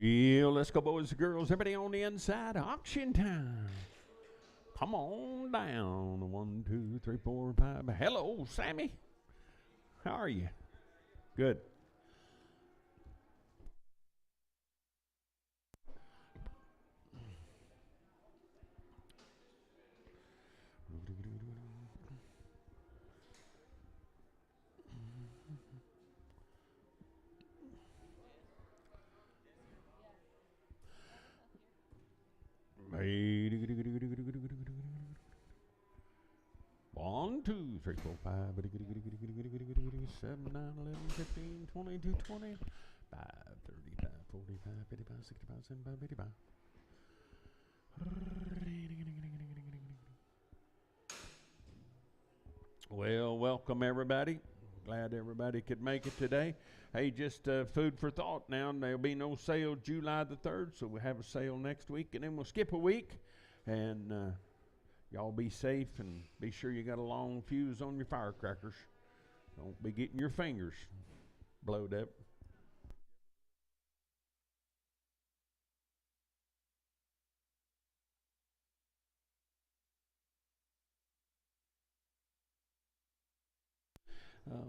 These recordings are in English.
Yeah, let's go, boys and girls. Everybody on the inside. Auction time. Come on down. 1, 2, 3, 4, 5. Hello, Sammy. How are you? Good. One, two, three, four, five, 7, 9, 11, 15, 22, 20, 5, 35, 45, 55, 65, 75, 85. Well, welcome everybody. Glad everybody could make it today. Hey, just food for thought now. There'll be no sale July the 3rd, so we'll have a sale next week, and then we'll skip a week. And y'all be safe and be sure you got a long fuse on your firecrackers. Don't be getting your fingers blowed up.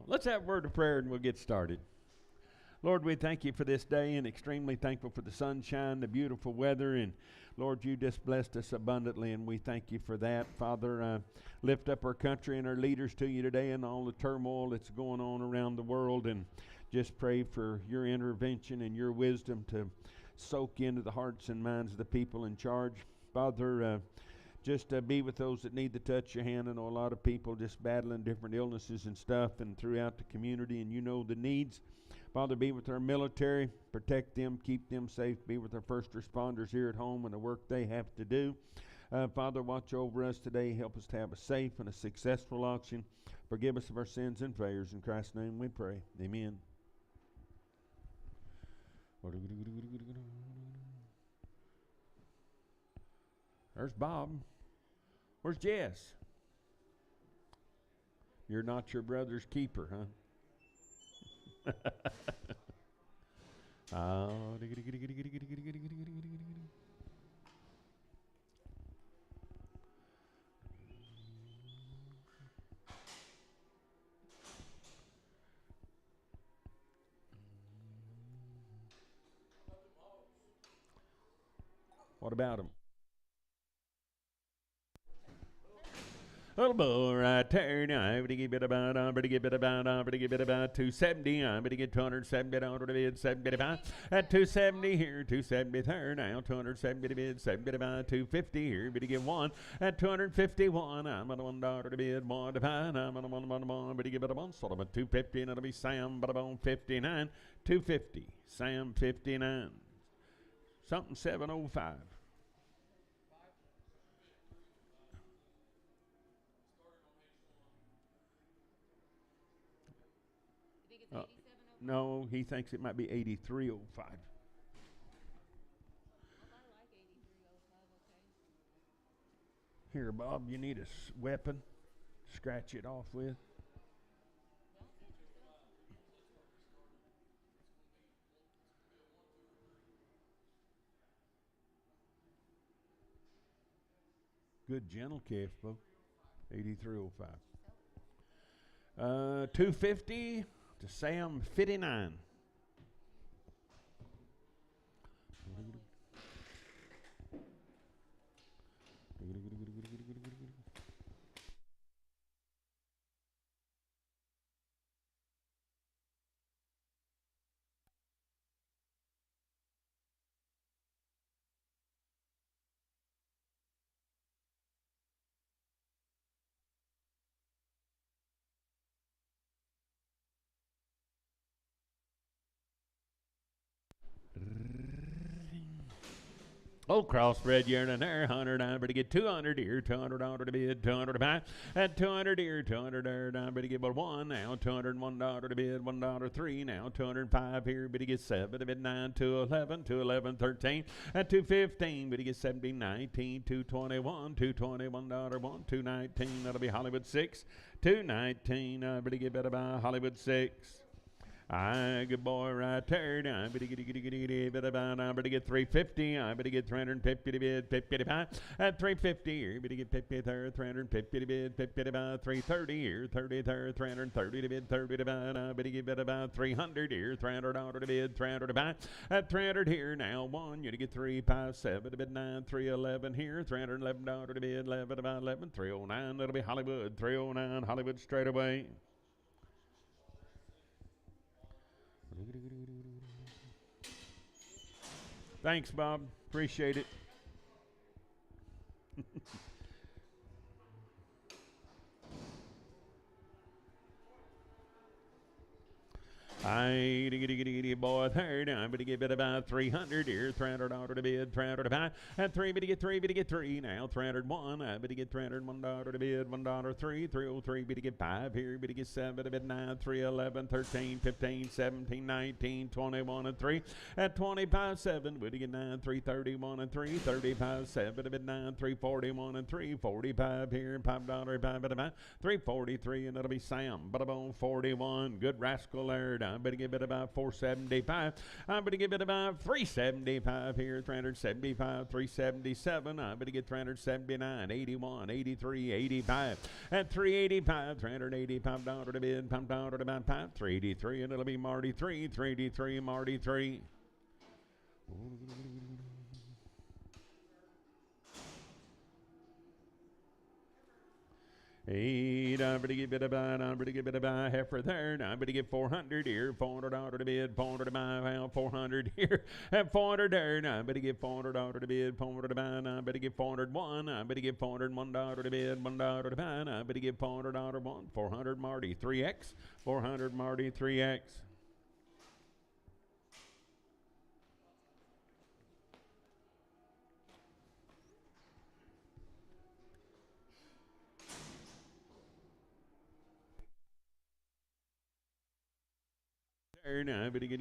Let's have a word of prayer and we'll get started. Lord, we thank you for this day and extremely thankful for the sunshine, the beautiful weather, and Lord, you just blessed us abundantly, and we thank you for that. Father, lift up our country and our leaders to you today and all the turmoil that's going on around the world, and just pray for your intervention and your wisdom to soak into the hearts and minds of the people in charge. Father, just be with those that need to touch your hand. I know a lot of people just battling different illnesses and stuff and throughout the community, and you know the needs. Father, be with our military, protect them, keep them safe, be with our first responders here at home and the work they have to do. Father, watch over us today. Help us to have a safe and a successful auction. Forgive us of our sins and failures. In Christ's name we pray. Amen. There's Bob. Where's Jess? You're not your brother's keeper, huh? Oh, what about him? Little boy right there now, I'm gonna give it about, 270, I'm gonna get 270 on the bid, 75, at 270 here, 270 there now, 270 bid, 75, 250 here, I'm gonna get one, at 251, I'm on $1 to bid, 1 to 5, I'm on one, I'm gonna give it a one, sort of a 250, and it'll be Sam, but I'm on 59, 250, Sam 59, something 705. No, he thinks it might be 8305. Here, Bob, you need a weapon to scratch it off with. Good gentle calf, folks. 8305. 250 to Sam 59. Old crossbred yearning there, 100, I'm to get 200 here, 200 on to bid, 200 to buy, at 200 here, 200 there, I'm to get but one now, $201 to bid, $1.03 now, 205 here, but to get 7 to bid 9, 211, 211, 13, at 215, but to get 70, 19, 221, $221, 1, 219, that'll be Hollywood 6, 219, but to get better by Hollywood 6. Good boy right there. I better get 350. I better get 350 to bid, 50 to buy. At 350 here, better get 50 there, 350 to bid, 50 to buy. 330 here, 30 there, 330 to bid, 30 to buy. I better get about 300 here, $300 to bid, 300 to buy. At 300 here now, one, you to get 357 to bid 9, 311 here, $311 to bid, 11 to buy, 11, 309. That'll be Hollywood, 309 Hollywood straight away. Thanks, Bob. Appreciate it. Boy, third. I'm going to give it about 300 here. $300 to bid, $300 to buy. At 3, but to get 3 now. 301. I'm going to get $301 to bid, $1 3. 303, but to get 5 here. But to get 7 to bid 9, 311, 13, 15, 17, 19, 21 and 3. At 25, 7, but to get 9, 331 and 3. 35, 7 to bid 9, 341 and 3. 45 here, $5, 5 to buy. 343, and that'll be Sam. But about 41. Good rascal there. I'm going to give it about 475. I'm going to give it about 375 here. 375, 377. I'm going to get 379, 81, 83, 85. At 385, $385 to bid, $5 to buy, 383, and it'll be Marty 3, 383, Marty 3. Eight, I'm going to give it about, heifer there. I'm going to get 400 here, $400 to bid, $400 to buy, well, 400 here, and 400 there. I'm going to get $400 to bid, $400 to buy, I'm going to get 401. I'm going to get $401 to bid, $1 to buy, I'm going to get $400 one, 400 Marty 3X, 400 Marty 3X.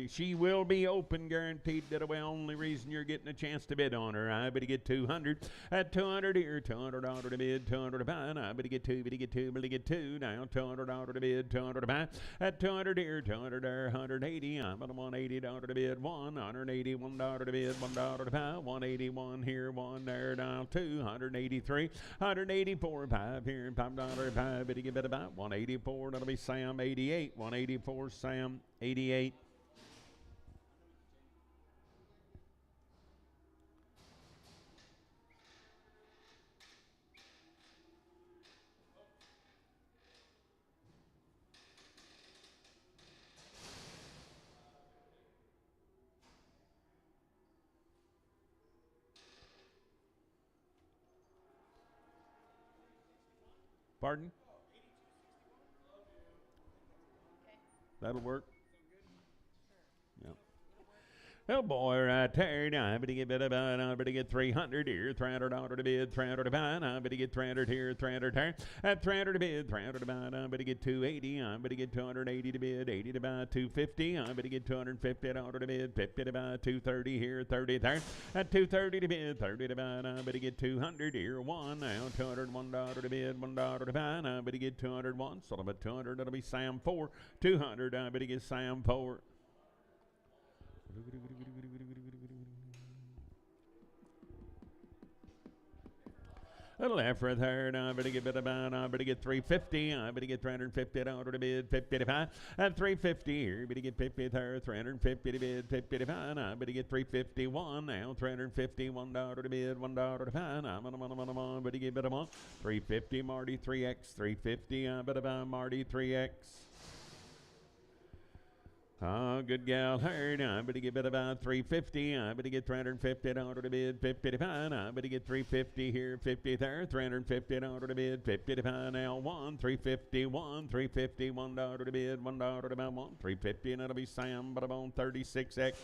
She will be open, guaranteed. That the only reason you're getting a chance to bid on her. I better get 200. At 200 here, $200 to bid, $200 to buy. I better get 2, better get 2. Now $200 to bid, $200 to buy. At 200 here, 200 there, 180. I'm at $180 to bid, $181 to bid, $1 to buy. 181 here, 1 there, now 283, 184, 5 here, $5, 5. Better get about 184. That'll be Sam 88. 184 Sam 88. Pardon? That'll work. Oh boy, right there. Now I'm going to give it about, I'm going to get 300 here, $300 to bid, $300 to buy. I'm going to get 300 here, 300 there. At 300 to bid, 300 to buy. I'm going to get 280. I'm going to get 280 to bid, 80 to buy, 250. I'm going to get $250 to bid, 50 to buy, 230 here, 30 there. At 230 to bid, 30 to buy. I'm going to get 200 here, 1. Now $201 to bid, $1 to buy. I'm going to get 201. So about 200. That'll be Sam 4. 200. I'm going to get Sam 4. Little effort there. Now I better get about, I better get 350. I better get $350 to bid, 50 to buy. At 350 here, better get 50 there, 350 to bid, 50 to buy. I better get 351 now, $351 to bid, $1 to buy. I'm on, better get a 350 Marty 3X, 350. I better buy Marty 3X. Oh, good gal, heard. I better get about 350. I better get $350 to bid, 50 to buy. I better get 350 here, 50 there, $350 to bid, 50 to buy. Now 1, 351, $350, $1 to bid, $1 to buy, 1, 350, and that'll be Sam, but I'm on 36X.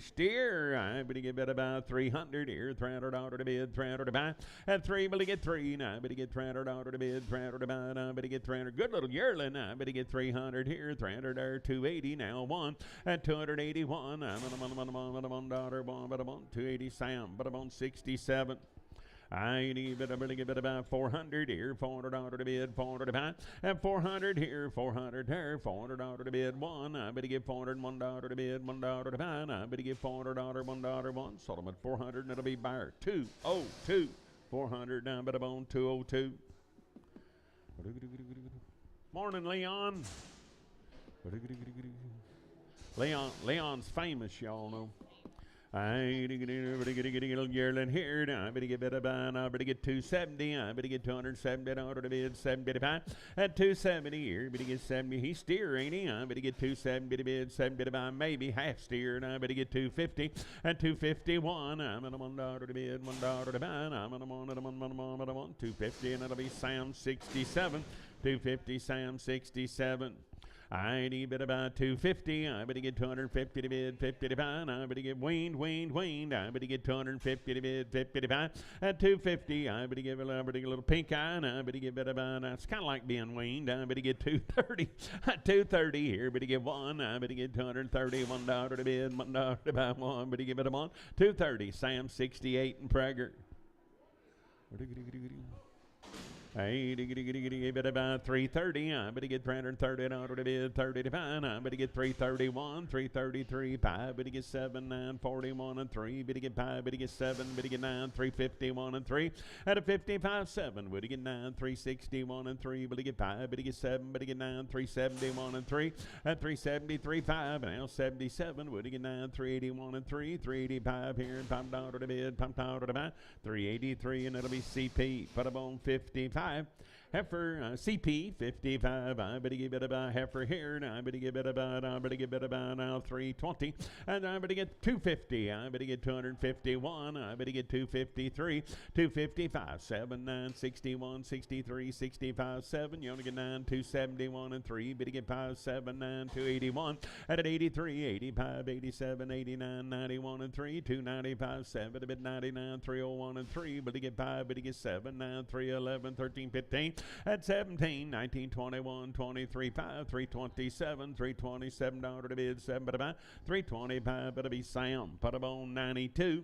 Steer, I better get about 300 here, $300 to bid, $300 to buy. At 3, better get 3. Now I better get $300 to bid, $300 to buy. Now I better get 300. Good little yearling. I better get 300 here, 300 there, 280. Now 1 at 281. I'm on $1, but I'm on 280 Sam, but I'm on 67. I need to give it about 400 here, $400 to bid, 400 to buy, and 400 here, 400 here, $400 to bid, one. I better give $401 to bid, $1 to buy, and I better give $400, $1, one. Sold them at 400, and it'll be buyer 202, 400 down, but on 202. Morning, Leon. Leon's famous, y'all know. I yearling here. I better get better buy. I better get 270. I better get $270 to bid, 75. At 270 here, better get 70. He's steer, ain't he? I better get 270 to bid, 70 to buy, maybe half steer. And I better get 250. At 251, I'm at $1 to bid, $1 to buy. I'm at $1, 250, and it'll be Sam 67. 250, Sam 67. I need better buy 250. I better get 250 to bid, 50 to buy. I better get weaned. I better get 250 to bid, 50 to buy. At 250, I better give a little pink eye. And I better get better buy. It's kind of like being weaned. I better get 230. At 230 here, better get one. I better get 230, $1 to bid, $1 to buy one. Better give it a one. 230, Sam 68 and Prager. Hey, better buy 330. I better get $330 to bid, 30 to buy. I better get 331, 333, 5. Better get 7, 9, 41 and 3. Better get 5, better get 7, better get 9, 351 and 3. At a 55, 7. Better get 9, 361 and 3. Better get 5, better get 7, better get 9, 371 and 3. At 373, 5. Now 77. Better get 9, 381 and 3. 385 here and $5 to bid, $5 to buy. 383 and it'll be CP. Put up on 55. Heifer, CP 55. I better give it about heifer here. I better give it about now 320. And I better get 250. I better get 251. I better get 253. 255, 7, 9, 61, 63, 65, 7. You only get 9, 271 and 3. Better get 5, 7, 9, 281. At 83, 85, 87, 89, 91 and 3. 295, 7. A bit 99, 301 and 3. Better get 5. Better get 7, 9, 311, 13, 15. At 17, 19, 21, 23, 5, 327, $327 to bid, 7 to buy, 325, better be Sam, put up on 92.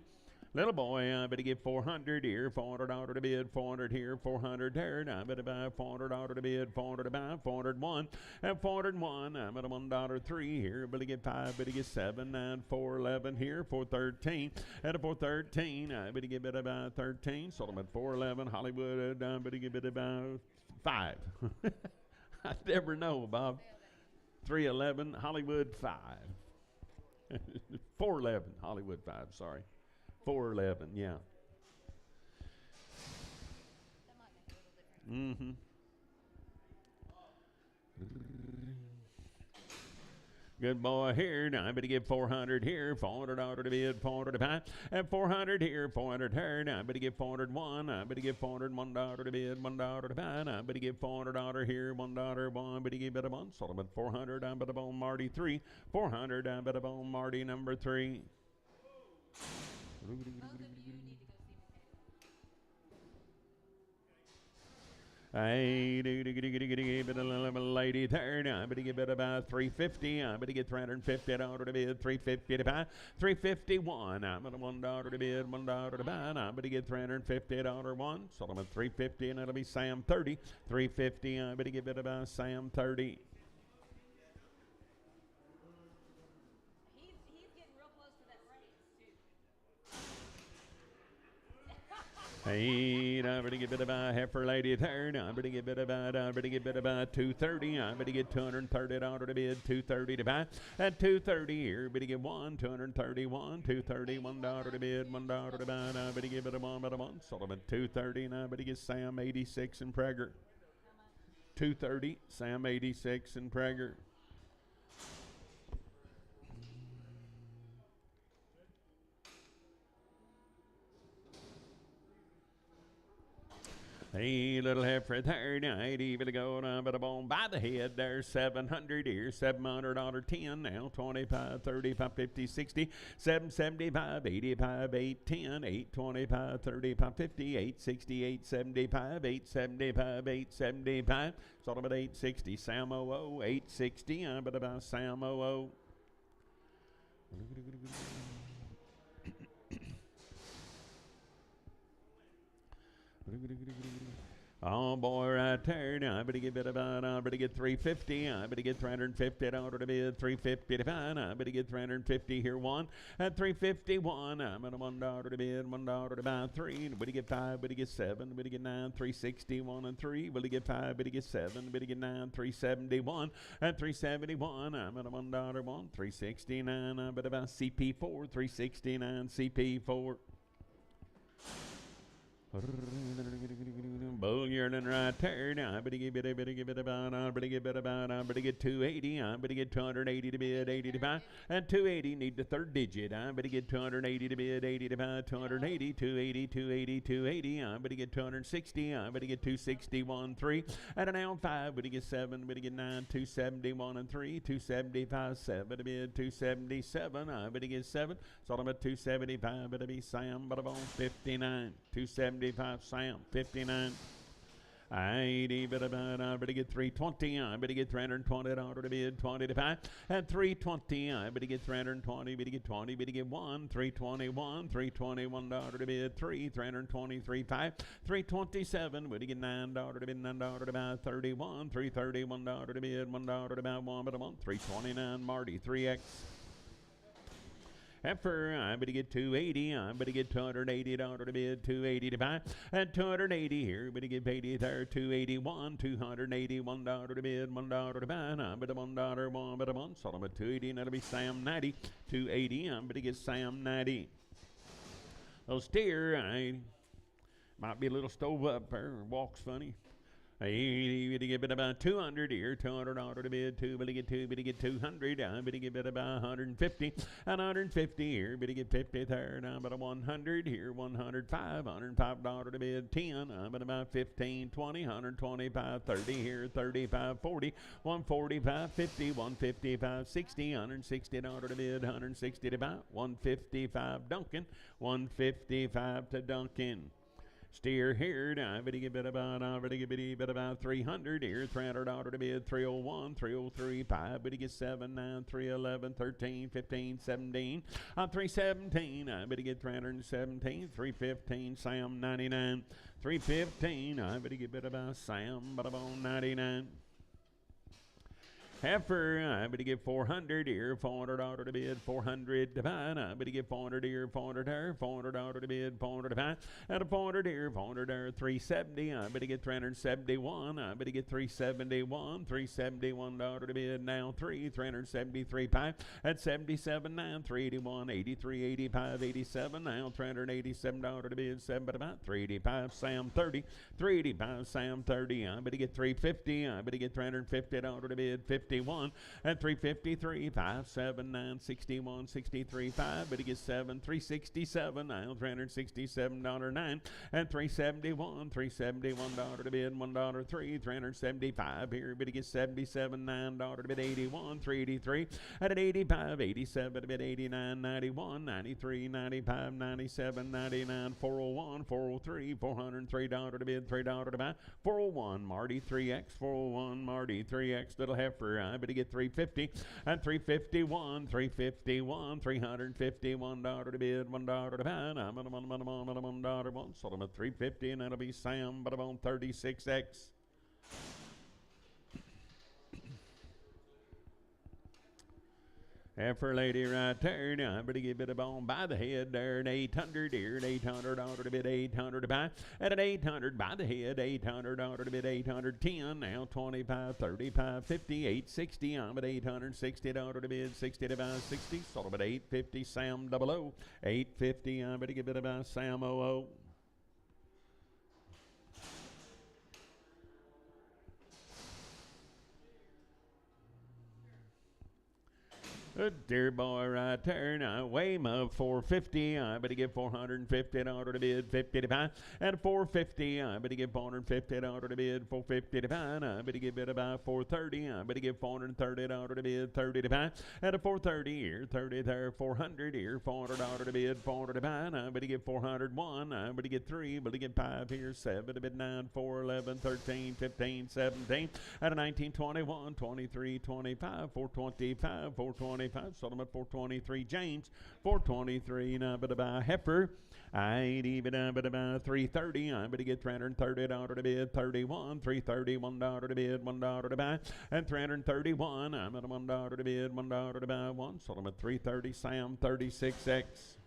Little boy, I better get 400 here, $400 to bid, 400 here, 400 there. I better buy $400 to bid, 400 to buy, 401. At 401, I'm at a $1.03 here. Better get 5, better get 7, 9, 411 here, 413. At a 413, I better get better buy 13. Sold them at 411. Hollywood, I better get better buy 5. I never know, Bob. 311, Hollywood 5. 411, Hollywood 5, sorry. 411, yeah. Mm-hmm. Good boy here. Now I better get 400 here, $400 to bid, 400 to buy. And 400 here, 400 here. Now I better get 401. I better get $401 to bid, $1 to buy. Now I better get $400 here, $1, one. Better get better one. Sold him at 400. I better bone Marty 3. 400. I better bone Marty number 3. Hey, but a little lady there. Now I better get better about 350. I better get $350 to bid, 350 to buy, 351. I'm at $1 to bid, $1 to buy. Now I better get $350 one. Sold them at 350, and it'll be Sam 30. 350. I better get better about Sam 30. Hey, I better get bit about heifer lady there. I better get bit about 230. I better get $230 to bid, 230 to buy. At 230 here, better get one, 231, 230, $1 to bid, $1 to buy. I better give it a one. Sold them at 230, and I better get Sam 86 and Prager. 230, Sam 86 and Prager. Hey, little heifer there, now 80, better go down, better bone by the head there, 700 here, $700, 10 now, 25, 35, 50, 60, 775, 85, 810, 825, 35, 50, 860, 875, 875, 875, sold them at 860, Sam 00, 860, I'm better buy Sam 00. Oh boy, right there. Now I better get I better get 350. I better get 350 out of the bid. 350 to find. I better get 350 here. One at 351. I'm at $1 to bid. $1 to buy three. Better get five. Better get seven. Better get nine. 361 and three. Better get five. Better get seven. Better get nine. 371 at 371. I'm at $1 one. 369. I better buy CP4. 369 CP4. Bull yearling right there. Now I better give it about, I better give it about, I better get 280, I better get 280 to bid, 80 to buy, and 280 need the third digit. I better get 280 to bid, 80 to buy, 280, 280, 280, 280, I better get 260, I better get 261, 3, and an out 5, better get 7, better get 9, 271 and 3, 275, 7 to bid, 277, I better get 7, so I'm at 275, better be Sam, but I'm on 59, 275, Sam, 59. 80, but I better get 320. I better get 320 out of the bid, 20 to 5. At 320, I better get 320, better get 20, better get 1, 321, 321 out of the bid, 3, 323, 5, 327, better get 9 out of the bid, 9 out of the bid, 31, 331 out of the bid, 1 out of the bid, 1 but a 1, 329, Marty, 3X. Heifer, I better get 280, I better get 280 out of the bid, 280 to buy, and 280 here, better get 80 there, 281, 281 out of the bid, $1 to buy, I better $1, 1 but a 1, so I'm at 280, and that'll be Sam 90, 280, I better get Sam 90. Those steer, I might be a little stove up there, walks funny. 80, better get it about 200 here, 200 out of the bid, 2, better get 2, better get 200, I better get it about 150, and 150 here, better get 50 there, now about 100 here, 105, 105 out of the bid, 10, I better about 15, 20, 125, 30 here, 35, 40, 145, 50, 155, 60, 160 out of the bid, 160 to buy, 155 Duncan, 155 to Duncan. Steer here, I better give it about, 300 here, 300 out of the bid, 301, 303, 5, better get 7, 9, 311, 13, 15, 17, 317, I better get 317, 315, Sam 99, 315, I better give it about Sam, but about 99. Heifer, I better get 400 here, 400 out of the bid, 400 to buy. I better get 400 here, 400 there, 400 out of the bid, 400 to buy. And a 400 here, 400 there, 370. I better get 371. I better get 371, 371 out of the bid. Now 373, 5. At 77, 9, 381, 83, 85, 87. Now 387 out of the bid, 7 but about 385, Sam 30, 385, Sam 30. I better get 350. I better get 350 out of the bid, 50. And 353, 5, 7, 9, 61, 63, 5, but he gets 7, 367, now $367, 9, and 371, $371 to bid, $1, 3, 375 here, but he gets 77, $9 to bid, 81, 383, at 85, 87 to bid, 89, 91, 93, 95, 97, 99, 401, 403, $403 to bid, $3 to buy, 401, Marty 3X, 401, Marty 3X, little heifer. I better get 350 and 351, 351, $351 to bid, $1 to buy. I'm on $1, one, sold them at 350, and that'll be Sam, but I'm on 36X. Heifer lady right there, now I better give it a bone by the head there, at 800 here, at 800 out of the bid, 800 to buy, at an 800 by the head, 800 out of the bid, 810, now 25, 35, 50, 860, I'm at 860 out of the bid, 60 to buy, 60, sold them at 850, Sam 00, 850, I better give it about Sam 00. A dear boy right there, now weigh him up 450, I better get 450 out of the bid, 50 to buy, and 450, I better get 450 out of the bid, 450 to buy, I better give it about 430, I better get 430 out of the bid, 30 to buy, and a 430 here, 30 there, 400 here, 400 out of the bid, 400 to buy, I better get 401, I better get 3, better get 5 here, 7 to bid, 9, 4, 11, 13, 15, 17, and a 19, 21, 23, 25, 425, 420, 425, sold them at 423. James, 423, by heifer. I $330. I'm going to get $330 to bid. 31, $331 to bid. $1 to buy, and $331. I'm at $1 to bid. $1 to buy. One, sold them at $330. Sam, 36X.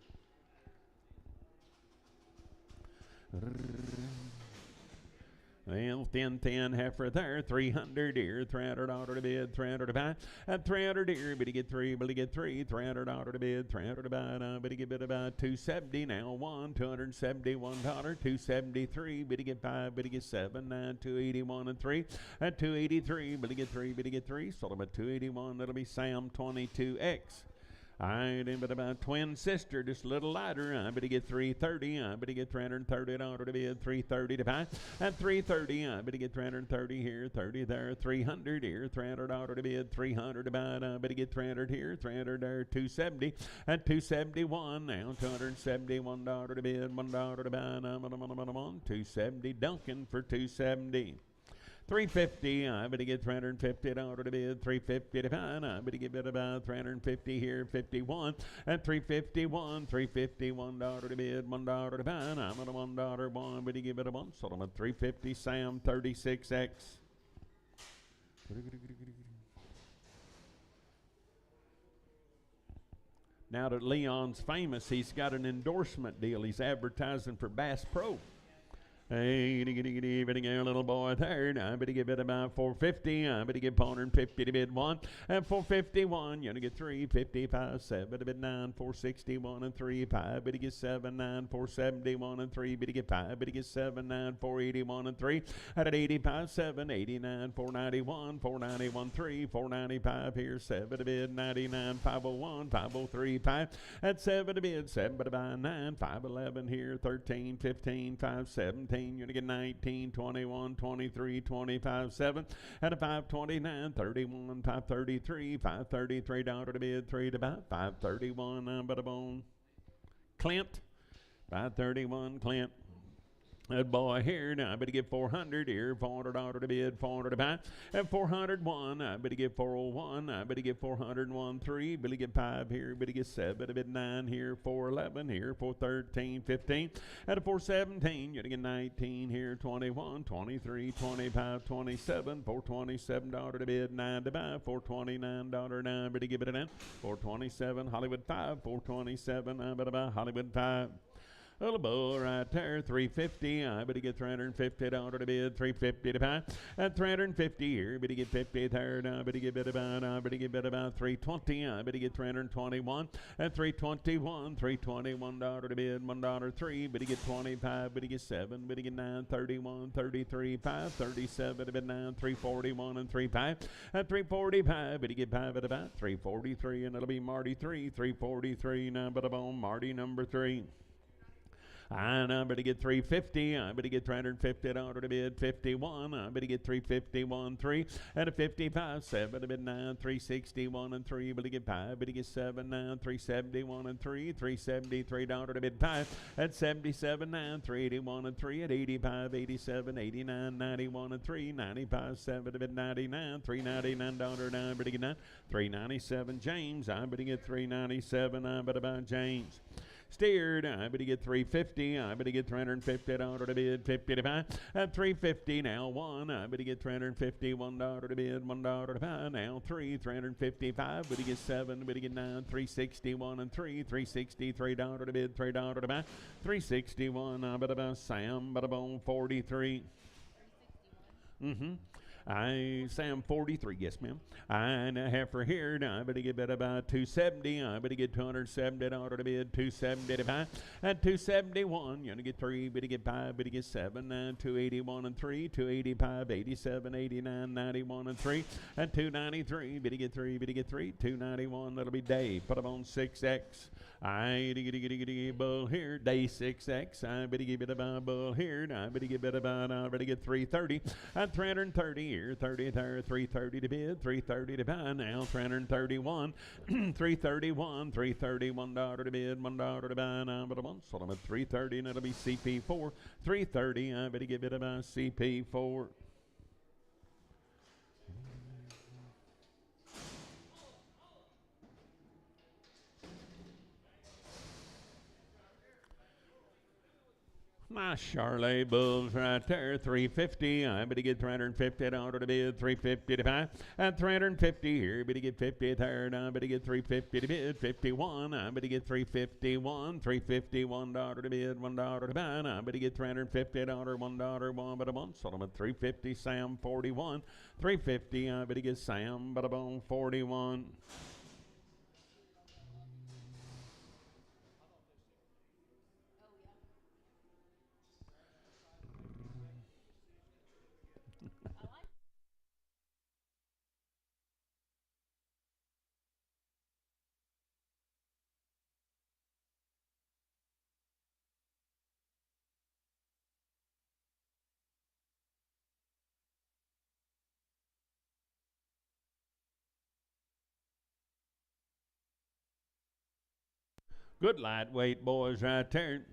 Well, 10 heifer there, 300 here, $300 to bid, 300 to buy, and 300 here, but you get three, $300 to bid, 300 to buy, but you get about 270 now, $271, 273, but you get 5, but you get 7, 9, 281 and 3, and 283, but you get 3, sold them at 281, that'll be Sam 22X. I but about twin sister, just a little lighter. I bet you get 330. I bet you get $330 to bid, 330 to buy, and 330. I bet you get 330 here, 30 there, 300 here, $300 to bid, 300 to buy. I bet you get 300 here, 300 there, 270, and 271 now, $271 to bid, $1 to buy. And I'm on 270. Duncan for 270. 350, I bet you get $350 to bid, 350 to buy. I bet you get about 350 here, 51, and 351, $351 to bid, $1 to buy. I'm at $1, one, but you give it a one, sold them at 350. Sam, 36X. Now that Leon's famous, he's got an endorsement deal. He's advertising for Bass Pro. Hey, a little boy there. I better give it about 450. I better give 450 to bid one. And 451, you're going to get 355, 7 to bid 9, 461 and 3, 5. Better get 7, 9, 471 and 3. Better get 5. Better get 7, 9, 481 and 3. At 85, 7, 89, 491, 491, 3, 495 here, 7 to bid 99, 501, 503, 5. At 7 to bid, 7 to buy 9, 511 here, 13, 15, 5, 17. You're going to get 19, 21, 23, 25, 7, and a 529, 31, 533, $533 to bid, 3 to buy, 531, but a bone. Clint, 531, Clint. That boy here, now I better get 400 here, $400 to bid, 400 to buy, and 401, I better get 401, I better get 401, 3, better get 5 here, better get 7, to bid 9 here, 411 here, 413, 15, and a 417, you're going to get 19 here, 21, 23, 25, 27, $427 to bid, 9 to buy, $429, 9, better give it a 9, 427, Hollywood 5, 427, I better buy Hollywood 5. Little bull right there, 350. I better get $350 to bid, 350 to buy, and 350 here. Better get 50 there. I better give it about. I better give it about 320. I better get 321 and 321. $321 to bid, $1 3. Better get 25. Better get 7. Better get 9. 31, 33, 5, 37 to bid 9. 341 and 35 and 345. Better get 5 at about 343, and it'll be Marty 3. 343 now, but about Marty number 3. I better get 350. I better get $350 to bid, 51. I better get 351, 3, and a 55, 7 to bid 9, 361 and 3. Better get 5. Better get 7, 9, 371 and 3, $373 to bid 5, at 77, 9, 381 and 3, at 85, 87, 89, 91 and 3, 95, 7 to bid 99, $399, 9. Better get 9, 397. James, I better get 397. I better buy James. Steered, I better get 350. I better get $350 to bid, 50 to buy, at 350 now. 1, I better get $351 to bid, $1 to buy. Now 3, 355. Better get 7. Better get 9, 361 and 3, $363 to bid, $3 to buy, 361. I better buy Sam, better bone 43. Sam 43, yes ma'am. I have for here, now I better get about 270. I better get $270 to bid, 270 to buy, and 271. You're gonna get 3, better get 5, better get 7, 9, 281 and 3, 285, 87, 89, 91 and 3, and 293. Better get 3, better get 3, 291. That'll be Dave. Put them on 6X. I bull here, day 6X. I better give it about bull here. I better give it about. I better get 330 and 330 here, 30 there, 330 to bid, 330 to buy. Now 331, 331, $331 to bid, $1 to buy. Now but a one, so I'm at 330, and it'll be CP4, 330. I better give it about CP4. My Charlotte Bulls right there, 350. I'm going to get 350 order to bid, 350 to buy. At 350 here, but to get 50 third. I'm going to get 350 to bid, 51. I'm going to get 351, 351 order to bid, $1 to buy. I'm going to get 350 order, $1, one but a one. Solomon 350, Sam 41, 350. I'm going to get Sam but a bone 41. Good lightweight boys right there.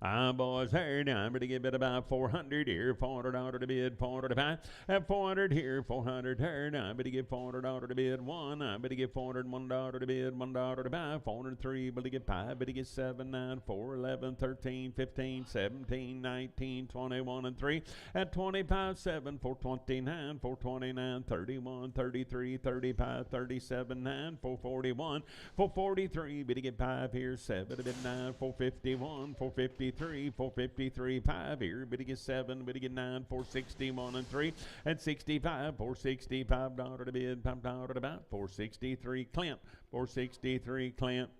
Boys, here now, I'm going to give it about 400 here, 400 order to bid, 400 to buy. At 400 here, 400 here, now I'm going to give 400 order to bid, one. I'm going to give 400, $1 to bid, $1 to buy. 403, but to get 5, but to get 7, 9, 4, 11, 13, 15, 17, 19, 21, and 3. At 25, 7, 429, 429, 31, 33, 35, 37, 9, 441, 443, but to get 5 here, 7, to bid 9, 451, 450. 453, 5 here, but he gets 7, but he get 9, 461 and 3, and 65, 465 dollar to bid, $5 to buy, 463 Clint, 463 Clint.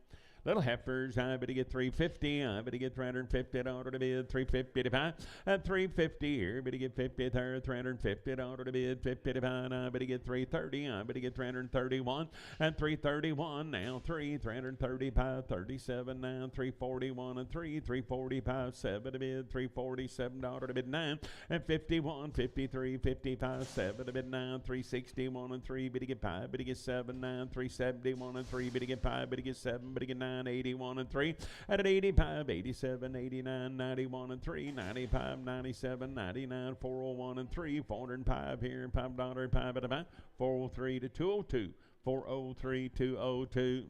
Little heifers, I bet he get 350. I bet he get 350 order to bid, 350 to buy. At 350 here, but he get 50 there, 350 order to bid, 50 to buy. I bet he get 330. I bet he get 331. At 331 now 335, 37 now 341 and 345, 7 to bid, 347 order to bid 9. And 51, 53, 55, 7 to bid 9, 361 and 3, but he get 5, but he get 7 9, 371 and 3, but he get 5, but he get 7, but he get 9. 81 and 3 at 85, 87, 89, 91 and 3, 95, 97, 99, 401 and 3, 405 here, $5, 5 at a buy, 403 to 202, 403 202.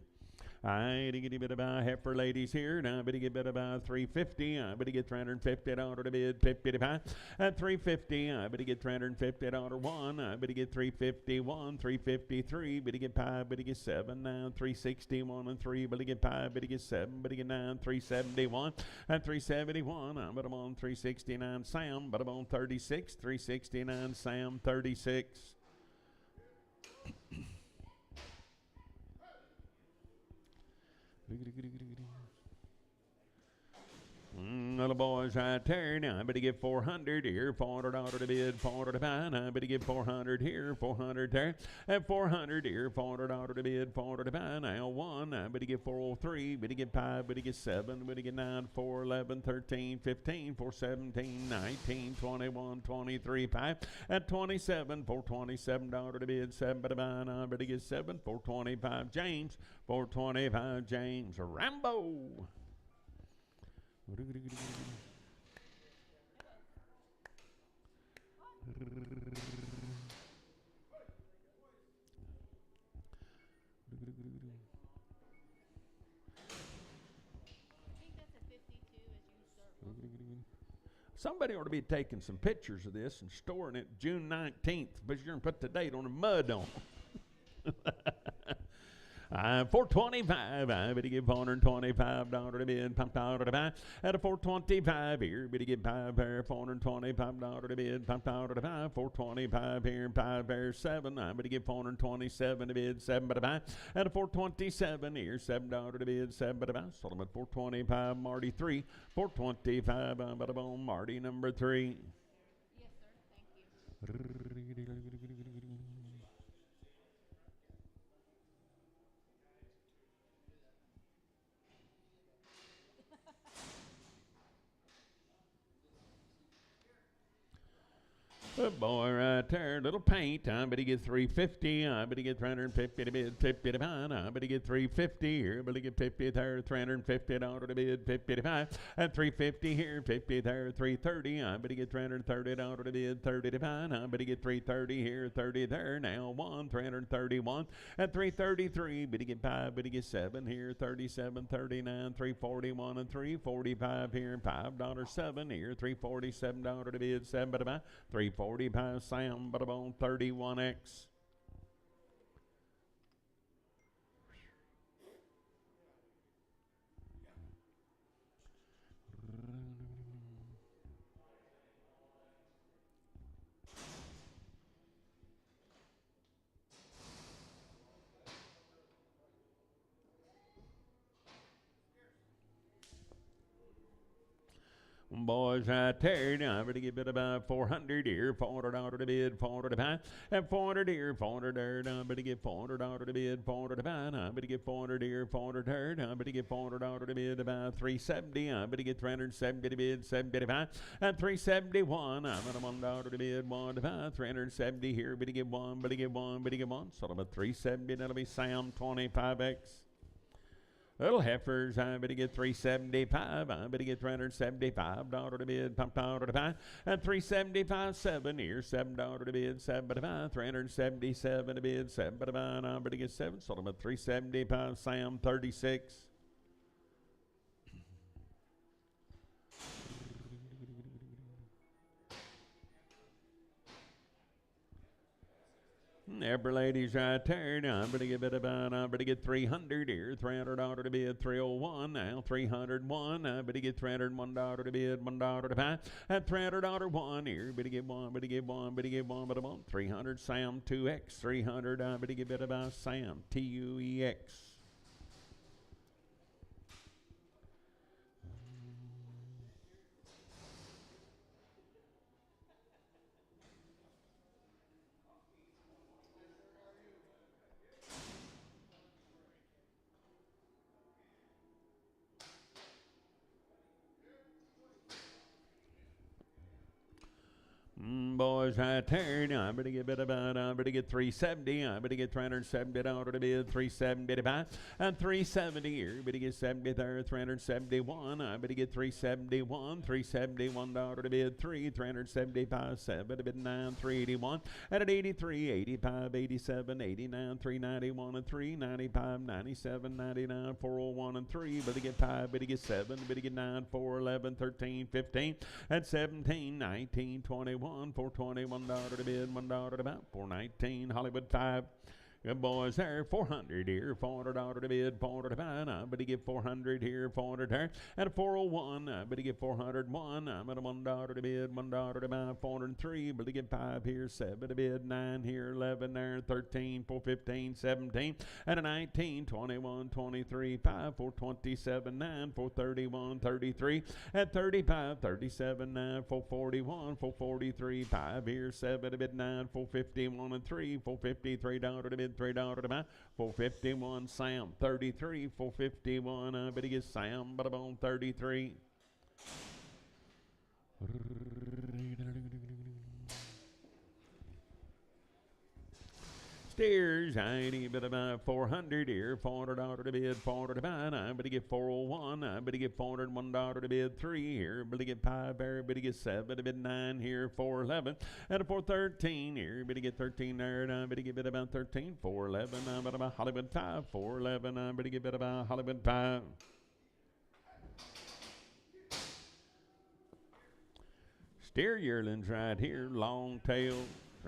I get a bit about heifer ladies here. Now, I bet you get about 350. I bet you get 350 order to bid, 50 to buy. At 350, I bet you get 350 order 1. I bet you get 351, 353. But you get 5, but you get 7. Now 361 and 3. But you get 5, but you get 7. But you get 9, 371. At 371, I bet I'm on 369 Sam. But I'm on 36, 369 Sam, 36. Little boys right there. Now I better get 400 here, 400 order to bid, 400 to buy. Now I better get 400 here, 400 there. At 400 here, 400 order to bid, 400 to buy. Now 1, I better get 403, better get 5, better get 7, better get 9, 4, 11, 13, 15, 4, 17, 19, 21, 23, 5. At 27, 427 order to bid, 7 better buy. Now I better get 7, 425 James, 425 James, Rambo. Somebody ought to be taking some pictures of this and storing it June 19th, but you're going to put the date on the mud on it. 425, I better give $425 to bid, $5 to buy. At a 425 here, better give 5 here, $425 to bid, $5 to buy. 425 here, 5 here, 7. I better give 427 to bid, 7 to buy. At a 427 here, $7 to bid, 7 to buy. Solomon 425, Marty 3, 425. I'm about on Marty number 3. Yes, sir. Thank you. A boy right there, little paint. I bet he get 350. I bet he get 350 to bid, 50 to buy. I bet he get 350 here. But he get 50 there, 350 dollar to bid, 50 to buy. And 350 here, 50 there, 330. I bet he get 330 dollar to bid, 30 to buy. I bet he get 330 here, 30 there. Now 331 and 333. But he get 5, but he get 7 here, 37, 39, 341 and 345 here, $5.07 here, $347 to bid, 7 to buy. 345 Sam, but on 31X. Boys right there, now I'm to give it about 400 here, $400 to bid, 400 to buy, and 400 here, 400 there, now I'm to give $400 to bid, 400 to buy, now I'm to give 400 here, 400 there, now I'm to give $400 to bid, about 370, I'm to get 370 to bid, 70 to buy, and 371, I'm at $1 to bid, 1 to buy, 370 here, but to give 1, but to give 1, but to give 1, so about 370, that'll be Sam 25X. Little heifers, I better get 375. I better get $375 to bid, $5 to buy, and 375 7 here, $7 to bid, 7 to buy, 377 to bid, 7 to buy, and I better get 7. So I'm at 375. Sam 36. Every lady's right there. Now I'm going to give it about, I'm going to get 300 here, $300 to bid, 301 now, 301. I'm going to get $301 to bid, $1 to buy, and $300 one here. But to get one, but to get one, but to get one, but I want 300 Sam 2X, 300. I'm going to give it about Sam TUEX. Boys right there. Now I'm going to give it about, I'm going to get 370. I'm going to get $370 to bid, 370 to buy, and 370 here. I'm going to get 70 there, 371. I'm going to get 371, $371 to bid, 375, 7 to bid, 9, 381, and at 83, 85, 87, 89, 391, and 395, 97, 99, 401, and 3. But to get 5, but to get 7, but to get 9, 4, 11, 13, 15, and 17, 19, 21. $421 to bid, $1 to buy, 419 Hollywood 5. Good boys there, 400 here, $400 to bid, $400 to buy. I'm going to give 400 here, 400 there, and 401. I'm going to give 401. I'm at $1 to bid, $1 to buy, 403. But to get 5 here, 7 to bid, 9 here, 11 there, 13, 415, 17, and a 19, 21, 23, 5, 427, 9, 431, 33, and 35, 37, 9, 441, 443, 5 here, 7 to bid, 9, 451, and 3, $453 to bid, $3 to buy, 451 Sam 33, 451. I bet he gets Sam, but I'm on 33. Steers, I ain't even about 400 here, $400 to bid, $400 to buy. I'm going to get 401. I'm going to get $401 to bid, 3 here. I'm going to get 5 there. I'm going to get 7 to bid, 9 here, 411. And a 413 here. I'm going to get 13 there. And I'm going to give it about 13, 411. I'm going to buy Hollywood 5, 411. I'm going to give it about Hollywood 5. Steer yearlings right here, long tail.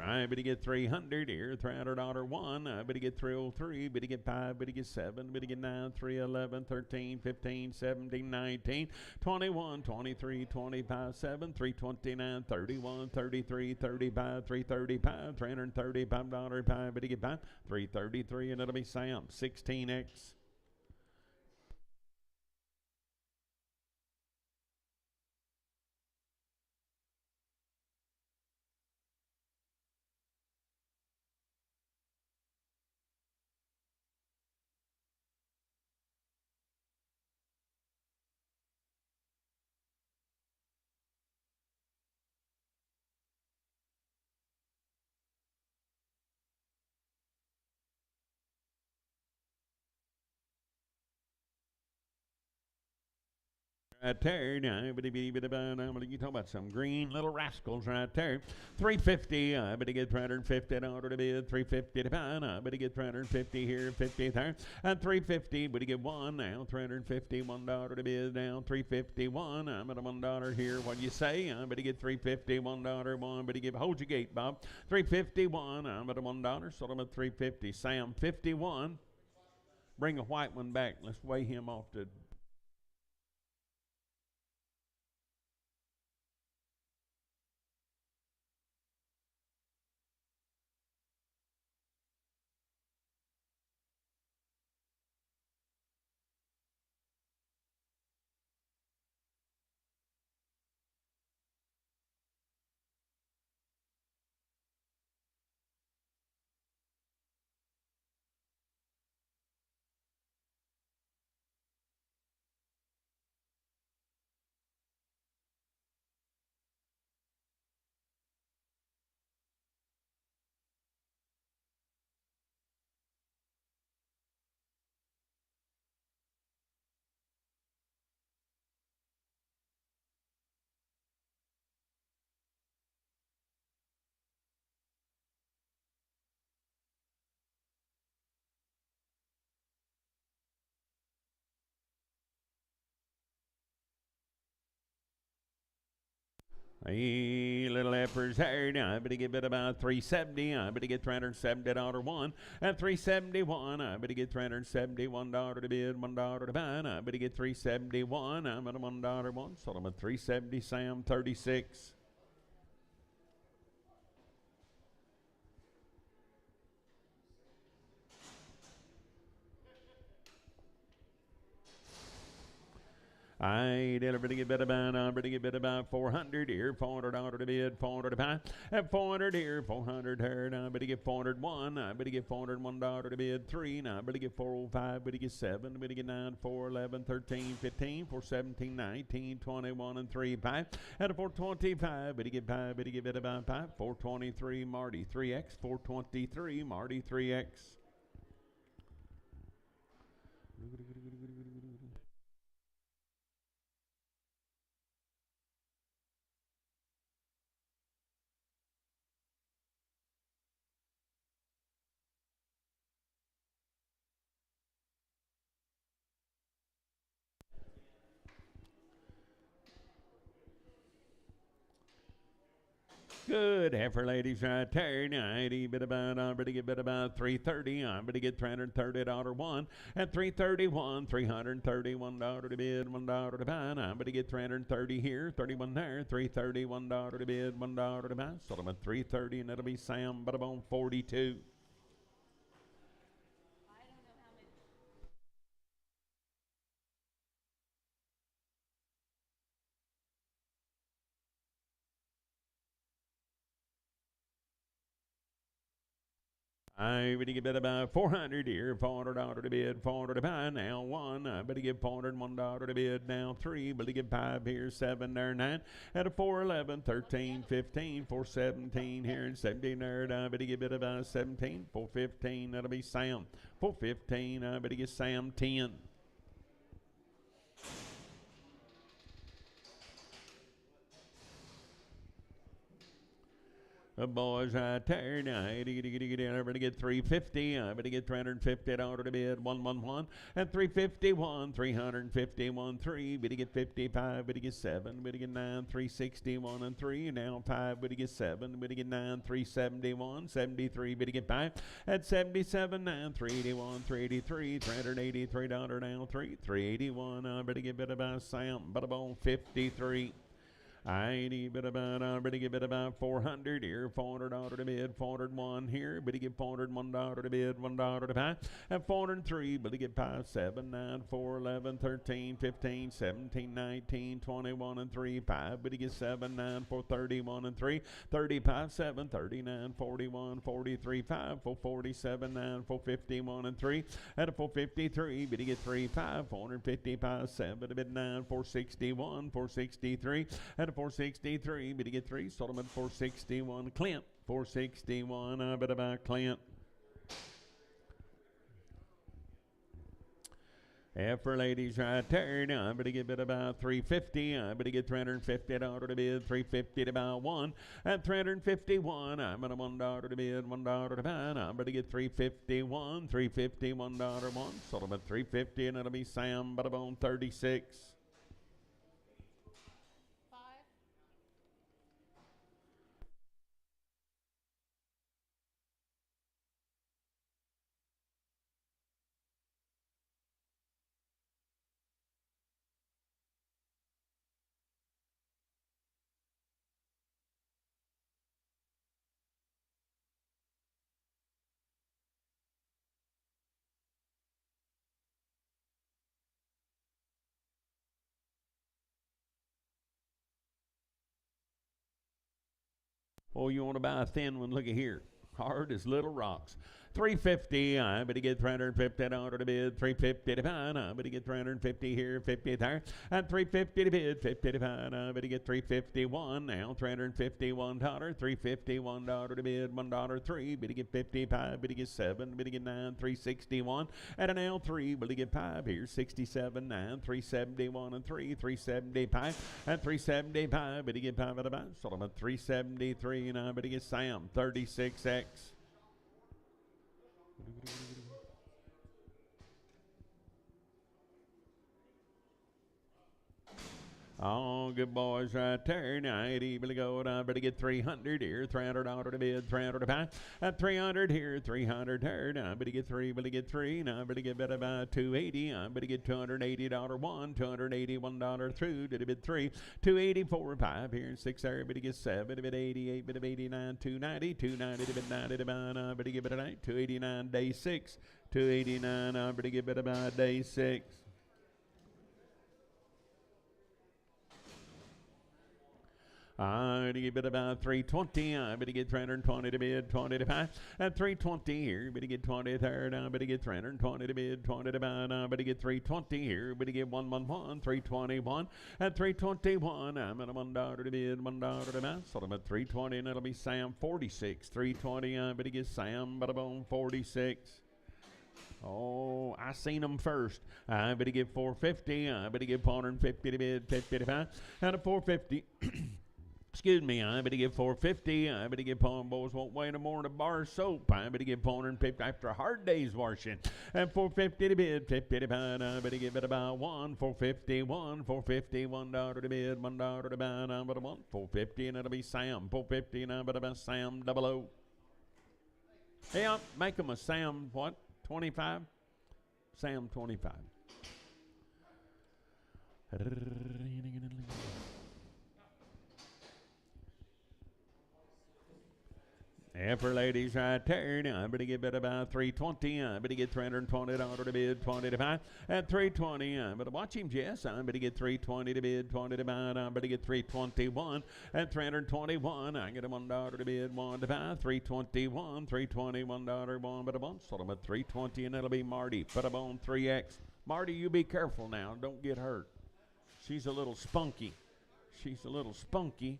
I better get 300 here, $300 one. I better get 303, better get 5, better get 7, better get 9, 3, 11, 13, 15, 17, 19, 21, 23, 25, 7, 329, 31, 33, 35, 335, $335, 5, better get 5, 333, and it'll be Sam, 16X. right there. You talk about some green little rascals right there. 350. I better get 350 order to bid. 350 to pound. I better get 350 here. 50 there. And 350. Better get one now. 350. $1 to bid now. 351. I'm at a $1 here. What do you say? I better get 350. $1. One. Better give. Hold your gate, Bob. 351. I'm at a $1. So I'm at 350. Sam 51. Bring a white one back. Let's weigh him off to. Hey, little efforts here. Now, I better get bid about 370. I better get $370 one. At 371, I better get $371 to bid, $1 to buy. I better get 371. I'm at a $1 one. So I'm at 370. Sam 36. I deliver to get bid about, I'm to get bid about 400 here, $400 to bid, 400 to buy, at 400 here, 400 here, now I better get 401, I better get $401 to bid, 3, now I better get 405, better get 7, better get 9, 4, 11, 13, 15, 4, 17, 19, 21, and 3, 5, at a 425, better get 5, better get bid about 5, 423, Marty, 3X, 423, Marty, 3X. Good heifer ladies right there. Now, I'm ready to get bid about 330. I'm ready to get $330 one. At 331, $331 to bid, $1 to buy. I'm ready to get 330 here, 31 there, $331 to bid, $1 to buy. So I'm at 330, and that'll be Sam Butterbone 42. I better get bid about 400 here, $400 to bid, 400 to buy. Now 1, I better get $401 to bid. Now 3, better get 5 here, 7 there, 9. At a 411, 13, 15, 417 here, and 17 there. I better get bid about 17, 415. That'll be Sam 415. I better get Sam 10. The boys right there. Now, I better get 350. I better get $350 to bid. 111 and 351. 351. 3. Better get 55. Better get 7. Better get 9. 361 and 3. Now 5. Better get 7. Better get 9. 371. 73. Better get 5. At 77. 9. 381. 383. $383 now. 3. 381. I better get bid about Sam. Butterbone 53. I need bid about 400 here, $400 to bid, 401 here, better get $401 to bid, $1 to buy, at 403, better get 5, 7, 9, 4, 11, 13, 15, 17, 19, 21, and 3, 5, better get 7, 9, 4, 31, and 3, 35, 7, 39, 41, 43, 5, 4, 47, 9, 4, 51, and 3, at a 453, better get 3, 5, 455, 7, bid 9, 461, 463, at 463, better get 3, sold them at 461, Clint, 461, I bet about Clint. F for ladies right there. Now I'm going to give it about $350. I'm going to get $350 to bid, $350 to buy one. At $351, I'm going to $1 to bid, $1 to buy. I'm going to get $351, $350, $1 one. Sold them at $350, and it'll be Sam, but on 36. Oh, you want to buy a thin one? Look at here. Hard as little rocks. $350. I'm going to get $350 to bid. $350 to buy. I'm going to get $350 here, $50 there. And $350 to bid, $50 to buy. I'm going to get $351 now. $351. $351 to bid. $1.03. But to get 55. But to get 7. But to get 9. $361. And an L3. But to get 5 here. 67. 9. $371 and 3. $375. And $375. But to get 5 at a buy. Sold them at $373. And I'm going to get Sam 36X. Oh, good boys right there. Now, it's able to go. I better get 300 here. $300 to bid, 300 to buy. At 300 here, 300 there. Now, I better get 3, better get 3. Now, I better get better by 280. I better get $280 one, $281 through. Did a bid 3, 284 5 here, 6 there. Better get 7, a bit 88, bit of 89, 290, 290 to bid 90 to buy. I better get better 9, 289 day 6, 289. I better get better by day 6. I better get about 320. I better get 320 to bid, 20 to buy. At 320 here, better get 20 third. I better get 320 to bid, 20 to buy. I better get 320 here. Better get 111, 321. At 321, I'm at $1 to bid, $1 to buy. Sold them at 320, and it'll be Sam 46. 320. I better get Sam, but I'm 46. Oh, I seen them first. I better get 450. I better get 450 to bid, 50 to buy. At a 450. Excuse me, I better get 450. I better get pawn boys won't wait no more than a bar of soap. I better get 450 after a hard day's washing. And 450 to bid, 50 to buy. I better get better buy one, 451, 450, $1 to bid, $1 to buy. I better want 450, and it'll be Sam 450, and I better buy Sam 00. Hey, I'll make them a Sam what? 25? Sam 25. Yeah, for ladies right there, now I better get better about 320. I better get $320 to bid, 20 to buy. At 320, I better watch him, Jess. I better get 320 to bid, 20 to buy. I better get 321. At 321, I get a $1 to bid, 1 to buy. 321, $320, $1, 1, but a bunch. Sold them at 320, and it'll be Marty. Put them on 3X. Marty, you be careful now. Don't get hurt. She's a little spunky. She's a little spunky.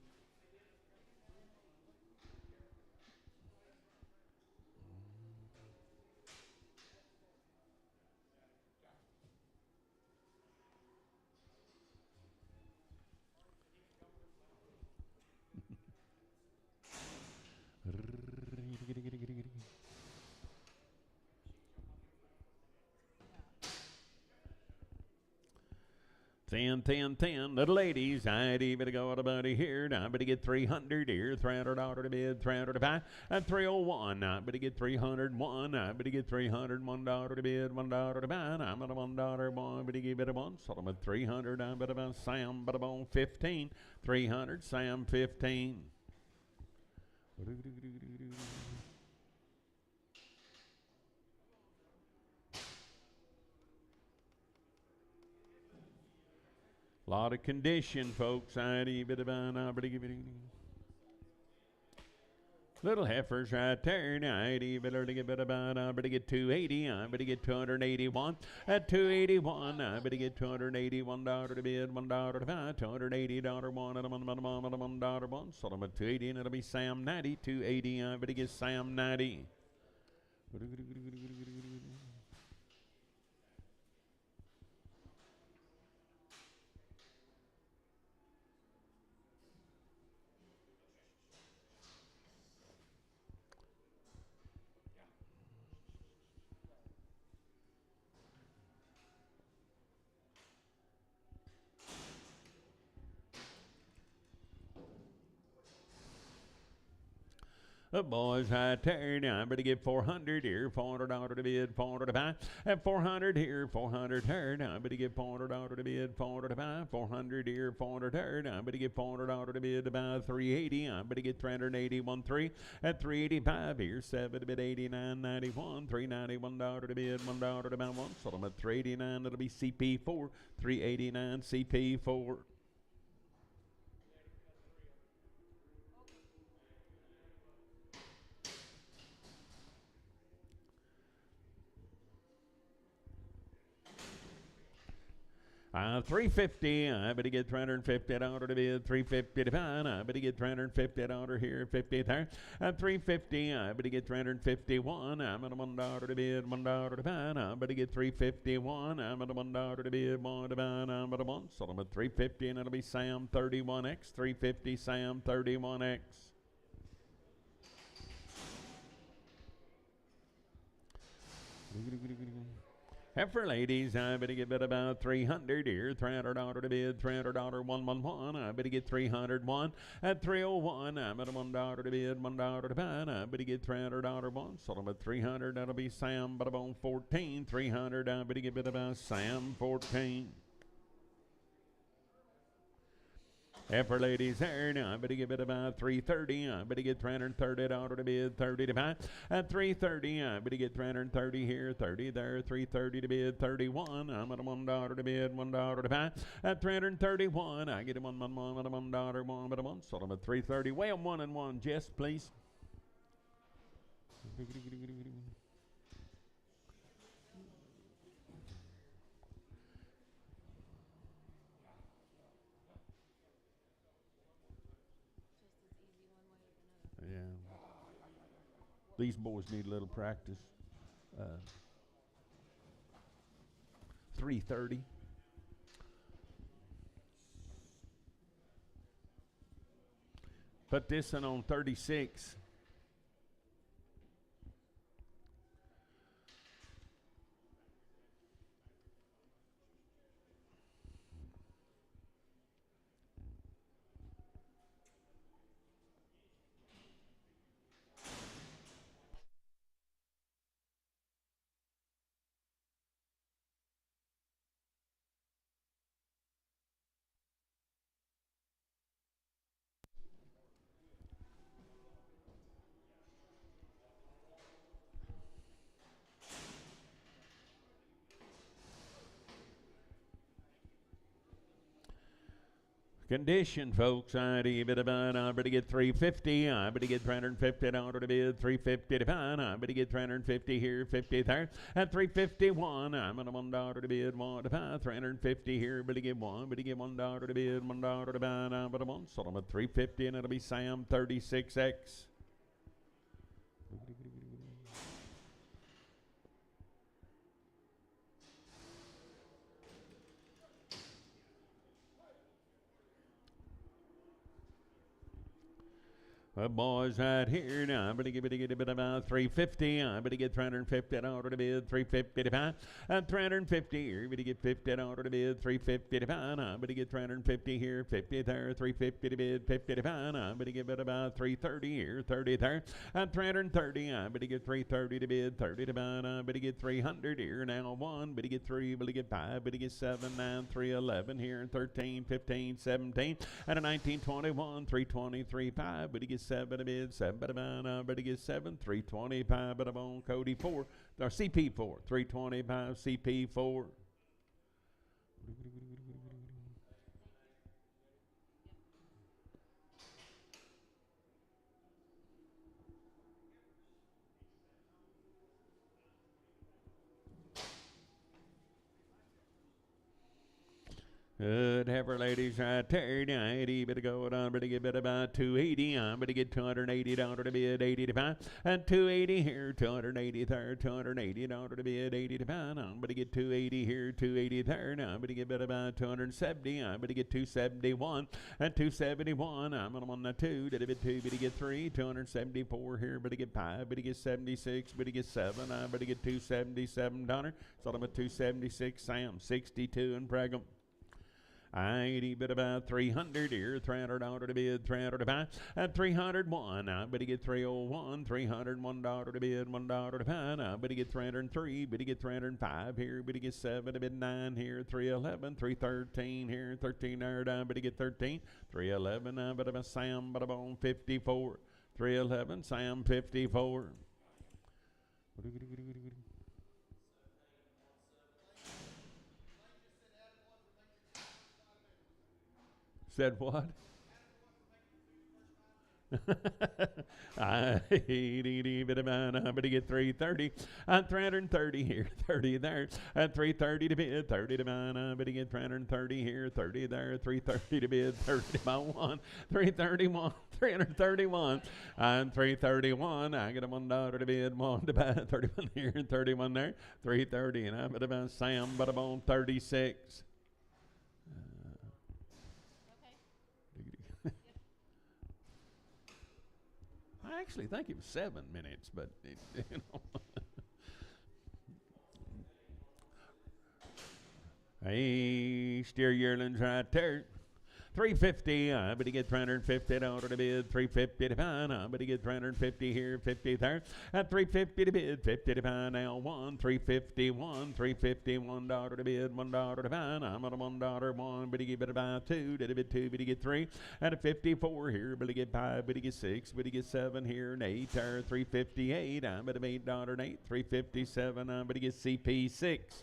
Thin, little ladies, I'd even go to buddy here. Now I better get 300 here, $300 to bid, 300 to buy. At 301, I better get 301. I better get $301 to bid, $1 to buy. I'm at a $1 one, better give it a one. Sold them at 300. I better buy Sam, but I'm on 15. 300, Sam 15. Lot of condition, folks. I better give it. Little heifers right there. Now I better get better about. I better get 280. I better get 281. At 281, I better get $281 to bid, $1 to buy. $280 one and a $1 one. Sold them at 280, and it'll be Sam 90. 280. I better get Sam 90. The boys right there now, better get 400 here, $400 to bid, 400 to buy, and 400 here, 400 here now, better get $400 to bid, 400 to buy, 400 here, 400 here now, better get $400 to bid, about 380, I better get 381, 3 at 385 here, 7 to bid, 89.91, $391 to bid, $1 to buy, 1, sold them at 389, it'll be CP4, 389 CP4. $350, I better get $350 to bid, $350 to buy, I better get $350 here, 50 there, at $350, I better get $351, I'm at $1 to bid, $1 to buy, I better get $351, I'm at $1 to bid, $1 to buy, I'm at $1, so I'm at $350, and it'll be Sam 31X, $350, Sam 31X. Heifer ladies, I better get bid about 300 here, $300 to bid, $300, 111, I better get 301 at 301, I'm at $1 to bid, $1 to buy, I better get $300 one, sold them at 300, that'll be Sam, but about 14, 300, I better get bid about Sam 14. Heifer ladies there now, I better get bid about 330, I better get $330 to bid, 30 to buy, at 330, I better get 330 here, 30 there, 330 to bid, 31, I'm at $1 to bid, $1 to buy, at 331, I get a $1, at $1, 1, but a 1, sold them at 330, weigh them 1 and 1, Jess, please. Yeah. These boys need a little practice. 330. Put this one on 36. Condition, folks, I better get 350, I better get $350 to bid, 350 to buy, I better get 350 here, 50 there, at 351, I'm at $1 to bid, 1 to buy, 350 here, better get $1 to bid, $1 to buy, I'm at $1, sold them at 350, and it'll be Sam 36X. Boys right here now, I better get a bit about 350, I better get $350 to bid, 350 to buy, at 350 here, better get $50 to bid, 350 to buy, I better get 350 here, 50 there, 350 to bid, 50 to buy, I better get about 330 here, 30 there, at 330, I better get 330 to bid, 30 to buy, I better get 300 here, now 1, better get 3, better get 5, better get 7, 9, 3, 11 here, 13, 15, 17, and a 19, 21, 320, 3, 5, better get 7 a bid, 7 but a man, better get 7, 325 but a bone, Cody 4, or CP 4, 325 CP 4. Good heifer ladies right there, 90, better go on, better get about 280, better get $280 to bid, 80 to buy, and 280 here, 280 there, $280 to bid, 80 to buy, better get 280 here, 280 there, now better get about 270, better get 271, and 271, I'm on the 2, did a bit 2, better get 3, 274 here, better get 5, better get 76, better get 7, better get $277, so I'm at 276, Sam, 62 and Pregum. 80 bit about 300 here, $300 to bid, 300 to buy, at 301. I better get 301, $301 to bid, $1 to buy. I better get 303, better get 305 here, better get 7 to bid 9 here, 311, 313 here, 1300. I better get 13, 311. I better buy Sam, but I'm on 54, 311, Sam 54. Said what? I better get 330. 330 here, 30 there. 330 to bid, 30 to buy. I better get 330 here, 30 there. 330 to bid, 30 to buy 1. 331, 331. 331. I get a $1 to bid, 1 to buy. 31 here, 31 there. 330, and I better buy Sam, but I'm on 36. I actually think it was 7 minutes, but Hey, steer yearlings right there. 350, I better get $350 to bid, 350 to buy. I better get 350 here, 50 there. At 350 to bid, 50 to buy now. 351, $351 to bid, $1 to buy. I'm at a $1, 1, better get buy 2, did a bid 2, better get 3. At a 54 here, better get 5, better get 6, better get 7 here, and 8 there. 358, I'm at a $8 and 8, 357, I better get CP 6.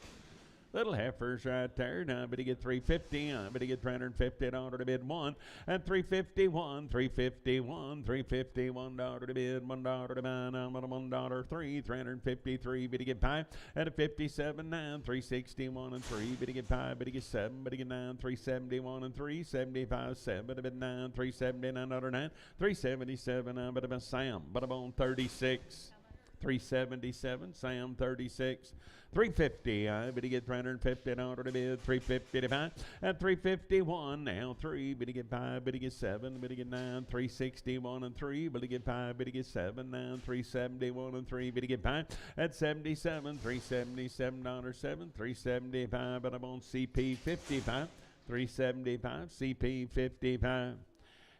Little heifers right there. Now I better get 350. I better get $350 to bid 1. At 351, 351, $351 to bid, $1 to buy. I'm at a $1, 3, 353. Better get 5. At a 57, 9, 361 and 3. Better get 5. Better get 7. Better get 9, 371 and 3. 75, 7. Better bid 9, 379 $9. 377. I better buy Sam. But I'm on 36. 377, Sam 36, 350. I better get $350 to bid, 350 to buy. At 351 now 3. Better get 5. Better get 7. Better get 9. 361 and 3. Better get 5. Better get 7. 9. 371 and 3. Better get 5. At 77, $377 7. 375. But I'm on CP 55. 375 CP 55.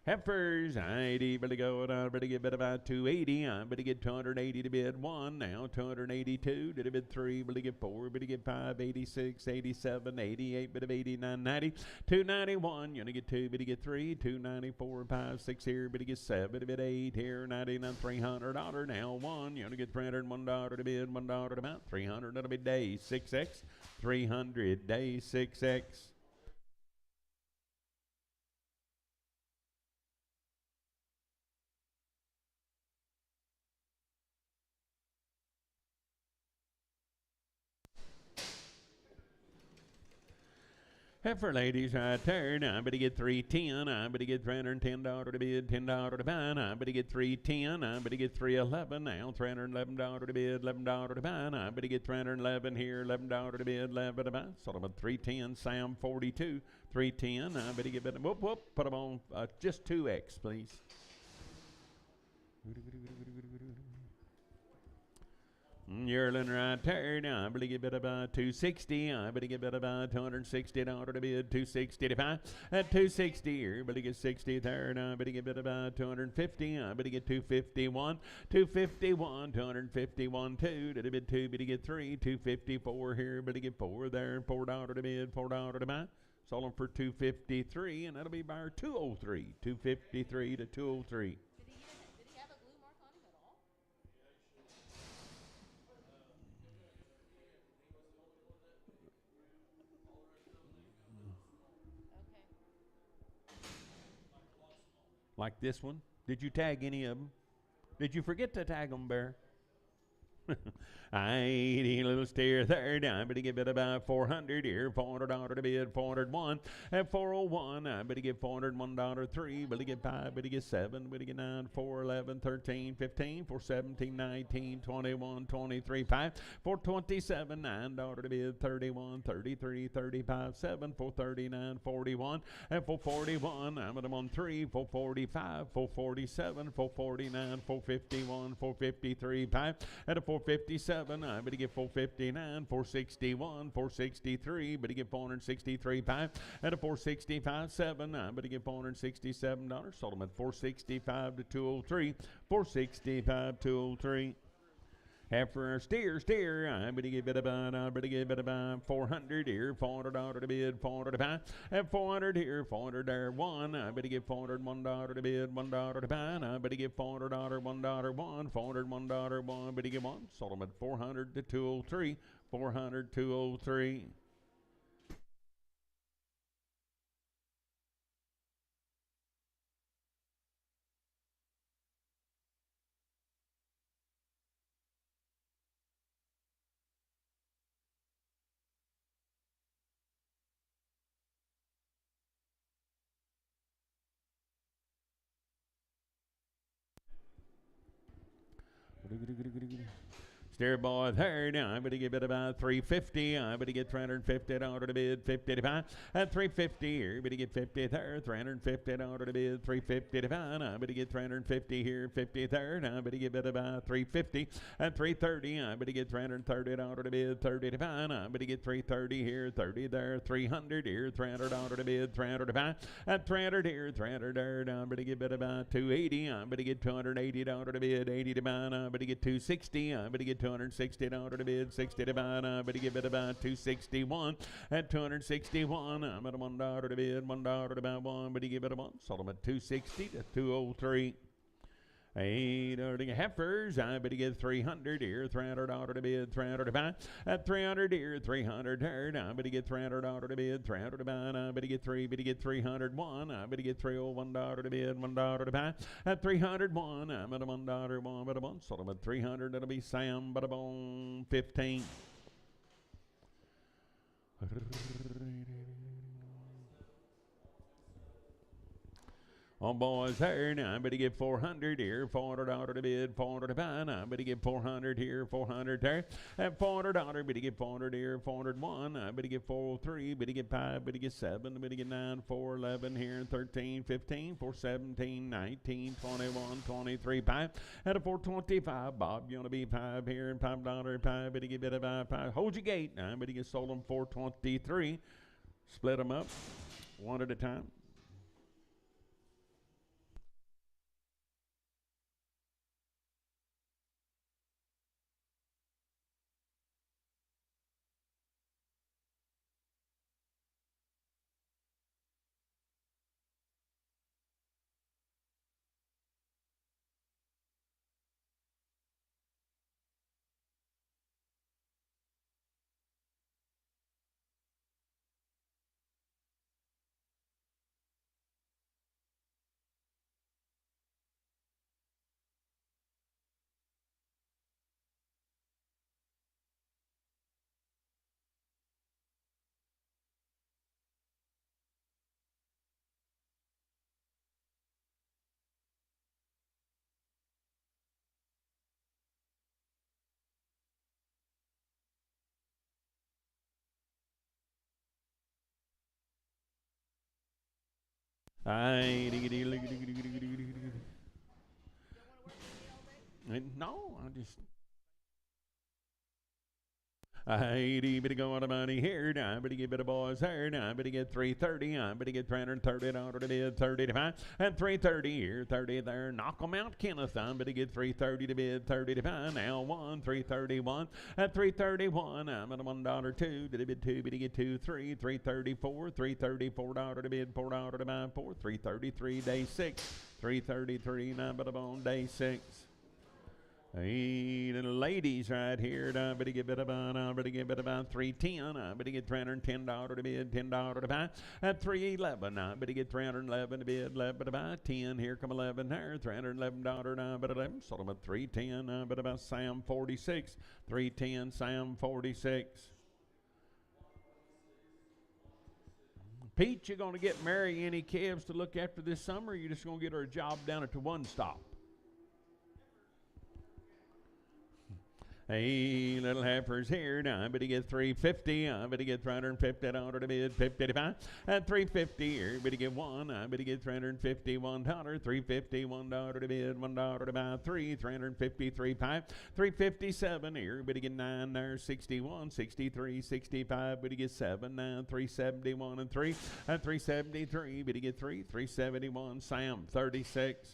Heifers, I better go, and I better get about 280. I better get 280 to bid 1. Now 282 to bid 3. Better get 4. Better get 5. 86, 87, 88. Better 89, 90. 291. You're gonna get 2. Better get 3. 294, 5, 6 here. Better get 7. Better bid 8 here. 99, $300. Now 1. You're gonna get $301 to bid, $1 to about 300. That'll be day 6X. 300 day 6X. Heifer ladies right there. Now I better get 310. I better get $310 to bid, $10 to buy. I better get 310. I better get 311 now. $311 to bid, $11 to buy. I better get 311 here, $11 to bid, $11 to buy. Sort of a 310. Sam 42. 310. I better get better. Whoop whoop. Put them on just 2X, please. Yearling right there. Now I better get better about 260. I better get better about $260 to bid, 260 to buy. At 260 here, better get 60 there. Now I better get better about 250. I better get 251, 251, 251 2. Did a bid 2, better get 3, 254 here, better get 4 there, $4 to bid, $4 to buy. Sold them for 253, and that'll be buyer 203, 253 to 203. Like this one. Did you tag any of them? Did you forget to tag them, Bear? I ain't a little steer there. Now I better get bid about 400 here. $400 to bid, 401. At 401, I better get $401, 3. Better get 5, better get 7, better get 9, 4, 11, 13, 15, 4, 17, 19, 21, 23, 5. 427, $9 to bid, 31, 33, 35, 7, 439, 41. At 441, I'm at them on 3, 445, 447, 449, 451, 453, 5. At a 457, I better get 459, 461, 463, better get 463.5, at a 465.7, I better get $467. Sold them at 465 to 203, 465, 203. Half for our steer, I better get about 400 here, $400 to bid, 400 to buy, at 400 here, 400 there, one, I better get $401 to bid, $1 to buy, I better get $400, $1, one, $400, $1, one, better get one, sold them at 400 to 203, 400, 203. Steer boy third, I better get about 350, I better get $350 to bid, 50 to buy, at 350 here, better get 50 there, $350 to bid, 350 to buy, I better get 350 here, 50 third, I better get about 350, at 330, I better get $330 to bid, 30 to buy, I better get 330 here, 30 there, 300 here, $300 to bid, 300 to buy, at 300 here, 300 there, I better get about 280, I better get $280 to bid, 80 to buy, I better get 260, I better get $260 to bid, 60 to buy, I better get about 261, at 261, I'm at $1 to bid, $1 to buy, one, better give it a one, sold them at 260 to 203. Heifers, I better get 300 here, $300 to bid, 300 to buy, at 300 here, 300 there, I better get $300 to bid, 300 to buy, I better get 301, I better get $301 to bid, $1 to buy, at 301, I'm at $1, one, but a one, sold them at 300, that'll be Sam, but a bone, 15. Oh, boys, here, now I better get 400 here, $400 to bid, 400 to buy, now I better get 400 here, 400 there, at $400, better get 400 here, 401, I better get 403, better get 5, better get 7, better get 9, 411 here, 13, 15, 417, 19, 21, 23, 5, at a 425, Bob, you want to be 5 here, and $5, 5, better get better buy 5, hold your gate, now I better get sold them 423, split them up, one at a time. No, I just. I better go out of money here. Now I better get better boys here. Now I better get 330. I better get $330 to bid, 30 to buy, and 330 here, 30 there. Knock 'em out, Kenneth. I better get 330 to bid, 30 to buy. Now one, 331 at 331. I'm at $1 2. Did I bid 2? Better get 2, 3, 334, $334 to bid, $4 to buy, 4, 333 day 6, 333. Now but I'm on day 6. Hey, little ladies right here. I better get about 310. I better get $310 to bid, $10 to buy. At 311, I better get $311 to bid, 11 to buy. 10, here come 11 there. $311 now, but 11. Sold them at 310. I bet about Sam 46. 310, Sam 46. Pete, you going to get Mary any calves to look after this summer? Or you just going to get her a job down at the one stop? Hey, little heifers here. Now I better get 350. I better get $350 to bid. 55 at 350 here. Better get one. I better get $351. $351 to bid. $1 to buy. $353. 357 here. Better get 9 there. 61, 63, 65. Better get 7 now. 371 and 3 at 373. Better get 3. 371. Sam 36.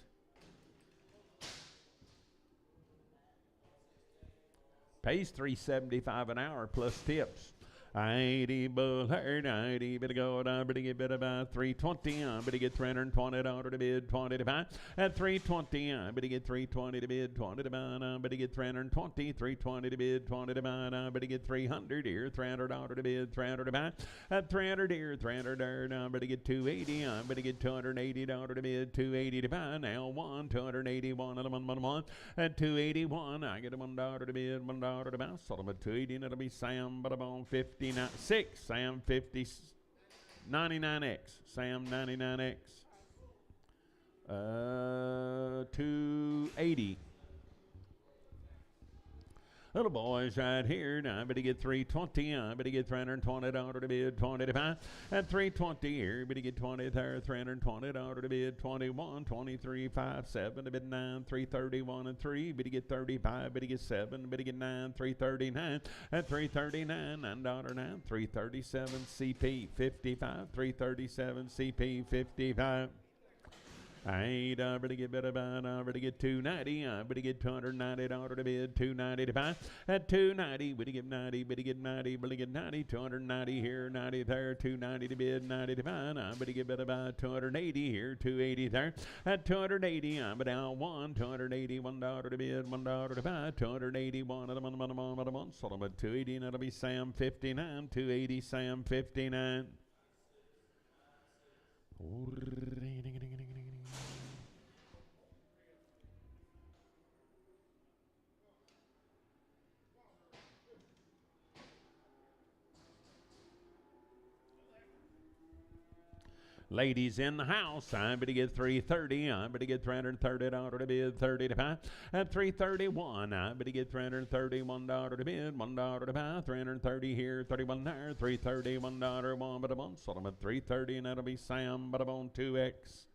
Pays $3.75 an hour plus tips. 80 bull herd, 80 better go, I better get about 320, I better get $320 to bid, 20 to buy. At 320, I better get 320 to bid, 20 to buy, I better get 320, 320 to bid, 20 to buy, I better get 300 here, $300 to bid, 300 to buy. At 300 here, 300 there, I better get 280, I better get $280 to bid, 280 to buy. Now 281 and one. At 281, I get $1 to bid, $1 to buy. Sold them at 280, and it'll be Sam, but I'm on 50. 6, Sam 50, 99X, Sam 99X, 280. Little boys right here. Now I better get 320. I better get $320 to bid, 20 to buy. At 320 here, better get 20 there, $320 to bid, 21, 23, 5, 7 to bid 9, 331 and 3. Better get 35. Better get 7. Better get 9, 339. At 339, $9 now, 337 CP 55, 337 CP 55. I better get better about, I better get 290, I better get $290 to bid, 290 to buy. At 290, better get 90, better get 90, better get 90, 290 here, 90 there, 290 to bid, 90 to buy. I better get better about 280 here, 280 there. At 280, I'm down one, $281 to bid, $1 to buy, 281 at a month, sold them at 280, and that'll be Sam 59, 280 Sam 59. Ladies in the house, I better get 330. I better get $330 to bid, 30 to buy. At 331, I better get $331 to bid, $1 to buy. 330 here, 31 there, $331, one but a month. Sold them at 330, and that'll be Sam, but I'm on 2X.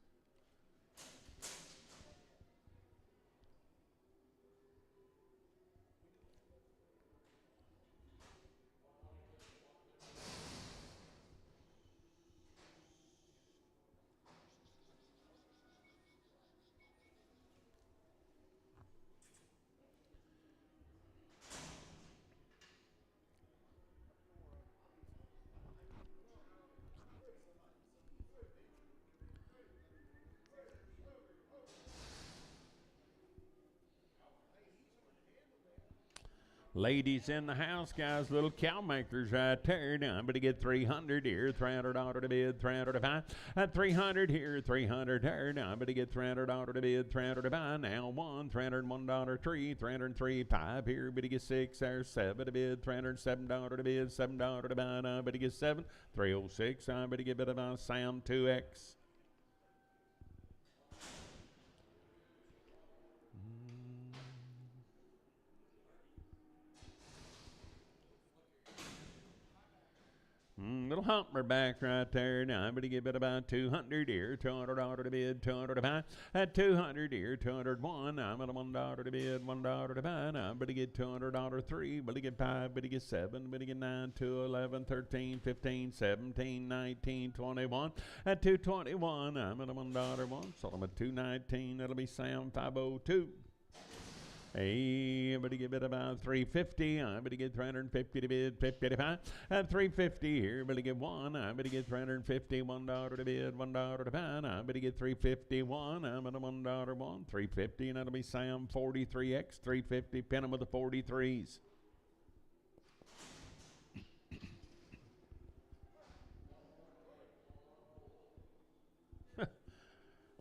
Ladies in the house, guys, little cow makers right there. Now I'm going to get 300 here, $300 to bid, 300 to buy. At 300 here, 300 there. Now I'm going to get $300 to bid, 300 to buy. Now $301 tree, 303, 5 here. Better get 6 there, 7 to bid, $307 to bid, $7 to buy. Now better get 7, 306. I better get better by Sam 2X. Little humper back right there. Now I'm going to give it about 200 here, $200 to bid, 200 to buy. At 200 here, 201. I'm at $1 to bid, $1 to buy. Now I'm going to get $200 3, but to get 5, but to get 7, but to get 9, 2, 11, 13, 15, 17, 19, 21. At 221, I'm at $1 one. Sold them at 219. That'll be Sam 502. Hey, I'm going to give it about 350. I'm going to get 350 to bid, 50 to buy. At 350 here, I'm going to get 1. I'm going to get 350, $1 to bid, $1 to buy. I'm going to get 351. I'm at a $1 one, 350, and that'll be Sam 43X, 350. Pin them with the 43s.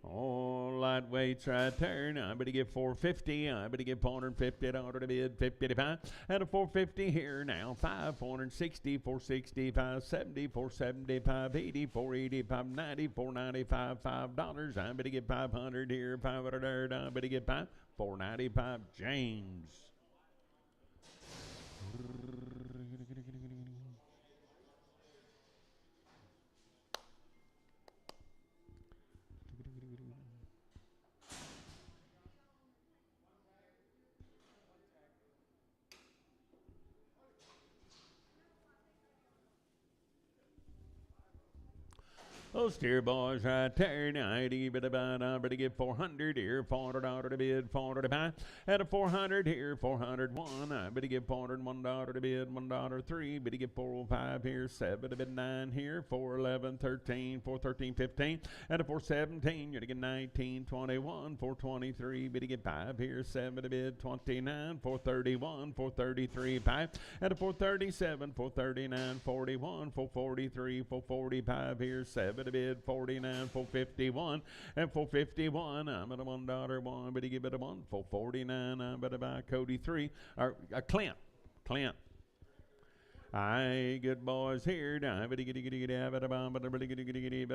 Oh, lightweights right there. Now I'm going to get 450. I'm going to get $450 to bid, 50 to buy. At a 450 here now. 460, 460, 570, 470, 580, 480, 590, 495, $5. I'm going to get 500 here, 500 there. I'm going to get 495. James. Those steer boys right there, $90, but about I better get 400 here, $400 to bid, 400 to buy, at a 400 here, 401. I better get $401 to bid, $1.03, better get 405 here, 7 to bid 9 here, 411, 13, 413, 15, at a 417, you're to get 19, 21, 423, better get 5 here, 7 to bid, 29, 431, 433, 5, at a 437, 439, 41, 443, 445 here, 7 to bid, 49, 451, and 451. I'm at a $1, but he give it a 1, 449. I'm at a buy Cody 3, or Clint. Aye, good boys here. Now, but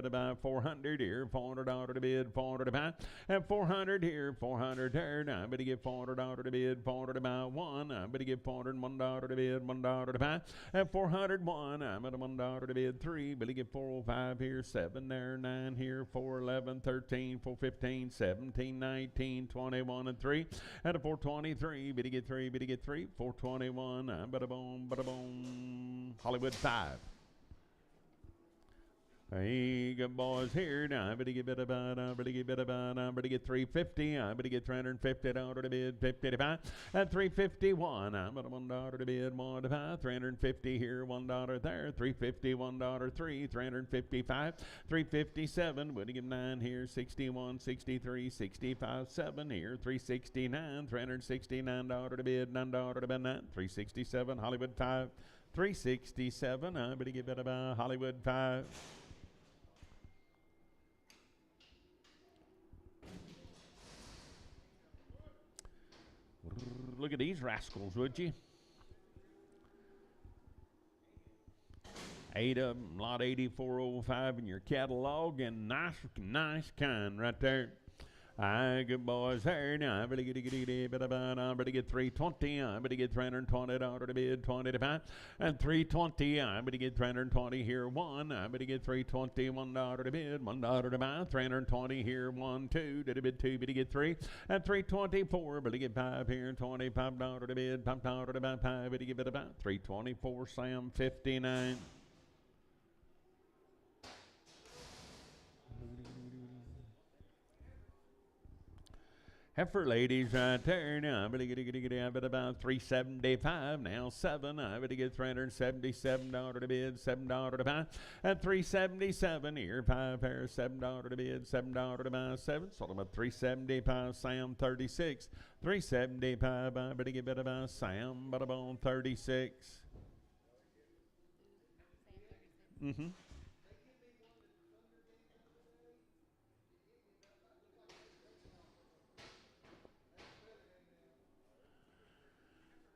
about 400 here, $400 to bid, 400 to buy, and 400 here, 400 there. Now, but get $400 to bid, 400 to buy 1. I'm but get $401 to bid, $1 to buy, and 401. I'm at a $1 to bid 3. But get 405 here, 7 there, 9 here, 411, 13, 415, 17, 19, 21, and 3. At a 423, but get 3, 421. I'm bada boom. Hollywood 5. Hey, good boys here. Now, I better get 350. I better get $350 to bid, 50 to buy. At 351, I'm at $1 to bid, 1 to buy. 350 here, $1 there. 350, $1, 3, 355, 357. Would give 9 here, 61, 63, 65, 7 here, 369, $369 to bid, $9 to buy, 367. Hollywood 5. 367. I better give it about Hollywood 5. Look at these rascals, would you? 8 of them, lot 8405 in your catalog, and nice kind right there. Aye, good boys there. Now, I better get 320. I better get $320 to bid, 20 to buy, and 320. I better get 320 here, 1. I better get 320, $1 to bid, $1 to buy, 320 here, 1, 2 to bid, 2. Better get 3, and 324. Better get 5 here, $25 to bid, $5 to buy, 5. Better get about 324. Sam 59. Heifer ladies right there. Now, I better get about 375. Now 7. I better get $377 to bid, $7 to buy. At 377 here, 5 pair, $7 to bid, $7 to buy, 7. Sold them at 375. Sam 36. 375. I better get about Sam, but about 36. Mm-hmm.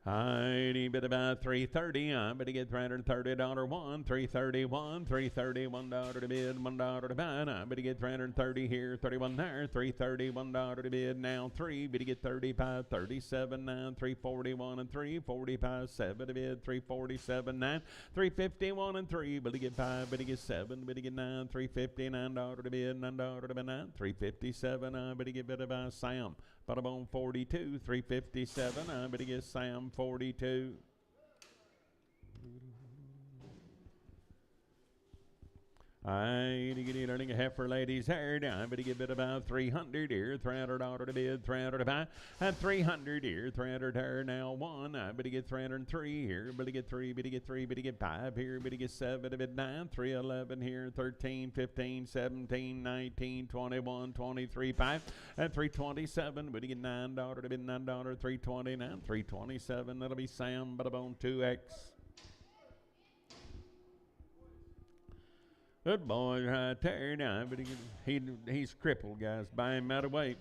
I bid about 330. I better get $330 1, 331, $331 to bid, $1 to buy. I better get 330 here, 31 there, $331 to bid. Now 3, better get 35, 37 9, 341 and 3, 45 7 to bid, 347 9, 351 and 3, better get 5, better get 7, better get 9, $359 to bid, $9 to buy, 9, 357. I better get bid about Sam. Bada boom 42, 357. I better get Sam 42. I get earning a heifer ladies hair down. I better get bid about 300 here, $300 to bid, 300 to buy, and 300 here, 300 hair now 1. I better get 303 here, better get 3, better get 3, better get 5 here, better get 7 to bid 9, 311 here, 13, 15, 17, 19, 21, 23, 5, and 327. Better get $9 to bid, $9, 329, 327. That'll be Sam, but on 2X. Good boy right there. Now, but he's crippled, guys. Buy him out of weight.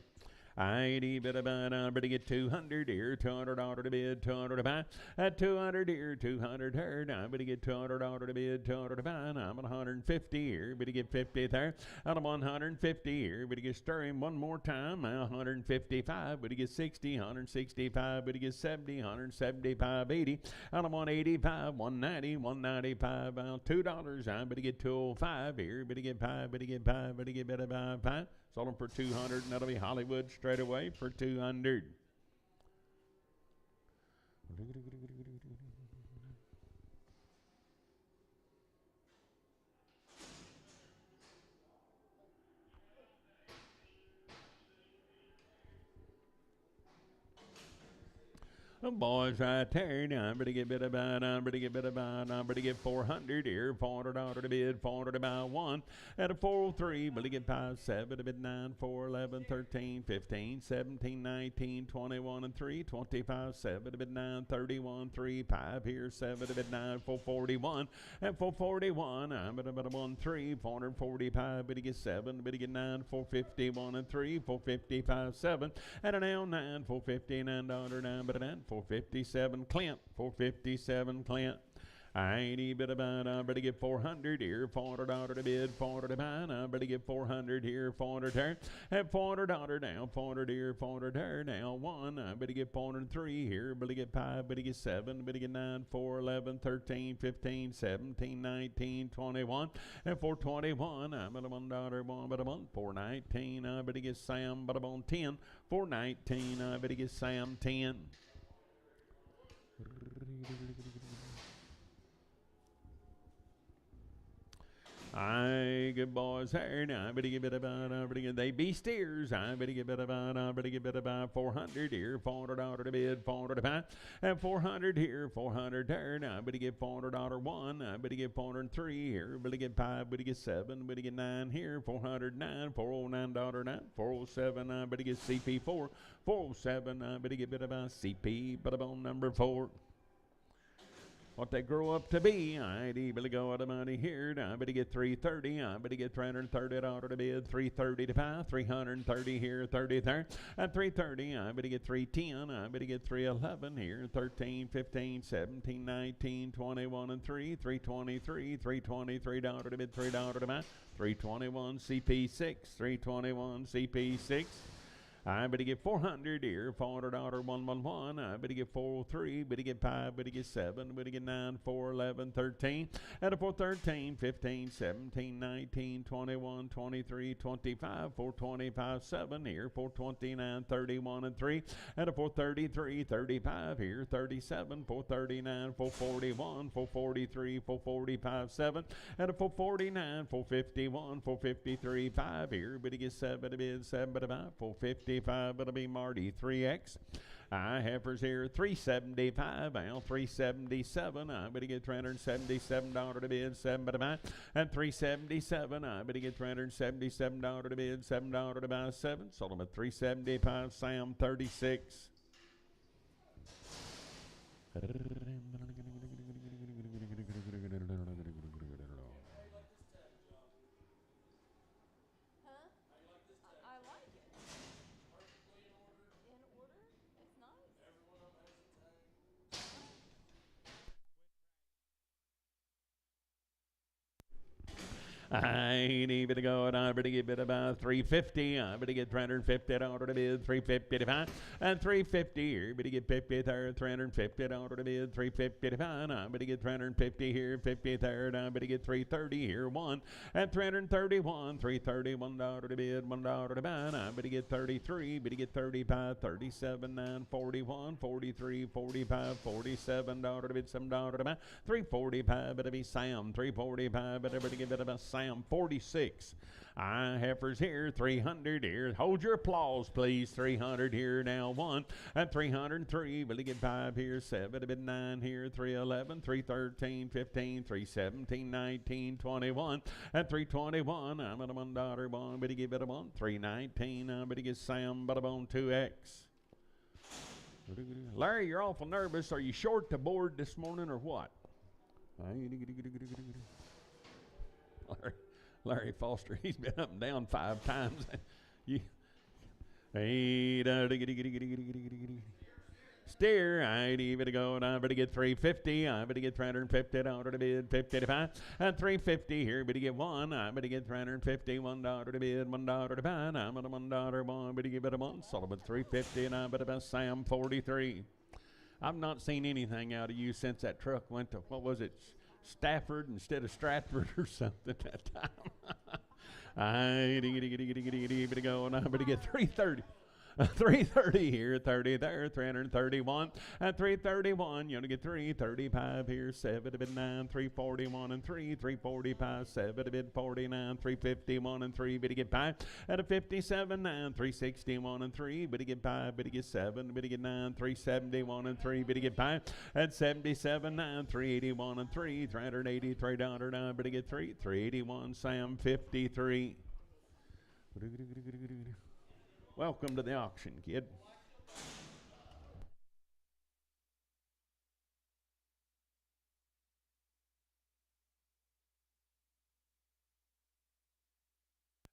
I better get 200 here, $200 to bid, 200 to buy. At 200 here, 200 there. I better get $200 to bid, 200 to buy. I'm at 150 here, better get 50 there. Out of 150 here, better get stirring one more time. 155, better get 60, 165, better get 70, 175, 80. Out of 185, 190, 195, $2. I better get 205 here, better get 5, better get 5, better get better 5. Sold them for 200, and that'll be Hollywood straight away for 200. The boys right there, I'm better get bit about, I'm better get bit about, I'm better get 400 here, $400 to bid, 400 to buy one. At a 403, better get 5, 7, to bid 9, 4, 11, 13, 15, 17, 19, 21, and 3, 25, 7, to bid 9, 31, 3, 5 here, 7, to bid 9, 441. At 441, I'm better bid 1, 3, 445, better get 7, better get 9, 451, and 3, 455, 7. At a now 9, $459, 9, better 9, 457 Clint, 457 Clint. I ain't even about, I better get 400 here, $400 to bid, 400 to buy. I better get 400 here, 400 there. At $400 now, 400 here, 400 there. Now 1, I better get 403 here, better get 5, better get 7, better get 9, 4, 11, 13, 15, 17, 19, 21. At 421, I'm at $1, 1, but I'm on 419. I better get Sam, but I'm on 10. 419, I better get Sam 10. I good boys here now. I better get about, I better get, they be steers. I better get about, I better get about 400 here, $400 to bid, 400 to buy. And 400 here, 400 there. Now I better get $400 one. I better get 403 here. Better get 5, better get 7, better get 9 here, 409, $409 9, 407. I better get CP 4, 407. I better get about CP, but about number 4. What they grow up to be, I'd even go out of money here. I better get 330. I better get $330 to bid, 330 to buy, 330 here, 30 there. At 330, I better get 310. I better get 311 here, 13, 15, 17, 19, 21, and 3, 323, $323 to bid, $3 to buy, 321 CP6, 321 CP6. I better get 400 here, $400 111. I better get 403, better get 5, better get 7, better get 9, 4, 11, 13. At a 413, 15, 17, 19, 21, 23, 25, 425, 7 here, 429, 31, and 3. At a 433, 35 here, 37, 439, 441, 443, 445, 7. At a 449, 451, 453, 5 here, better get 7, better bid 7, better buy, 450. It'll be Marty 3X. Heifers here 375, Al 377. I better get $377 to bid, 7 to buy. And 377, I better get $377 to bid, $7 to buy, 7. Sold them at 375. Sam 36. I ain't even going. I better get bid about 350. I better get $350 to bid, 350 to buy. And 350 here. Better get 50 there, $350 to bid, 350 to buy. I better get 350 here, 50 there. I better get 330 here, 1. And 331, $331 to bid, $1 to buy. I better get 33. Better get 35, 37, 9, 41, 43, 45, $47 to bid, $7 to buy. 345. Better be Sam. 345. Better get bid about Sam 46. Heifers here, 300 here. Hold your applause, please. 300 here, now 1. And 303, better get 5 here, 7, a bit 9 here, 311, 313, 15, 317, 19, 21. And 321, I'm at a $1, 1, better give it a 1. 319, I better get Sam, but I'm on 2X. Larry, you're awful nervous. Are you short to board this morning or what? Larry Foster, he's been up and down 5 times. Hey, da, diggy, diggy, diggy, diggy, diggy, diggy, diggy. Steer, I better go, I better get 350, I better get 350, dollar to bid, 55, and 350 here, better get one, I better get 350, $1 to bid, $1 to buy, I'm at $1, one, better give it a one, Sullivan 350, and I better buy Sam 43. I've not seen anything out of you since that truck went to, what was it, Stafford instead of Stratford or something that time. I better go, and I better get 330. 330 here, 30 there, 331, and 331. You only get 335 here, 7 to bid 9, 341 and 3, 345, 7 to bid 49, 351 and 3, bid to get 5, at a 57, 9, 361 and 3, bid to get 5, bid to get 7, bid to get 9, 371 and 3, bid to get 5, at 77, 9, 381 and 3, $383, 9, bid to get 3, 381, Sam 53. Welcome to the auction, kid.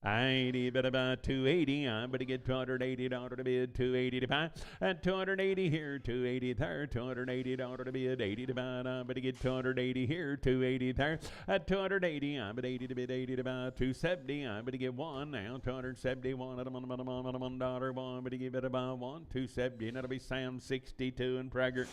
I better buy 280. I better get $280 to bid, 280 to buy, and 280 here, 280 there, $280 to bid, 80 to buy. I better get 280 here, 280 there, at 280. I bet 80 to bid, 80 to buy, 270. I better get one now, 271 at $1, one. Better give it about one, 270, and that'll be Sam 62 and Prager.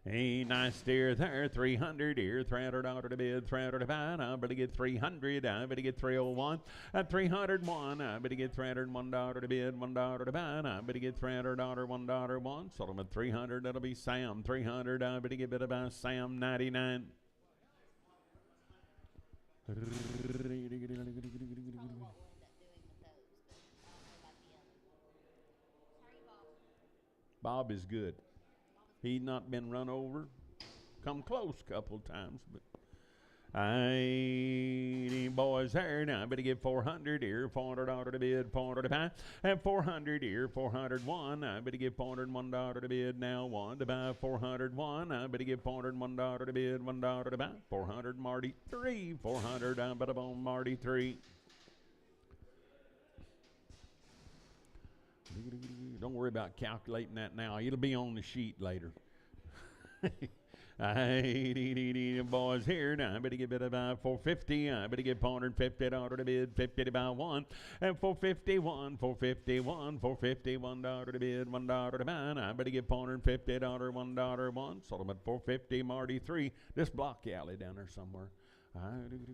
Hey, nice steer there, 300 here, $300 to bid, 300 to buy. I better get 300, I better get 301, at 301, I better get $301 to bid, $1 to buy. I better get $300, $1, one. Sold them at 300, that'll be Sam 300. I better give it about Sam 99. Bob is good. He's not been run over. Come close a couple times, but I boys there now. I better get 400 here, $400 to bid, 400 to buy, and 400 here, 401. I better get $401 to bid now, one to buy, 401. I better get $401 to bid, $1 to buy, 400 Marty 3, 400. I better bone Marty 3. Don't worry about calculating that now. It'll be on the sheet later. Boys here now. I better get it about 450. I better get $450 to bid, 50 to buy one, and 451, 451, $451 to bid, $1 to buy. I better get $450, $1, one. Sold them at 450. Marty 3. This block alley down there somewhere. That's what I did at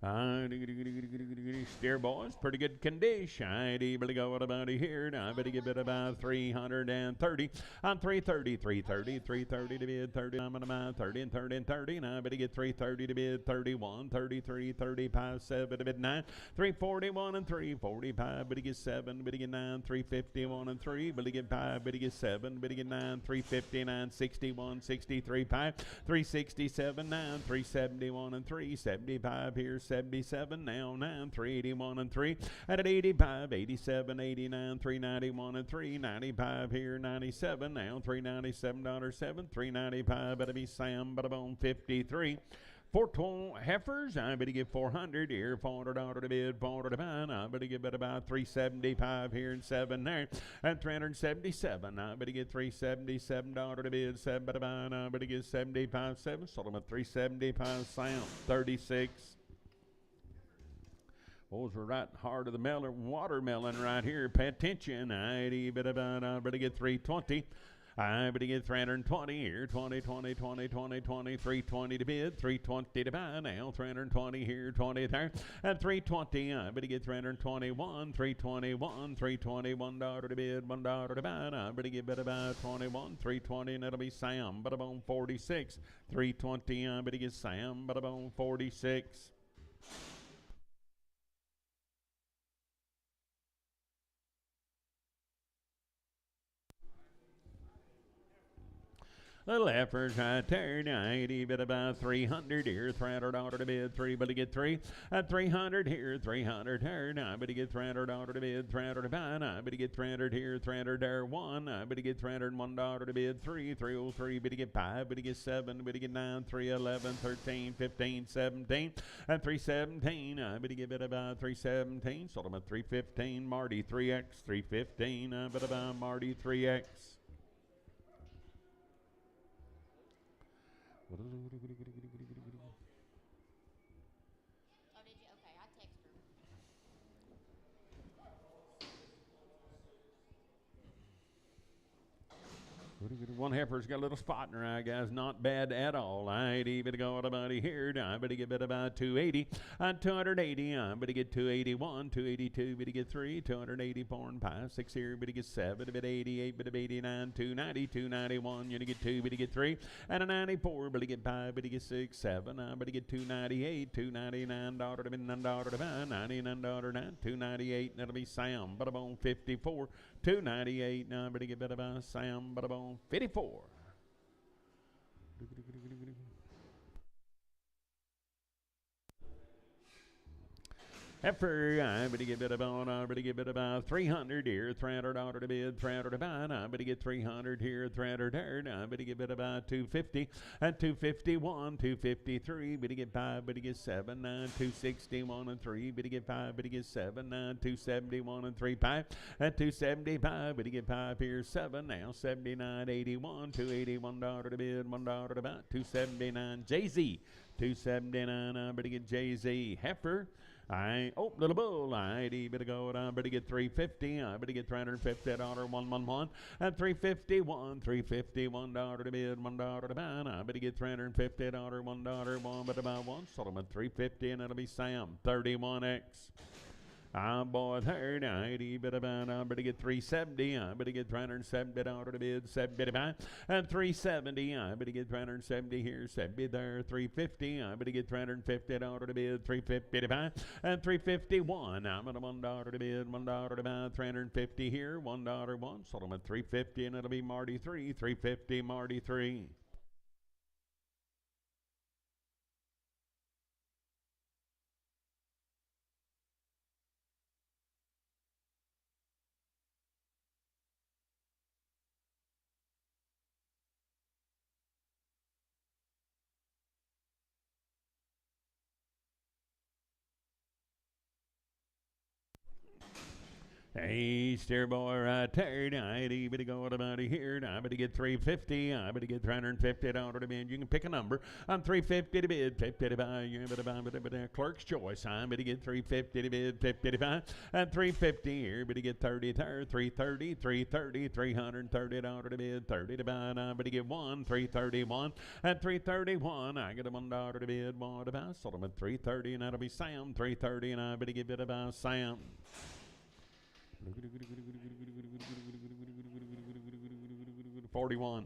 Underbear. Steer boys, pretty good condition. I'd able to go about here. Now I better give it about 330. I'm 330, 330, 330 to bid, 30. I'm at about 30 and 30 and 30. Now I better get 330 to bid, 31, 33, 35, 7 to bid 9, 341 and 345. Better get 7, better get 9, 351 and 3. Better get 5, better get 7, better get 9, 359, 61, 63, 5, 367, 9, 371 and 3, 75 here. 77 now, 9, 381 and 3, at 85, 87, 89, 391 and 3, 95 here, 97 now, $397, 7, 395, better be Sam, bada bone 53. 412 heifers, I better get 400 here, $400 to bid, $400 to buy. I better give it about 375 here and 7 there, and 377. I better get $377 to bid, 7 to buy. I better get 75, 7. Sold them at 375, Sam 36. Boys, we're right hard of the watermelon right here. Pay attention. I better get 320. I better get 320 here. 20, 20, 20, 20, 20, 320 to bid, 320 to buy now. 320 here, 20 there, and 320. I better get 321, 321, $321 to bid, $1 to buy. I better get better about 21, 320, and that'll be Sam. But about 46, 320. I better get Sam. But about 46. Little heifers right there, 90, bit about 300 here, $300 to bid, three, but to get three, at 300 here, 300 here, now, but to get $300 to bid, 300 to buy, now, but to get 300 here, 300 there, one, but to get $301 to bid, three, 303, but to get five, but to get seven, but to get nine, 311, 13, 15, 17, and 317, but to get bit about 317, sold them at 315, Marty 3X, 315, but about Marty 3X. Oh, did you? Okay, I text her. One heifer's got a little spot in her eye, guys. Not bad at all. 80, but to go at about here. But to get bit about 280. 280. But to get 281. 282. But to get 3. 280. Porn pie. 6 here. But to get 7. But 88. But 89. 290. 291. You to get 2. But to get 3. And a 94. But to get 5. But to get 6. 7. But to get 298. 299. Daughter to be $9 to buy. $99. 298. That'll be Sam. But about 54. 298. But to get better by Sam. But about 54. Heifer, but to get bit about, but to get bit about 300 here, $300 to bid, 300 to buy, but to get 300 here, 300 there, but to get bit about 250, and 251, 253, but to get 5, but to get 7, 261 and 3, but to get 5, but to get 7, 271 and 3, 5, and 275, but to get 5 here, 7, now 79, 81, $281 to bid, $1 to buy, 279, Jay-Z, 279, but to get Jay-Z, heifer. Little bull, better go, better get 350, better get $350, 111, and 351, $351 to bid, $1 to buy, better get $350, $1, one, but about one, sold them at 350, and it'll be Sam, 31X. Boy, 30, better get 370, better get $370 to bid, 75, and 370, better get 370 here, 70 there, 350, better get $350 to bid, 350 to buy, and 351, I'm at $1 to bid, $1 to buy, 350 here, $1, one, sold them at 350, and it'll be Marty 3, 350, Marty 3. Hey, steer boy, right there, I better go about here, I better get 350, I better get $350 to bid. You can pick a number. I'm 350 to bid, 50 to buy, you better buy, clerk's choice. I better get 350 to bid, 50 to buy, and 350 here, better get 30 there, 330, 330, $330 to bid, 30 to buy, I better get 331, and 331, I get a $1 to bid, 1 to buy, sold them at 330, and that'll be Sam, 330, and I better give it about Sam. 41.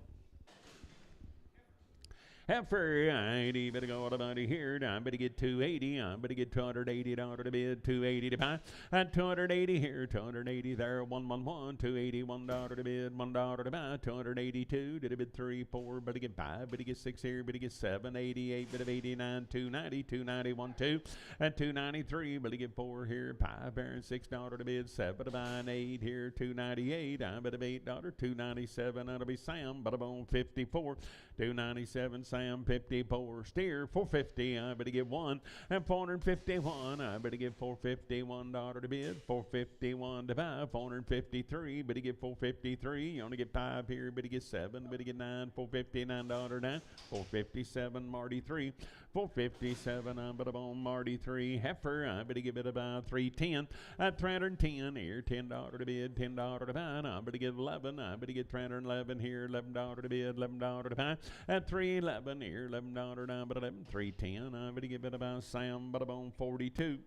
Heifer, I better go about here. I better get 280. I better get $280 to bid, 280 to buy, and 280 here, 280 there, 111, $281 to bid, $1 to buy, 282 to bid 3, 4, better get 5, better get 6 here, better get 7, 88, better 89, 290, 291, 2, and 293, better get 4 here, 5 there, and $6 to bid, 7 to buy, and 8 here, 298, I better $8, 297, that'll be Sam, but I'm on 54, 297, Sam 54, steer 450, I better get 1, and 451, I better get $451 to bid, 451 to buy, 453, better get 453, you only get 5 here, better get 7, better get 9, $459 now, 457, Marty 3, 457, I better on Marty 3, heifer, I better give it about 310, at 310 here, $10 to bid, $10 to buy, I better get 11, I better get 311 here, $11 to bid, $11 to buy, at 311 here, $11 down, but 11, 310. I better give it about Sam, but about 42.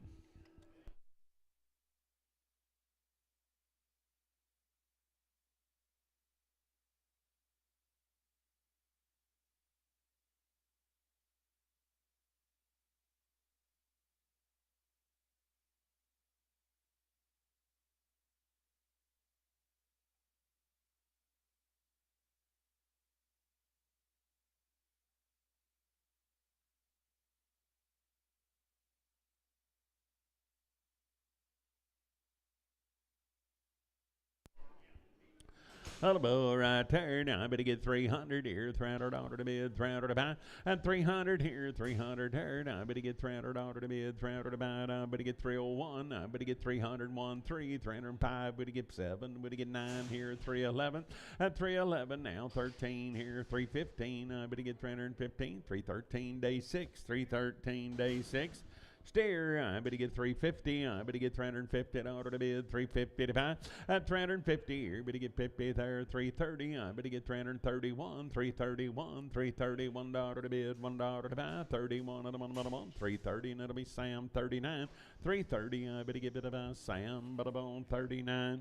Hello, right there. Now I better get 300 here, $300 to bid, 300 to buy, and 300 here, 300 there. Now I better get $300 to bid, 300 to buy. Now I better get 301. I better get 301, 3, 305. Better get 7. Better get 9 here, 311, and 311 now 13 here, 315. I better get 315, 313 day 6, 313 day 6. Steer, I better get 350. I better get $350 to bid, 350 to buy, at 350 here. Better get 50 there, 330. I better get 331, 331, $331 to bid, $1 to buy, 31 and a 1, 330, and it'll be Sam 39, 330. I better get it about Sam, but about 39.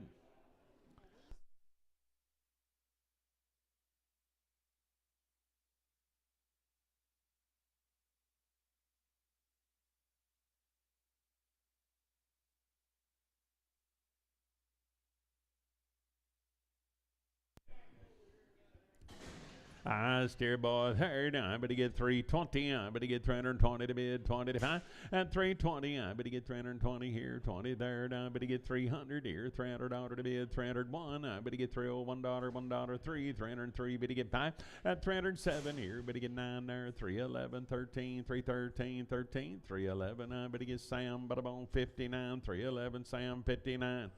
I steer boy third. I better get 320. I better get 320 to bid, 20 to buy, and 320. I better get 320 here, 20 there. I better get 300 here, $300 to bid, 301. I better get $301, $1, 3, 303. Better get buy at 307 here. Better get 9 there, 311, 13, 313, 13, 311. I better get Sam, but I'm on 59, 311, Sam 59.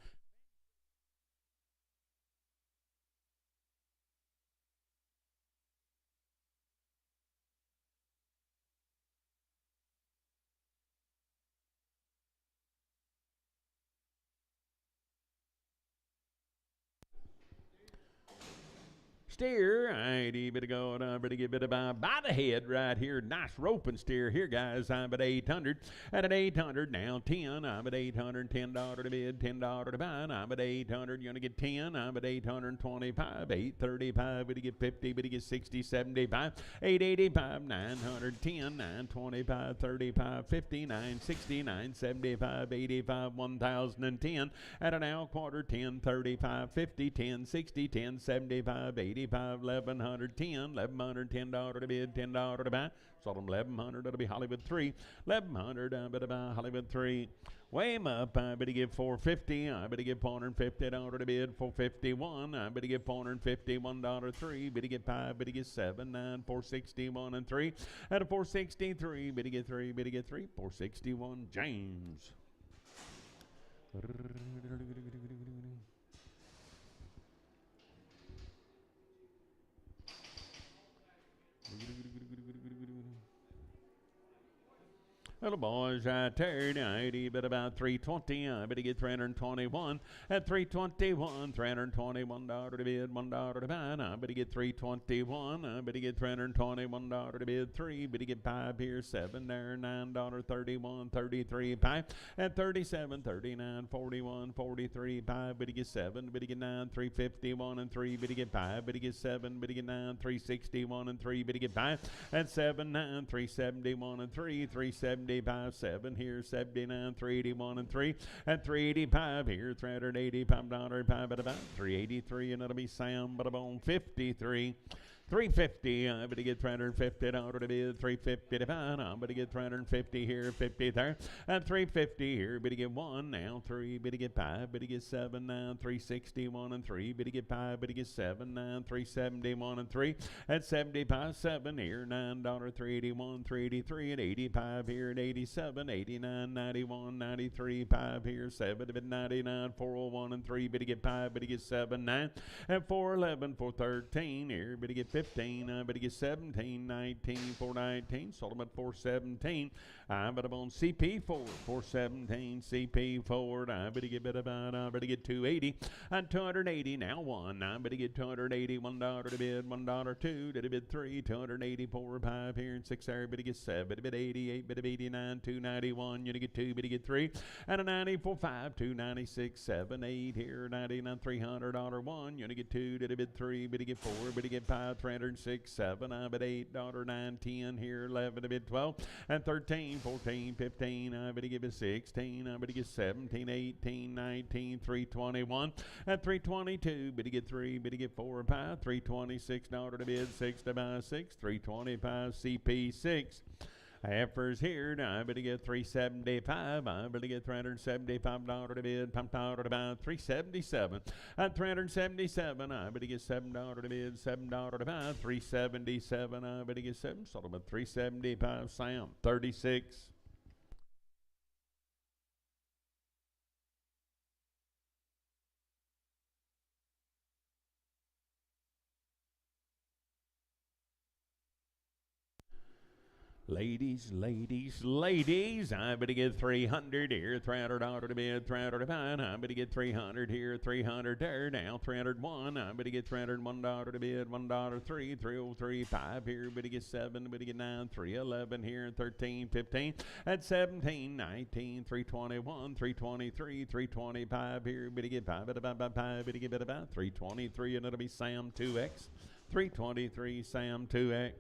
Steer, I better go, and I better get bit by the head right here. Nice roping steer here, guys. I'm at 800. At 800 now, 10. I'm at 800, $10 to bid, $10 to buy. I'm at 800. You're gonna get 10. I'm at 825, 835. Better get 50. Better get 60, 75, 885, 910, 925, 35, 50, 960, 975, 85, 1010. At an hour quarter, 10, 35, 50, 10, 60, 10, 75, 85, 1110, $1,110 to bid, $10 to buy. Sold them 1100. That'll be Hollywood 3. 1100. I better buy Hollywood 3. Weigh 'em up. I better give 450. I better give $450 to bid, 451. I better give $451 3. Better get 5. Better get 7, 9, 461 and 3. At a 463. Better get 3. Better get 3. 461. James. Little boys, I turned 80, but about 320. I better get 321. At 321, $321 to bid, $1 to buy. I better get 321. I better get $321 to bid, 3. Better get 5 here, 7 there, $9.31, 33 5. At 37, 39, 41, 43 5. Better get 7. Better get 9, 351 and 3. Better get 5. Better get 7. Better get 9, 361 and 3. Better get 5. At 7, 9, 371 and 3. 370. 7 here, 79, 381 and 3, and 385 here, $385, $5 at about 383, and it'll be Sam, but I'm on 53. 350. I better get $350 to bid, 350 to buy. I better get 350 here, 50 there, and 350 here. Better get 1 now, 3. Better get 5. Better get 7 now, 361 and 3. Better get 5. Better get 7 now, 371 and 3. At 75, 7 here, $9, 381, 383 and 85 here, at 87, 89, 91, 93, 5 here, 7, 99, 401 and 3. Better get 5. Better get 7, 9, and 411, 413 here. Better get 15. I better get 17, 19, 419. Sold them at 417. I better on CP 417, CP forward. I better get I better get 280 and 280 now 1. I better get 280, $1 to bid, $1 2 to bid 3, 284 5 here and 6 there. Better get 7, better bid 88, better 89, 291. You get 2, better get 3, and a 94 5, 296 7, 8 here, 99 $300 1. You get 2 to bid 3, better get 4, better get 5, 306 7. I bet $8, 9, 10 here, 11 to bid 12, and 13, 14, 15. I better give it 16. I better get 17, 18, 19, 321, and 322. Better get 3, better get 4 5, $326 to bid, 6 to buy 6, 325 CP 6. Heifers here, I better get $375. I better get $375 to bid. Pumped out at about $377. At $377, I better get $7 to bid. $7 to buy. $377. I better get $7. Sold about $375. Sam, 36. Ladies, I better get 300 here, $300 to bid, $300 to buy. I better get 300 here, 300 there, now 301. I better get $301 to bid, $1, 3, 303, 5 here, better get 7, better get 9, 311 here, 13, 15, at 17, 19, 321, 323, 325 here, better get 5, better get about 323, and it'll be Sam 2X, 323, Sam 2X.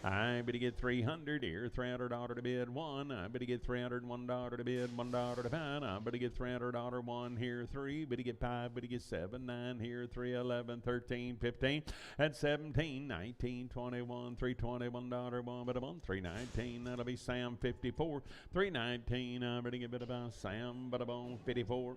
I better get 300 here, $300 to bid, 1. I better get $301 to bid, $1 to buy. I better get $300 1 here, 3. Better get 5, better get 7, 9 here, 3, 11, 13, 15. At 17, 19, 21, $321 1, but 1, 319. That'll be Sam 54, 319. I better get about Sam, but 54.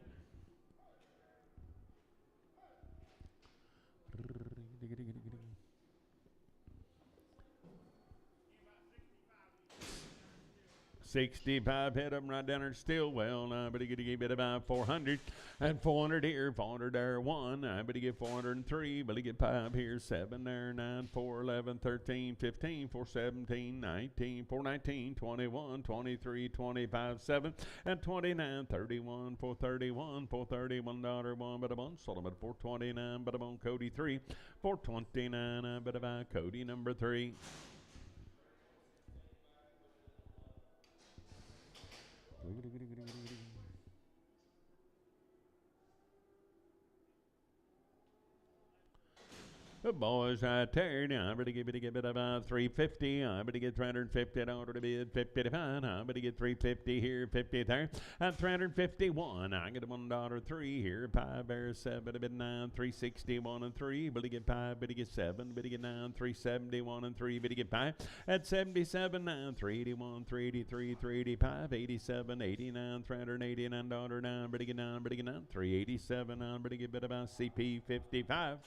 $65 hit them right down there still well. I better get a bit about 400 and 400 here, 400 there, 1. I better get 403, better get 5 here, 7 there, 9, 4, 11, 13, 15, 4, 17, 19, 4, 19, 21, 23, 25, 7, and 29, 31, 431, $431 1, but 1, sold them at 429, but 1, Cody 3, 429, I better buy Cody number 3. The boys right there, now I better give it about 350. I better get $350 to bid, 50 to buy. I better get 350 here, 50 there. At 351, I get a $1 3 here, 5 there, 7 a bid 9, 361 and 3. Better get 5, better get 7, better get 9, 371 and 3, better get 5. At 77, 9, 381, 383, 385, 87, 89, $389 9, better get 9, 387. I better get about CP 55.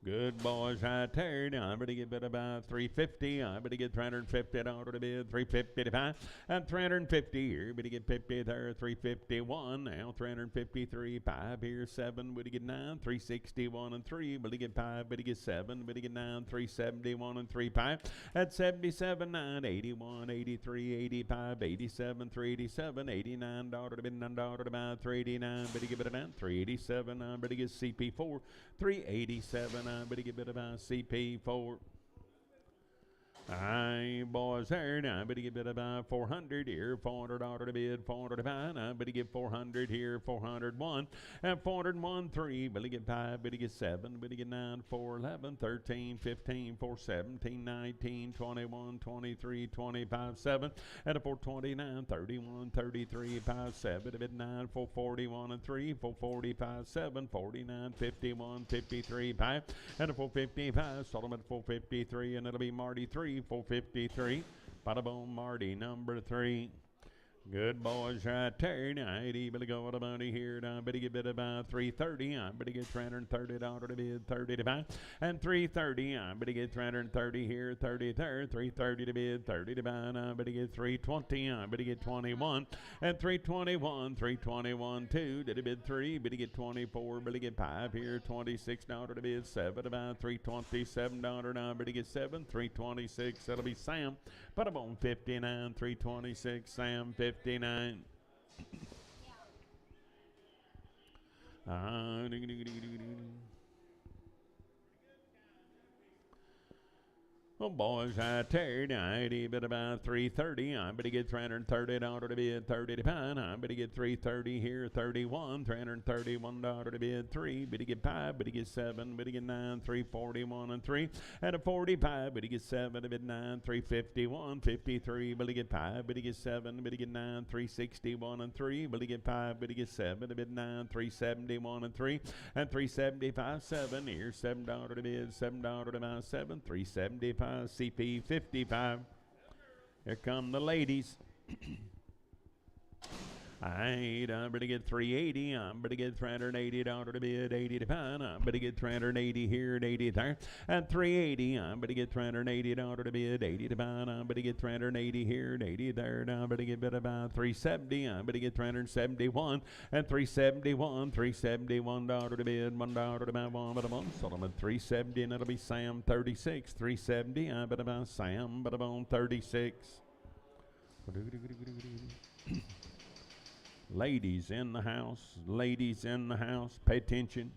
Good boys right there. Now I better get about 350. I better get $350 to bid, 350 to buy. At 350 here, better get 50 there, 351. Now 353, 5 here, 7. Better get 9, 361 and 3. Better get 5, better get 7. Better get 9, 371 and 3, 5. At 77, 9, 81, 83, 85, 87, 387, $89 to bid, $9 to buy, 389. Better get about 387. I better get CP4, 387. I better get about CP4. Aye, boys there. Now I better get about 400 here, $400 to bid, 400 to buy. I better get 400 here, 401, and 401 3. Better get 5, better get 7, better get 9, 4, 11, 13, 15, 4, 17, 19, 21, 23, 25, 7, and a 429, 31, 33, 5, 7, a bid 9, 441 and 3, 445, 7, 49, 51, 53, 5, and a 455. Sold them at 453, and it'll be Marty 3. 453. Bada boom, Marty number 3. Good boys right there. Now, I better go with a money here. Now, I better get about 330. I better get $330 to bid, 30 to buy. And 330. I better get 330 here, 30 there, 330 to bid, 30 to buy. And I better get 320. I better get 21. And 321, 321, 2. Did a bid 3. Better get 24. Better get 5 here, $26 to bid, 7 to buy, $327. Now, I better get 7, 326. That'll be Sam. Put them on 59, 326, Sam 59. Oh, boys, I tarried, I bid about 330. I better get $330 to bid 30 to pound. I better get 330 here, 31, $331 to bid 3. Better get 5, better get 7, better get 9, 341 and 3. At a 45, better get 7 to bid 9, 351, 53. Better get 5, better get 7, better get 9, 361 and 3. Better get 5, better get 7 to bid 9, 371 and 3. And 375, 7 here, $7 to bid, $7 to buy 7, 375. CP 55. Here come the ladies. I better get 380. I better get $380 to bid, 80 to pound. I better get 380 here and 80 there. At 380, I better get $380 to bid, 80 to pound. I better get 380 here and 80 there. Now I better get bid about 370. I better get 371 and 371, $371 to bid, $1 to buy, one, but a month. Solomon 370, and it'll be Sam 36, 370. I better buy Sam, but I'm 36. Ladies in the house, pay attention.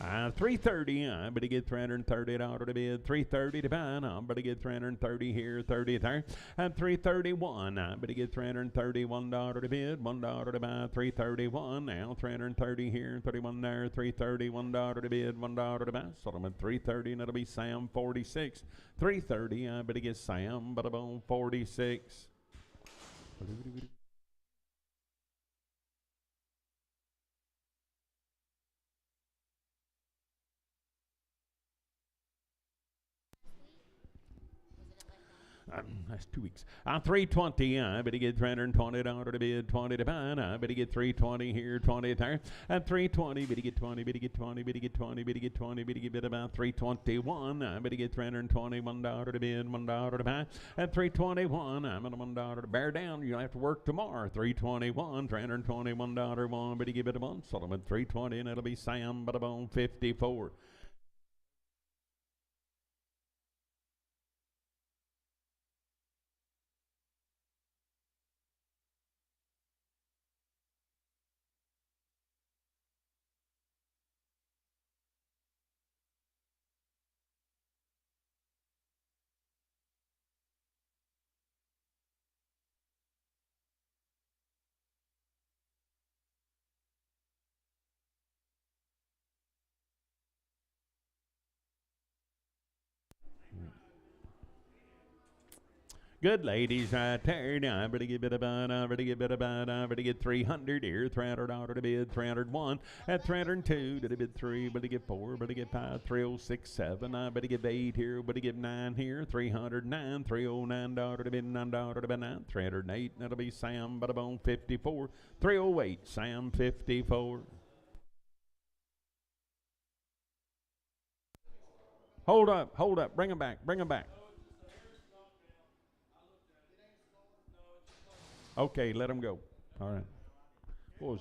330, I better get $330 to bid, 330 to buy. I better get 330 here, 30 there. And 331, I better get $331 to bid, $1 to buy, 331. Now 330 here, 31 there, $331 to bid, $1 to buy. Solomon 330, and it'll be Sam 46, 330. I better get Sam, but I'm 46. That's 2 weeks. 320. I better get $320 to bid, 20 to buy. I better get 320 here, 20 there. At 320, better get 20, better get 20, better get 20, better get 20, better get bid about 321. I better get $321 to bid, $1 to buy. At 321, I'm at $1 to bear down. You'll have to work tomorrow. 321, $321 one. Better give it a month. Solomon 320, and it'll be Sam, but I'm 54. Good ladies, I tarried. I better get bid about, I better get bid about, I better get 300 here, $300 to bid, 301. At 302, did I bid 3, better get 4, better get 5, 306, 7. I better get 8 here, better get 9 here, 309, $309 to bid, $9 to bid 9, 308. That'll be Sam, but I'm 54, 308, Sam 54. Hold up, bring them back. Okay, let them go. All right. What was?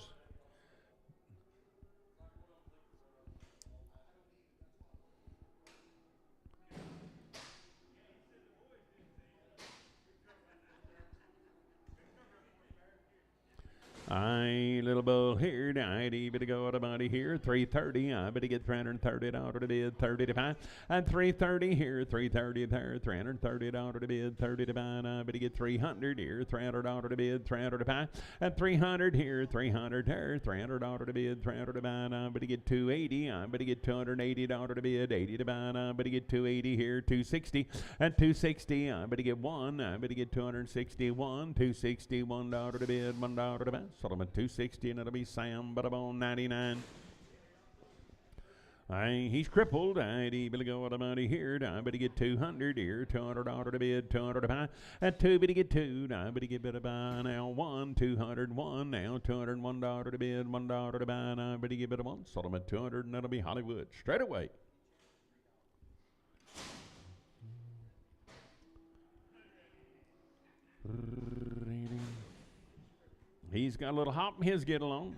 I little bull here, I better go out of body here, 330. I better get $330 to bid, 30 to buy. And 330 here, 330 there, $330 to bid, 30 to buy. And I better get 300 here, $300 to bid, 300 to buy. And 300 here, 300 there, $300 to bid, 300 to buy. And I better get 280. I better get $280 to bid, 80 to buy. And I better get 280 here, 260. And 260, I better get 1. I better get 261, $261 to bid, $1 to buy. Solomon 260, and it'll be Sam, but I'm on 99. He's crippled. He better go out of money here. I better get 200 here, $200 to bid, 200 to buy. At 2, better get 2. I better get better buy now 1, 201 now, $201 to bid, $1 to buy. And I better get better 1. Solomon 200, and that'll be Hollywood straight away. He's got a little hop in his get along.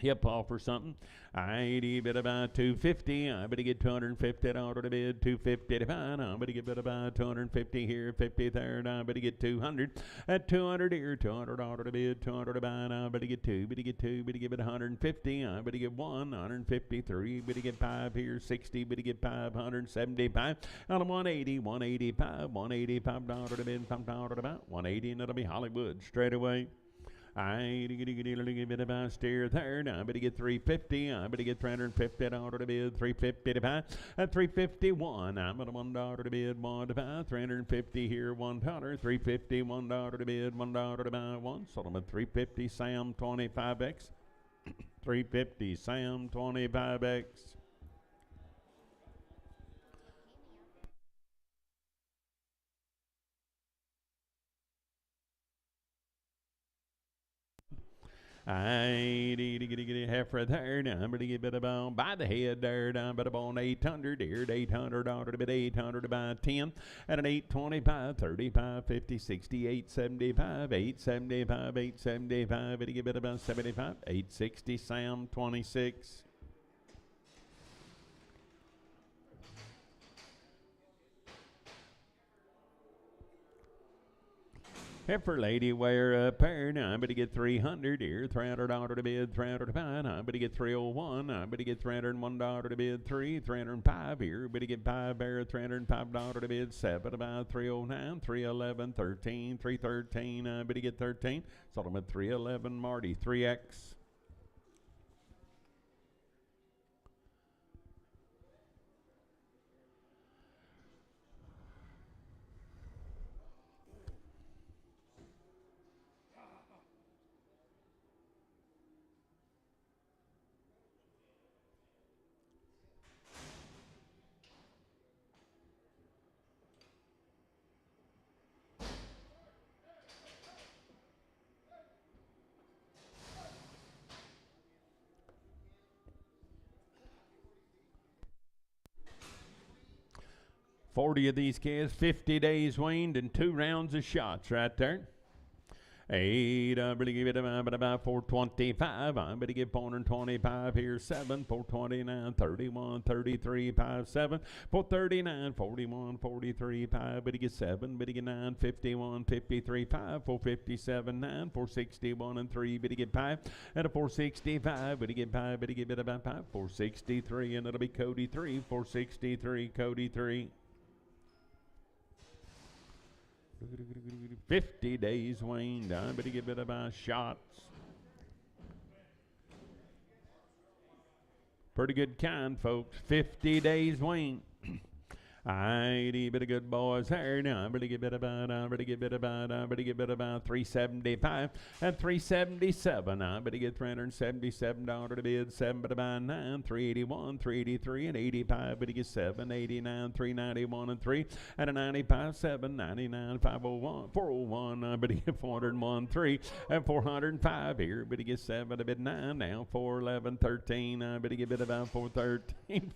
Hip offer something. I bid about 250. I better get 250 at order to bid 250 to buy. I better get bid about 250 here, 50 there. I better get 200 at 200 here, 200 order to bid 200 to buy. I better get two, better get 150. I better get 153. Better get 5 here, 60. Better get 575. On 185 dollar to bid, $5 to buy. 180 and it'll be Hollywood straight away. I bit about steer third. I better get 350. I better get 350 dollar to bid 350 to buy. At 351, I'm at $1 to bid 1 to buy. 350 here, $1. 350, $1 to bid $1 to buy 1. Sold them at 350. Sam 25x. 350 Sam 25x. I need to get half for a third. I'm going to get bit about by the head there. I'm bit about 800 here. $800 to bid 800 to buy 10 at an 825, 35, 50, 60, 875, 875, 875. But to get bit about 75, 860. Sam 26. Heifer lady wear a pair. Now I'm going to get 300 here. $300 to bid, 300 to buy. I'm going to get 301. I'm going to get $301 to bid 305 here. But to get 5 there, $305 to bid 7 about 309, 311, 13, 313. I'm going to get 13. Sold them at 311. Marty 3X. $40 of these kids, 50 days weaned, and 2 rounds of shots right there. 8, I'm going to give it about 425. I'm going to give 425 here. 7, 429, 31, 33, 5, 7, 439, 41, 43, 5. But to get 7, but to get 9, 51, 53, 5, 457, 9, 461 and 3. But to get 5 at a 465. But to get 5, but to get about 5, 463, and it'll be Cody 3, 463, Cody 3. 50 days weaned. I'm going to give it about shots. Pretty good kind, folks. 50 days weaned. I need a bit of good boys here. Now I'm going to give it about 375 and 377. I'm going to get $377 to bid 7, but about 9, 381, 383 and 85. But to get 7, 89, 391 and 3 at a 95, 7, 99, 501, 401. I'm going to get 401, 3 and 405 here. But to get 7 to bid 9 now 411, 13. I'm going to give it about 413.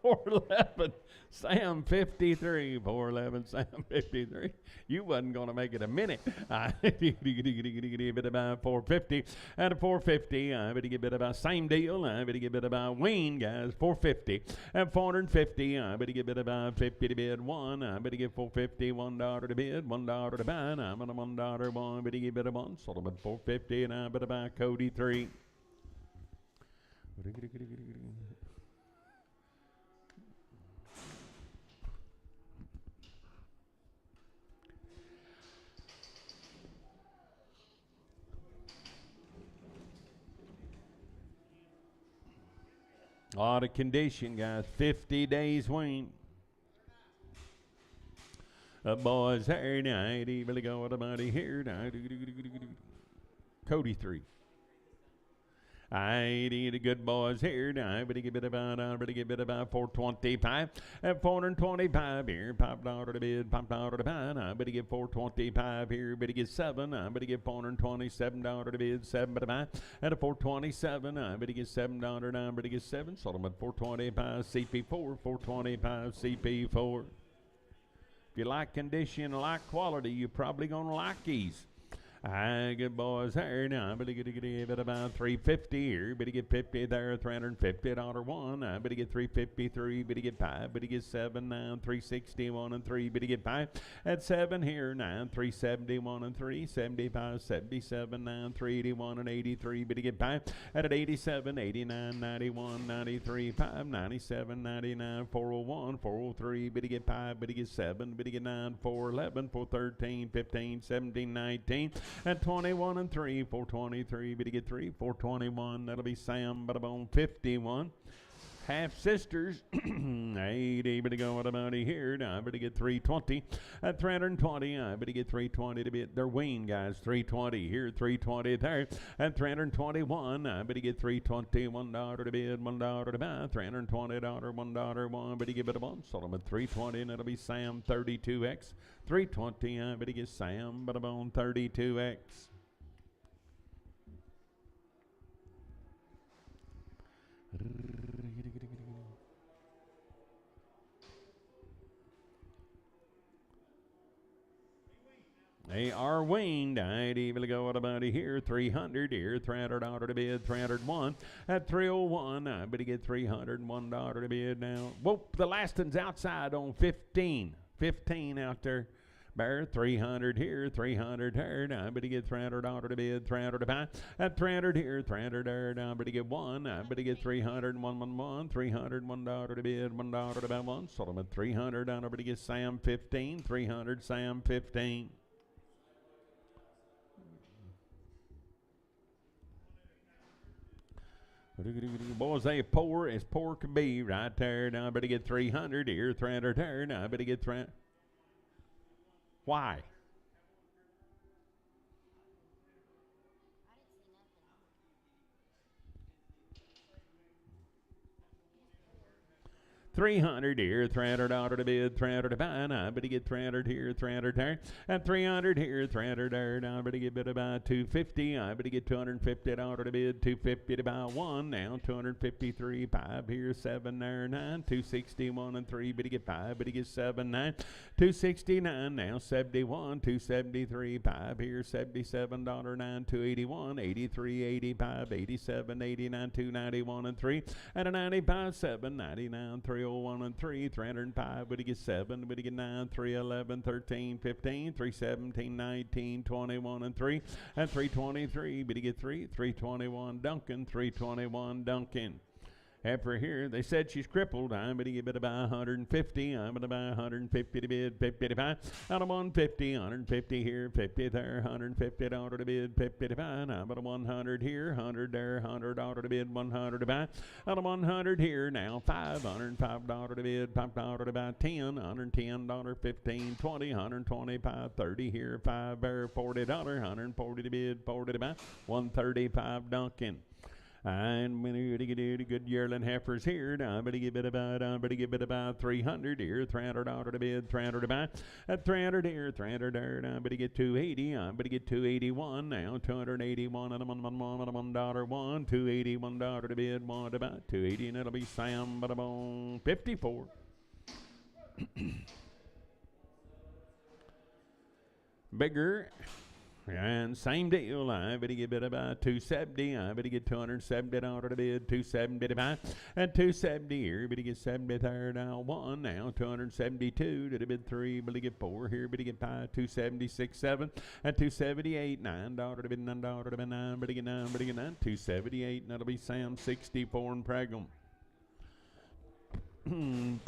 411 Sam 53. 411 Sam 53. You wasn't going to make it a minute. I bit about 450 and a 450. I better get bit about same deal. I better get bit about Wayne, guys. 450 and 450. I better get bit about 50 to bid 1. I better get 450, $1 to bid, $1 to buy. I'm on a $1 1. Better get bit of 1. Sold them at 450, and I better buy Cody 3. A lot of condition, guys. 50 days weaned. Boys here night. Really go with the money here. Cody 3. I need a good boys here. Now, I better get bit about 425 and 425 here. $5 to bid, $5 to buy. I better get 425 here. Better get 7. I better get $427 to bid, 7 to buy. At a 427, I better get $7. Now I better get 7. Sold them at 425 CP4, 425 CP4. If you like condition, like quality, you're probably gonna like these. Good boys here now. But you get about 350 here. But you get 50 there. $350 one. But you get 353. But you get 5. But you get 7 now. 361 and 3. But you get 5 at 7 here now. 371 and 3. 75, 77 now. 381 and 83. But you get 5 at 87, 89, 91, 93, 5, 97, 99, 401, 403. But you get 5. But you get 7. But you get 9, 411, 413, 15, 17, 19. At 21 and 3, 423, but you get 3, 421. That'll be Sam, but about 51. Half sisters, 80, but to go what about here? I better get 320. At 320, I better get 320 to be. They're weaned, guys. 320 here, 320 there. At 321, I better get 320. $1 to bid, $1 to buy. $320, $1, one. But you give it a one. Sold them at 320, and it'll be Sam 32X. 320, I better get Sam, but about 32X. They are weaned. I'd even go what about here? 300 here, $300 to bid, 301 at 301. I better get $301 to bid now. Whoop, the last one's outside on 15. 15 out there. Bear 300 here, 300 here. I better get $300 to bid, 300 to buy. At 300 here, 300 there. I better get 1. I better get 300, 111, 300, $1 to bid, $1 to buy 1. Sold them at 300. I better get Sam 15, 300, Sam 15. Boys, they poor as poor can be right there. Now I better get 300 here, 300 there. Now I better get 300. Why? 300 here, $300 to bid, 300 to buy. Now I better get 300 here, 300 there. At 300 here, 300 there. Now I better get bid about 250. I better get $250 to bid, 250 to buy 1. Now 253, 5 here, 7 there, 9, 261 and 3. Better get 5. Better get 7, 9, 269. Now 71, 273, 5 here, $77, 9, 281, 83, 85, 87, 89, 291 and 3. At a 95, 7, 99, 301 and 3, 305, but he gets 7, but he gets 9, 311, 13, 15, 317, 19, 21 and 3, and 323, but he gets 3, 321 Duncan, 321 Duncan. After here, they said she's crippled. I'm going to give it about 150. I'm going to buy 150 to bid, 50 to buy. Out of 150, 150 here, 50 there, $150 to bid, 50 to buy. I'm going to 100 here, 100 there, $100 to bid, 100 to buy. Out of 100 here, now $505 to bid, $5 to buy, 10, $110, 15, 20, 125, 30 here, 5 there, $40, 140 to bid, 40 to buy, 135 Duncan. I'm going to get a good yearling heifers here. I'm going to give it about 300 here, $300 to bid, 300 to buy. At 300 here, 300 there. I'm going to get 280. I'm going to get 281 now, 281 and $1, one, $281 to bid, 1 to buy, 280, and it'll be Sam, but I'm 54. Bigger. And same deal. I better give it about 270. I better get $270 to bid, 270 to buy. At 270 here, better get 70 there now. 1 now, 272 to the bid 3. Better get 4 here. Better get 5, 276, 7. At 278, $9 to bid, $9 to bid 9. Better get 9, better get 9, 278, and that'll be Sam 64 and Pregnant. 8,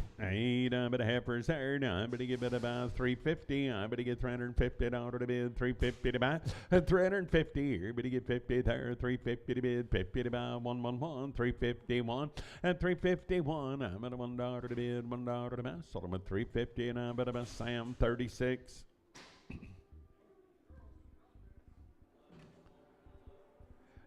I better heifers there. Now I better give it about 350. I better get $350 to bid, 350 to buy. At 350 here, better get 50 there, 350 to bid, 50 to buy, 111, 351. At 351, I'm at $1 to bid, $1 to buy. Sold them at 350, and I better buy Sam 36.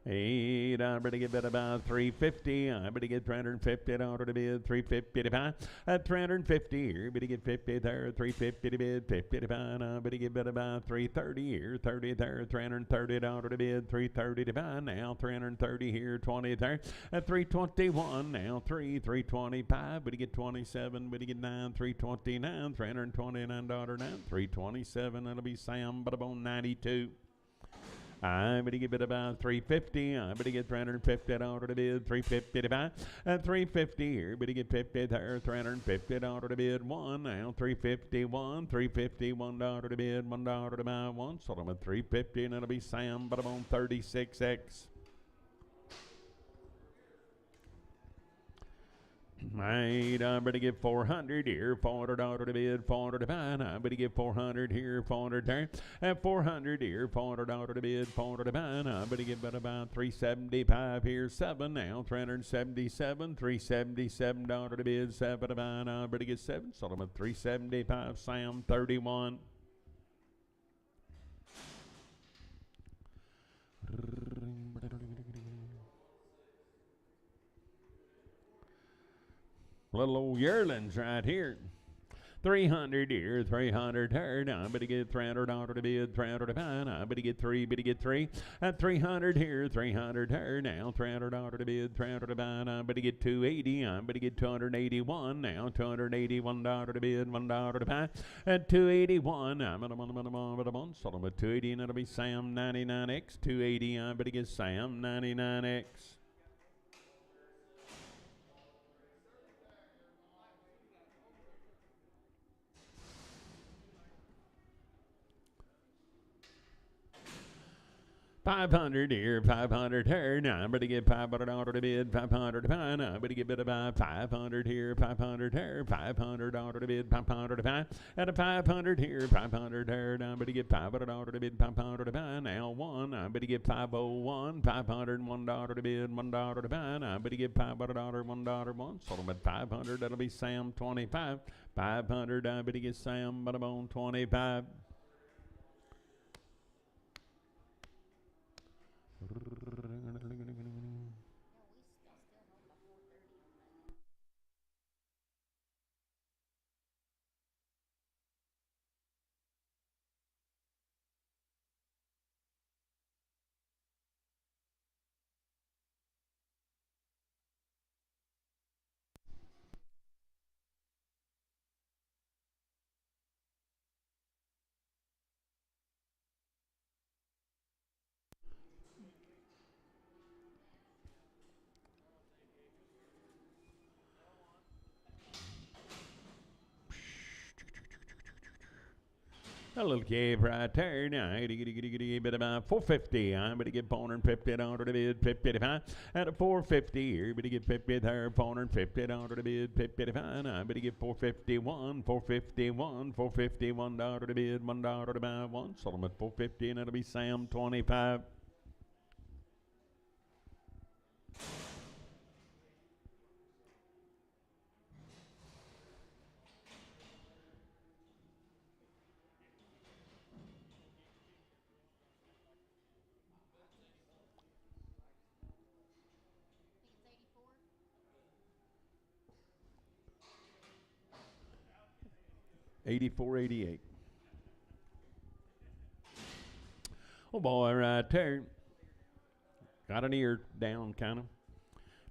8, I better give it about 350. I better get $350 to bid, 350 to buy. At 350 here, better get 50 there, 350 to bid, 50 to buy. And I better give it about 330 here, 30 there, $330 to bid, 330 to buy. Now 330 here, 20 there. At 321 now, 325. Better get 27. Better get 9, 329, $329 now, 327. That'll be Sam, but about 92. I'm going to give it about 350. I'm going to get 350 out of the bid. 350 to buy. At 350 here. But to get 50 there. 350 out of the bid. One now. 351. 351 out of the bid. $1 to buy. One. Sold them at 350. And it'll be Sam. But I'm on 36X. Right, I'm going to give 400 here, 400 out of the bid, 400 to buy. I'm going to give 400 here, 400 there, and 400 here, 400 out of the bid, 400 to buy. I'm going to give it about 375 here, 7 now, 377, 377 out of the bid, 7 to buy. I'm going to get 7, sold them at 375, Sam, 31. Little old yearlings right here. 300 here, 300 there. I'm going to get 300 out of the bid, 300 to buy. I'm going to get 3, but to get 3. At 300 here, 300 there. Now 300 out of the bid, 300 to buy. I'm going to get 280. I'm going to get 281. Now 281 out of the bid, $1 to buy. At 281, I'm going to sold them at 280, and it'll be Sam 99X. 280, I'm going to get Sam 99X. $500 here, 500 here. Now I'm going to get 500 out of the bid, 500 to buy. Now I'm going to give it about 500 here, 500 here, 500 out of the bid, 500 to buy. At a 500 here, 500 there. Now I'm going to get 500 out of the bid, 500 to buy. Now one, I'm going to get 501, 501 out of the bid, $1 to buy. Now I'm going to get 500 out of $1 one. Sold them at 500. That'll be Sam 25. 500. I'm going to get Sam, but I'm on 25. A little cave right there. Now, bit about 450. I'm going to get 450 down to the bid, 55. At a 450 here, but to get 50 there, 450 down to the bid, 55. I'm going to get 451, 451, 451 down to the bid, $1 to buy one. Sold them at 450, and it'll be Sam 25. $84.88. Oh boy, right there. Got an ear down, kind of.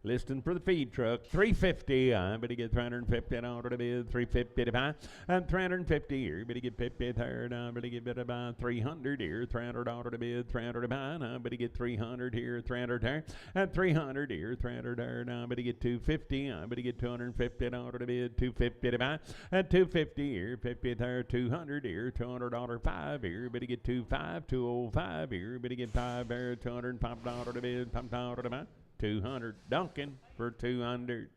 Listing for the feed truck, $350. I'm going to get 350 out of the bid, $350 to buy. And 350 here. Better get 50 there. I'm going to get about 300 here, 300 out of the bid, 300 to buy. And I'm going to get 300 here, 300 there. And 300 here, 300 there. Now I'm going to get 250. I'm going to get 250 out of the bid, 250 to buy. And 250 here, 50 there, 200 here, $200 5 here. Better get 25, 205 here. Better get 5 there, 205 out of the bid, $5 out of the buy. 200. Duncan for 200.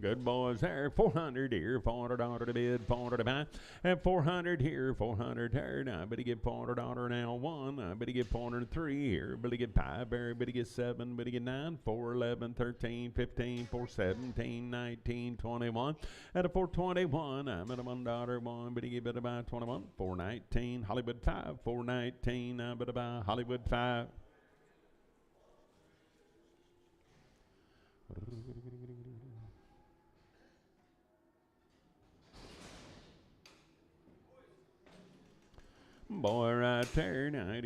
Good boys there. 400 here, 400 out of the bid, 400 to buy. And 400 here, 400 there. Now I better get $400 now. One. I better get 403 here. Better get 5 there. Better get 7. Better get 9. 4, 11, 13, 15, 4, 17, 19, 21. At a 421, I'm at a $1 one. Better get about 21. 419. Hollywood 5. 419. I'm at about Hollywood 5. Boy, right there. Better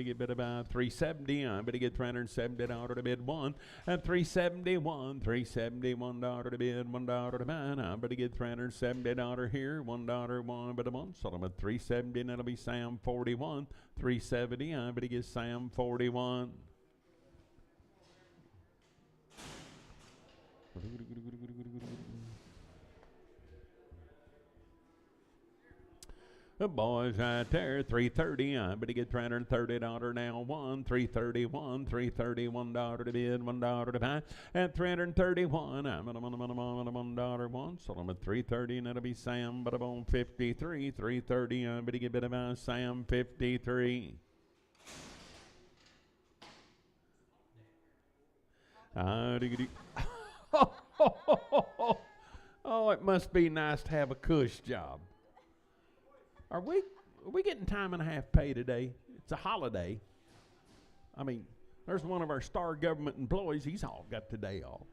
get about 370. I better get $370 to bid one. At 371, $371 to bid, $1 to buy. I better get $370 here, $1, one, but a month. So I'm at 370, and that'll be Sam 41. 370. I better get Sam 41. The boys right there, 330. I better get $330 now. One, 331, $331 to bid, $1 to buy. At 331, I'm at $1 one. So I'm at 330, and that'll be Sam, but I'm on 53. 330. I better get bid about Sam 53. Oh, it must be nice to have a cush job. Are we getting time and a half pay today? It's a holiday. I mean, there's one of our star government employees. He's all got today off.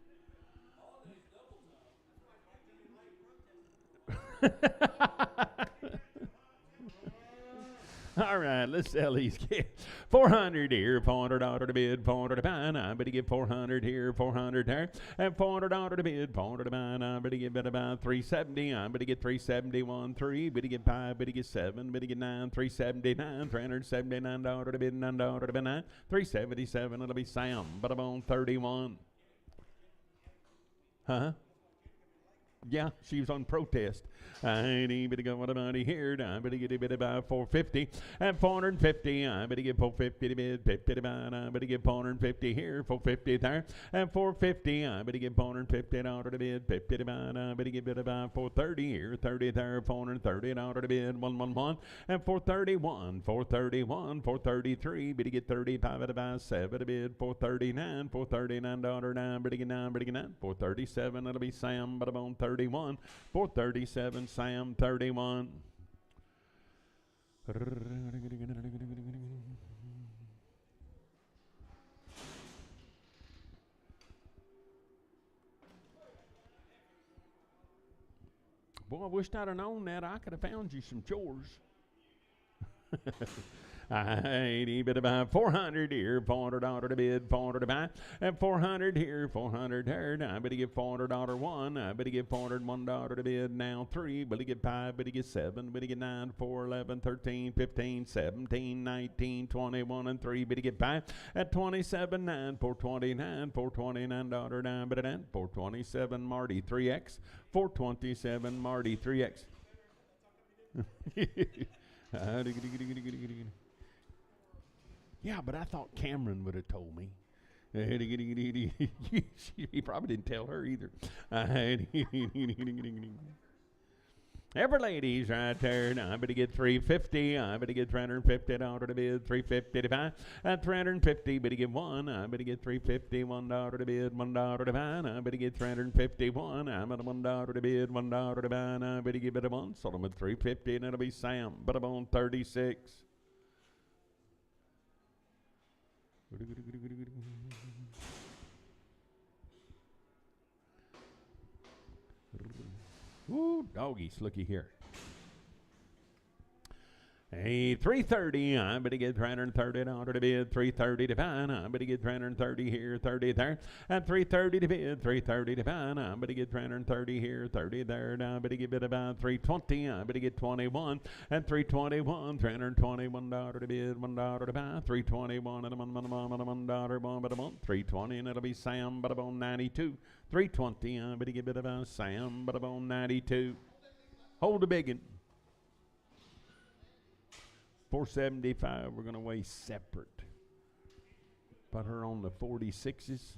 All right, let's sell these kids. 400 here, $400 to bid, $400 to buy. I better get 400 here, 400 there, and $400 to bid, $400 to buy. I better get about 370. I better get 371, 3. Better get 5. Better get 7. Better get 9. 379, $379 to bid, $9 to buy. 377. It'll be Sam, but I'm on 31. Huh? Yeah, she was on protest. I better go what about here. I better get a bit about 450 and 450. I better get 450 to bid, 50 to buy. I better get 450 here, 450 there, and 450. I better get $450 to bid, 50 to buy. I better get bid about 430 here, 30 there, $430 to bid, 111, and 431, 431, 433. Better get 35 to buy, 7 to bid, 439, $439 now. Better get 9, 437. That'll be Sam, but I'm on 31. 437, Sam 31. Boy, I wished I'd have known that. I could have found you some chores. I bid about 400 here, $400 to bid, $400 to buy, and 400 here, 400 there. Now I better get $400 one. I better get $401 to bid. Now 3. Better get 5. Better get 7. Better get 9, 4, 11, 13, 15, 17, 19, 21, and 3. Better get 5 at 27, 9, 429, $429 down. Better down 427 Marty 3X, 427 Marty 3X. Yeah, but I thought Cameron would have told me. He probably didn't tell her either. Every lady's right there. Now I better get 350. I better get $350 to bid, 350 to buy. At 350, better get 1. I better get 350, $1 to bid, $1 to buy. I better get 351. I'm at $1 to bid, $1 to buy. I better give it a 1. So I'm at 350, and it'll be Sam. But I'm on 36. Ooh, doggies, looky here. Hey, 330. I better get $330 to bid, 330 to buy. I better get 330 here, 30 there, and 330 to bid, 330 to buy. I better get 330 here, 30 there. Now I better get bid about 320. I better get 21 and 321, $321 to bid, $1 to buy, 321 and $1, but a month, 320, and it'll be Sam, but I'm on 92. 320. I better get bid about Sam, but I'm on 92. Hold the biggin. 475, we're going to weigh separate. Put her on the 46s.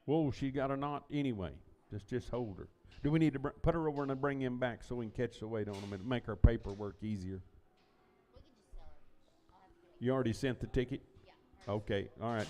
Whoa, she got a knot anyway. Just hold her. Do we need to put her over and bring him back so we can catch the weight on him and make our paperwork easier? We can just sell her. You already sent the ticket? Yeah. Okay, all right.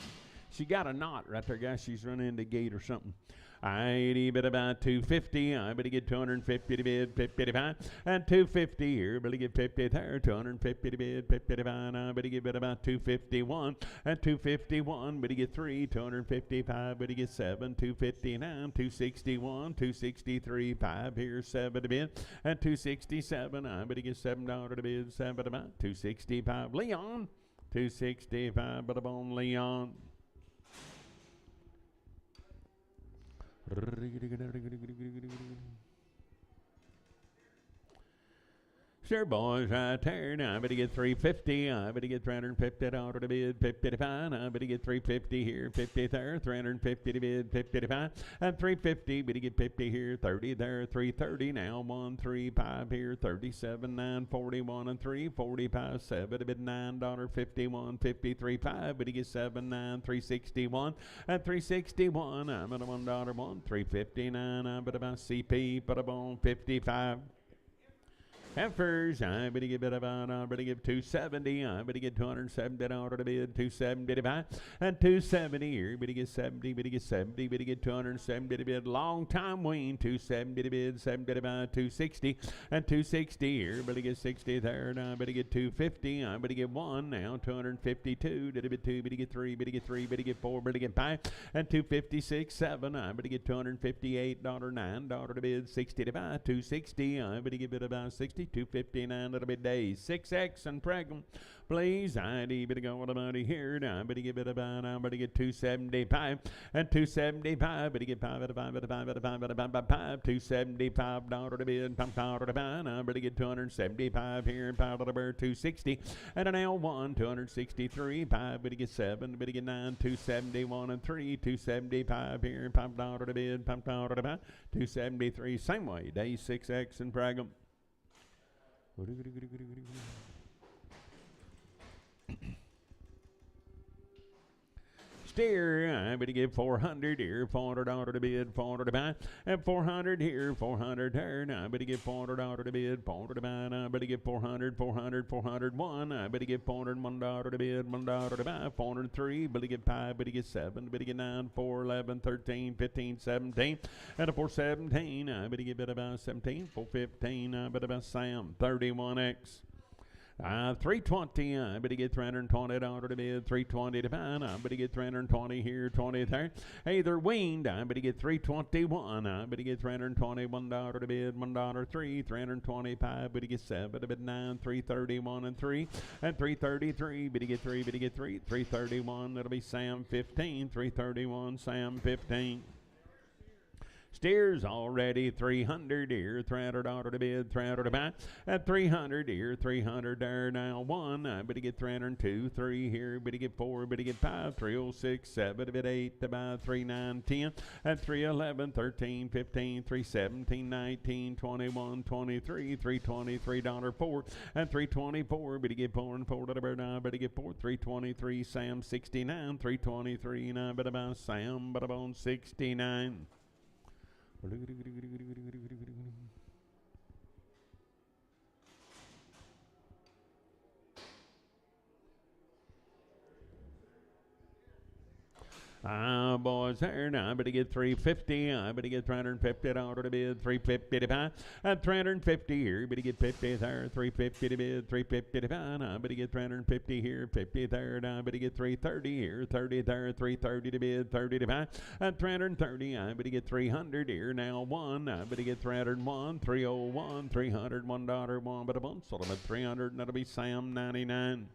She got a knot right there, guys. She's running into a gate or something. 80 bid about 250. I better get 250 to bid 55 and 250 here. Better get 50 there. 250 to bid 55. I better get bid about 251 and 251. Better get 3. 255. Better get 7. 259. 261. 263. 5 here. 7 to bid and 267. I better get $7 to bid 7 about 265. Leon 265. But on Leon. Sure, boys, right there. Now, I better get 350. I better get $350 to bid 55. I better get 350 here, 50 there, 350 to bid 55. And 350, better get 50 here, 30 there, 330. Now, 135 here, 37, 9, 41 and 3, 45, 7 to bid $9.51, 53, 5. Better get 7, 9, 361 and 361. I'm at a $1 one, 359. I'm at about CP, but about 55. Heifers, I better give it about, I better give 270, I better get $270 to bid, 275, and 270 here, better get 70, better get 70, better get 270 to bid, long time wean, 270 to bid, 75, 260, and 260 here, better get 60 there, and I better get 250, I better get 1, now 252, to bid 2, better get 3, better get 3, better get 4, better get 5, and 256, 7, I better get $258, $9 to bid, 60 to buy, 260, I better give it about 60, 259 little bit days. 6X and pregnant. Please, I need to go with the money here. Now, I better give it about, I better get 275 and 275. Better get 5 at a 5 at a 5 at a 5 at a 5 at a 5. $275 to bid, $5 to buy. Now, I better get 275 here and 5 at a bird, 260. And an L1, 263. 5, better get 7, better get 9, 271 and 3, 275 here and $5 to bid, $5 to buy. 273, same way. Day 6X and pregnant. Steer, I better give 400 here, $400 to bid, 400 to buy, and 400 here, 400 there. Now I better give $400 to bid, 400 to buy. Now I better give 400, 400, 401. I better give $401 to bid, $1 to buy, 403. Better get 5, better get 7, better get 9, 4, 11, 13, 15, 17, and a 417. I better give it about 17, 415. I better about Sam 31X. 320, I better get $320 to bid, 320 to buy. I better get 320 here, 20 there. Hey, they're weaned. I better get 321. I better get $321 to bid, $1 3, 325. Better get 7 to bid 9, 331 and 3, and 333. Better get 3, better get 3, 331. That'll be Sam 15, 331, Sam 15. Steers already 300 here, $300 to bid, $300 to buy, at 300 here, 300 there. Now 1, I better get 302, 3 here, better get 4, better get 5, 306, 7 to bid 8 to buy, 3, 9, 10, at 311, 13, 15, 317, 19, 21, 23, $323, 4, and 324, better get 4 and 4 to the bird, I better get 4, 323, Sam 69, 323, and I better buy Sam, but about 69. Boys, there now. I better get 350. I better get $350 to bid, 350 to buy. At 350 here, better get 50 there, 350 to bid, 350 to buy. I better get 350 here, 50 there. Now I better get 330 here, 30 there, 330 to bid, 30 to buy. At 330, I better get 300 here. Now 1, I better get 301, 301, $301, 1, but a bunch of them at 300, and that'll be Sam 99.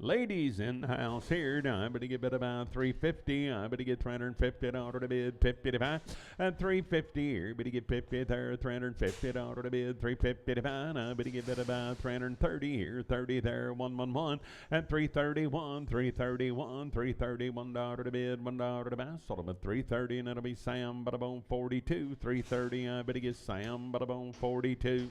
Ladies in the house here, now I better get about 350. I better get $350 to bid, 50 to buy, and 350 here. Better get 50 there, $350 to bid, 350 to buy. I better get about 330 here, 30 there, 111, and 331, 331, $331 to bid, $1 to buy. Solomon 330, and that'll be Sam Butterbone 42, 330. I better get Sam Butterbone 42.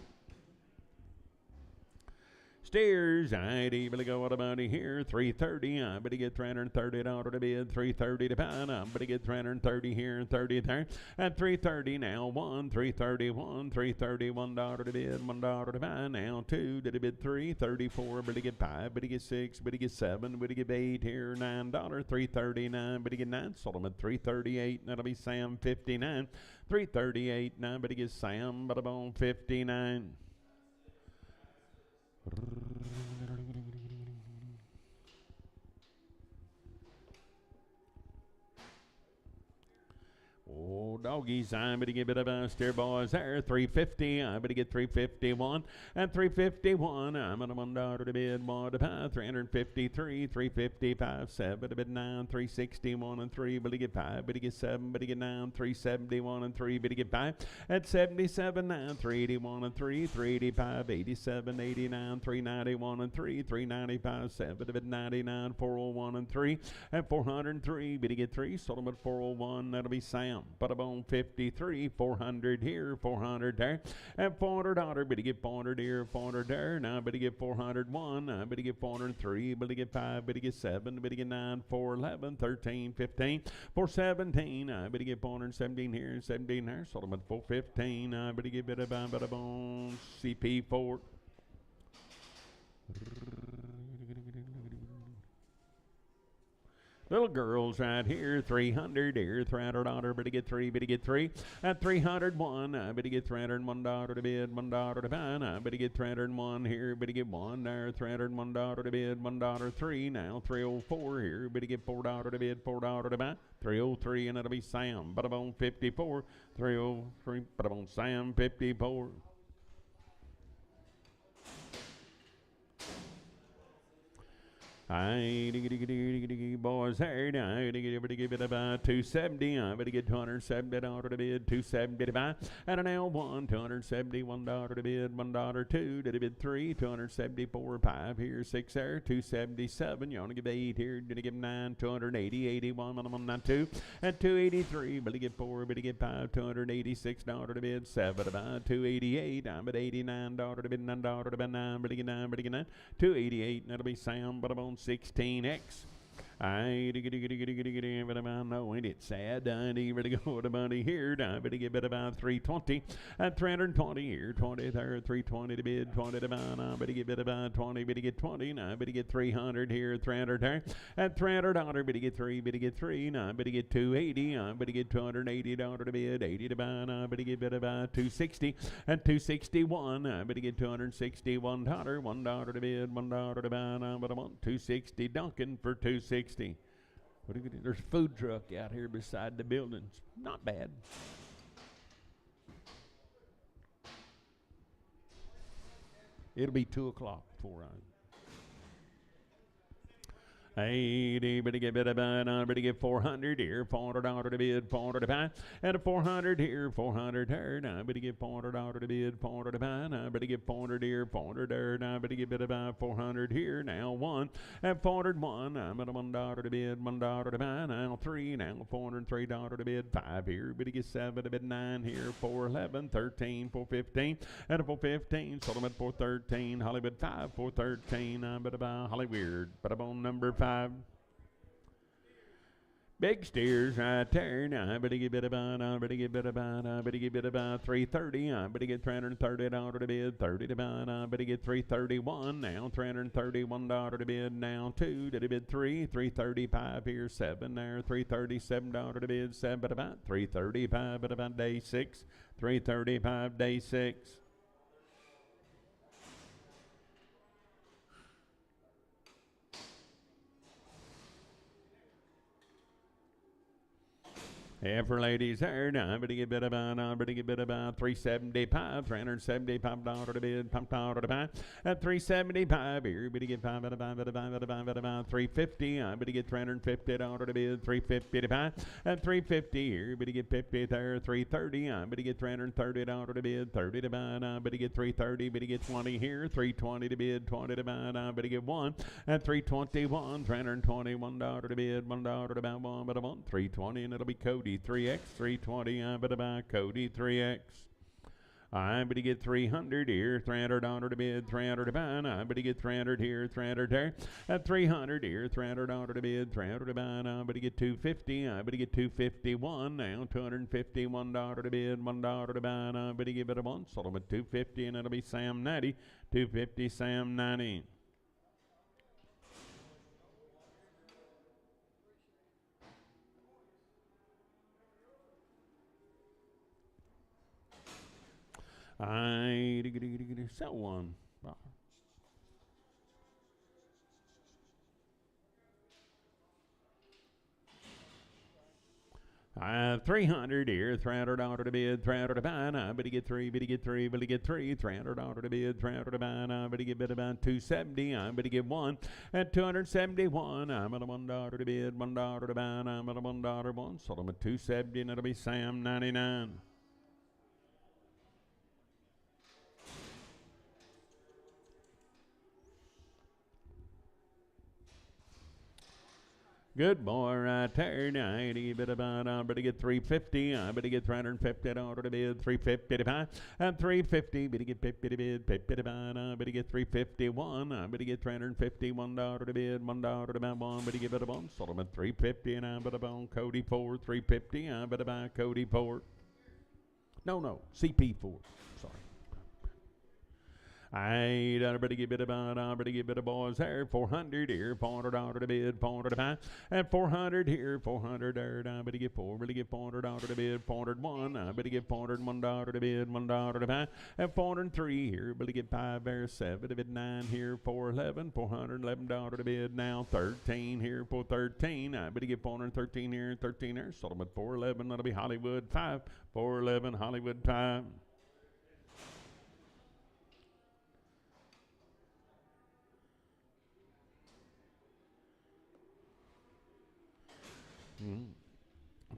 steers. I better go what about here? 330. I better get $330 to bid. 330 to pound. I better get 330 here. 30 there. At 330 now. 331. $331 to bid. $1 to buy. Now 2 to bid. 334. Better get 5. Better get 6. Better get 7. Better get 8 here. $9. 339. Better get 9. Sold them at 338. That'll be Sam 59. 338. Now better get Sam. But I'm on 59. Oh, doggies, I'm going to give it a steer boys there. 350, I'm going to get 351. And 351, I'm going to $1 to bid, $1 to buy. 353, 355, 7 to bid 9, 361 and 3, but to get 5, but to get 7, but to get 9, 371 and 3, but to get 5. At 77, 9, 381 and 3, 385, 87, 89, 391 and 3, 395, 7 to bid 99, 401 and 3, and 403, but to get 3, sold them at 401, that'll be Sam. But I'm on 53, 400 here, 400 there, and $400, but to get 400 here, 400 there. Now, but to get 401, but to get 403, but to get 5, but to get 7, but to get 9, 411, 13, 15, 417, but to get 417 here, 17 there. Sold them at 415, but to get better by, but I'm on CP4. Little girls right here, 300 here, $300, but to get 3, but to get 3. At 301, but to get $301 to bid, $1 to buy. But to get 301 here, but to get 1 there, $301 to bid, $1 3. Now 304 here, but to get $4 to bid, $4 to buy. 303, and it'll be Sam. But I'm on 54, 303, but I'm on Sam 54. I boys there now. I give it about 270. I better get $270 to bid, 270 to buy. And an L1, $271 to bid, $1 2 to bid 3, 274 5 here, 6 there, 277. You want to give 8 here? Gonna give 9, 280, 81 on them on that 2, and 283. Better get 4, better get 5, $286 to bid, 7 to buy, 288. I'm at $89 to bid, $9 to buy 9, better get 9, better get 9, 288. And that'll be Sam, but I'm on 16X. I but about no, ain't it sad? I better go to money here. I better give it about 320 and 320 here, 20 there, 320 to bid, 20 to buy. I better give it about 20, better get 20. Now I better get 300 here, 300 there, and $300. Better get 3, better get 3. Now I better get 280. I better get $280 to bid, 80 to buy. Now I better give it about 260 and 261. I better get $261, $1 to bid, $1 to buy. Now but I want 260 Duncan for 260. What do we do? There's a food truck out here beside the buildings. Not bad. It'll be 2 o'clock before I'm. 80, better get better buy, better get 400 here, $400 to bid, 400 to buy, and a 400 here, 400 there. Now better get $400 to bid, 400 to buy. Now better get 400 here, 400 there. Now better get better buy, 400 here. Now 1 and 401. I'm at $1 to bid, $1 to buy. Now 3, now $403 to bid, 5 here. Better get 7 to bid, 9 here, 411, 13, 415, and a 415. Sold them at 413. Hollywood 5, 413. I'm better buy Hollywood, but I'm on number 5. Big steers right there. Now I better get better about, I better get better about, I better get better about 330. I better get $330 to bid, 30 to buy. I better get 331. Now $331 to bid. Now 2 to bid 3, 335 here, 7 there, $337 to bid, 7 to buy, 335 at about day 6, 335 day 6. Yeah, for ladies there, now I better get bid about, I better get bid about 375, $375 to bid, $5 to buy. At 375 here, better get 5 at about 350. I better get $350 to bid, 350 to buy. At 350 here, better get 50 there, 330. I better get $330 to bid, 30 to buy. I better get 330, better get 20 here, 320 to bid, 20 to buy. I better get 1 at 321, $321 to bid, $1 to buy, 1, but I want 320, and it'll be Cody 3X, 320, but about Cody 3X. I'm going to get 300 here, $300 to bid, 300 to buy. I'm going to get 300 here, 300 there. At 300 here, $300 to bid, 300 to buy. I'm going to get 250. I'm going to get 251 now, $251 to bid, $1 to buy. I'm going to give it a one. Sold them at 250, and it'll be Sam 90. 250, Sam 90. I sell one. $300 here, $300 to bid, $300 to buy. I'm going to get three, $300 to bid, $300 to buy. I'm going to get bid about 270. I'm going to get one at 271. I'm at a $1 to bid, $1 to buy. I'm at a $1 one. Sold them at 270, and it'll be Sam 99. Good boy right there. I'm going to get 350. I'm going to get $350 to bid, 350 to buy. And 350, but to get 50 to bid, 50 to buy. I'm going to get 351. I'm going to get $351 to bid, $1 to buy. One, but to give it a one. Sold them at 350, and I'm going to buy on Cody Ford, 350. I'm going to buy Cody Ford. No, CP Ford. Sorry. I'm going to give it a boys there. 400 here, $400 to bid, $400 to buy. And 400 here, 400 there. I'm going to get $400 to bid, 401. I'm going to get $401 to bid, $1 to buy. And 403 here, I'm going to get 5 there, 7 to bid, 9 here, 411, $411 to bid. Now 13 here, 413. I'm going to get 413 here, 13 there. Sold them at 411. That'll be Hollywood 5, 411 Hollywood 5.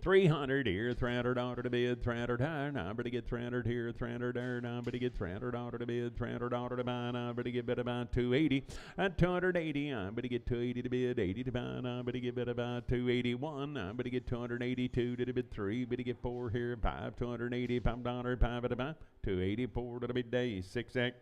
$300 here, $300 to bid, $300 higher. Now I'm going to get 300 here, 300 there. Now I'm going to get $300 to bid, $300 to buy. Now I'm going to get bid about 280 and 280. I'm going to get 280 to bid, 80 to buy. Now I'm going to get bid about 281. Now I'm going to get 282 to the bid 3. I'm going to get 4 here, 5, $280, $5, 5 to buy. 284 to the bid day, 6X.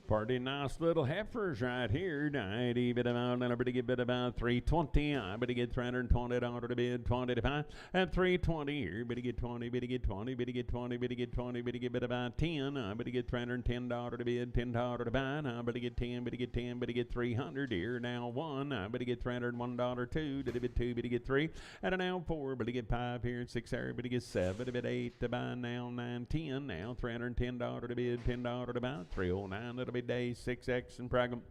Pretty nice little heifers right here. I'm going to get bid about 320. I'm going to get $320 to bid, 20 to buy. And 320 here. But to get 20, but to get 20, but to get 20, but to get 20, but to get bid about 10. I'm going to get $310 to bid, $10 to buy. I'm going to get 10, but to get 10, but to get 300 here. Now 1. I'm going to get $301 2. To bid 2, but to get 3. And now 4, but to get 5 here. 6 there, but to get 7. To bid 8 to buy. Now 9, 10. Now $310 to bid, $10 to buy. 309. That'll be day 6X and Pragum.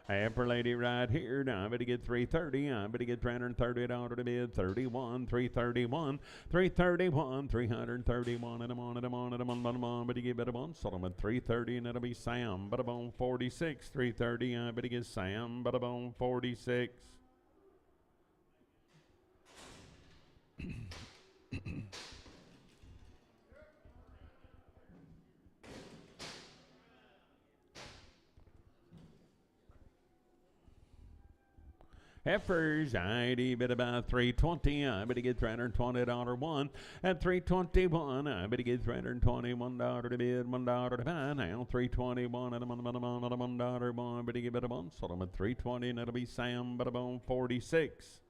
Upper lady right here. Now I'm going to get 330. I'm going to get $330 to bid, 31, 331, 331, 331. And I'm on. But you give it a one. Sold them at 330, and it'll be Sam. But I'm on 46, 330. I'm going to get Sam. But I'm on 46. Heifers, I'd bid about 320. I'm going to get $320 one. At 321, I'm going to get $321 to bid, $1 to buy. Now 321 and I'm on $1 one. But to give it a one. Sold them at 320, and it'll be Sam. But I'm on 46.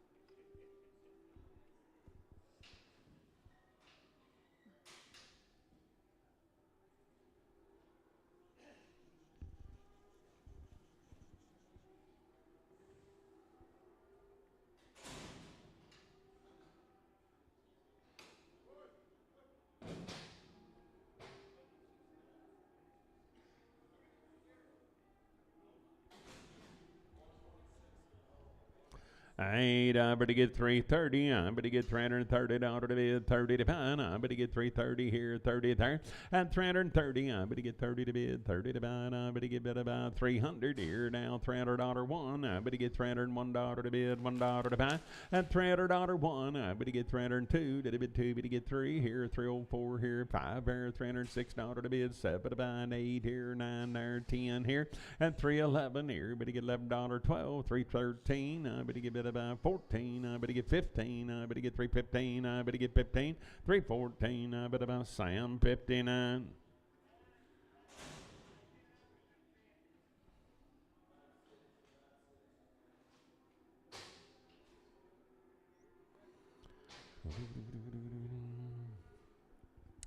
Ain't I better get 330. I better get $330 to bid, 30 to buy. I better get 330 here, 30 there, and 330. I better get 30 to bid, 30 to buy. I better get about 300 here now. $300 one. I better get $301 to bid, $1 to buy, and $300 one. I better get 302 to bid, 2. Better get 3 here, 304 here, 5 here, $306 to bid, 7 to buy, and 8 here, 9 there, 10 here, and 311 here. Better get $11, 12, 313. I better get about 14, I better get 15, I better get 315, I better get 15, 314, I better about Sam 59.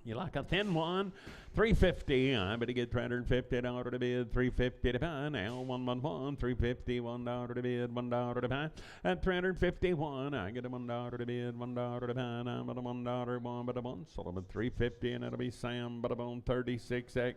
You like a thin one? 350. I better get $350 to bid, 350 to buy. Now 111, 350, $1 to bid, $1 to buy, and 351. I get a $1 to bid, $1 to buy. Now I'm at a $1, one, but a one. Solomon 350, and it'll be Sam, but I'm on 36X.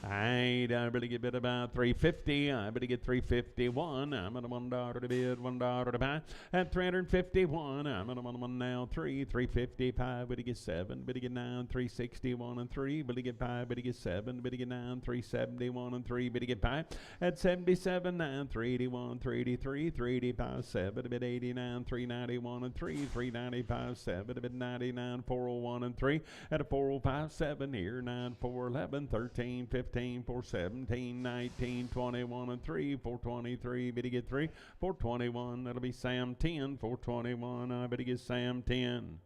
I better get bid about 350. I better get 351. I'm at a $1 to bid, $1 to buy, and 351. I'm at a one now. 355. Better get 7. Better get 9. 361 and 3. Better get 5. Better get 7. Better get 9. 371 and 3. Better get 5 at 77. 9. 381. 383. 385. 7. Bid 89. 391 and 3. 395. 7. Bid 99. 401 and 3 at a 405. 7 here. 9. 411. 13. 15. 417, 19, 21, and 3, 423, better get 3, 421, that'll be Sam 10, 421, I better get Sam 10.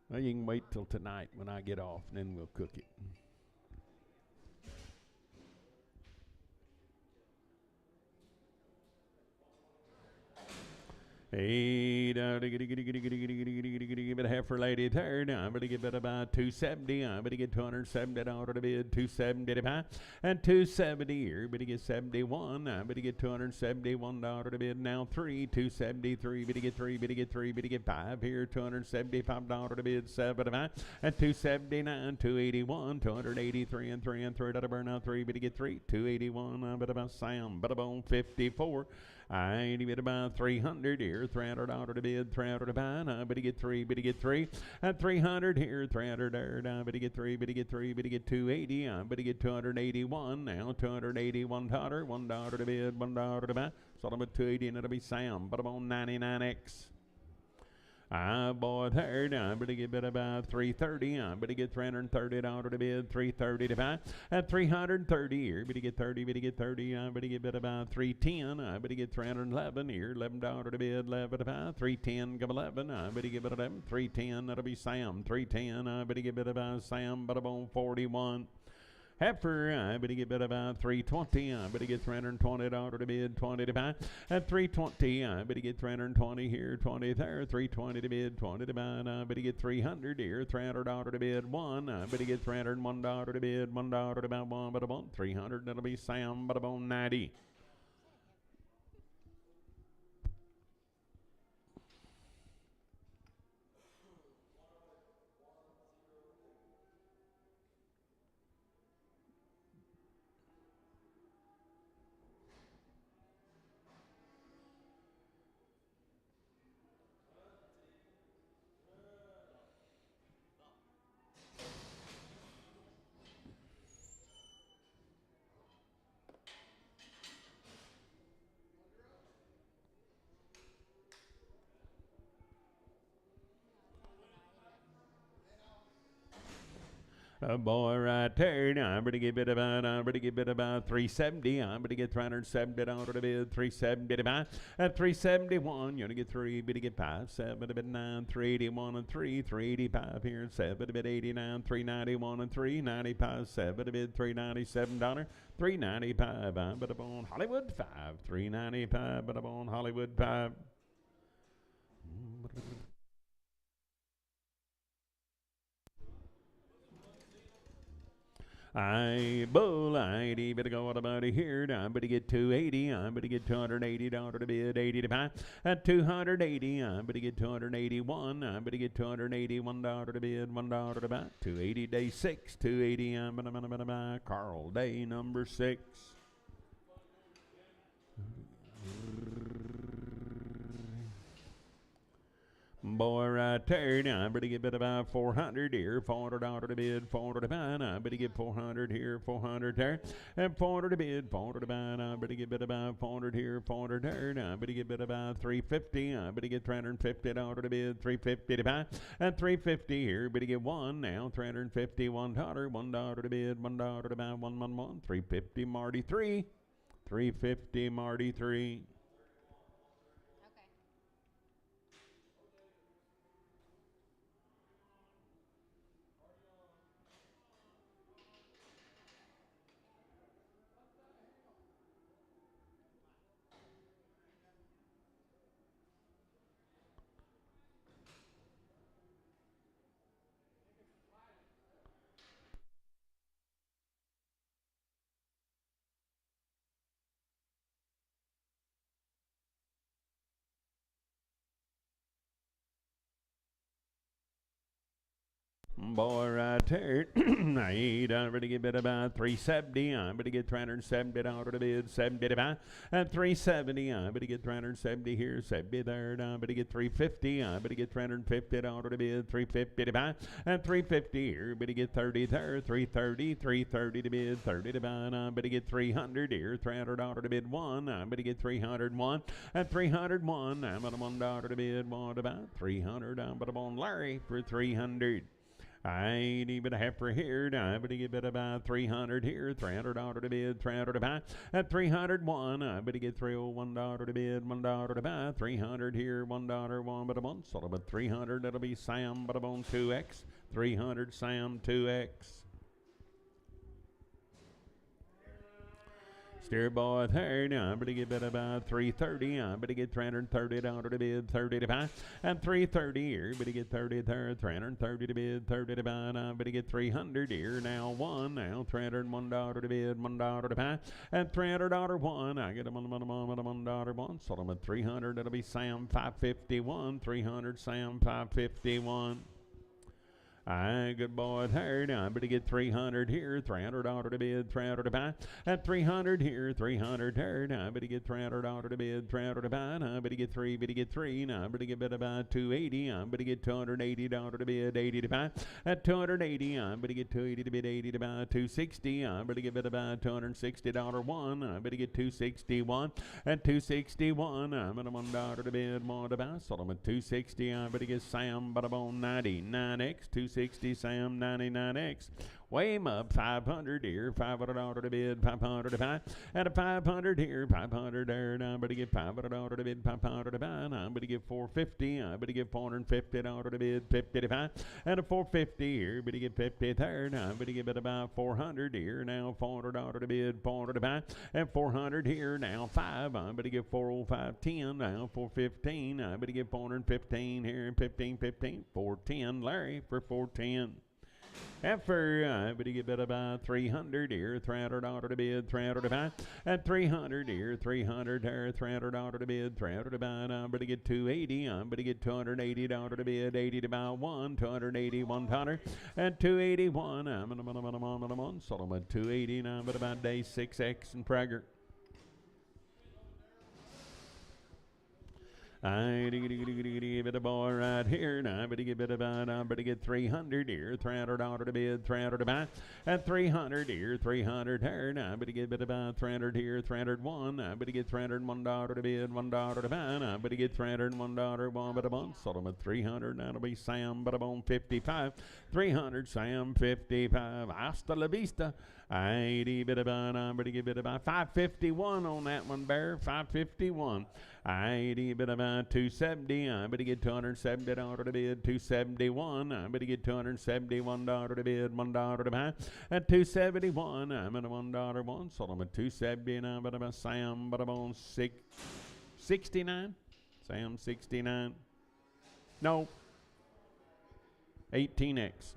Well, you can wait till tonight when I get off, and then we'll cook it. Hey, but a heifer lady third. I'm going to get about 270. I'm going to get $270 to bid, 270 to buy, and 270 here. But to get 71. I'm going to get $271 to bid. Now 3, 273. But to get 3, but to get 3, but to get 5 here. $275 to bid, 7 to buy, and 279, 281, 283 and 3 and 3 to burn out 3. But to get 3, 281. But about Sam, but about 54. I ain't even about 300 here, $300 to bid, 300 to buy. I better get 3, better get 3, and 300 here, 300 there. I better get 3, better get 3, better get 280. I better get 281 now, $281, $1 to bid, $1 to buy. So I'm at 280, and it'll be Sam, but I'm on 99X. I bought third. I better get bid about 330. I better get $330 to bid, 330 to buy, at 330 here. Better get 30. Better get 30. I better get bid about 310. I better get 311 here. $11 to bid, 11 to buy, 310. Give 11. I better get bid 11. 310. That'll be Sam. 310. I better get bid about Sam, but I'm on 41. Heifer, I better get bid about 320. I better get $320 to bid, 20 to buy. At 320, I better get 320 here, 20 there, 320 to bid, 20 to buy. And I better get 300 here, $300 to bid, 1. I better get $301 to bid, $1 to buy, 1, but about 300. That'll be Sam, but about 90. A boy right there. I'm going to get bid about 370. I'm going to get $370 to bid, 370 to buy. At 371, you're going to get 3, bid to get 5, 7 to bid 9, 381 and 3, 385 here, 7 to bid 89, 391 and 3, 95, 7 to bid $397, 395. I'm bid upon Hollywood 5, 395, bid upon Hollywood 5. I bull, I better go about here. I'm better get 280. I'm better get $280 to bid, 80 to buy. At 280, I'm better get 281. I'm better get $281 to bid, $1 to buy. 280 day 6, 280. I'm gonna buy. Carl day number 6. Boy, right there, now I better get bid about 400 here, $400 to bid, 400 to buy. Now I better get 400 here, 400 there, and 400 to bid, 400 to buy. Now I better get bid about 400 here, 400 there. Now I better get bid about 350. I better get $350 to bid, 350 to buy, and 350 here. Better get one now, $350, $1 to bid, $1 to buy, 111, 350 Marty 3, 350 Marty 3. Boy, right there, I better get bid about 370. I better get $370 to bid, 70 to buy. At 370, I better get 370 here, 70 there. I better get 350. I better get $350 to bid, 350 to buy. At 350 here, better get 30 there, 330, 330 to bid, 30 to buy. I better get 300 here, $300 to bid, 1. I better get 301. At 301, I'm at $1 to bid, 1 to buy. 300, I'm at on Larry for 300. I ain't even a heifer here. I better get bid about 300 here, $300 to bid, 300 to buy. At 301, I better get $301 to bid, $1 to buy. 300 here, $1, 1 but a month. So about 300, that'll be Sam but a bone 2X. 300 Sam 2X. Steer boy there, now I better get bid about 330. I better get $330 to bid, 30 to buy. And 330 here, better get 30 there, 330 to bid, 30 to buy. Now I better get 300 here, now 1, now $301 to bid, $1 to buy. And $300 1, I get a $1 1. So I'm at 300, that'll be Sam 551. 300 Sam 551. Aye, good boy there. Now I better get 300 here, $300 to bid, 300 to buy. At 300 here, 300 there. Now I better get $300 to bid, 300 to buy. Now I better get 3, better get 3. Now I better get bid about 280. I better get $280 to bid, 80 to buy. At 280, I better get 280 to bid, 80 to buy. 260, I better get bid about $260 1. I better get 261. At 261, I'm at $1 to bid, 1 to buy. So I'm at 260. I better get Sam but on 99X, 260 Sam 99X. Weigh him up, 500 here, $500 to bid, 500 to buy. And a 500 here, 500 there. Now I better get $500 to bid, 500 to buy. Now I better get 450. I better get $450 to bid, 50 to buy. And a 450 here, better get 50 there. Now I better get about 400 here. Now $400 to bid, 400 to buy. And 400 here, now 5. I better get 405.10. Now 415. I better get 415 here, 15, 410. Larry for 410. And for, I better get bid about 300 here, $300 to bid, 300 to buy. At 300 here, 300 there, $300 to bid, 300 to buy. Now I better get 280. I better get $280 to bid, 80 to buy, 1, 280, $100. At 281, I'm on Solomon 280. Now but about day 6X and Prager. I bit a boy right here. Now I better get bit about. I better get 300 here, $300 to bid, 300 to buy. At 300 here, 300 here. Now I better get bit about 300 here, 301. I better get $301 to bid, $1 to buy. Now I better get $301 1 but a month. So I'm at 300. That'll be Sam but I'm on 55. 300 Sam 55. Hasta la vista. I better get bit about 551 on that one, Bear. 551. I better about 270. I better get $270 to bid, 271. I better get $271 to bid, $1 to buy. At 271, I'm at a $1 1. So I'm at 270, and I'm at about Sam, but I'm on 69. Sam 69. No. 18X.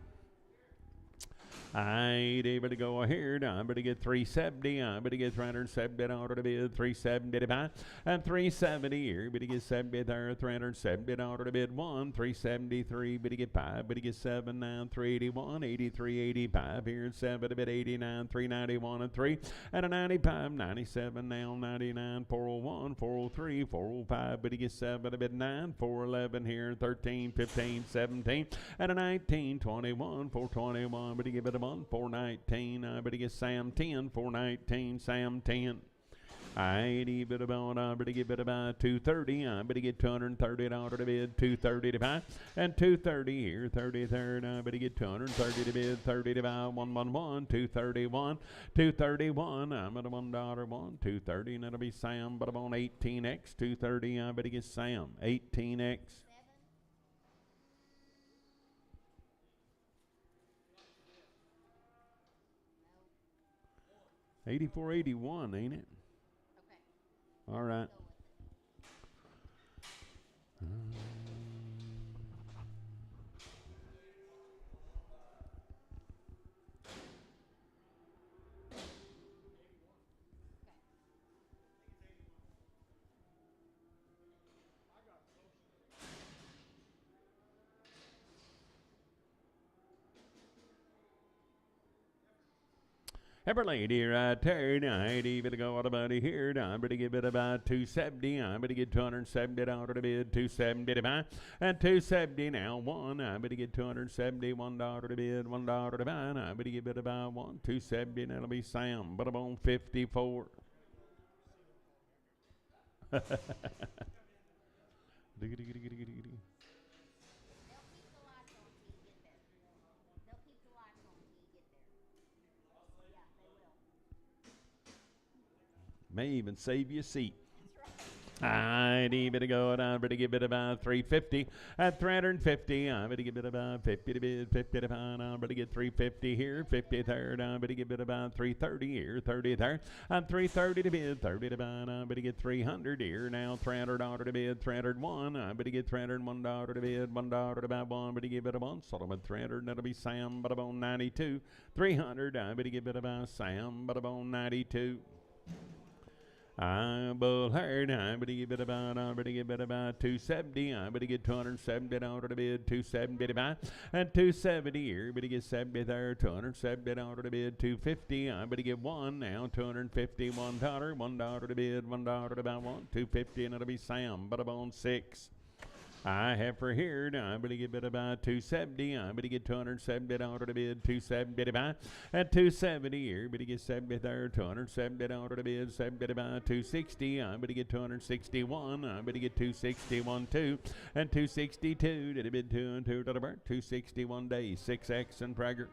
I ain't able to go here. I'm going to get 370. I'm going to get 370 out of the bid. 375 and 370 here. But to get 70 there. 370 out of the bid. 373. But to get 5. But to get 7 now. 381. 83. 85 here. 7 to bid 89. 391 and 3 and a 95. 97 now. 99. 401. 403. 405. But to get 7 to bid 9. 411 here. 13. 15. 17 and a 19. 21. 421. But to give it a 419. I better get Sam 10. 419. Sam 10. I ain't even about. I better give it about 230. I better get 230 out of the bid. 230 to 5 and 230 here. 33rd. I better get 230 to bid. 30 to 5. 111. 231. 231. I'm at a $1. 230. And that'll be Sam. But I'm on 18x. 230. I better get Sam. 18x. 84.81, ain't it? Okay. All right. Every lady right there, I ain't even go out about here. I'm going to give it about 270. I'm going to get 270 out of the bid. 270 to buy. And 270 now. I'm going to get 270. $1 to bid. $1 to buy. I'm going to give it about 270. And that'll be Sam. But I'm on 54. May even save you a seat. I need to go, and I'm going to give it about 350 at 350. I'm going to give it about 50 to bid, 50 to pound. I'm going to get 350 here, 53rd. I'm going to give it about 330 here, 33rd. I'm 330 to bid, 30 to pound. I'm going to get 300 here now, $300 to bid, 301. I'm going to get $301 to bid, $1 to buy one. I'm going to give it a one. Solomon 300, and that'll be Sam, but about 92. 300. I'm going to give it about Sam, but about 92. I'm bullhead. I'm going to give it about 270. I'm going to get 270 out of the bid, 275 and 270 here. I'm going to get 70 there, 270 out of the bid, 250. I'm going to get one now, $250, $1 to the bid, $1 to about one, 250, and it'll be Sam, but about 6. I have for here, now I'm going to give it about 270. I'm going to get 270 out of the bid, 275 at 270 here. I'm going to get 70 there, 270 out of the bid, 70 about 260. I'm going to get 261. I'm going to get 261 too, and 262 to the bid 2 and 2 to the bird, 261 days, 6X and Prager.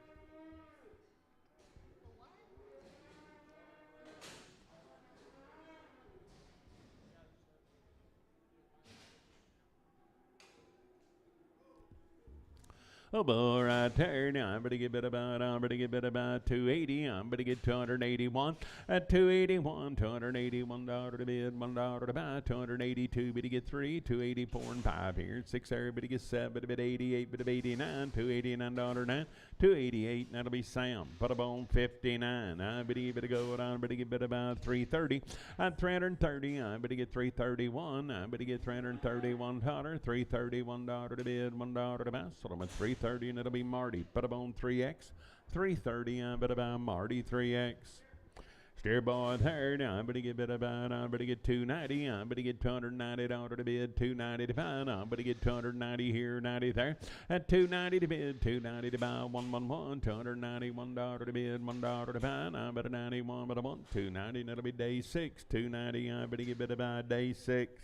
Oh, boy, right there. Now I'm going to give it about 280. I'm going to get 281 at 281. $281 to bid, $1 to buy. 282, but to get 3. 284 and 5 here. 6 there, but to get 7, but 88, but 89. $289 now. 288, and that'll be Sam. Put up on 59. I'm going to go on. I'm going to give it about 330. At 330, I'm going to get 331. I'm going to get $331. $331 to bid, $1 to buy. So I'm at 330, and it'll be Marty. Put up on 3X. 330, I'm going to buy Marty 3X. Steer boy there. Now I'm going to give it about, I'm going to get 290. I'm going to get $290 to bid, 290 to buy. I'm going to get 290 here, 90 there. At 290 to bid, 290 to buy, 111, $291 to bid, $1 to buy. I'm at a 91, but I want 290, and that'll be day 6. 290, I'm going to give it about day 6.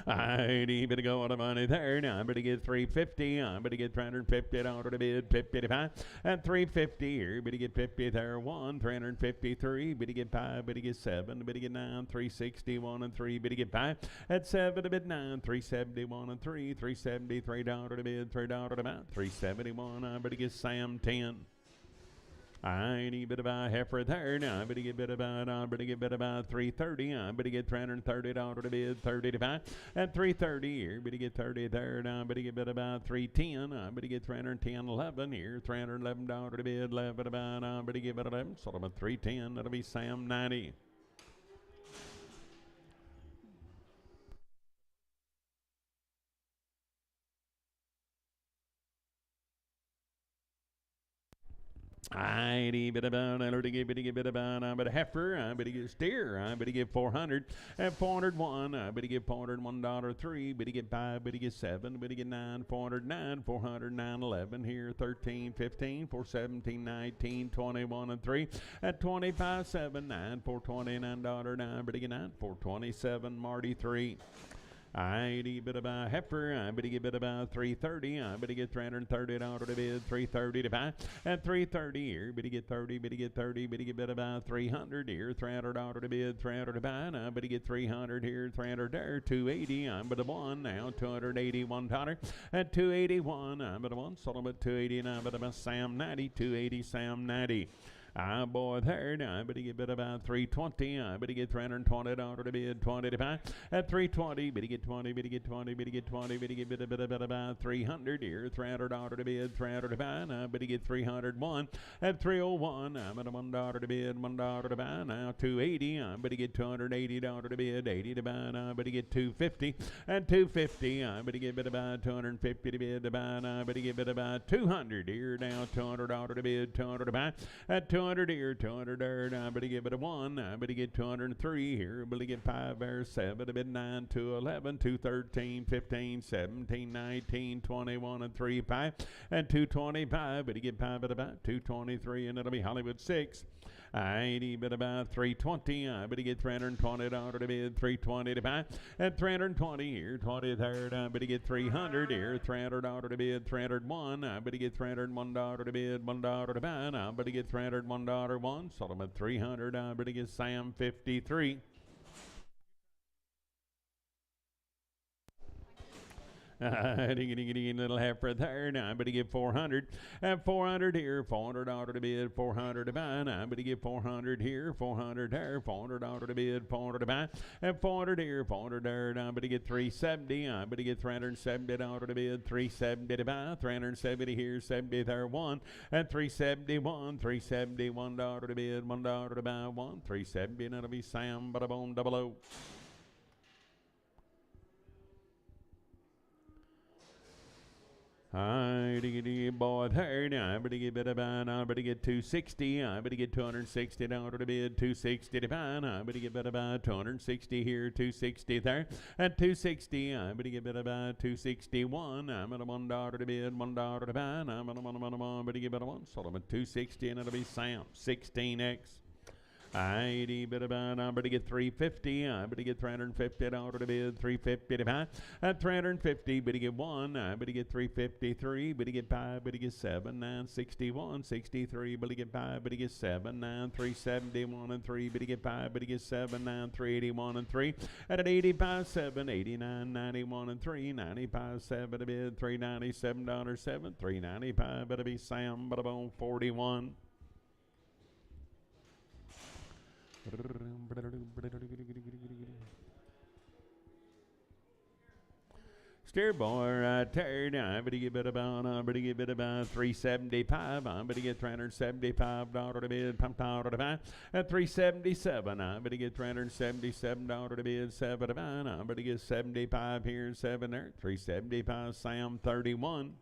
I ain't even going to money there. Now I'm going to get 350. I'm going to get $350 to bid, 55 and 350 here. I'm going to get 50 there, 1, 353. But to get 5, but to get 7, but to get 9, 361 and 3. But to get 5 at 7 to bid 9, 371 and 3, $373 to bid, $3 to buy, 371. I'm going to get Sam 10. I need bit about heifer there. Now, but get bit about, $330. I better get $330 to bid, 30 to buy. At $330 here, better get 30 there. Now, better get bit about $310. I better get $310, 11 here, $311 to bid, 11 to buy. Now, better get bit 11. Sort of a $310. That'll be Sam 90. I bit about a heifer. I better get steer. I better get 400 at 401. I better get $401.03. Better get 5. Better get 7. Better get 9. 409. 409. 11 here. 13. 15. 417. 19. 21 and 3 at 25. 7. 9. $429. Better get 9. 427. Marty 3. I bit about heifer. I better get bit about $330. I better get $330 to bid, $330 to buy. At $330 here, better get 30. Better get 30. Better get bit about $300 here, $300 to bid, $300 to buy. I better get 300 here, 300 there, $280. I'm bit a one now, $281 at $281. I'm bit a one, sold them at $280. I'm bit about Sam 90, $280 Sam 90. I boy there now. I better get bit about $320. I better get $320 to bid, 20 to buy. At $320, better get 20, better get 20, better get 20, better get bit about $300 here, $300 to bid, $300 to buy. Now better get 301 at $301. I'm at $1 to bid, $1 to buy. Now $280. I better get $280 to bid, $80 to buy. Now I better get $250 at $250. I better get bit about $250 to bid to buy. Now I better get bit about $200 here. Now $200 to bid, $200 to buy. At $200 here, $200 there. Now I better get bit of 1. I better get 203 here. I better get 5 there, 7, a bit 9, 2, 11, 2, 13, 15, 17, 19, 21, and 3, 5, and 225. Better get 5 at about 223, and it'll be Hollywood 6. I bit about $320. I better get $320 to bid, $320 to buy. At $320 here, 23rd. I better get $300 here, $300 to bid, $301. I better get $301 to bid, $1 to buy. I better get $301 one. Sold them at $300. I better get Sam 53. Little heifer there. Now I better get 400. At 400 here, $400 to bid, $400 to buy. Now I better get 400 here, 400 there, $400 to bid, $400 to buy. At 400 here, 400 there. Now I better get 370. I better get $370 to bid, 370 to buy. 370 here, 70 there, 1. At 371, $371 to bid, $1 to buy, 1. 370, and that'll be Sam, bada boom, 00. I boy there now. I better get bit about. I better get 260. I better get $260 to bid, 260 to buy. I better get bit about 260 here, 260 there. At 260, I better get bit about 261. I'm at $1 to bid, $1 to buy. I'm at $1. Better get bit of 1. Sold them at 260, and it'll be Sam 16X. I better get 350. I better get $350 to bid, 350 to buy. At 350, better get 1. I better get 353. Better get 5. Better get 7. 961, 63. Better get 5. Better get 7. 9 371 and 3. Better get 5. Better get 7. 9 381 and 3. At an 85 7, 89 91 and 3. 95 7 to bid, $397 7. 395. Better be Sam. Bada boom 41. Steer boy right there. Now I better get bit about. I better get bit about 375. I better get $375 to bid, $5 to buy. At 377, I better get $377 to bid, 7 to buy. I better get 75 here, 7 there. 375 Sam 31.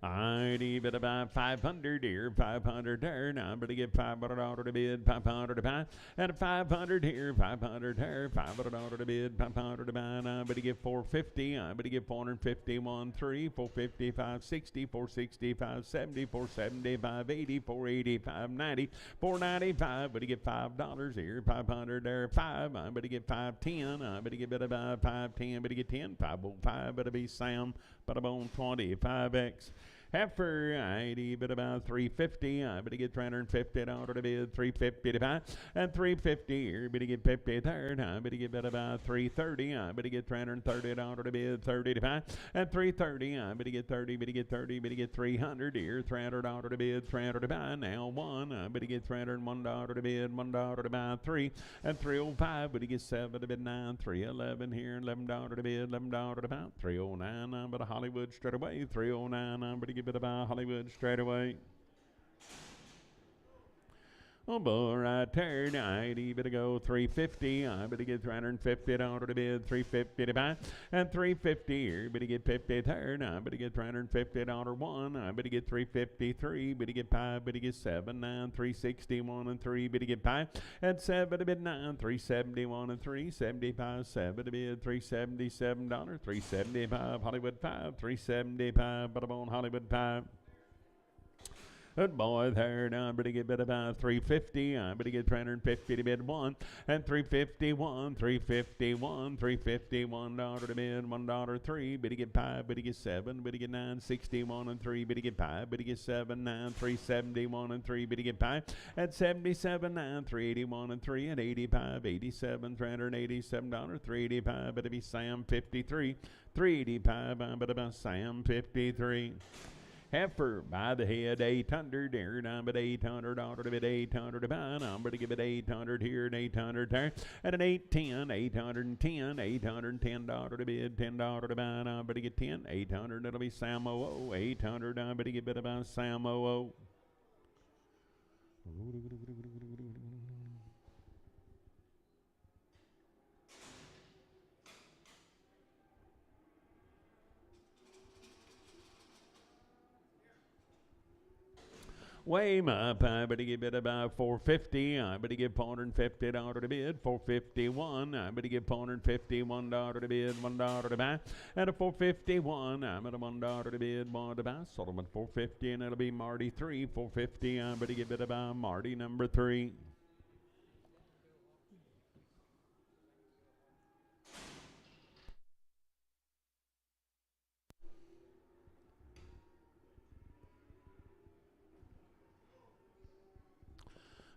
I bit about 500 here, 500 there. Now I better get $500 to bid, $500 to buy. And 500 here, 500 there, $500 to bid, $500 to buy. Now I better get 450. I better get 451, 3, 450, 560, 460, 570, 470, 580, 480, 590, 495. Better get $5 here, 500 there, 5. I better get 510. I better get bit about 510. Better get 10, 505. Better be Sam. Bada boom 20, 5X. Heifer, 80, but about 350. I better get $350 to bid, 350 to buy, and 350 here. Better get 53rd. I better get about 330. I better get $330 to bid, 30 to buy, and 330. I better get 30. Better get 30. Better get 300 here. $300 to bid, 300 to buy. Now one. I better get $301 to bid, $1 to buy, 3, and 305. Better get 7 to bid, 9, 311 here, $11 to bid, $11 to buy, 309. I better Hollywood straight away, 309. I better get bit about Hollywood straight away. Oh boy, right there, 90, better go 350. I better get $350 to bid, 350 to buy, and 350 here. Better get 53rd. I better get $350 one. I better get 353. Better get 5. Better get 7, 9, 361 and 3. Better get 5 and 7 to bid 9, 371 and 375, 7 to bid, $377, 375 Hollywood 5, 375 but I'm on Hollywood 5. Good boy there. Now I better get bid about 350. I better get 350 to bid 1, and 351, 351, $351 to bid, $1, 3. Better get 5. Better get 7. Better get 9, 61 and 3. Better get 5. Better get 7, 9, 371 and 3. Better get 5 at 77, 9, 381 and 3 and 85, 87, $387, 385. Better be Sam 53, 385. I better be Sam 53. Heifer by the head, 800 there, I'm at $800 to bid, 800 to buy, I'm going to give it 800 here and 800 there, and an 810, $810 to bid, $10 to buy, I'm going to get 10, 800, it'll be Sam 00, 800, I'm going to get bid about Sam 00. Way up, I better give it about 450. I better give $450 to bid, 451. I better give $451 to bid, $1 to buy, and a 451. I'm at a $1 to bid, $1 to buy. Solomon 450, and it'll be Marty 3, 450. I better give it about Marty number 3.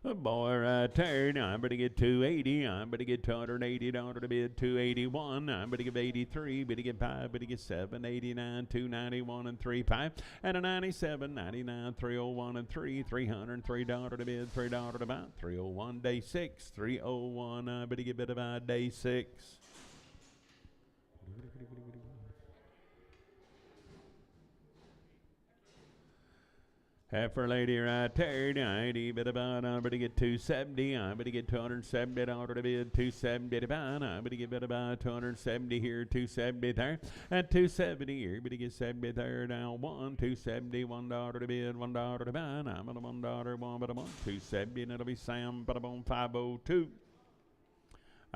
A boy right there. I'm going to get 280. I'm going to get $280 to bid, 281. I'm going to give 83. Better get 5. Better get 7, 89, 291 and 3, 5, and a 97, 99, 301 and 3, $303 to bid, $3 to buy, 301 day 6, 301. I better get bid about day 6. Heifer lady right there, 90, bid about, I'm going to get 270, I'm going to get $270 to bid, 270 to buy, I'm going to get bid about 270 here, 270 there, and 270 here, but to get 70 there, now 1, 270, $1 to bid, $1 to buy, I'm at a $1, 1, but I'm on 270, and it'll be Sam, but I'm on 502.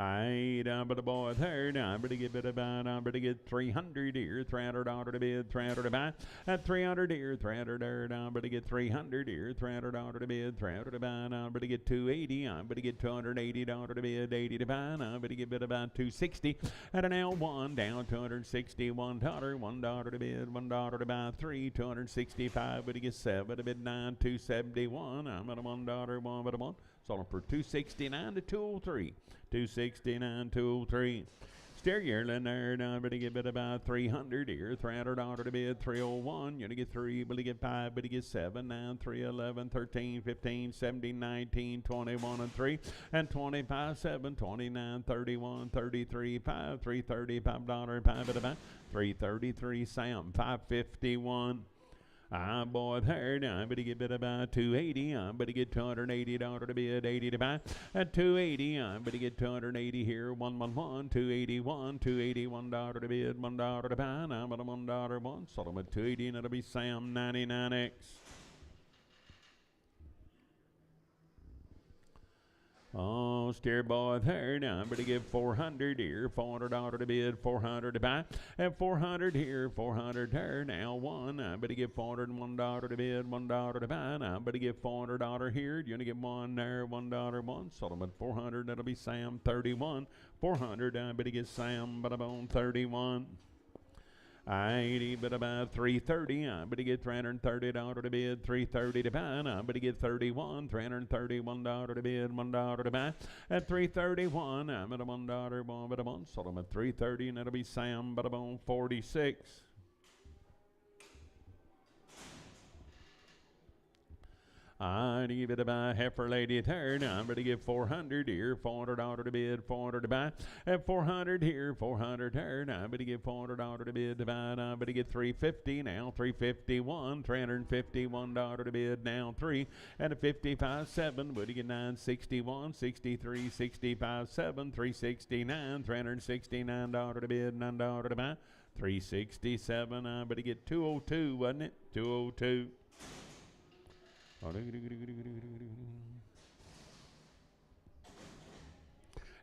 I but the boy there, I'm going to give it about, I'm going to get 300 here, $300 to bid, 300 to buy, at 300 here, 300 there, I'm going to get 300 here, $300 to bid, 300 to buy, I'm going to get 280, I'm going to get $280 to bid, 80 to buy, I'm going to give it about 260, at an L1 down $261, $1 to bid, $1 to buy, 3, 265, but to get 7 to bid, 9, 271, I'm at a $1, 1 but a 1, sold them for 269 to 203. 269, 203. Steer yearling there, now I'm going to give it about 300 here, $300 to bid, 301. You're going to get 3, but to get 5, but to get 7, 9, 3, 11, 13, 15, 17, 19, 21, and 3, and 25, 7, 29, 31, 33, 5, $335, 5 at a 333, Sam, 551. I'm boy there, now I'm going to give it about 280. I'm going to get $280 to bid, 80 to buy. At 280, I'm going to get 280 here, 111, 281, $281 to bid, $1 to buy. And I'm at a $1, 1. Sold them at 280, and it'll be Sam 99X. Oh, steer boy there, now I'm going to give 400 here, $400 to bid, 400 to buy, and 400 here, 400 there, now 1, I'm going to give $401 to bid, $1 to buy, and I'm going to give $400 here, you're going to get 1 there, $1, 1, sold them at 400, that'll be Sam 31, 400, I'm going to get Sam, but I'm on 31. I but about 330. I but get $330 to bid. 330 to buy. I but get 31. $331 to bid. $1 to buy. At 331. I'm at a $1. One but a one. Sold them at 330, and that'll be Sam but a bone 46. I give it about heifer lady third. I'm going to give 400 here, $400 to bid, 400 to buy. At 400 here, 400 third. I'm going to give $400 to bid to buy. I'm going to get 350 now, 351, $351 to bid now 3. And a 55.7, would you get 961, 63, 65.7, 369, $369 to bid, $9 to buy. 367. I'm going to get 202, wasn't it? 202.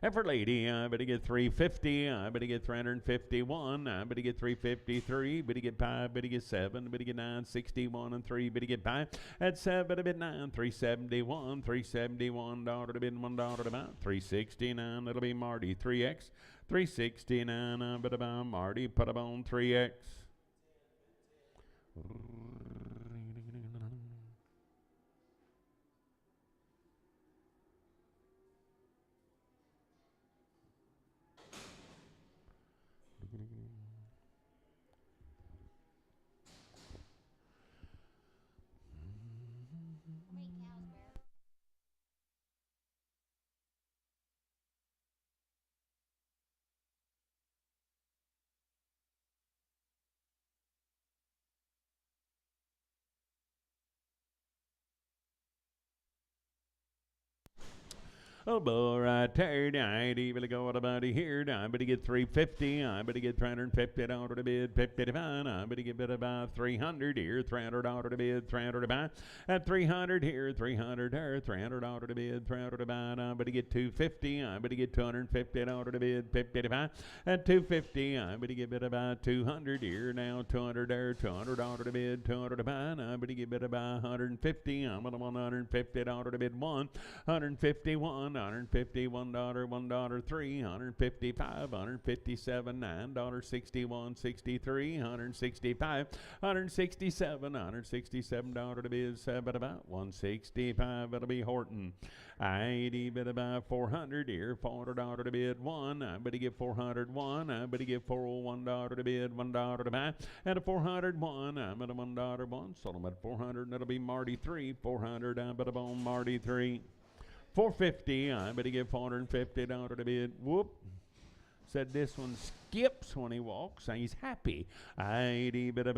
Heifer lady, I better get 350. I better get 351. I better get 353. Better get 5. Better get 7. Better get 9. 61 and 3. Better get 5. At 7. Better bid 9. 371. $371 to bid. $1 to buy. 369. That'll be Marty. 3X. 369. I better buy Marty. Put up on 3X. Oh, boy, right there. I ain't even going about it here. I better get 350. I better get $350 to bid, 50 to buy. I better get bid about 300 here, $300 to bid, 300 to buy. At 300 here, 300 there, $300 to bid, 300 to buy. I better get 250. I better get $250 to bid, 50 to buy. At 250, I better get bid about 200 here, now 200 there, $200 to bid, 200 to buy. I better get bid about 150. I'm on $150 to bid, $151. $151, $1, 3, $155, $157, $9, 61, 63, $165, $167 to bid, $7 about 165. It'll be Horton. 80 bid about 400 here, $400 to bid, 1. I better get 401. I better get $401 to bid, $1 to buy. At a 401, I'm at a $1 one. Sold them at 400, and it'll be Marty 3. 400, I bet on Marty 3. 450, I better give $450 to bid. Whoop. Said this one skips when he walks, and he's happy. I better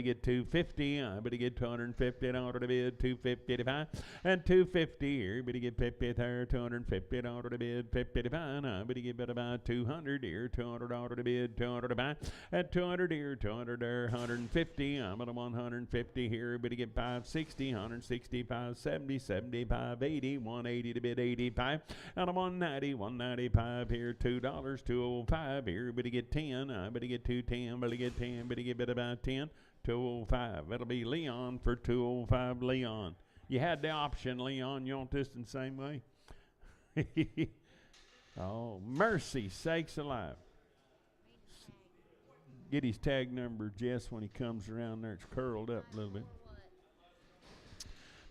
get 250. I better get $250 to bid, 250 to buy. And 250 here, better get 50 there, $250 to bid, 50 to buy. I better get about 200 here, $200 to bid, 200 to buy. At 200 here, 200 there, 150. I'm at a 150 here, better get 560, 165, 70, 75, 80, 180 to bid, 85. And a 190, 195 here, $2, 205 here, better get 10. I better get 210, better get 10, better get bid about 10, 205. That'll be Leon for 205, Leon. You had the option, Leon. You want this in the same way? Oh, mercy sakes alive. Get his tag number, Jess, when he comes around there. It's curled up a little bit.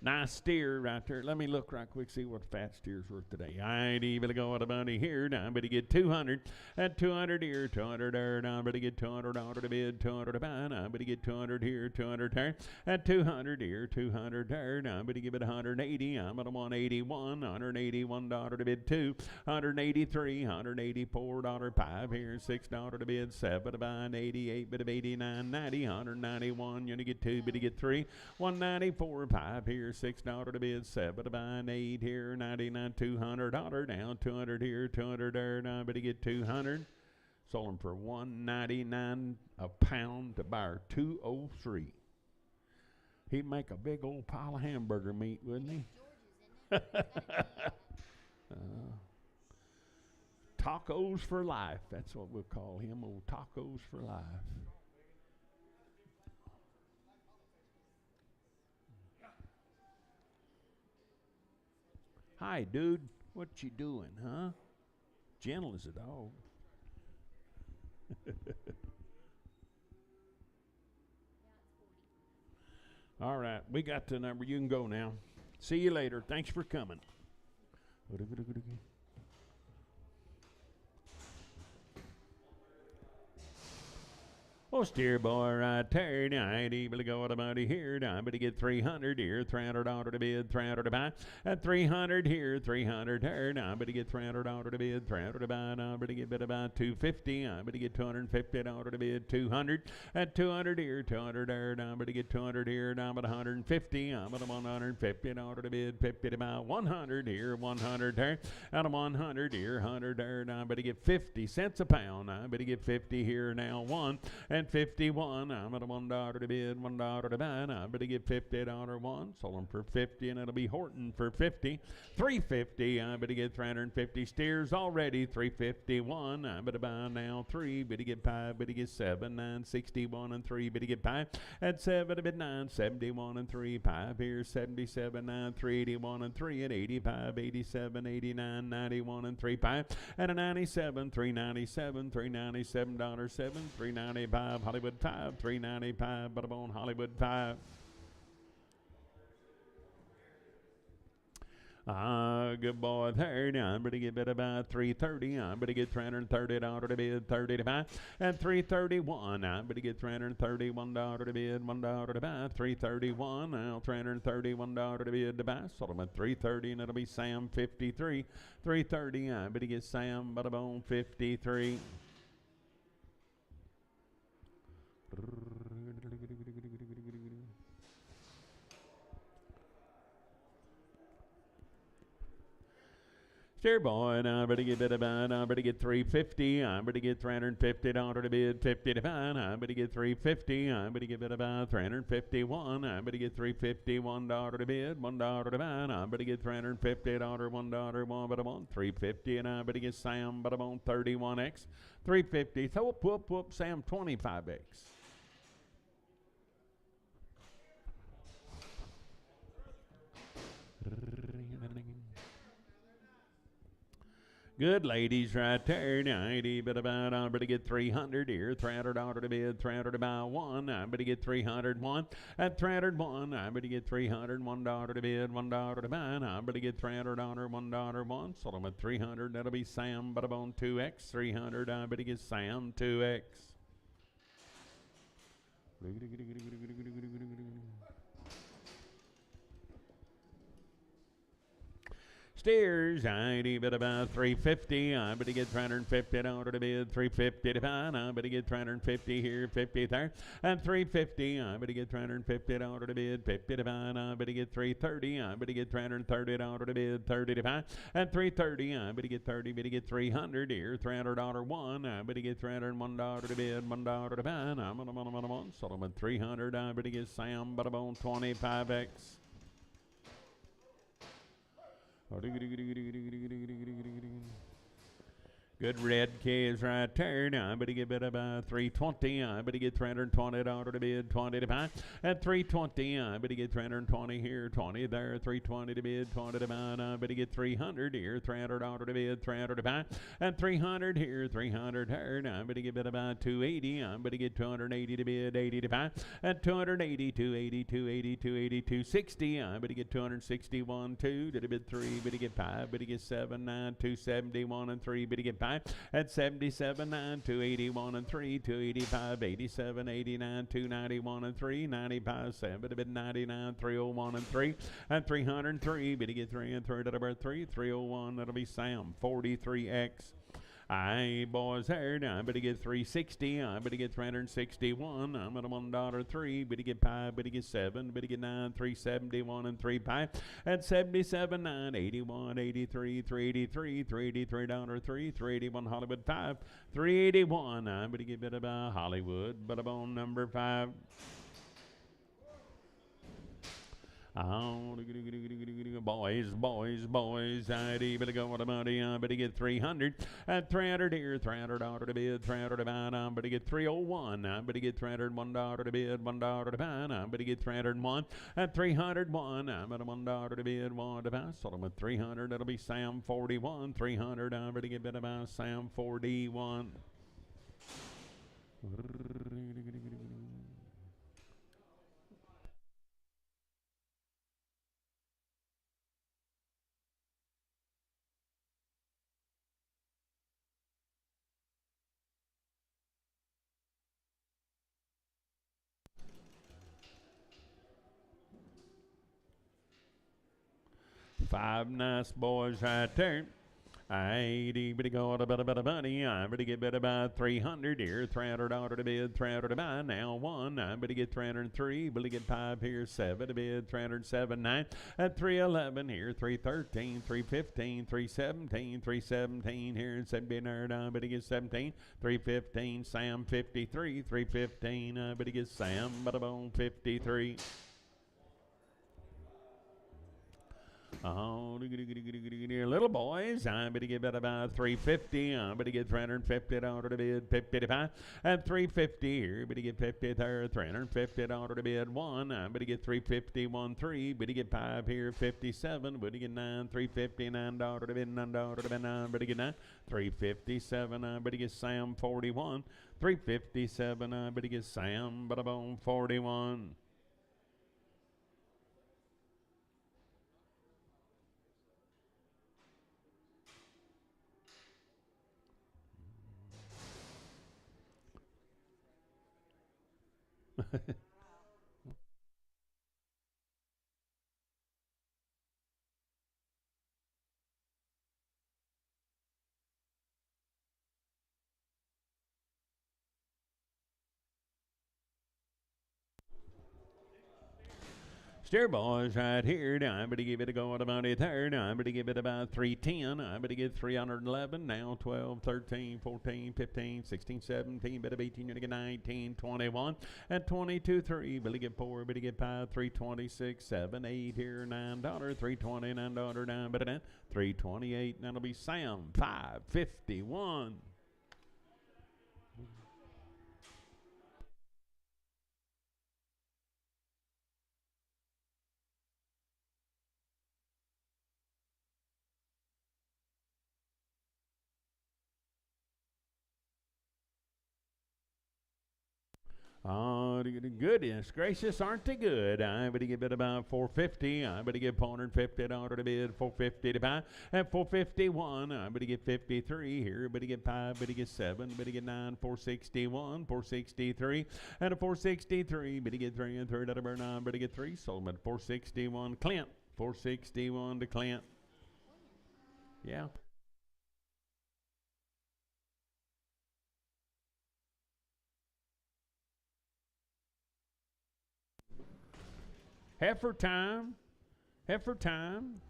Nice steer right there. Let me look right quick, see what fat steer's worth today. I ain't even going to money here. Now I better get 200. At 200 here, 200 there. Now I better get $200 to bid, 200 to buy. Now I better get 200 here, 200 there. At 200 here, 200 there. Now I better give it 180. I'm at a 181, $181 to bid 2. 183, $184, 5 here, $6 to bid, 7 to buy, 88, bit of 89, 90, 191. You only get 2, but you get 3. 194, 5 here. $6 to bid, 7 to buy, 8 here, 99, $200 down, 200 here, 200 there. Now I better get 200. Sold them for $1.99 a pound to buy 203. He'd make a big old pile of hamburger meat, wouldn't he? Tacos for life. That's what we'll call him, old tacos for life. Hi, dude. What you doing, huh? Gentle as a dog. right, we got the number. You can go now. See you later. Thanks for coming. Oh, steer boy, right there, night, able to go to money here, now, but to get 300 here, $300 to bid, 300 to buy, at 300 here, 300 here, now, but to get $300 to bid, 300 to buy, now, but to get bid about 250, now, but to get $250 to bid, 200, at 200 here, 200 there, now, but to get 200 here, now, but 150, now, but $150 to bid, 50 to buy, 100 here, 100 there, out of 100 here, 100 there, now, but to get 50 cents a pound, now, but to get 50 here, now, 1, and 51, I'm at $1 to bid, $1 to buy, I'm going to get $50 one, sold them for 50, and it'll be Horton for 50, 350, I'm going to get 350 steers already, 351, I'm going to buy now 3, but to get 5, but to get 7, 961 and 3, but to get 5, at 7, a bit 9, 71 and 3, 5 here, 77, 9, 381 and 3, at 85, 87, 89, 91 and 3, 5, at a 97, 397, $397, 7, 395. Hollywood 5, 395, but I'm on Hollywood 5. Good boy there. Now I'm going to get bid about 330. I'm going to get $330 to bid, 30 to buy. At 331, I'm going to get $331 to bid, $1 to buy. 331, now $331 to bid to buy. Sold them at 330, and it'll be Sam 53. 330, I'm going to get Sam, but I'm on 53. Steer boy, now I'm ready to get bid about, I'm ready to get 350, I'm ready to get $350 to bid, 50 to buy, I'm ready to get 350, I'm ready to get bid about 351, I'm ready to get $351 to bid, $1 to buy, I'm ready to get $350, $1, one, but I'm on 350, and I'm ready to get Sam, but I'm on 31X, 350, so whoop, Sam 25X. Good ladies right there, 90, but about, I'm going to get 300 here, $300 to bid, 300 to buy 1, I'm going to get 301, at 301, I'm going to get $301 to bid, $1 to buy, I'm going to get $300, $1, 1, sold them at 300, that'll be Sam, but I'm on 2X, 300, I'm going to get Sam 2X. Steers, ID bid about 350. I'm going to get $350 to bid, 350 to buy. I'm going to get 350 here, 50 there, and 350. I'm going to get $350 to bid, 50 to buy. I'm going to get 330. I'm going to get $330 to bid, 30 to buy, and 330. I'm going to get 30. I'm going to get 300 here, $300 one. I'm going to get $301 to bid, $1 to buy. I'm on, sold them at 300. I'm going to get Sam, but I'm on 25X. Good red calves right there. Now I'm going to get bid about 320. I'm going to get $320 to bid, 20 to buy. At 320, I'm going to get 320 here, 20 there, 320 to bid, 20 to buy. I'm going to get 300 here, $300 to bid, 300 to buy. At 300 here, 300 here. Now I'm going to get bid about 280. I'm going to get 280 to bid, 80 to buy. At 280, 280, 280, 280, 260. I'm going to get 261, 2 to bid 3, but to get 5, but to get 7, 9, 271 and 3, but to get 5. At 77, 9, 281 and 3, 285, 87, 89, 291 and 3, 95, 7, a bit 99, 301 and 3, and 303, but to get 3 and 3 to the birth 3, 301, that'll be Sam, 43X. Aye, boys, here now. I'm going to get 360. I'm going to get 361. I'm at $1.03. But to get 5. But to get 7. But to get 9. 371 and 3 5. At 77, 9, 81, 83, 383, $383, 3, 381 Hollywood 5, 381. I'm going to get bit about Hollywood, but I'm on number 5. Oh, boys, I'd better go with the money. I'm better get 300. At 300 here, $300 to bid, 300 to buy. I'm better get 301. I'm better get $301 to bid, $1 to buy. I'm better get 301. At 301, I'm at $1 to bid, 1 to buy. Sold them at 300. That'll be Sam 41. 300. I'm better get better by Sam 41. 5 nice boys right there. 80 bitty go to better bunny. I'm ready to get better about 300 here. $300 to bid, 300 to buy. Now 1. I'm ready to get 303. Billy get 5 here. 7 to bid, 307. 9 at 311 here. 313, 315, 317, 317 here. 7 I'm ready to get 17. 315. Sam 53. 315. I'm ready to get Sam. Bada bone 53. Oh, little boys, I'm going to give it about 350. I'm going to get $350 to bid, 55 at 350 here. But to get 50 there, $350 to bid 1. I'm going to get 350, 1, 3. But to get 5 here, 57. But to get 9, $359 to bid, $9 to bid 9. But to get 9, 357. I'm going to get Sam 41. 357. I'm going to get Sam, but I'm on 41. Steer boys right here. Now I'm going to give it a go at about a third. Now I'm going to give it about 310. I'm going to get 311. Now 12, 13, 14, 15, 16, 17, bit of 18, you're going to get 19, 21. At 22, 3, Billy get 4, Billy get 5, 326, 7, 8 here, $9, $320, $9, 9, but 328. That'll be Sam, 551. Oh, goodness gracious, aren't they good? I'm going to give it about 450. I'm going to give $450 to bid, 450 to buy. At 451, I'm going to get 53 here. I'm going to get 5, I'm going to get 7, I'm going to get 9, 461, 463. And a 463, I'm going to get 3 and 3 out of burn. I'm going to get 3. Sold at 461. Clint, 461 to Clint. Yeah. Heifer time. Heifer time.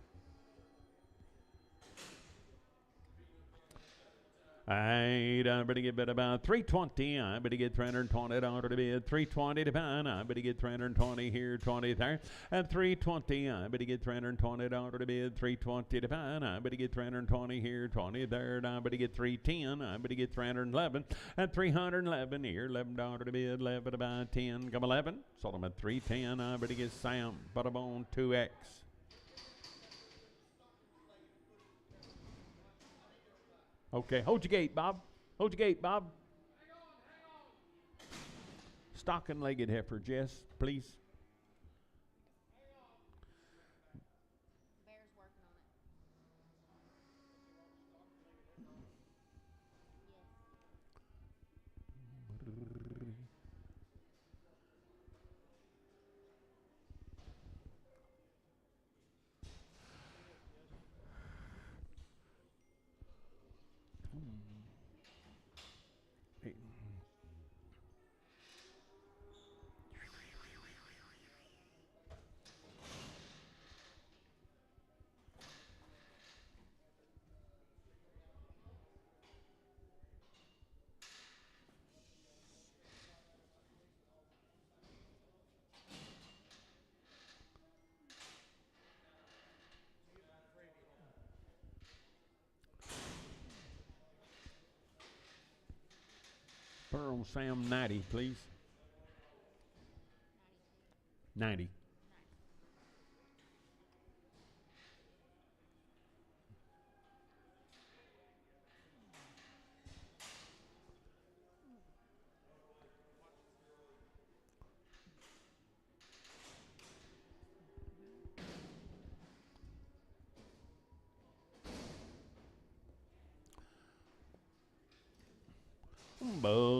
I'm going to get about 320. I'm going to get $320 to bid, 320 to buy. I'm going to get 320 here, 20 there. At 320, I'm going to get $320 to bid, 320 to buy. I'm going to get 320 here, 20 there. I'm going to get 310. I'm going to get 311. At 311 here, $11 to bid, 11 to buy, 10. Come 11. Sold them at 310. I'm going to get Sam, but I'm on 2X. Okay, hold your gate, Bob. Hold your gate, Bob. Stock and legged heifer, Jess, please. Bear's working on it. Yes. Put her on Sam 90, please. 90.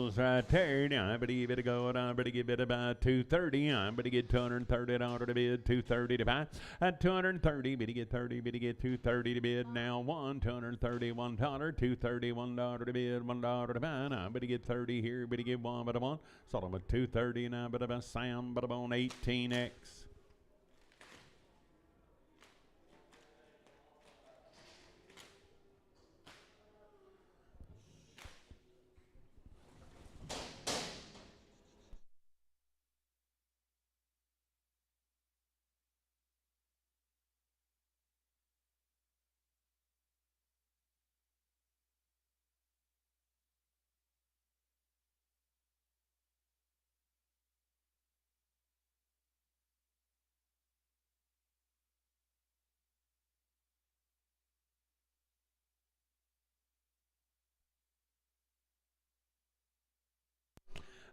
balls right there. Now, but give it a go. But give it about 230. But get $230 to bid. 230 to buy. At 230. But get 30. But get 230 to bid. Now $231. $231 to bid. $1 to buy. Now, but get 30 here. But get one. But I want. Sold them at 230 now. But about Sam. But I'm on 18X.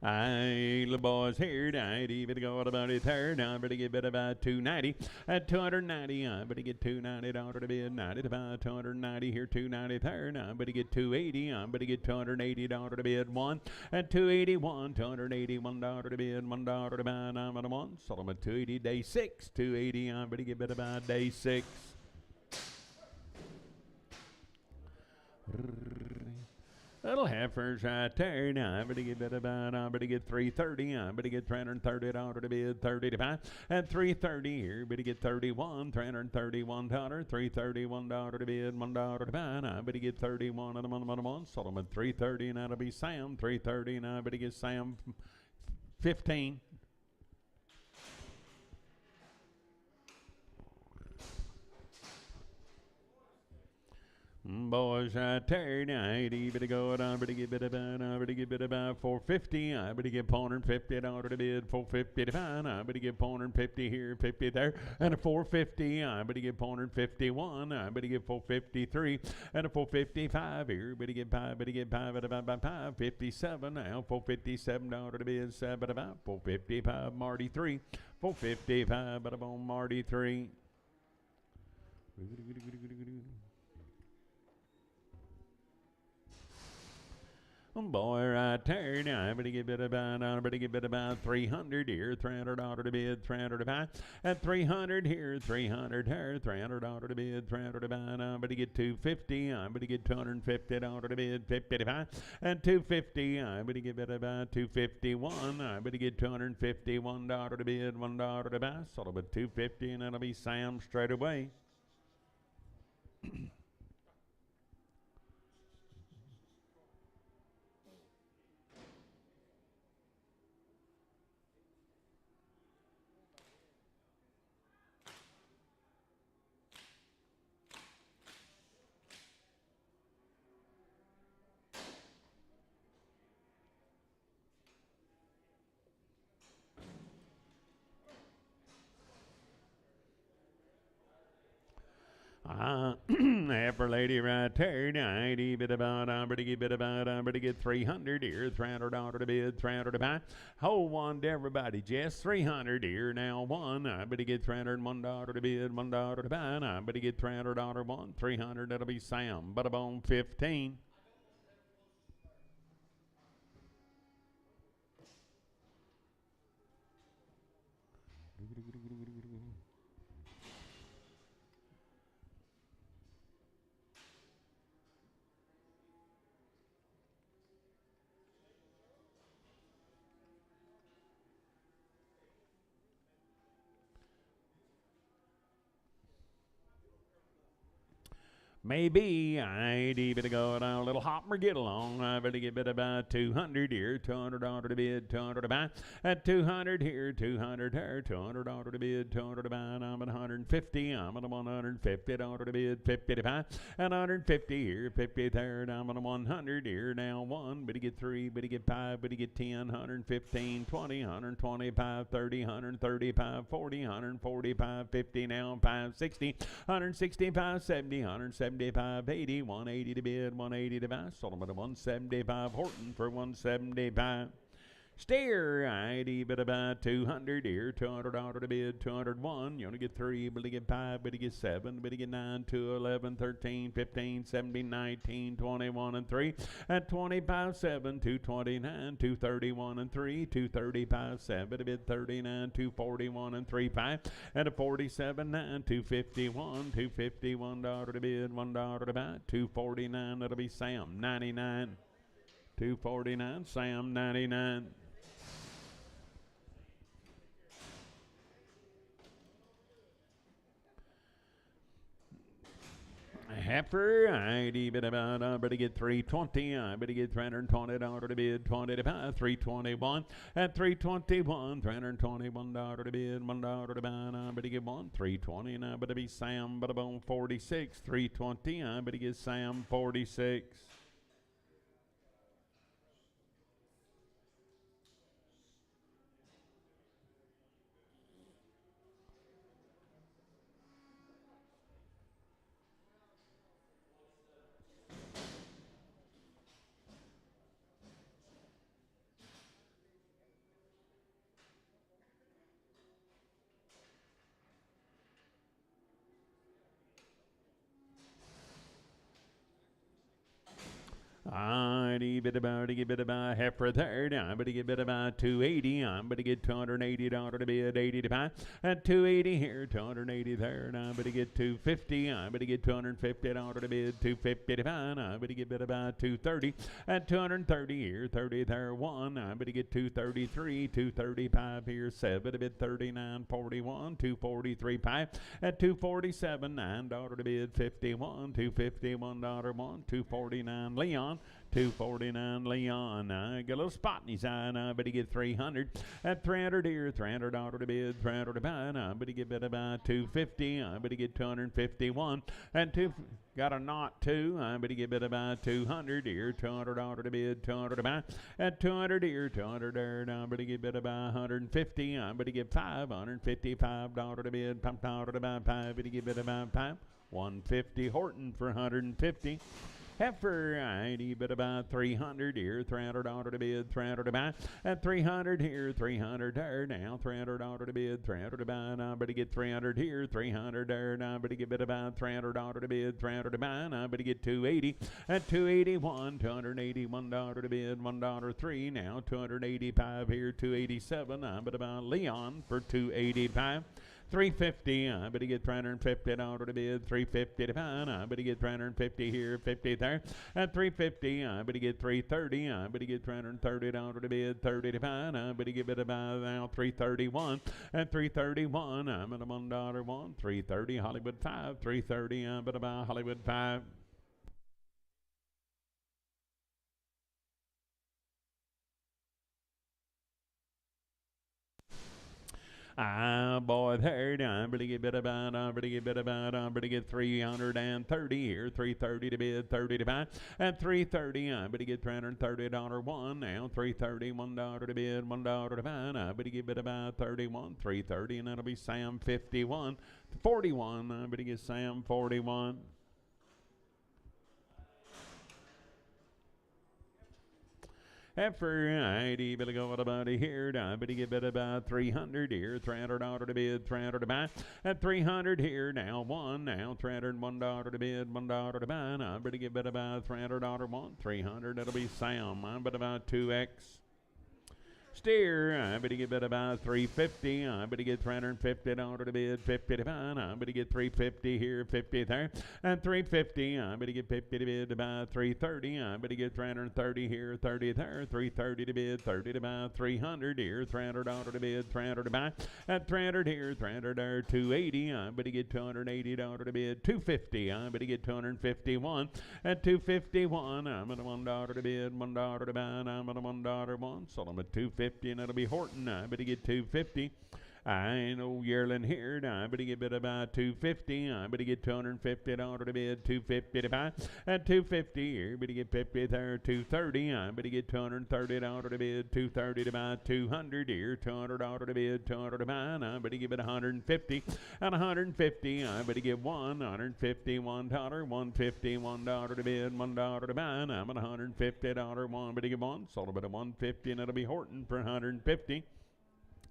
The boys here tonight, even go about it third. I better get about 290 at 290. I better get $290 to bid. 90 to buy 290 here, 290 third. I better get 280. I better get $280 to bid. One at 281, $281 to bid. $1 to buy. I'm on one. Sold them at 280 day 6. 280. I better get about day 6. Little heifers right there. Now, I better get about, I better get 330. I better get $330 to bid, 30 to buy. At 330 here, better get 31, $331, $331 to bid, $1 to buy. Now, I better get 31 and I'm on one. Sold them at 330, and that'll be Sam, 330. And I better get Sam 15. Boys right there tonight, better go it on, better get bit about 450. I better get $450 to bid, 450 to find. I better get $450 here, 50 there, and a 450. I better get $451. I better get 453 and a 455 here. Better get five at about 557 now. $457 to bid, 7 about 455. Marty 3, 455, but I'm on Marty 3. Boy, right there now, I better get about 300 here, $300 to bid, 300 to buy. At 300 here, 300 here, $300 to bid, 300 to buy. I better get 250. I better get $250 to bid, 50 to buy. At 250, I better get about 251. I better get $251 to bid, $1 to buy. Sold about 250, and that'll be Sam straight away. Heifer lady right there tonight, I better get 300 here, $300 to bid, 300 to buy. Hold one to everybody, Jess, 300 here, now one. I better get $301 to bid, $1 to buy. I better get $300 one, 300, that'll be Sam, but on 15. Maybe I'd better go down a little hopper, get along. I better get about 200 here, $200 to bid, 200 to buy. At 200 here, 200 here, $200 to bid, 200 to buy. And I'm at 150. I'm at $150 to bid, 50 to buy. And 150 here, 50 there. And I'm at 100 here, now one. Better get 3, better get 5, better get 10, 115, 20, 125, 30, 135, 40, 145, 50 now, 560, 165, 70, 170. 80, 180 to bid, 180 to buy. Sold them at a 175. Horton for 175. Steer, ID, bit about 200 here, $200 to bid, 201. You only get 3, but you get 5, but you get 7, but you get 9, 2, 11, 13, 15, 17, 19, 21, and 3. At 25, 7, 229, 231, and 3, 235, 7, a bid 39, 241, and 3, 5. At a 47, 9, 251, $251 to bid, $1 to buy, 249. That'll be Sam, 99. 249, Sam, 99. Heifer, ID, bit about, I better get 320, I better get $320 to bid, 20 to buy, 321. At 321, $321 to bid, $1 to buy, I better get 1, 320, and I better be Sam, but about 46, 320, I better get Sam, 46. I bit about heifer third. I'm going to get bit about 280. I'm going to get $280 to bid, 80 to buy. At 280 here, 280 third. I'm going to get 250. I'm going to get $250 to bid, 250 to buy. I'm going to get bit about 230. At 230 here, 30 there 1. I'm going to get 233, 235 here, 7 to bid, 39, 41, 243 5. At 247, $9 to bid, 51, $251 1, 249 Leon. 249 Leon. I got a little spot in his eye, and I better get 300. At 300 here, $300 to bid, 300 to buy. I better get bid about 250. I better get 251. And got a knot too. I better get bid about 200 here, $200 to bid, 200 to buy. At 200 here, 200 there. I better get bid about 150. I better get $555 to bid, $5 to buy. I better get bid about 5. 150 Horton for 150. Heifer, ID, bit about 300 here, $300 to bid, 300 to buy. At 300 here, 300 there, now $300 to bid, 300 to buy. Now better get 300 here, 300 there, now better get bit about $300 to bid, 300 to buy. Now better get 280. At 281, $281 to bid, $1 3. Now 285 here, 287. I'm bit about Leon for 285. 350, I better get $350 to bid, 350 to buy. I better get 350 here, 50 there. At 350, I better get 330. I better get $330 to bid, 30 to buy. I better get it about now 331. At 331, I'm at a $1 1, 330 Hollywood 5, 330. I'm at about Hollywood 5. Boy, there, I'm going to get bit about, I'm going to get 330 here, 330 to bid, 30 to buy. At 330, I'm going to get $330 1, now $330, $1 to bid, $1 to buy. I'm going to get bit about 31, 330, and that'll be Sam 51, 41, I'm going to get Sam 41. Heifer, ID, better go with about here. I better get bid about 300 here, $300 to bid, 300 to buy. At 300 here, now 1, now $301 to bid, $1 to buy. I better get bid about $300 1, 300. That'll be Sam. I bet about 2x. Steer, I better get bid about 350. I better get $350 to bid, 50 to buy. I better get 350 here, 50 there. And 350, I better get 50 to bid about 330. I better get 330 here, 30 there. 330 to bid, 30 to buy. 300 here, $300 to bid, 300 to buy. At 300 here, 300 there, 280. I better get $280 to bid, 250. I better get 251. At 251, I'm at a $1 to bid, $1 to buy. And I'm at a $1 1, so I'm at 250. And that'll be Horton. I better get 250. I ain't no yearling here. I better get bid about 250. I better get $250 to bid 250 to buy. At 250 here, better get 50 there. 230. I better get $230 to bid 230 to buy. 200 here, $200 to bid 200 to buy. I better give it 150. At 150, I better give $151. $151 to bid, $1 to buy. I'm at $150 one. Better give one. Sold about a 150, and it'll be Horton for 150.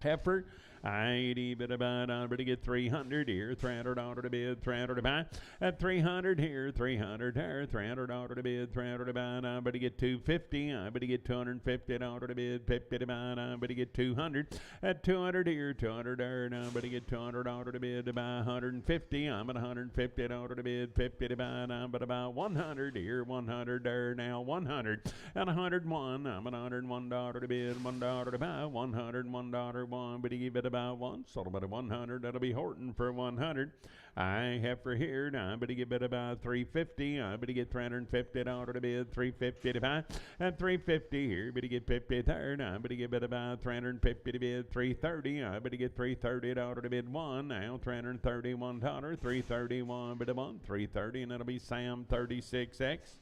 Heifer, 80, but about I better get 300 here, $300 to bid, 300 to buy. At 300 here, 300 there, $300 to bid, 300 to buy. I better get 250. I better get $250 to bid, 50 to buy. I better get 200. At 200 here, 200 there. I better get $200 to bid to buy 150. I'm at $150 to bid, 50 to buy. I'm at about 100 here, 100 there. Now 100 at 101. I'm at $101 to bid, $1 to buy, $101 one. But give it about one. Sold about a 100. That'll be Horton for 100. I have for here now. I better give it about 350. I better get $350 to bid, 350 to buy. At 350 here, better get 50 there. Now I better give it about 350 to bid, 330. I better get $330 to bid one. Now $331, 331 bid one, 330, and that'll be Sam 36X.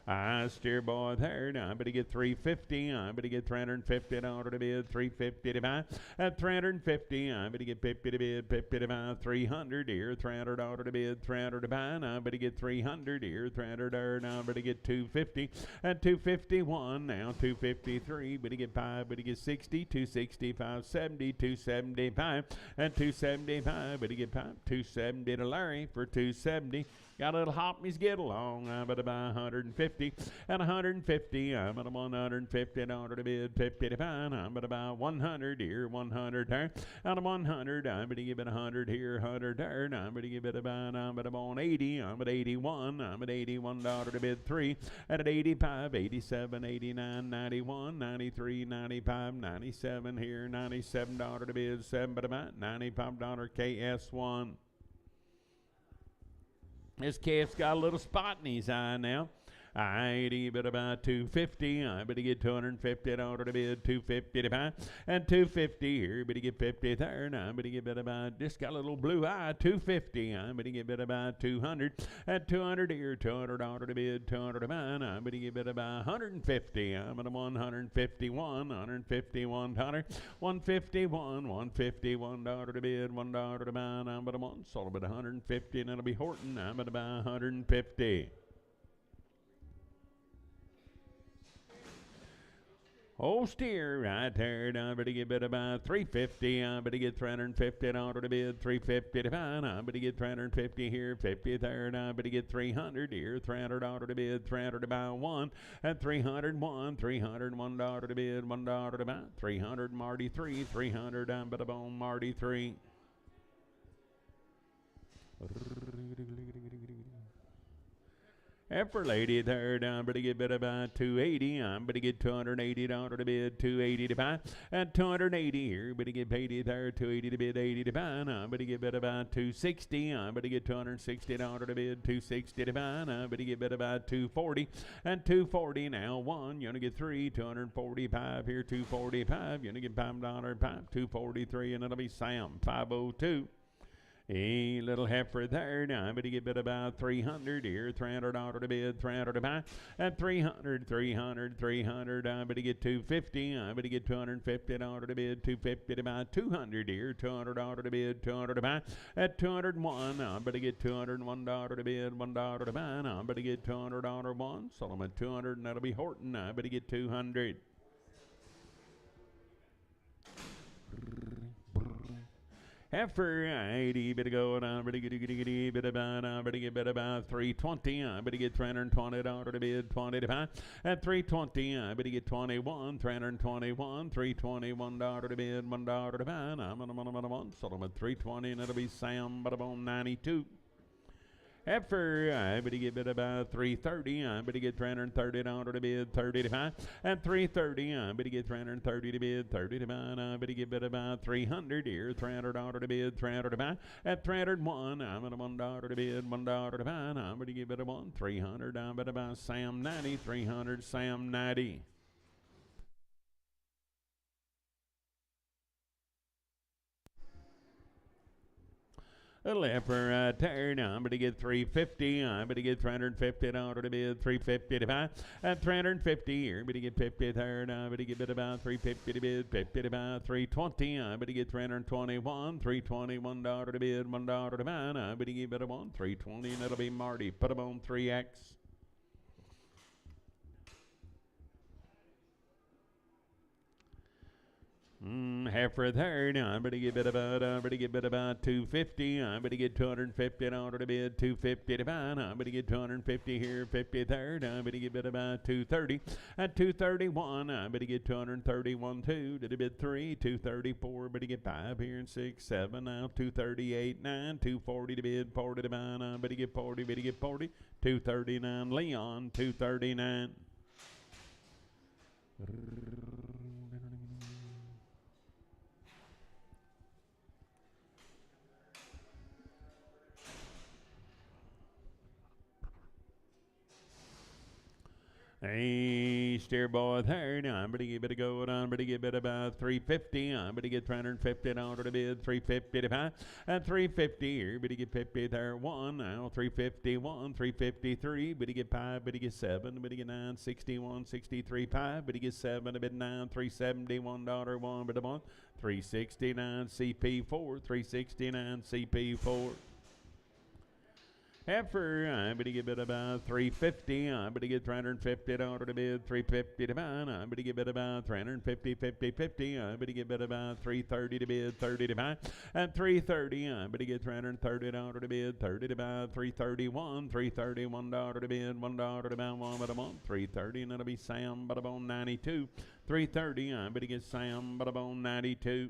I steer boy there. Now I better get 350. I better get $350 to bid, 350 to buy. At 350, I better get 50 to bid, 50 to buy. 300 here, $300 to bid, 300 to buy. Now I better get 300 here, 300 there. Now I better get 250. At 251, now 253. Better get 5. Better get 60, 265, 70, 275. At 275, better get 5. 270 to Larry for 270. Got a little hop me's get along. I'm at about 150. At 150, I'm at $150 to bid, 50 to buy. I'm at about 100 here, 100 there. Out of 100, I'm going to give it 100 here, 100 there. And I'm going to give it about, I'm at about 80. I'm at 81. I'm at $81 to bid 3. At 85, 87, 89, 91, 93, 95, 97 here, $97 to bid 7, but about $95 KS1. This calf's got a little spot in his eye now. 80, but about 250. I better get $250 to bid, 250 to buy. And 250 here, better get 50 there. And I better get about, just got a little blue eye, 250. I better get about 200. At 200 here, $200 to bid, 200 to buy. And I better get about 150. I'm at a 151, $151. 151, $151 to bid, $1 to buy. And I'm at a one, sold about 150, and it'll be Horton. I'm at about 150. Old steer right there. I better get bid about 350. I better get $350 to bid, 350 to buy. I better get 350 here, 50 there. And I better get 300 here, $300 to bid, 300 to buy one. At 301, $301 to bid, $1 to buy. 300 Marty 3, 300 I'm but about Marty 3. Heifer lady there, down, better get bid about 280. I'm better get $280 to bid, 280 to buy. At 280 here, better get 80 there, 280 to bid, 80 to buy. I'm better get bid about 260. I'm better get $260 to bid, 260 to buy. I'm better get bid about 240. And 240 now, one, you're gonna get 3, 245 here, 245. You're gonna get $5 pipe, 243, and it'll be Sam 502. A little heifer there. Now I better get bid about 300 here, $300 to bid, 300 to buy. At 300, 300, 300. I better get 250. I better get $250 to bid, 250 to buy. 200 here, $200 to bid, 200 to buy. At 201, I better get $201 to bid, $1 to buy. I better get $200 one. Sold them at 200, and that'll be Horton. I better get 200. Heifer 80, better go down, better get about 320. I better get $320 to bid, 20 to buy. At 320, I better get 21, $321, $321 to bid, $1 to buy. I'm on a one, sold them at 320, and it'll be Sam, but about 92. Heifer, I better get bid about 330. I better get $330 to bid, 30 to buy. At 330, I better get $330 to bid, 30 to buy. I better get bid about 300 here, $300 to bid, 300 to buy. At 301, I'm at a $1 to bid, $1 to buy. I better get bid about 300. I better buy Sam 90, 300, Sam 90. Left for right turn. I'm going to get 350. I'm going to get 350 dollars to bid 350 to buy. At 350 here. I'm going to get 50 third. I'm going to get bid about 350 to bid 50 to buy 320. I'm going to get 321. $321 to bid $1 to buy. I'm going to give it a 1 320 and it'll be Marty. Put them on 3X. Half for a third. I'm going to give it about 250. I'm going to get $250 to bid 250 to buy. I'm going to get 250 here, 50 third. I'm going to give it about 230. At 231, I'm going to get 231 2 to the bid 3, 234. I'm going to get 5 here and 6, 7. Now 238 9, 240 to bid 40 to buy. I'm going to get 40. I'm going to get 40. 239 Leon, 239. Hey, steer boy third. I'm going to give it a go. I'm going to give it about 350. I'm going to get $350 to bid 350 to buy. At 350 here, I'm going to get 50 there. 1. Now 351, 353. But to get 5, but to get 7, but to get 9, 61, 63, 5. But to get 7, a bit 9, $371 1, but a 1. 369 CP4, 369 CP4. Heifer, I'm going to give it about 350. I'm going to get $350 to bid 350 to buy. I'm going to give it about 350, 50, 50. I'm going to give it about 330 to bid 30 to buy. At 330, I'm going to get $330 to bid 30 to buy. 331, $331 to bid $1 to buy 1 but a month. 330 and it'll be Sam but a bone 92. 330, I'm going to get Sam but a bone 92.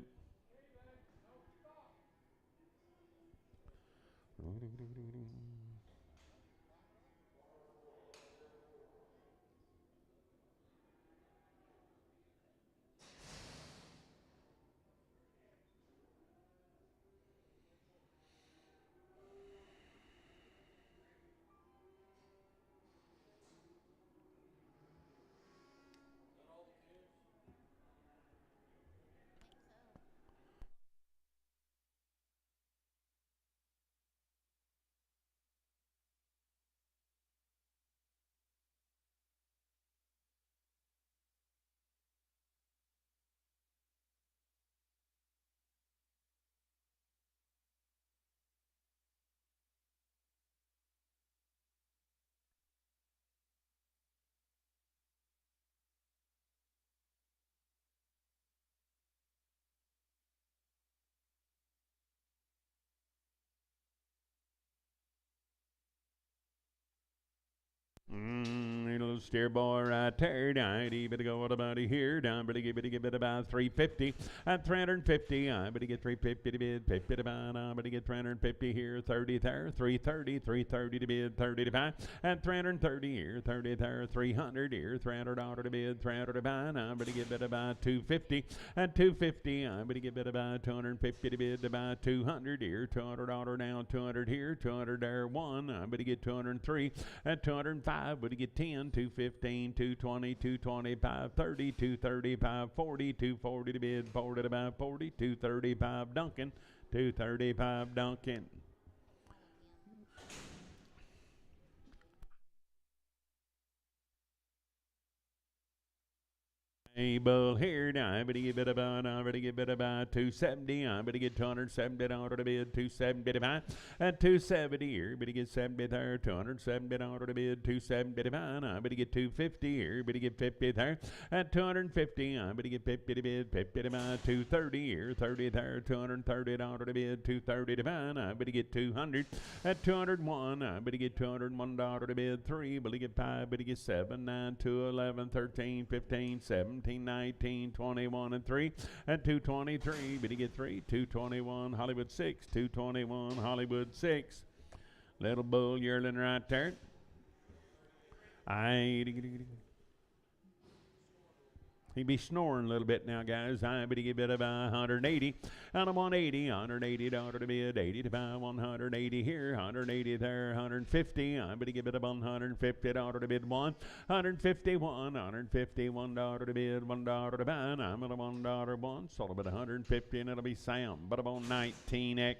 Little steer boy right there. I better go what about here. Down, better give it about 350. At 350, I better get 350 to bid, 50 to buy. I better get 350 here, 30 there, 330, 330 to bid, 30 to buy. At 330 here, 30 there, 300 here, $300 to bid, 300 to buy. Now I better give it about 250. At 250, I better give it about 250 to bid, about 200 here, $200 now, 200 here, 200 there, 1. I better get 203. At 205, better get 10, 215, 220, 225, 30, 235, 40, 240 to bid, 40 to buy, 40, 235 Duncan, 235 Duncan. Bull here now. I'm gonna give it about 270. I'm gonna get $270 to bid, 270 to buy. At 270 here, I'm gonna get 70 there, $270 to bid, 270 to buy. I'm gonna get 250 here, I'm gonna get 50 there. At 250, I'm gonna get 50 to bid, 50 to buy, 230 here, 30 there, $230 to bid, 230 to buy. I'm gonna get 200. At 201, I'm gonna get $201 to bid, 3. I'm gonna get 5, I'm gonna get 7, 9, 2, 11, 13, 15, 17. 19, 21, and 3. At 223, but you get 3. 221, Hollywood 6. 221, Hollywood 6. Little bull yearling right there. He'd be snoring a little bit now, guys. I'm going to give it about 180. And I'm 180, $180 to bid, 80 to buy, 180 here, 180 there, 150. I'm going to give it about $150 to bid, 1. 151, $151 to bid, $1 to buy. And I'm at a $1 1. Sold about 150, and it'll be Sam. But about 19X.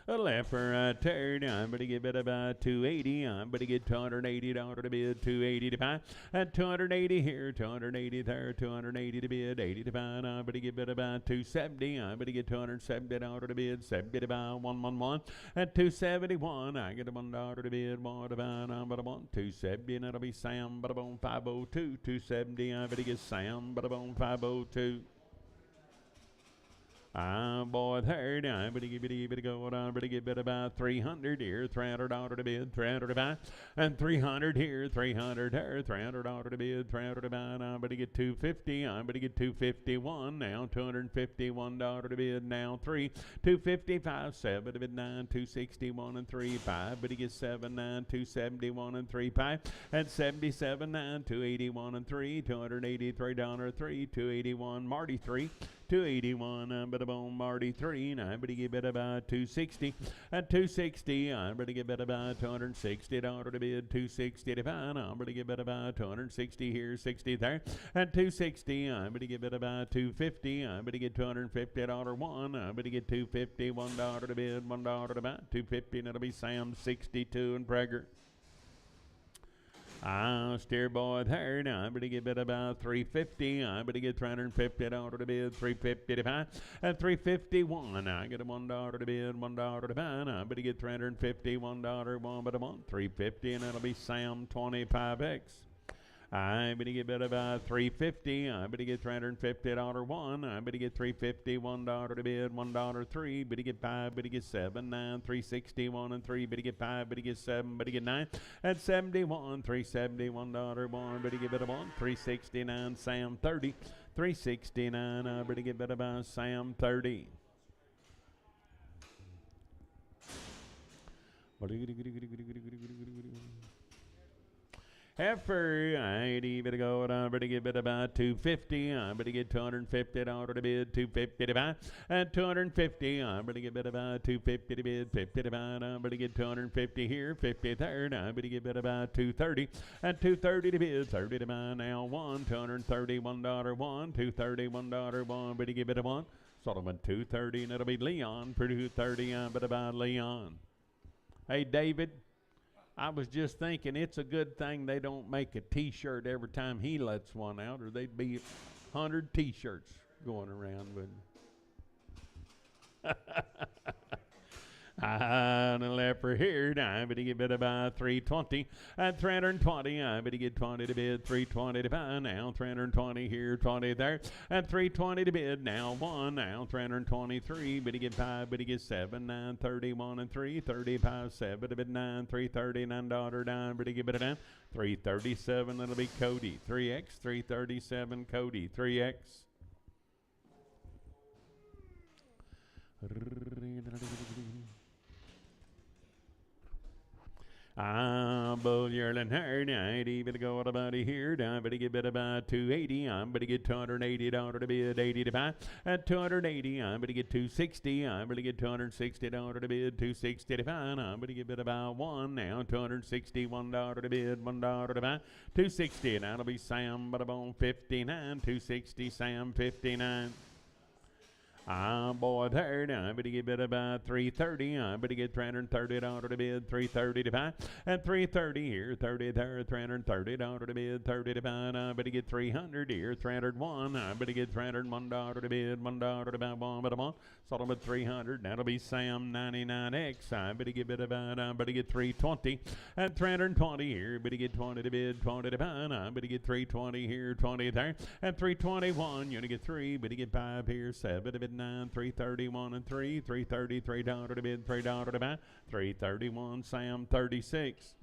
A left for a turn. I'm going to give it about 280. I'm going to get $280 to bid, 280 to buy. At 280 here, 280 there, 280 to bid, 80 to buy. I'm going to give it about 270. I'm going to get $270 to bid, 70 to buy, 111. At 271, I get a $1 to bid, 1 to buy. I'm going to want 270, and that'll be Sam, but I'm on 502. 270, I'm going to get Sam, but I'm on 502. Boy, third, I'm going to give it a go. I'm going to give it about 300 here, $300 to bid, 300 to buy, and 300 here, 300 there, $300 to bid, 300 to buy. I'm going to get 250. I'm going to get 251 now, $251 to bid now, 3, 255, 7 to bid 9, 261 and 3, 5, but he gets 7, 9, 271 and 3, 5, and 77, 9, 281 and 3, $283, 3, 281, Marty 3. 281, but a bone Marty 3, and I'm going to give it about 260. At 260, I'm going to give it about $260 to bid, 260 to buy. I'm going to give it about 260 here, 60 there. At 260, I'm going to give it about 250. I'm going to get $250 one. I'm going to get $250, $1 to bid, $1 to buy, 250, and it'll be Sam 62 and Prager. Steer boy there. Now I'm going to give it about 350. I'm going to get $350 to bid, 350 to buy. At 351, I get a $1 to bid, $1 to buy. I'm going to get $351, one but a month, 350, and that'll be Sam 25X. I'm going to give it about 350. I'm going to get $350 one. I'm going to get $350, $1 to bid, $1 3. But he get 5, but he get 7, 9, 361 and 3. But he get 5, but he get 7, but he get 9. At 71, $371 one. But he give it a 1, 369, Sam 30. 369. I'm going to give it about Sam 30. Heifer, I'd even go. I'm going to give it about 250. I'm going to get $250 to bid, 250 to buy. At 250, I'm going to give it about 250 to bid, 50 to buy. I'm going to get 250 here, 50 third. I'm going to give it about 230. At 230 to bid, 30 to buy. Now one, $231 one, $231 one. But to give it a one. Solomon 230, and it'll be Leon for 230. I'm going to buy Leon. Hey, David. I was just thinking it's a good thing they don't make a T-shirt every time he lets one out, or they'd be 100 T-shirts going around with him. On the left for here, I'm going to give it about 320. At 320, I'm going to get 20 to bid, 320 to buy. Now 320 here, 20 there. At 320 to bid, now 1. Now 323, but he get 5, but he get 7, 9, 31 and 3, 35, 7 to bid 9, 339 down, but he give it a 9. 337, that'll be Cody, 3X, 337, Cody, 3X. Bull yearling herd, I'd even go out about here. I'm going to give it about 280. I'm going to get $280 to bid, 80 to buy. At 280, I'm going to get 260. I'm going to get $260 to bid, 260 to buy. I'm going to give it about 1 now, $261 to bid, $1 to buy, 260, and that'll be Sam, but I'm on 59, 260, Sam 59. Boy, third, I'm going to give it about 330. I'm going to get $330 to bid, 330 to buy. At 330 here, 30 there, $330 to bid, 30 to buy. I'm going to get 300 here, 301. I'm going to get $301 to bid, $1 to buy, 1 but a month. Solomon 300. That'll be Sam 99X. I'm going to give it about, I'm going to get 320. At 320 here, I'm going to get 20 to bid, 20 to buy. I'm going to get 320 here, 20 there. At 321, you're going to get 3, but you get 5 here, 7 to bid, 9, 331 and 3, $333 to bid, $3 to buy, 331, Sam 36.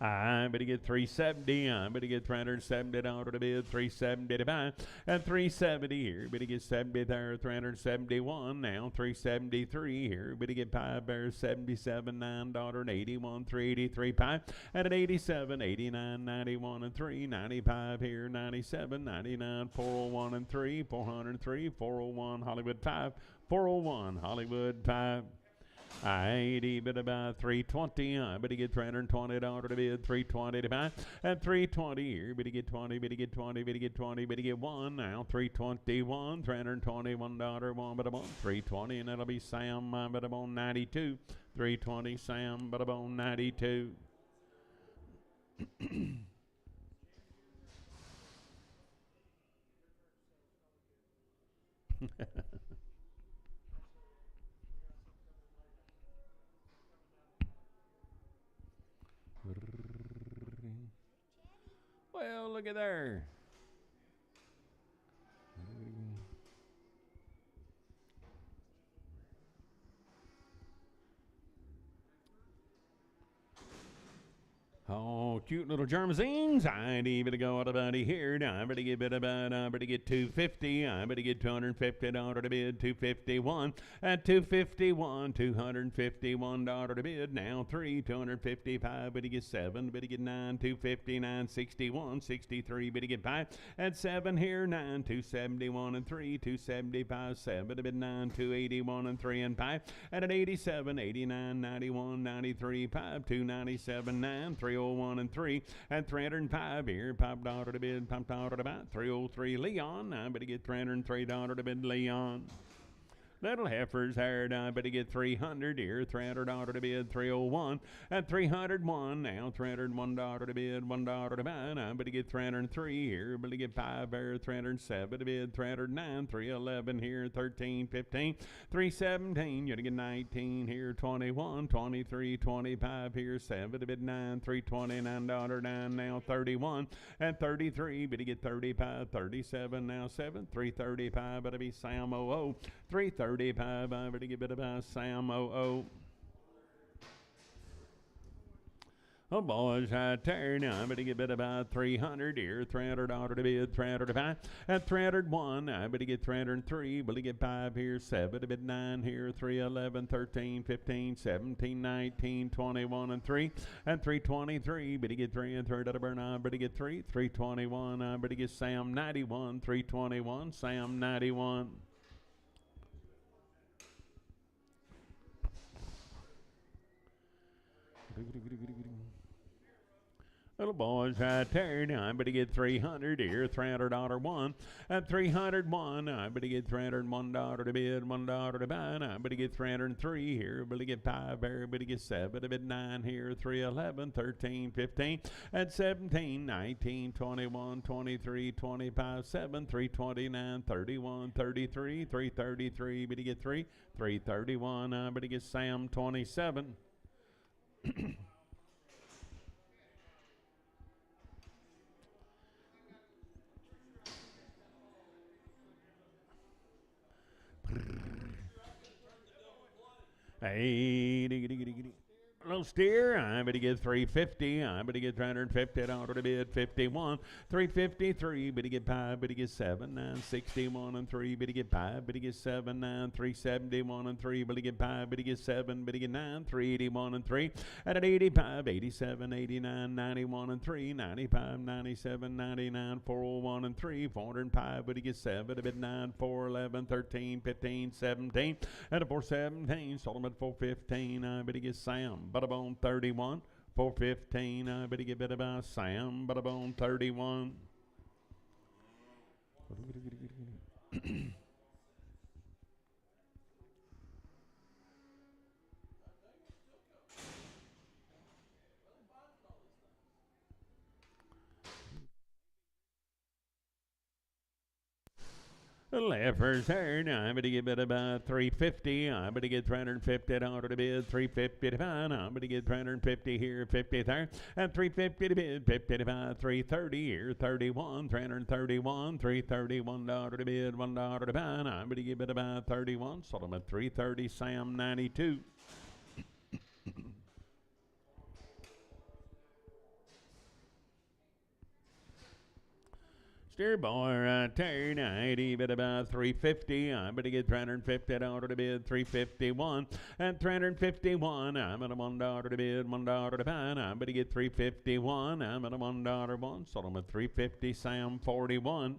I'm going to get 370. I'm going to get $370 to bid, 370 to buy. At 370 here, going to get 70 there, 371 now, 373 here. Going to get 5 there, 77, $9.81, 383 5. At an 87, 89, 91 and 3, 95 here, 97, 99, 401 and 3, 403, 401 Hollywood 5, 401 Hollywood 5. 80 bid about 320. I better get $320 to bid 320 to buy at 320 here. Better get 20, better get 20, better get 20, better get one now. 321, $321 one but about 320 and that'll be Sam but about 92. 320 Sam but about 92. Well, look at there. Oh, cute little Germazines. I need to go out about here. Now I better get bid about I better get 250. I better get $250 to bid 251. At 251, $251 to bid. Now 255. Better get 7. Better get 9. 259, 61, 63. Better get 5. At 7 here 9. 271 and 3. 275 7. Better bid 9. 281 and 3 and 5. And at 87, 89, 91, 93 5. 297 9. 301 and 3 and 305 here. $5 to bid, $5 to buy. 303 Leon. I better get $303 to bid Leon. Little heifers hired, I better get 300 here, $300 to bid, 301, and 301 now, $301 to bid, $1 to buy, and I better get 303 here, better get 5 here, 307 to bid, 309, 311 here, 13, 15, 317, you to get 19 here, 21, 23, 25 here, 7 to bid 9, $329 9 now, 31, and 33, better get 35, 37 now, 7, 335, better be Sam 00, 335, I better get bit about Sam 00. Oh, boys, I tell you now, I better get bid about 300 here, $300 to bid, 300 to buy. At 301, I better get 303, better get 5 here, 7 to bid 9 here, 311, 13, 15, 17, 19, 21, and 3. And 323, better get 3 and 3 to burn, I better get 3, 321, I better get Sam 91, 321, Sam 91. Little boys, I tell you, I better get 300 here, $300 one, and 301, I better get $301 to bid, $1 to buy, and I better get 303 here, better get 5 here, better get 7 to bid 9 here, 311, 13, 15, and 17, 19, 21, 23, 25, 7, 329, 31, 33, 333, better get 3, 331, I better get Sam 27. Hey, little steer, I better get 350. I better get $350 to bid 51. 353, better get 5, better get 7, 9, 61 and 3, better get 5, better get 7, 9, 371 and 3, better get 5, better get 7, better get 9, 381 and 3. And at 85, 87, 89, 91 and 3, 95, 97, 99, 401 and 3, 405, better get 7, better bid 9, 411, 13, 15, 17, and a 417, sold them at 415. I better get Sam. Butterbone 31, 415. I better get better by Sam. Butterbone 31. Little heifers here. Now I better get bid about 350. I better get $350 to bid, 350 to buy. I better get 350 here, 50 there, and 350 to bid, 50 to buy, 330 here, 31, 331, $331 to bid, $1 to buy. I better get bid about 31. Sold them at 330. Sam 92. Steer boy, right there, 90, bid about 350. I better get $350 to bid, 351. And 351, I'm at a $1 to bid, $1 to buy. I better get 351. I'm at a $1 one. Sold them at 350. Sam 41.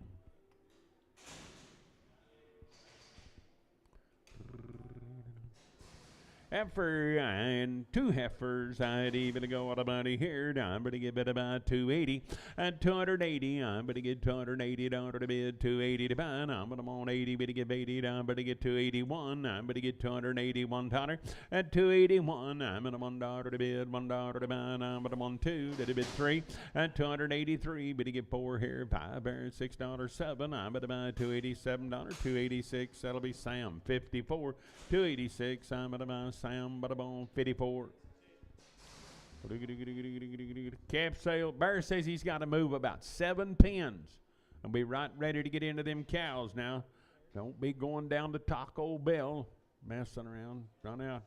heifer and 2 heifers. I'd even go out about here. I'm going to give it about 280 and 280. I'm going to get 280 down to the bid. 280 to buy. I'm going to want 80. But to give 80 down. I'm going to get 281. I'm going to get 281 $1 at 281. I'm going to $1 to the bid. $1 to the buy. I'm going to want 2 to the bid 3 at 283. But to get 4 here. 5 there. $6.07. I'm going to buy $287. 286. That'll be Sam. 54. 286. I'm going to buy Sam. But I'm on 54. Calf sale. Bear says he's got to move about 7 pins. I'll be right ready to get into them cows now. Don't be going down to Taco Bell messing around. Run out.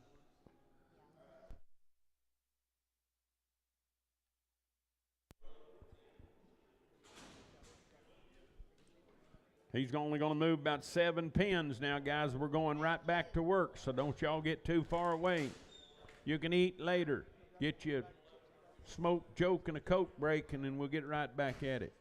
He's only going to move about 7 pins now, guys. We're going right back to work, so don't y'all get too far away. You can eat later. Get you a smoke joke and a Coke break, and then we'll get right back at it.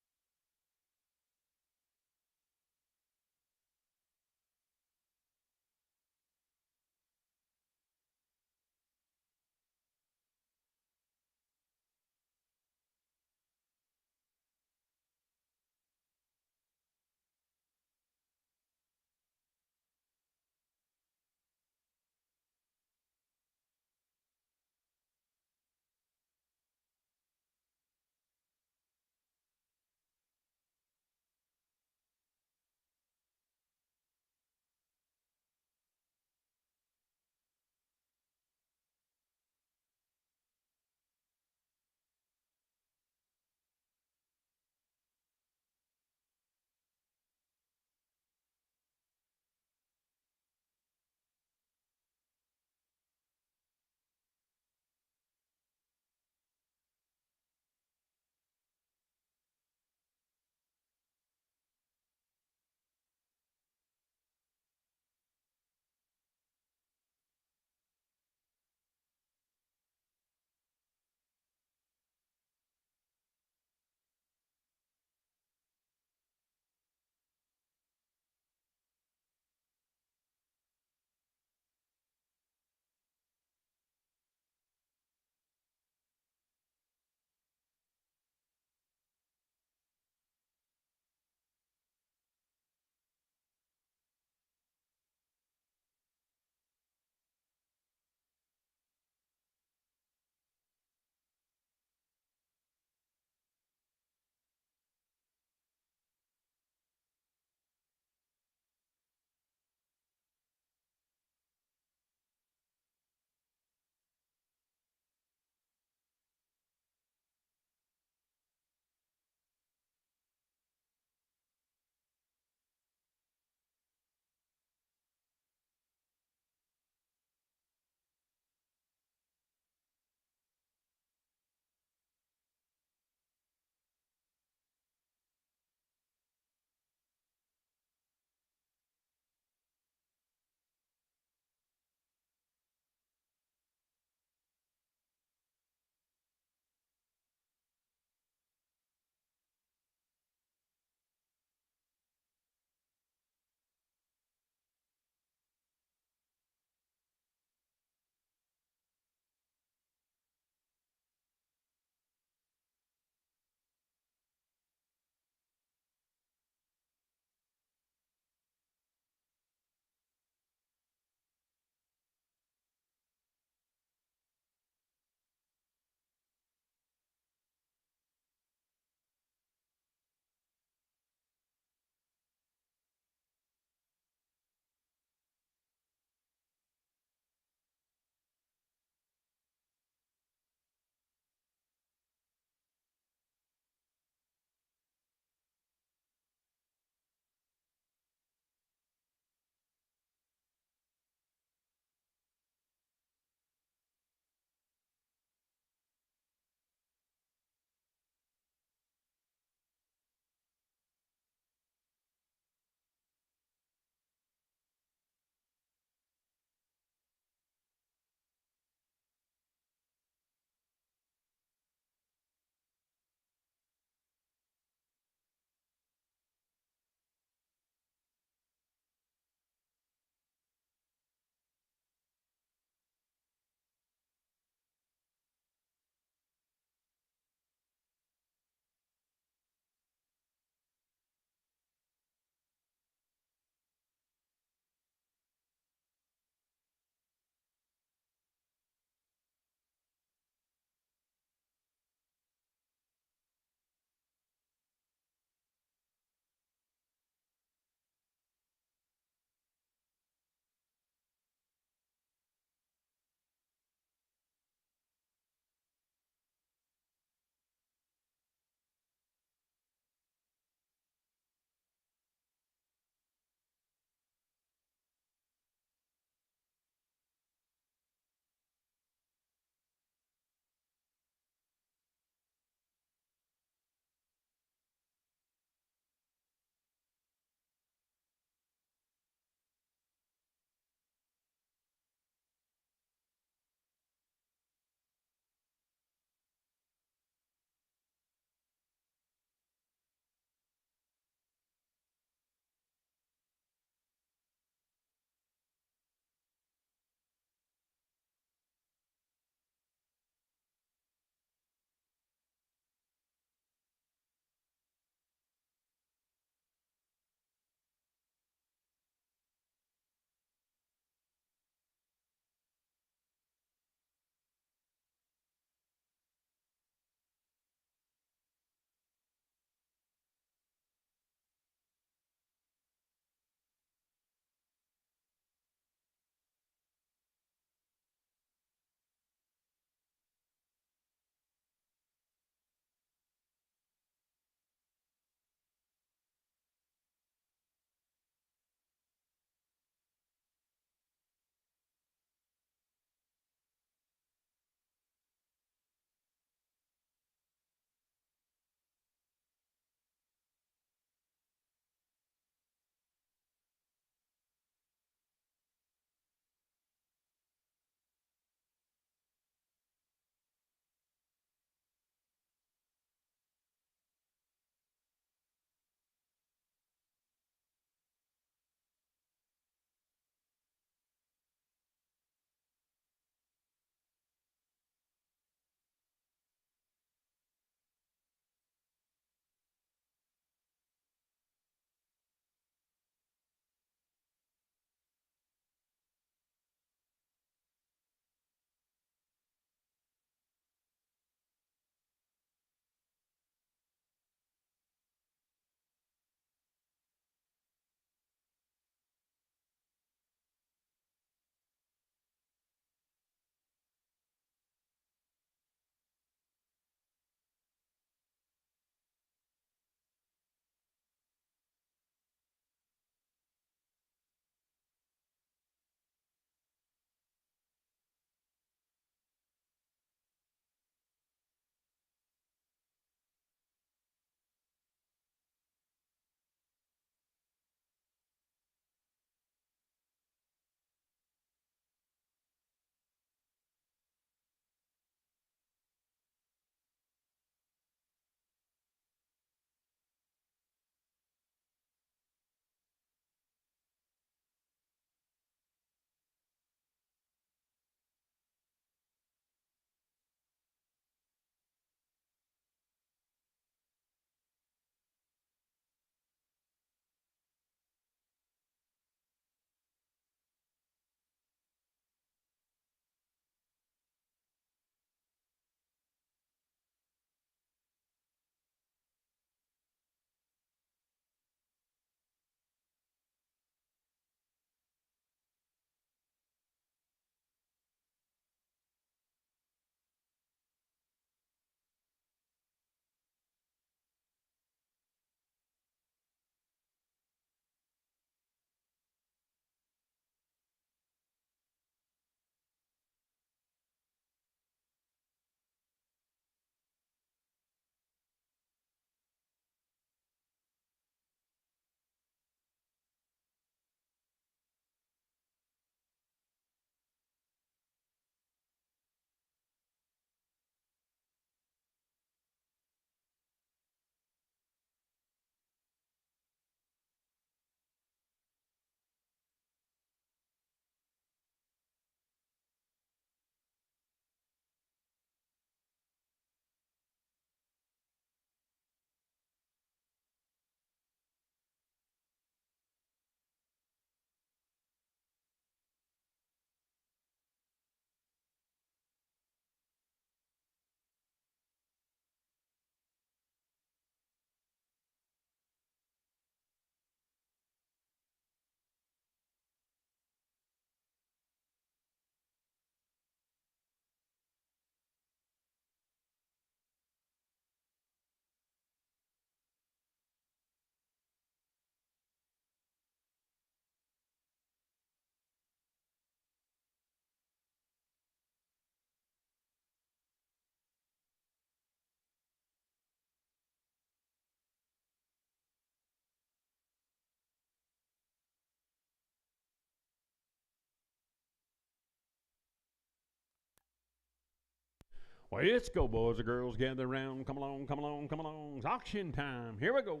Let's go, boys and girls. Gather around. Come along, come along, come along. It's auction time. Here we go.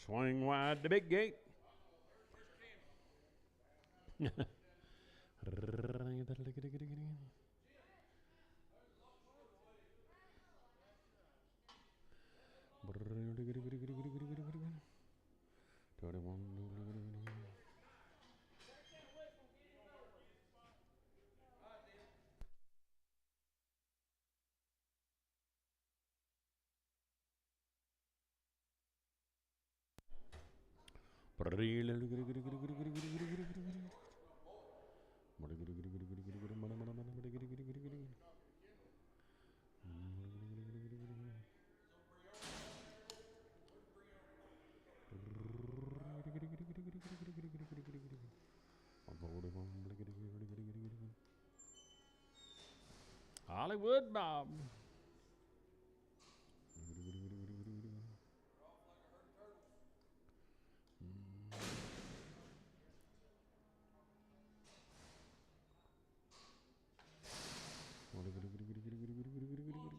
Swing wide the big gate. Hollywood Bob. How many was left? I didn't even look.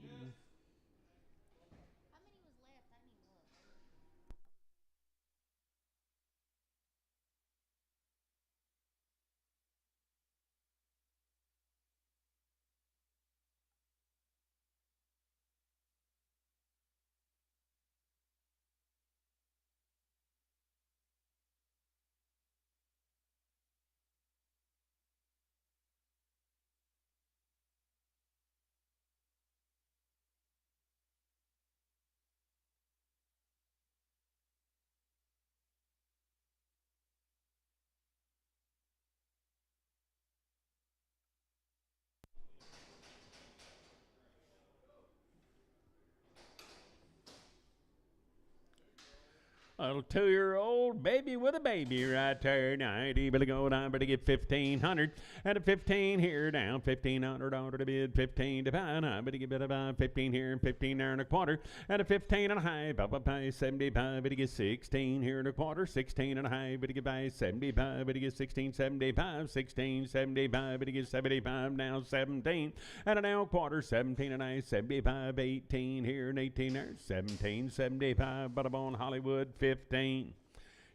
A little 2-year-old baby with a baby right there. Now, he better go down, better get 1,500. And a 15 here down, 1,500 order to bid, 15 to buy. I better get about 15 here and 15 there and a quarter. And a 15 and a half, up by 75, better get 16 here and a quarter, 16 and a half, better get by 75, better get 16.75, 16.75, better get 75, now 17. And a now quarter, 17 and a half, 75, 18 here and 18 there, 17.75, but I'm on Hollywood, 15.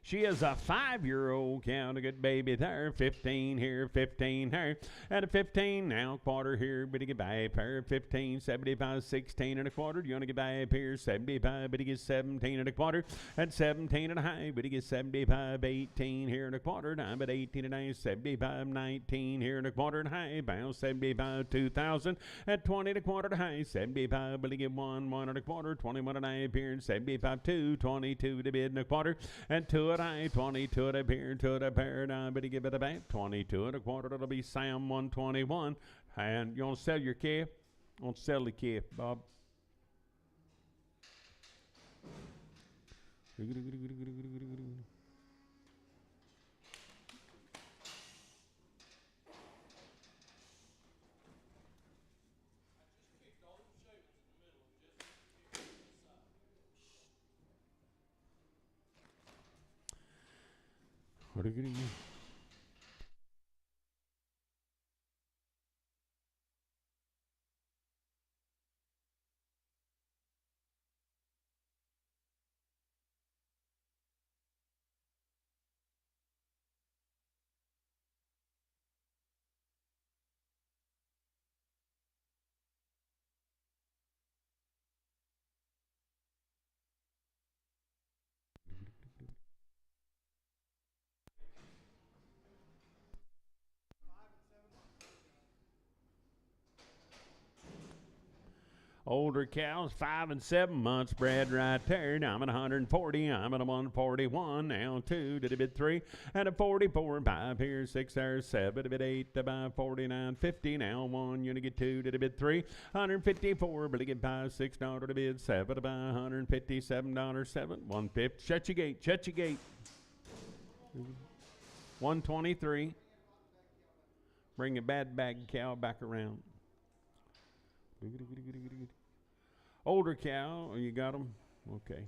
She is a 5-year-old cow, a good baby there. 15 here, 15 here. And a 15 now, quarter here, but you get by pair. 15, 75, 16 and a quarter. You want to get by up here, 75, but you get 17 and a quarter. And 17 and a half, but you get 75, 18 here and a quarter. Now, but 18 and a half, 75, 19 here and a quarter and a half. Bounce 75, 2,000. At 20 and a quarter to high, 75, but you get 1 and a quarter. 21 and a half here, and 75, 2, 22 to bid and a quarter. And 2 and a half, 22 to here, 2 to pair. Now, but you give it a back, 22 and a quarter. It'll be Sam 121. And you want to sell your calf? I want to sell the calf, Bob. What are you getting? Older cows, 5 and 7 months bred right there. Now I'm at 140. I'm at a 141. Now 2 to the bid 3. And a 44. 5 here, 6 there, 7 to bid 8. About 49, 50. Now 1. You get 2 to the bid 3. 154. But you get 5, 6 to the bid 7. About $157, 7. 150. Shut your gate. Shut your gate. 123. Bring a bad bag cow back around. Older cow, you got them? Okay.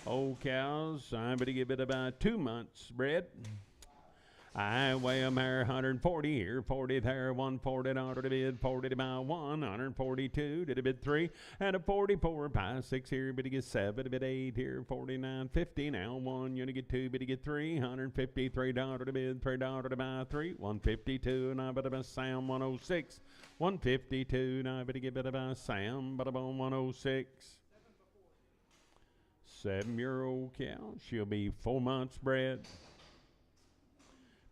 Old cows, I better give it about 2 months bred. I weigh 'em here 140 here, 40 there, 140 to the bid, 40 to about 142 to the bid 3, and a 44 by 6 here, but you get 7 to bid 8 here, 49, 50 now 1, you get 2, but you get 3, $153 to the bid, $3 to about 3, 152, and I bet about Sam 106, 152, now I better give it about Sam, but about 106. 7-year-old cow, she'll be 4 months bred.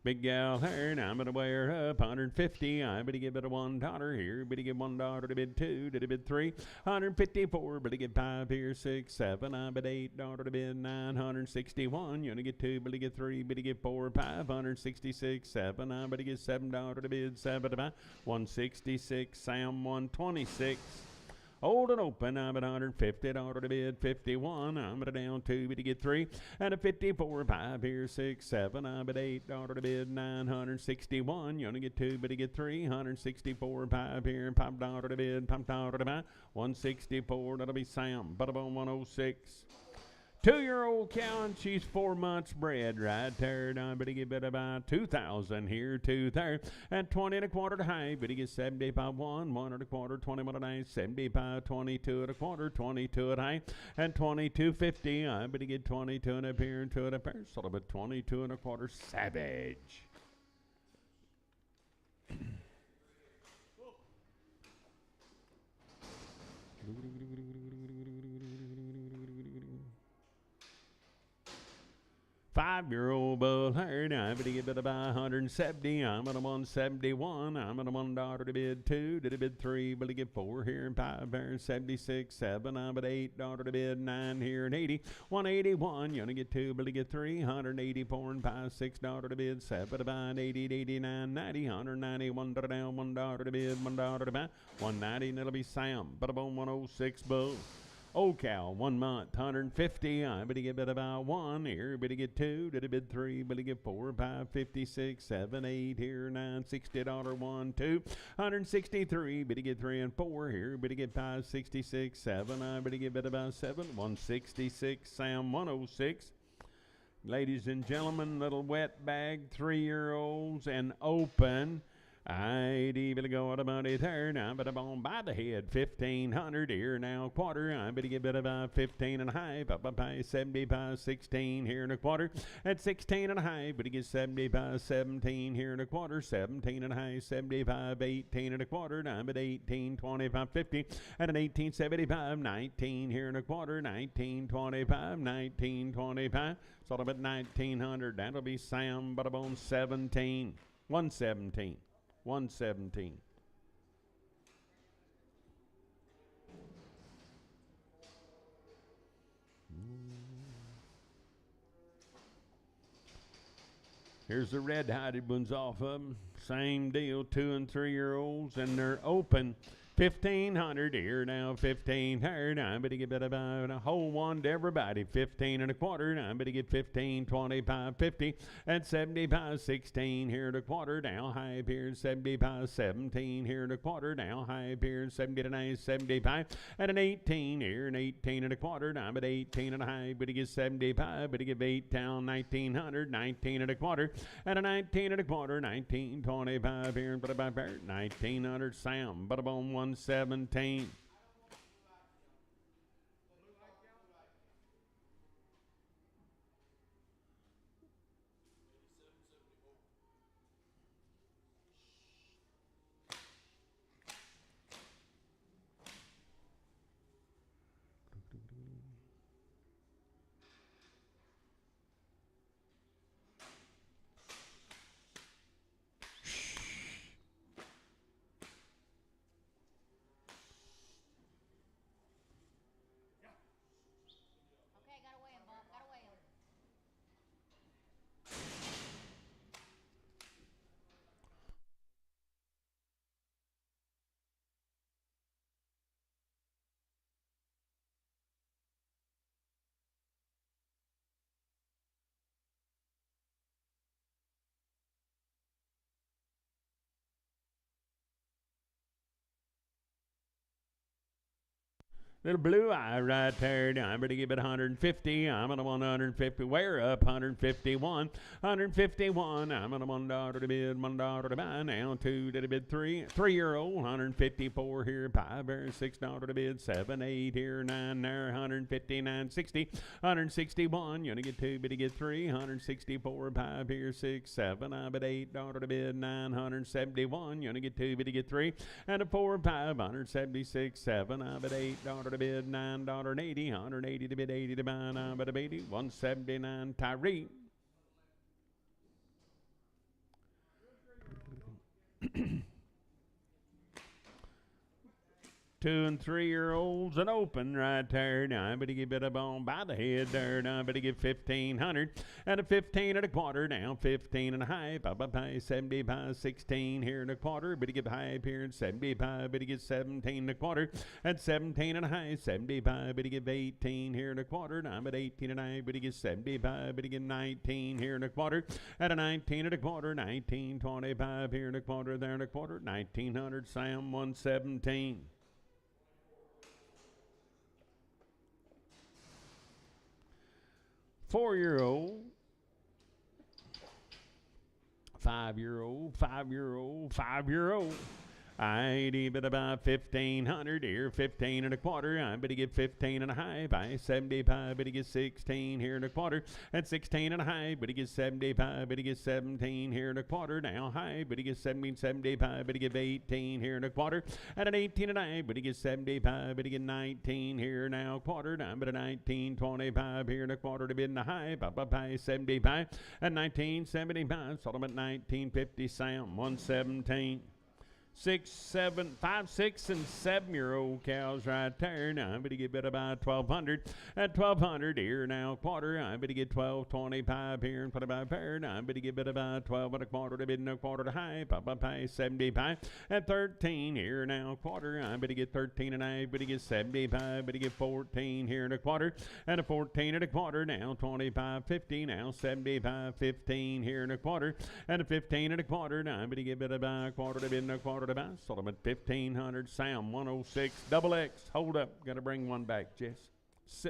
Big gal here, now I'm going to weigh her up 150. I better give it a $1 here. Better give $1 to bid 2, to bid 3. 154, better get 5 here, 6, 7. I bet $8 to bid 961. You only get 2, better get 3, better get 4, 566, 7. I better get $7 to bid 7 to buy 166. Sam 126. Old and open, I'm at $150 to bid 51. I'm at a down 2, but to get 3. And a 54, 5 here, 6, 7. I'm at $8 to bid 961. You only get 2, but to get 3. 164, 5 here, $5 to bid, $5 to buy 164. That'll be Sam, but about 106. 2-year-old cow, and she's 4 months bred right there. Now, but he give it about 2,000 here, 2 there, and 20 and a quarter to high. But he gets 75 1, 1 and a quarter, 21 and a half, 75, 22 and a quarter, 22 at high, and 22.50. But he get 22 and a pair, and 2 and a pair, sort of a 22 and a quarter Savage. Five-year-old bull herd, I'm going to give it about 170. I'm at a 171. I'm at a $1 to bid 2, to bid 3, but to get 4 here and 5 here, 76, 7. I'm at $8 to bid 9 here and 80. 181, you only get 2, but to get 3. 184 and 5, $6 to bid 7 to buy 80, 89, 90, 191 to down, $1 to bid, $1 to buy 190, and it'll be Sam, but about 106 bull. Old cow, 1 month, 150. I better give it about 1 here. Better get 2, to bid 3. Better get 4, 5, 56, 7, 8 here, 9, $60, 1, 2, 163. Better get 3 and 4 here. Better get 5, 66, 7. I better give it about 7, 166. Sam 106. Ladies and gentlemen, little wet bag, 3-year-olds and open. I'd even go out about it there now, but I'm on by the head, 1,500 here now, quarter. I better give it about 15 and a half, up by 75, 16 here and a quarter, at 16 and a half, but it gets 75, 17 here and a quarter, 17 and a half, 75, 18 and a quarter, now I'm at 18, 25, 50, at an 1875, 19 here and a quarter, 19, 25, 19, 25, sort of at 1,900, that'll be Sam, but I'm on 17, 117. 117. Here's the red-hided ones off of them. Same deal, 2 and 3-year-olds, and they're open. 1,500 here now, 1,500. I'm going to give it about a whole one to everybody. 15 and a quarter. I'm going to get 15, 25, 50, and 75, 16 here and a quarter. Now high here, 75, 17 here and a quarter. Now high here, 79, 75, and an 18 here, and 18 and a quarter. Now I'm at 18 and a half. But to get 75, but to give 8 down, 1,900, 19 and a quarter, and a 19 and a quarter, 19, 25 here, and about 1,900. Sam, but about 117. Little blue eye right there. Now I'm going to give it 150. I'm going to want 150. We're up 151. 151. I'm going to $1 to bid, $1 to buy. Now 2 to bid 3. 3-year-old 154 here. 5 there. $6 to bid. 7, 8 here. 9 there. 159, 60. 161. You're going to get 2, but you get 3. 164. 5 here. 6, 7. I'm at $8 to bid. 971. You're going to get 2, but you get 3. And a 4, 5. 176. 7. I'm at $8 to bid, $9.80, 180 to bid, 80 to buy, I'm at a 80, 179, Tyree. Two and 3-year-olds and open right there. Now I'm going to give it a bone by the head there. Now I'm going to give 1,500 and a 15 and a quarter. Now 15 and a half. Bye 75, 16 here and a quarter. But he give half here and 75. But he gives 17 and a quarter and 17 and a half. 75. But he give 18 here and a quarter. Now I'm at 18 and a half. But he gives 75. But he give 19 here and a quarter and a 19 and a quarter. 19, 25 here and a quarter there and a quarter. 1900 Sam 117. 4-year-old, 5-year-old, 5-year-old, 5-year-old. I bid about 1,500 here, 15 and a quarter. I bet he get 15 and a half. I 75, but he gets 16 here and a quarter. And 16 and a half, but he gets 75, but he gets 17 here and a quarter. Now high, but he gets 17, 75, but he gets 18 here and a quarter. And an 18 and a half, but he gets 75, but he gets 19 here now quarter. Now but a 19, 25 here and a quarter to bid in the high. Bye 75 and 1975. Sold him at 1950. Sam 117. 6, 7, 5, 6, and 7-year-old cows right there. Now I'm going to give it about 1,200 at 1,200 here now quarter. I'm going to get 12.25 here and put about pair. Now I'm going to give it about 12 and a quarter to bid and a quarter to high. Pay 75 at 13 here now quarter. I'm going to get 13 and a half, but he gets 75, but he get 14 here and a quarter and a 14 and a quarter. Now 25, 50 now 75, 15 here and a quarter and a 15 and a quarter. Now I'm going to give it about a quarter to bid and a quarter. Sold them at 1,500. Sam 106 double X. Hold up, got to bring one back, Jess.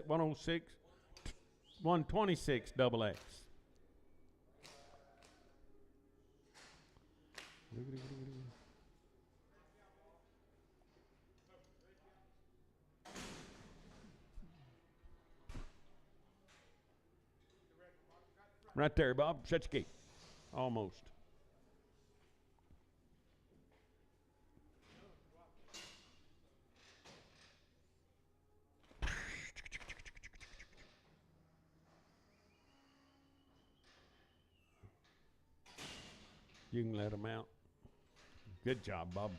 106, 126 double X. Right there, Bob. Shut your gate. Almost. You can let them out. Good job, Bob.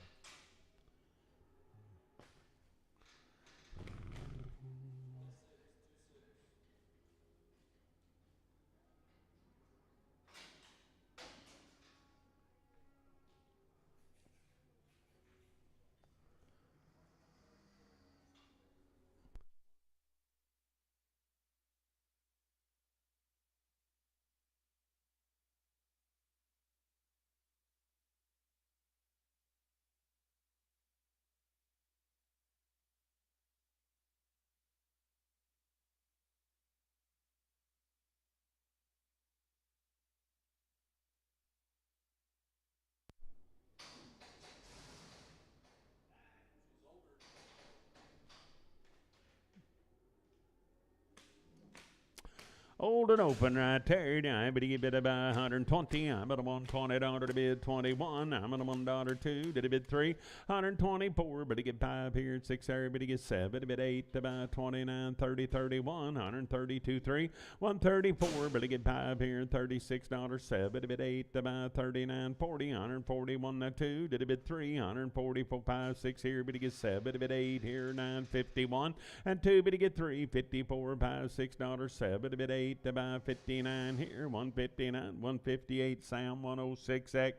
Old and open right there. I'm going to give it about 120. I'm at a $120 to bid 21. I'm at a $1 2 to bid 3. 124, but he get 5 here, 6 there, but he get 7 to bid 8 about 29, 30, 31. 132, 3. 134, but he get 5 here, $36, 7 to bid 8 about 39, 40. 141 2 to bid 3. 144, 5, 6 here, but he get 7 to bid 8 here, 951. And 2, but he get 3, 54, 5, $6, 7 to bid 8. To buy 59 here, 159, 158, Sam 106X.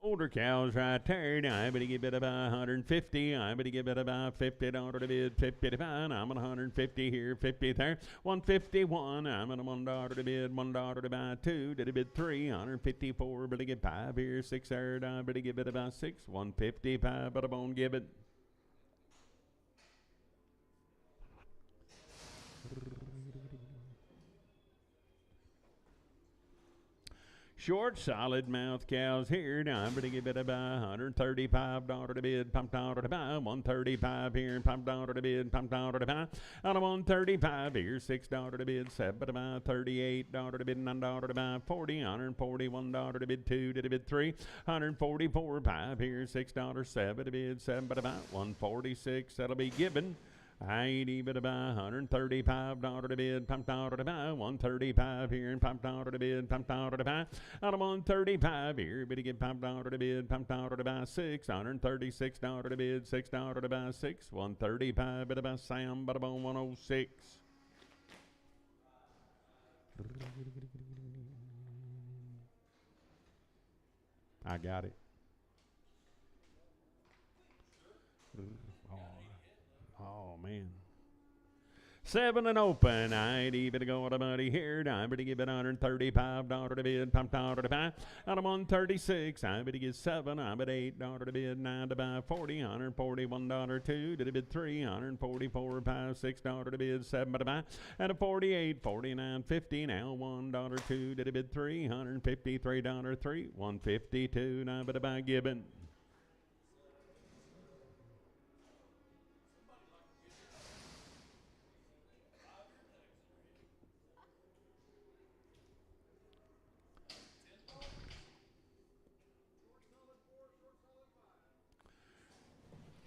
Older cows right there. I better give it about 150. I better give it about $50 to bid, 50 to buy. I'm at 150 here, 50 there. 151. I'm at $1 to bid, $1 to buy. 2 to bid 3. 154. Better get 5 here, 6 there. I better give it about 6. 155. But I won't give it. Short, solid mouth cows here. Now I'm going to give it about $135 to bid, $5 to buy. 135 here, $5 to bid, $5 to buy. Out of 135 here, $6 to bid, $7 to buy, $38 to bid, $9 to buy, 40, $141 to bid, 2 to bid, 3, 144, 5 here, $6, 7 to bid, 7 to buy, 146. That'll be given. I bid about $135 to bid, $5 to buy, 135 here, and $5 to bid, $5 to buy. Out of 135 here, bid to get $5 to bid, $5 to buy, $636 to bid, $6 to buy, 6, 135 bid about Sam, but about 106. I got it. Oh, man. 7 and open. I'd even go with a buddy here. I'm going to give it $135 to bid, $5 to buy. Out of 136, I'm going to give 7. I'm at $8 to bid, 9 to buy, 40, $141, 2 to bid, 3, $144, 5, $6 to bid, 7 to buy. At a 48, 49, 50, now $1, 2 to bid, 3, $153, 3, 152, now to buy given.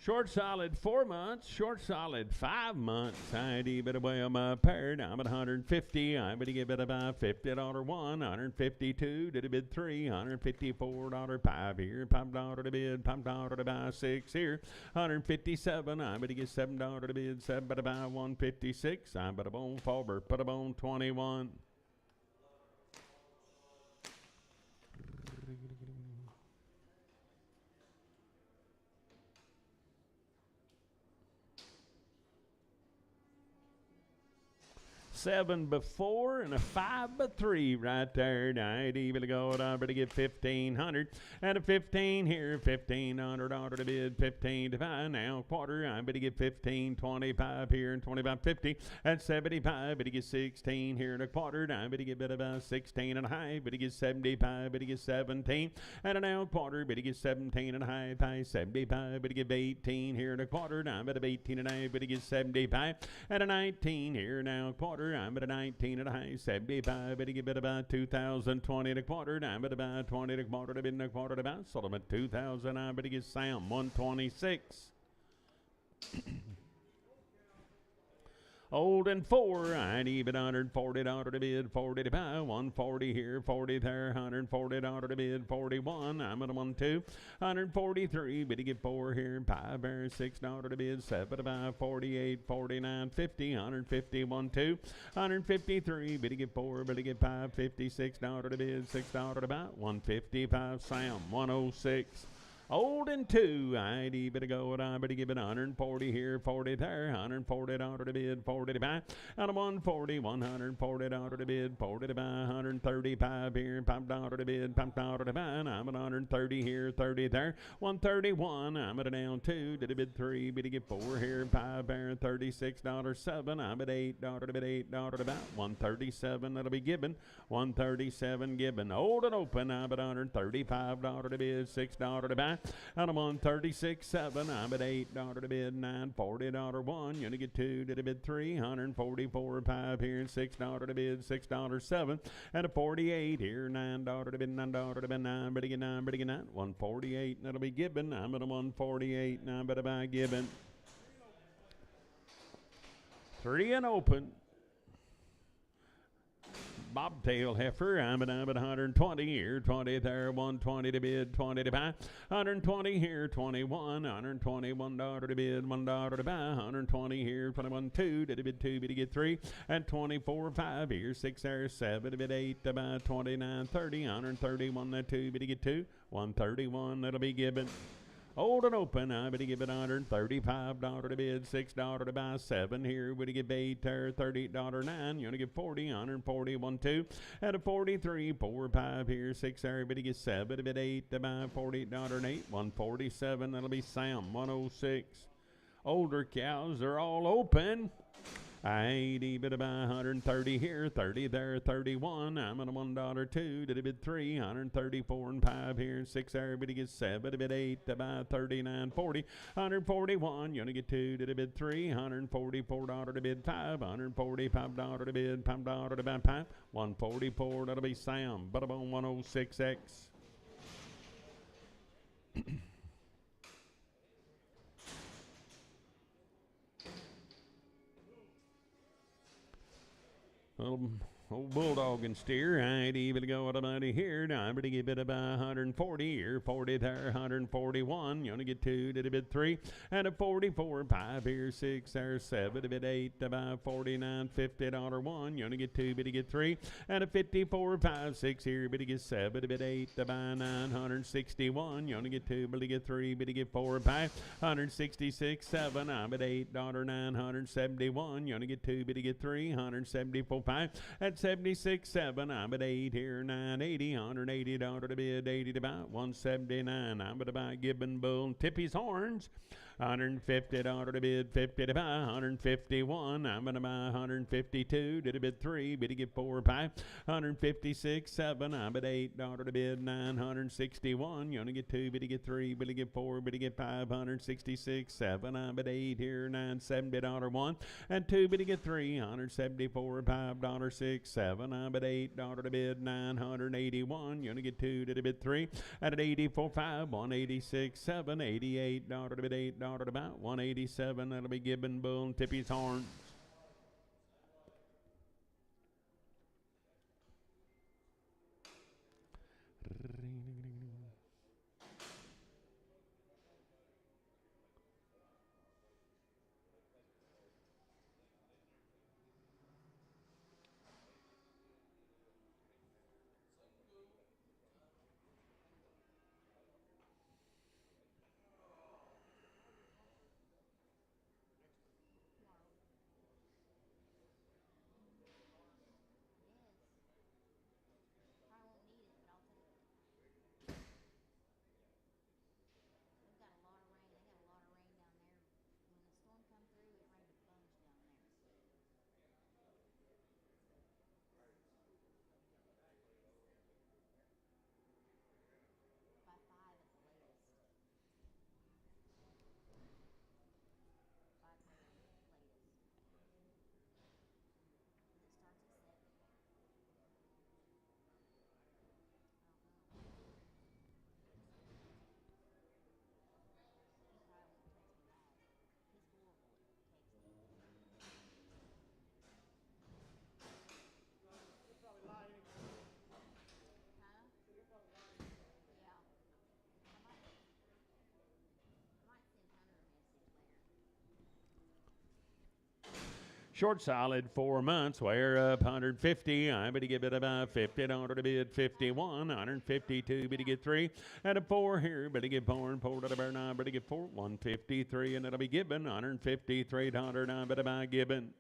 Short solid 4 months, short solid 5 months. I'd even away on my pair. I'm at 150. I'm going to give it about $50 1, 152 to the bid 3, $154 5 here, $5 to bid, $5 to buy 6 here, 157. I'm going to get $7 to bid, 7 to buy 156. I'm but a bone forward, put a bone 21. Seven before and a 5 by 3 right there. I'd even go it over to get 1,500 and a 15 here, $1,500 to bid, 15 to buy. Now quarter, I'm going to get 15, 25 here and 25.50 at 75. But to get 16 here and a quarter. I'm going to get about 16 and a half. But to get 75. But to get 17 and a now quarter. But to get 17 and a half by 75. But to get 18 here and a quarter. I'm at 18 and a half. But to get 75 and a 19 here now quarter. I'm at a 19 and a half, 75, but he give it about 2,020 and a quarter. I'm at about 20 and a quarter to bid and a quarter to about Solomon 2,000. I'm but he gets Sam 126. Old and 4, I'd even $140 to bid, 40 to buy, 140 here, 40 there, $140 to bid, 41. I'm at a 1-2, 143, but he get 4 here, 5 there, $6 to bid, 7 to buy, 48, 49, 50, 150, 1-2, 153, but he get 4, but he get 5, $56 to bid, $6 to buy, 155, Sam 106. Old and 2, I'd even go and I better give it 140 here, 40 there, $140 to bid, 40 to buy. Out of 140, $140 to bid, 40 to buy, 135 here, $5 to bid, $5 to buy. And I'm at 130 here, 30 there, 131. I'm at a down 2 to the bid 3, but to get 4 here, 5 there, $36, 7. I'm at $8 to bid, $8 to buy, 137. That'll be given, 137 given. Old and open, I'm at $135 to bid, $6 to buy. And I'm on 36.7. I'm at $8 to bid, $9.40 1. You're gonna get 2 to the bid 3, 144 5 here, and $6 to bid, $6.7. And a 48 here, $9 to bid, $9 to bid, 9. But again, 9, but again, 9. 148. And that'll be given. I'm at a 148. 9, but about given. 3 and open. bobtail heifer. I'm at 120 here, 20 there, 120 to bid, 20 to buy, 120 here, 21, $121 to bid, $1 to buy, 120 here, 21, 2 to bid, 2 bid to get 3, and 24, 5 here, 6 there, 7 to bid, 8 to buy, 29, 30, 131 that 2 bid to get 2, 131 that'll be given. Old and open, I better give it $135 to bid, $6 to buy, 7 here, would you give 8 there, $38.09, you want to give 40, 141 2, at a 43, 4, 5 here, 6 there, better get 7 to bid, 8 to buy, $48.08, 147, that'll be Sam, 106. Older cows are all open. 80, bid about 130 here, 30 there, 31. I'm at a $1 2, did a bid 3, 134 and 5 here, 6 there, bid to get 7, bid 8, about 39, 40, 141. You want to get 2, did a bid 3, $144 to bid 5, $145 to bid, $5 to buy 5, 144. That'll be Sam, but about 106X. Old bulldog and steer, I'd even go with about here. Now I'm going to give it about 140 here, 40 there, 141. You want to get 2 to the bid 3, and a 44, 5 here, 6 there, 7 to bid 8, about 49, $50 1. You want to get 2 bid to get 3, and a 54, 5, 6 here, bid to get 7 to bid 8, about 961. You want to get 2 bid to get 3, bid to get 4, 5, 166, 7. I'm at $8, 971. You want to get 2 bid to get 3, 174, 5. At 76, 7, I'm at 8 here, 980, $180 to bid, 80 to buy, 179. I'm at buy Gibbon Bull, Tippy's Horns, $150 to bid, 50 to buy, 151. I'm going to buy 152 to the bid 3, bid to get 4, 5, 156, 7. I'm at $8 to bid, 961. You want to get 2, bid to get 3, bid to get 4, bid to get 5, 166, 7. I'm at 8 here, $970 1, and 2 bid to get 3, 174, $5, 6, 7. I'm at $8 to bid, 981. You want to get 2 to the bid 3, at 84, 5, 186, 7, $88 to bid, $8 to about 187. That'll be Gibbon Bull and Tippy's Horns. Short solid 4 months, wear up 150. I'm going to give it about $50 to bid, 51, 152, but to get 3, and a 4 here, but to get 4 and 4 to the burn, but to get 4, 153, and it'll be Gibbon, $153, I'm going to buy Gibbon.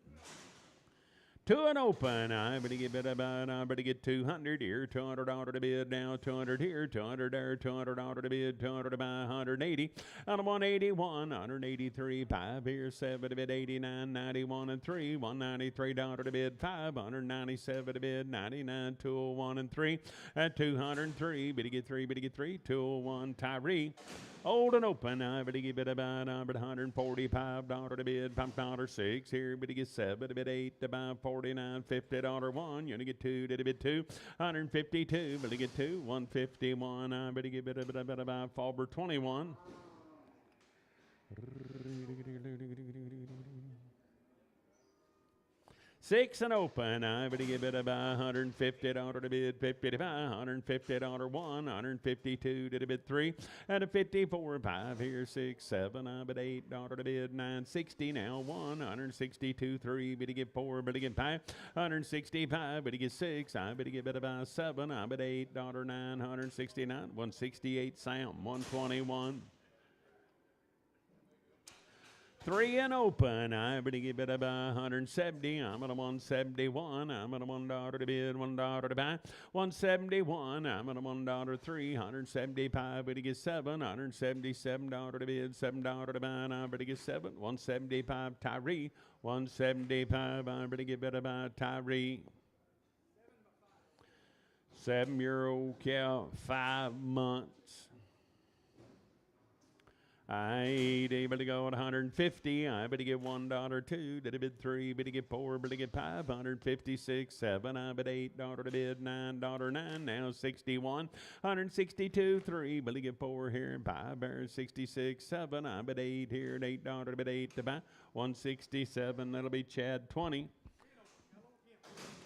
To an open, I'm going to give it about, I'm going to get 200 here, $200 to bid, now 200 here, 200 there, $200 to bid, 200 to buy, 180, and a 181, 183, 5 here, 7 to bid, 89, 91 and 3, $193 to bid, 5, 197 to bid, 99, 201 and 3, at 203, bid to get 3, bid to get 3, 201, Tyree. Old and open, I better give it about $145 to bid, $5, 6 here, but to get 7 to bid, 8 to buy, $49, $50 1. You want to get 2 to bid 2, 152, but to get 2, 151. I better give it about Fauber 21. 6 and open. I better give it about $150 to bid, $50 to buy, $150 one, $152 to the bid 3, and a 54 5 here, 6, 7. I bet $8 to bid, $960 now 1, $162 3. Better get 4, better get 5, $165. Better get 6. I better give it about 7. I bet $8, $969, $168 Sam, $121. 3 and open. I better give it about 170. I'm at a 171. I'm at a $1 to bid, $1 to buy. 171. I'm at a $1 3. 175. Better get 7. $177 to bid, $7 to buy. I better get 7. 175 Tyree. 175. I better give it about Tyree. 7-year-old cow, 5 months. I ain't able to go at 150. I better get $1 2. Did a bid 3. Better get 4. Better get 5. 156 7. I bet $8 to bid, $9 9. Now 61. 162 3. Better get 4 here and 5. Bear 66 7. I bet 8 here and $8 to bid 8 to buy. 167. That'll be Chad 20.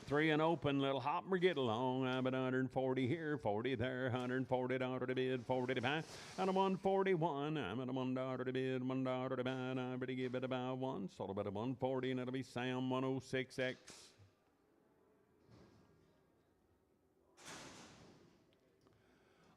3 and open, little hopper get along. I'm at 140 here, 40 there, $140 to bid, 40 to buy. And a 141, I'm at a $1 to bid, $1 to buy. And I better give it about 1. Sold about a 140, and it'll be Sam 106X.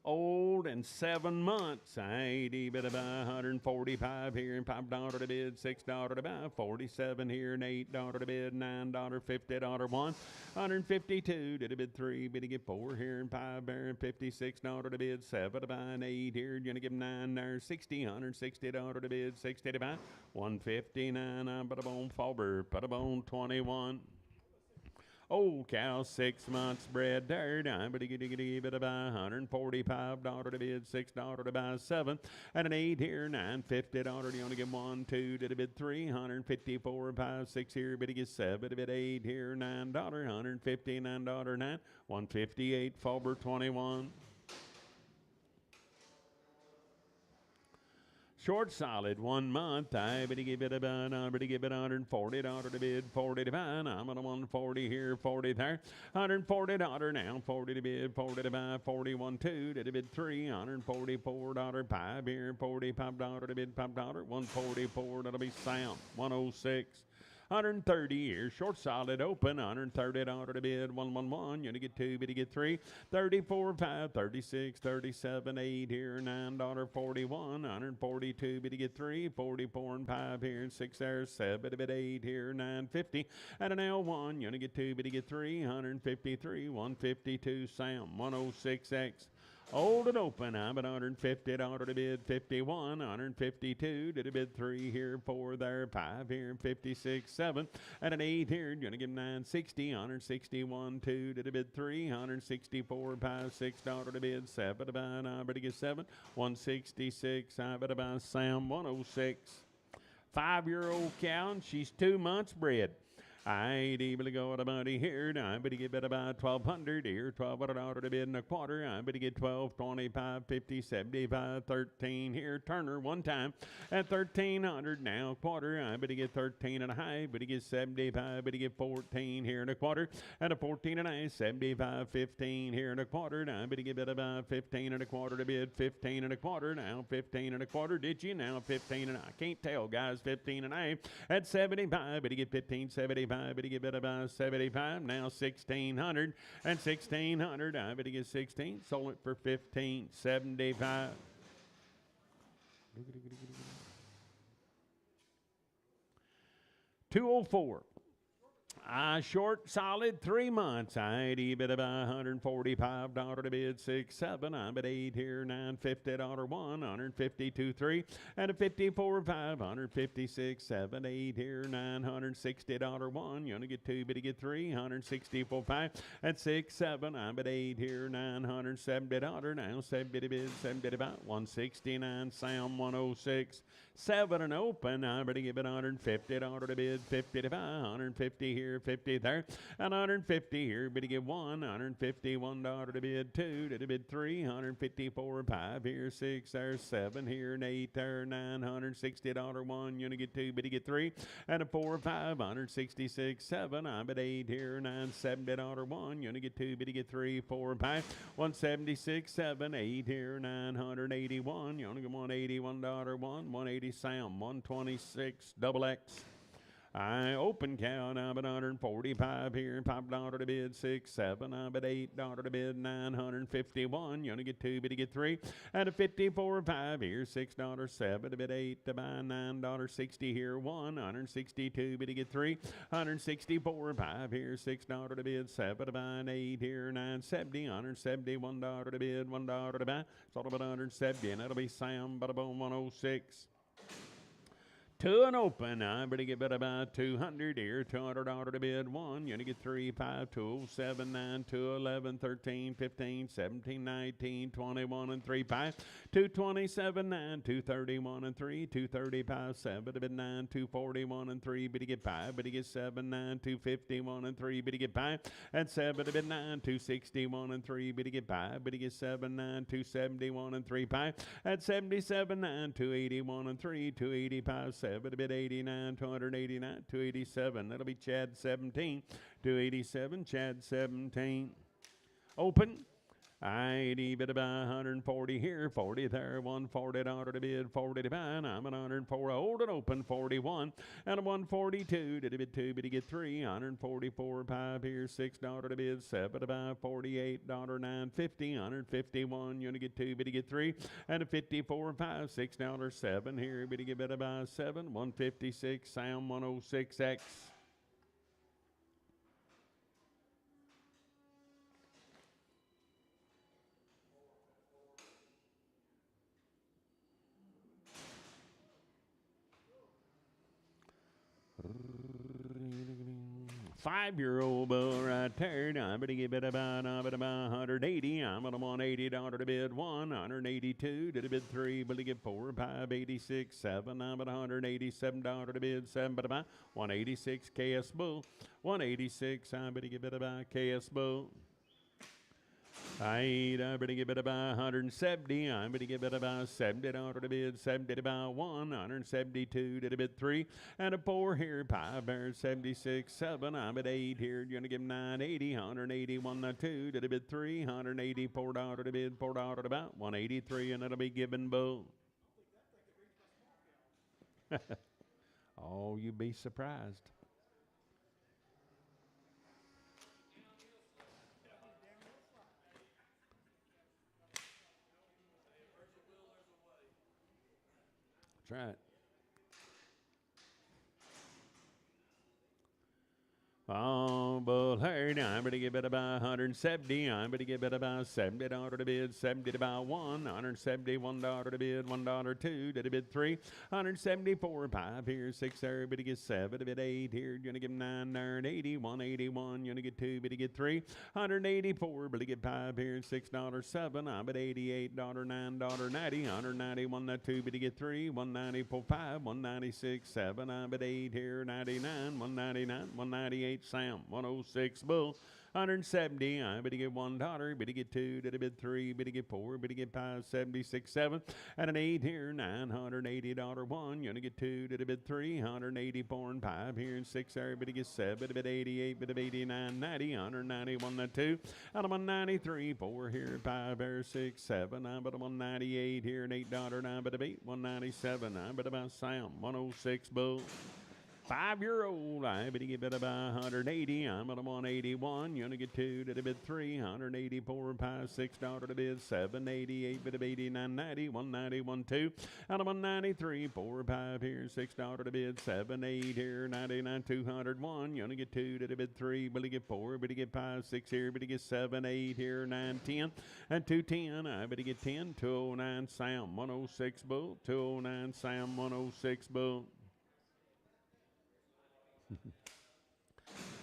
Old and 7 months. I ain't even about 145 here and $5 to bid, $6 to buy, 47 here and $8 to bid, $9, $50 one, 152 to the bid 3, bid to get 4 here and 5 there and $56 to bid, 7 to buy and 8 here. You're gonna give 9 there, 60, $160 to bid, 60 to buy, 159. I'm but a bone fobber, put a bone 21. Old cow, 6 months bred dirt. I'm going to give it about $145 to bid, $6 to buy, 7. And an 8 here, $950. You only get 1, 2 to the bid 3, $154, 5, 6 here, bid to get 7 to bid 8 here, $9, $159, 9, $158, Fulber 21. Short solid, 1 month. I better give it about, I better give it $140 to bid, 40 to buy. I'm on a 140 here, 40 there. $140 now, 40 to bid, 40 to buy, 41 2 to bid 3, $144, 5 here, $45 to bid, $5, 144. That'll be Sam, 106. 130 here, short solid open, $130 to bid, 111. You're gonna get 2, but you get 3, 34, 5, 36, 37, 8 here, $9, 41, 142, but you get 3, 44 and 5 here, and 6 there, 7, but 8 here, 950, and an L1. You're gonna get 2, but you get 3, 153, 152, Sam, 106X. Old and open, I'm at $150 to bid, 51, 152 to the bid 3 here, 4 there, 5 here, 56, 7, and an 8 here. You're going to give 960, 161, 2 to the bid 3, 164, 5, $6 to bid, 7 to buy, and I better get 7, 166, I better buy Sam, 106. 5-year-old cow, and she's 2 months bred. I ain't able to go at about here. Now I better get about 1,200 here, $1,200 to bid and a quarter. I better get 12, 25, 50, 75, 13 here. Turner 1 time at 1,300 now, quarter. I better get 13 and a half. Better get 75. Better get 14 here and a quarter. And a 14 and a half, 75, 15 here and a quarter. Now I better get about 15 and a quarter to bid, 15 and a quarter. Now 15 and a quarter. Did you? Now 15 and I can't tell, guys. 15 and a half at 75. Better get 15, 75. I better get about 75. Now 1,600 and 1,600. I better get 16. Sold it for 1,575. 204. Short solid 3 months. I ain't even about $145 to bid, 6, 7. I'm at 8 here, $950 1, 152 3, and a 54 5, 156 7, 8 here, $960 1. You only get 2, but you get 3, 164 5, and 6, 7. I'm at 8 here, $970 now, 70 to bid, 75, 169. Sam 106. 7 and open. I better give it $150 to bid, 50 to buy, 150 here. here, 50 there, and 150 here, bid to get one, $151 to bid two, to bid three, 154, 5 here, 6 there, 7 here, and 8 there, $960 one, you get two, bid to get three, and a 4, 5, 166, 7, I bid 8 here, $970 one, you get two, bid to get three, 4, 5, 176, 7, 8 here, 981, you only get $181 one, 180 Sam, 126 double X. I open count, I'm at 145 here, $5 to bid, 6, 7, I'm at $8 to bid, 951, you only get two, bid to get three, and a 54, 5 here, $6, 7 to bid 8 to buy, $9.60 here, 162, bid to get three, 164, 5 here, $6 to bid, 7 to buy, 8 here, 970, $171 to bid, $1 to buy, it's all about 170, and that'll be Sam, bada boom, 106. To an open, I better get better about 200 here, $200 to bid one, you only get 3, 5, 2, 7, 9, 2, 11, 13, 15, 17, 19, 21, and 3, 5, 227, 9, 231, and 3, 235, 7 to bid 9, 241, and 3, bid to get 5, bid to get 7, 9, 251, and 3, bid to get 5, and 7 to bid 9, 261, and 3, bid to get 5, bid to get 7, 9, 271, and 3, 5, and 77, 9, 281, and 3, 285, 7 to bid 89, 289, 287. That'll be Chad 17, 287, Chad 17. Open. I bid about 140 here, 40 there, $140 to bid, 40 to buy, I'm at 104, old and open, 41, and a 142 to bid two, bid to get three, 144, 5 here, $6 to bid, 7 to buy, $48, 950, 151, you want to get two, bid to get three, and a 54, 5, $6, 7 here, bid to get bid about 7, 156, Sam 106X. Five-year-old bull right there. I'm going to give it about 180. I'm at $180 to bid one, 182 to bid three, but to get 4, 5, 86, 7. I'm at $187 to bid 7, but about 186 KS bull, 186. I'm going to give it about KS bull. I'm going to give it about 170. I'm going to give it about $70 to bid, 70 to buy one, 172 to bid three, and a 4 here, 5 there, 76, 7. I'm at 8 here. You're going to give 980, 181 to 2 to bid three, $184 to bid, $4 to buy, 183, and it'll be given bull. Oh, you'd be surprised. That's right. Oh, bull herd, I'm going to give it about 170. I'm going to give it about $70 to bid, 70 to buy one, $171 to bid, $1 two to bid three, 174, 5 here, 6 there, but to get 7 to bid 8 here. You're going to give 9 there and 80, 181. You're going to get 2, but to get 3, 184, but to get 5 here, $6, 7. I'm at $88, $9, 90, 191 that 2, but to get 3, 194, 5, 196, 7. I'm at 8 here, 99, 199, 198. Sam 106 bull, 170. I better get $1, better get 2, better bid 3, better get 4, better get 5, 76, 7, and an 8 here, $980 one. You're gonna get 2, better bid 3, 184 and 5 here, and 6 there, better get 7, better bid 88, better 89, 90, 191 and 2, and I'm on 93, 4 here, 5 there, 6, 7. I'm at 198 here, and $8, I'm at 8, 197. I'm at about Sam 106 bull. 5-year-old, I better get about 180. I'm at a 181. You only get 2 to the bid 3, 184, 5, $6 to bid 7, 88, bid of 89, 90, 191, 2. And I'm 193, 4, 5 here, $6 to bid 7, 8 here, 99, 201. You only get 2 to the bid 3, but you get 4, but you get 5, 6 here, but you get 7, 8 here, 9, 10, and 210. I better get 10, 209 Sam 106 bull, 209 Sam 106 bull.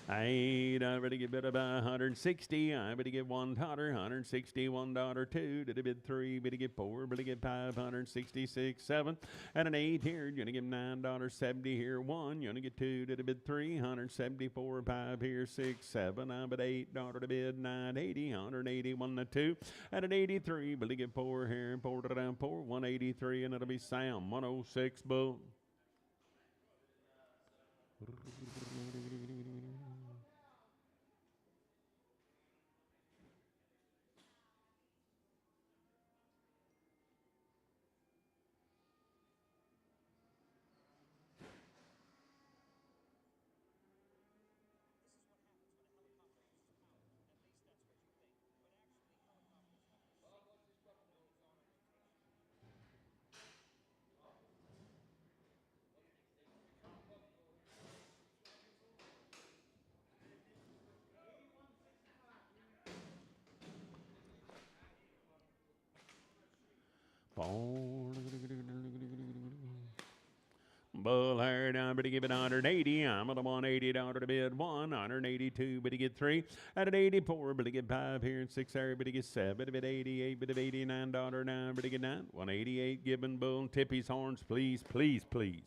I better get bid about 160. I better get $1, $161, 2. Did a bid 3, better get 4, better get 5, 166, 7. And an 8 here, you're gonna get $9.70 here, 1. You're gonna get 2, did a bid 3, 174, 5 here, 6, 7. I bid $8 to bid 980, 181 to 2. And an 83, better get 4 here, 4 to down 4, 183, and it'll be Sam 106 bull. Bull herd, I'm to give it 180. I'm at a $180 to bid 1, 182, but to get 3. At an 84, but to get 5 here, and 6 there, but to get 7, but 88, but $89 now, but to get 9. 188, Gibbon Bull, Tippy's horns, please, please, please.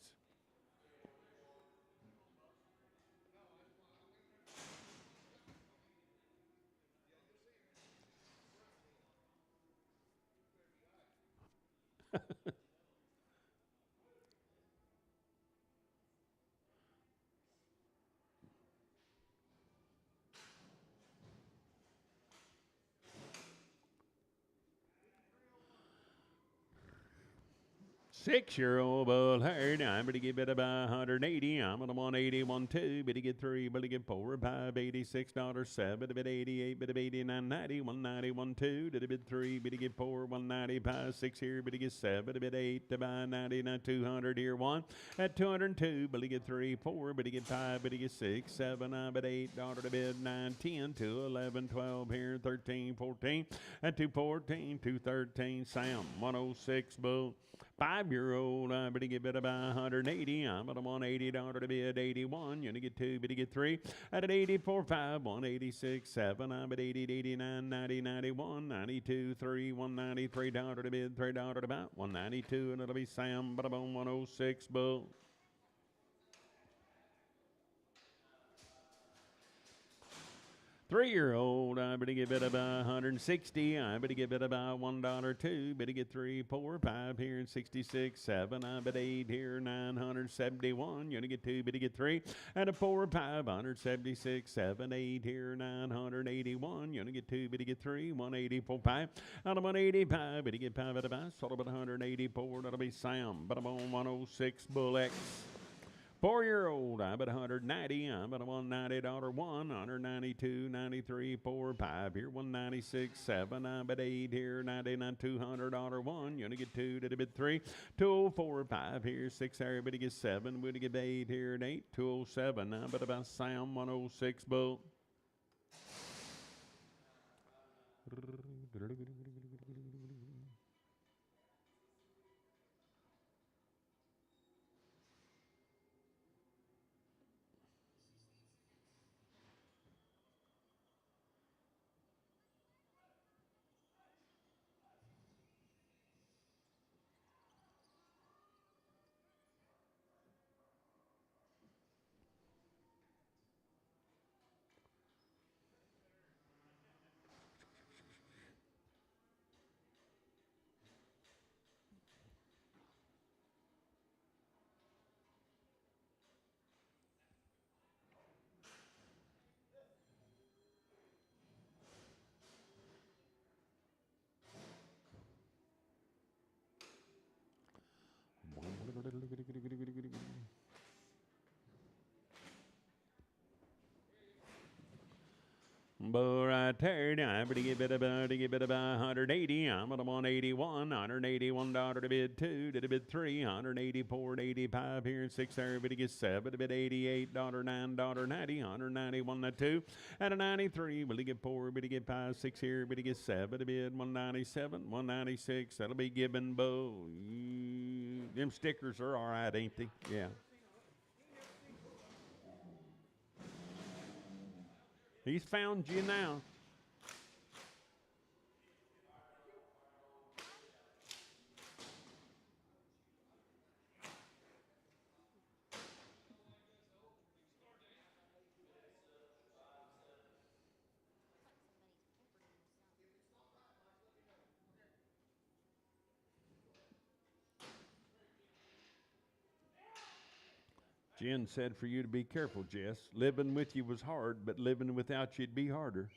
Six-year-old bull herd, I'm going to give it about 180. I'm on a 181 2, but to get 3, but to get 4, 5, $86, 7, but 88, but 89, 90, 191 2, did a bid 3, but to get 4, 195, 6 here, but to get 7, a bit 8, to buy 99, 200 here, 1, at 202, but to get 3, 4, but to get 5, but to get 6, 7, but $8 to bid 9, 10, 2, 11, 12 here, 13, 14, at 214, 213, Sam 106 bull. 5-year-old, I'm going to give it about 180. I'm at a $180 to bid 81. You're going to get 2, but to get 3. At an 84, 5, 186, 7. I'm at 80, 89, 90, 91, 92, 3, $193 to bid, $3 to buy, 192, and it'll be Sam, but I'm on 106 bull. 3-year-old, I better give it about 160. I better give it about $1 2. Better get 3, 4, 5 here, and 66, 7. I bet 8 here, 971. You're gonna get 2. Better get 3, and a 4, 576, 7, 8 here, 981. You're gonna get 2. Better get 3, 184, 5. Out of 185, better get 5 at a buy. Sold about 184. That'll be Sam, but I'm on 106 Bull X. 4-year-old, I'm at 190. I'm at a $190 1, 192, 93, 4, 5 here, 196, 7. I'm at 8 here, 99, $200 1. You're gonna get 2 to the bid 3, 204, 5 here, 6 there, but to get 7. We're gonna get 8 here and 8, 207. I'm at about Sam 106 bull. Bull right there, I'm to give it about 180. I'm at a 181, $181 to bid 2, to the bid 3, 184, 85 here, and 6 there, but to get 7, to bid $88, $9.90, 191 to 2, at a 93, but to get 4, but to get 5, 6 here, but to get 7, to bid 197, 196, that'll be Gibbon Bull. Them stickers are all right, ain't they? Yeah. He's found you now. Jen said for you to be careful, Jess. Living with you was hard, but living without you'd be harder.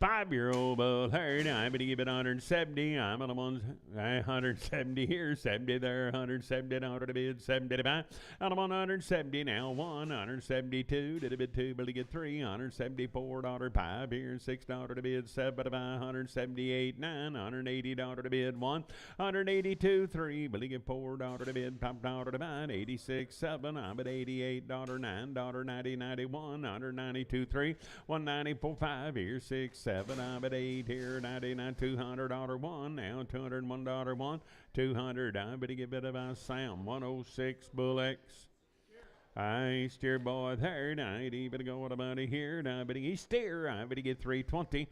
Five-year-old bull herd, I better give it 170. I'm on the ones 170 here, 70 there, 170 out of the bid, 75. I'm on 170 now, 172, did a bid 2, better get 3, 174 daughter 5 here, 6 daughter to bid, 75, 178, 9, 180 daughter to bid 1, 182, 3, better get 4 daughter to bid, top daughter to bid, 86, 7, I'm at 88 daughter 9, daughter 90, 91, 192, 3, 194, 5 here, 6, 7, I'm at 8 here, 99, 200 daughter 1, now 201 daughter 1, 200, I better get bit of a Sam, 106 Bull X. I steer boy third, I better go with a buddy here, I better get steer, I better get 320.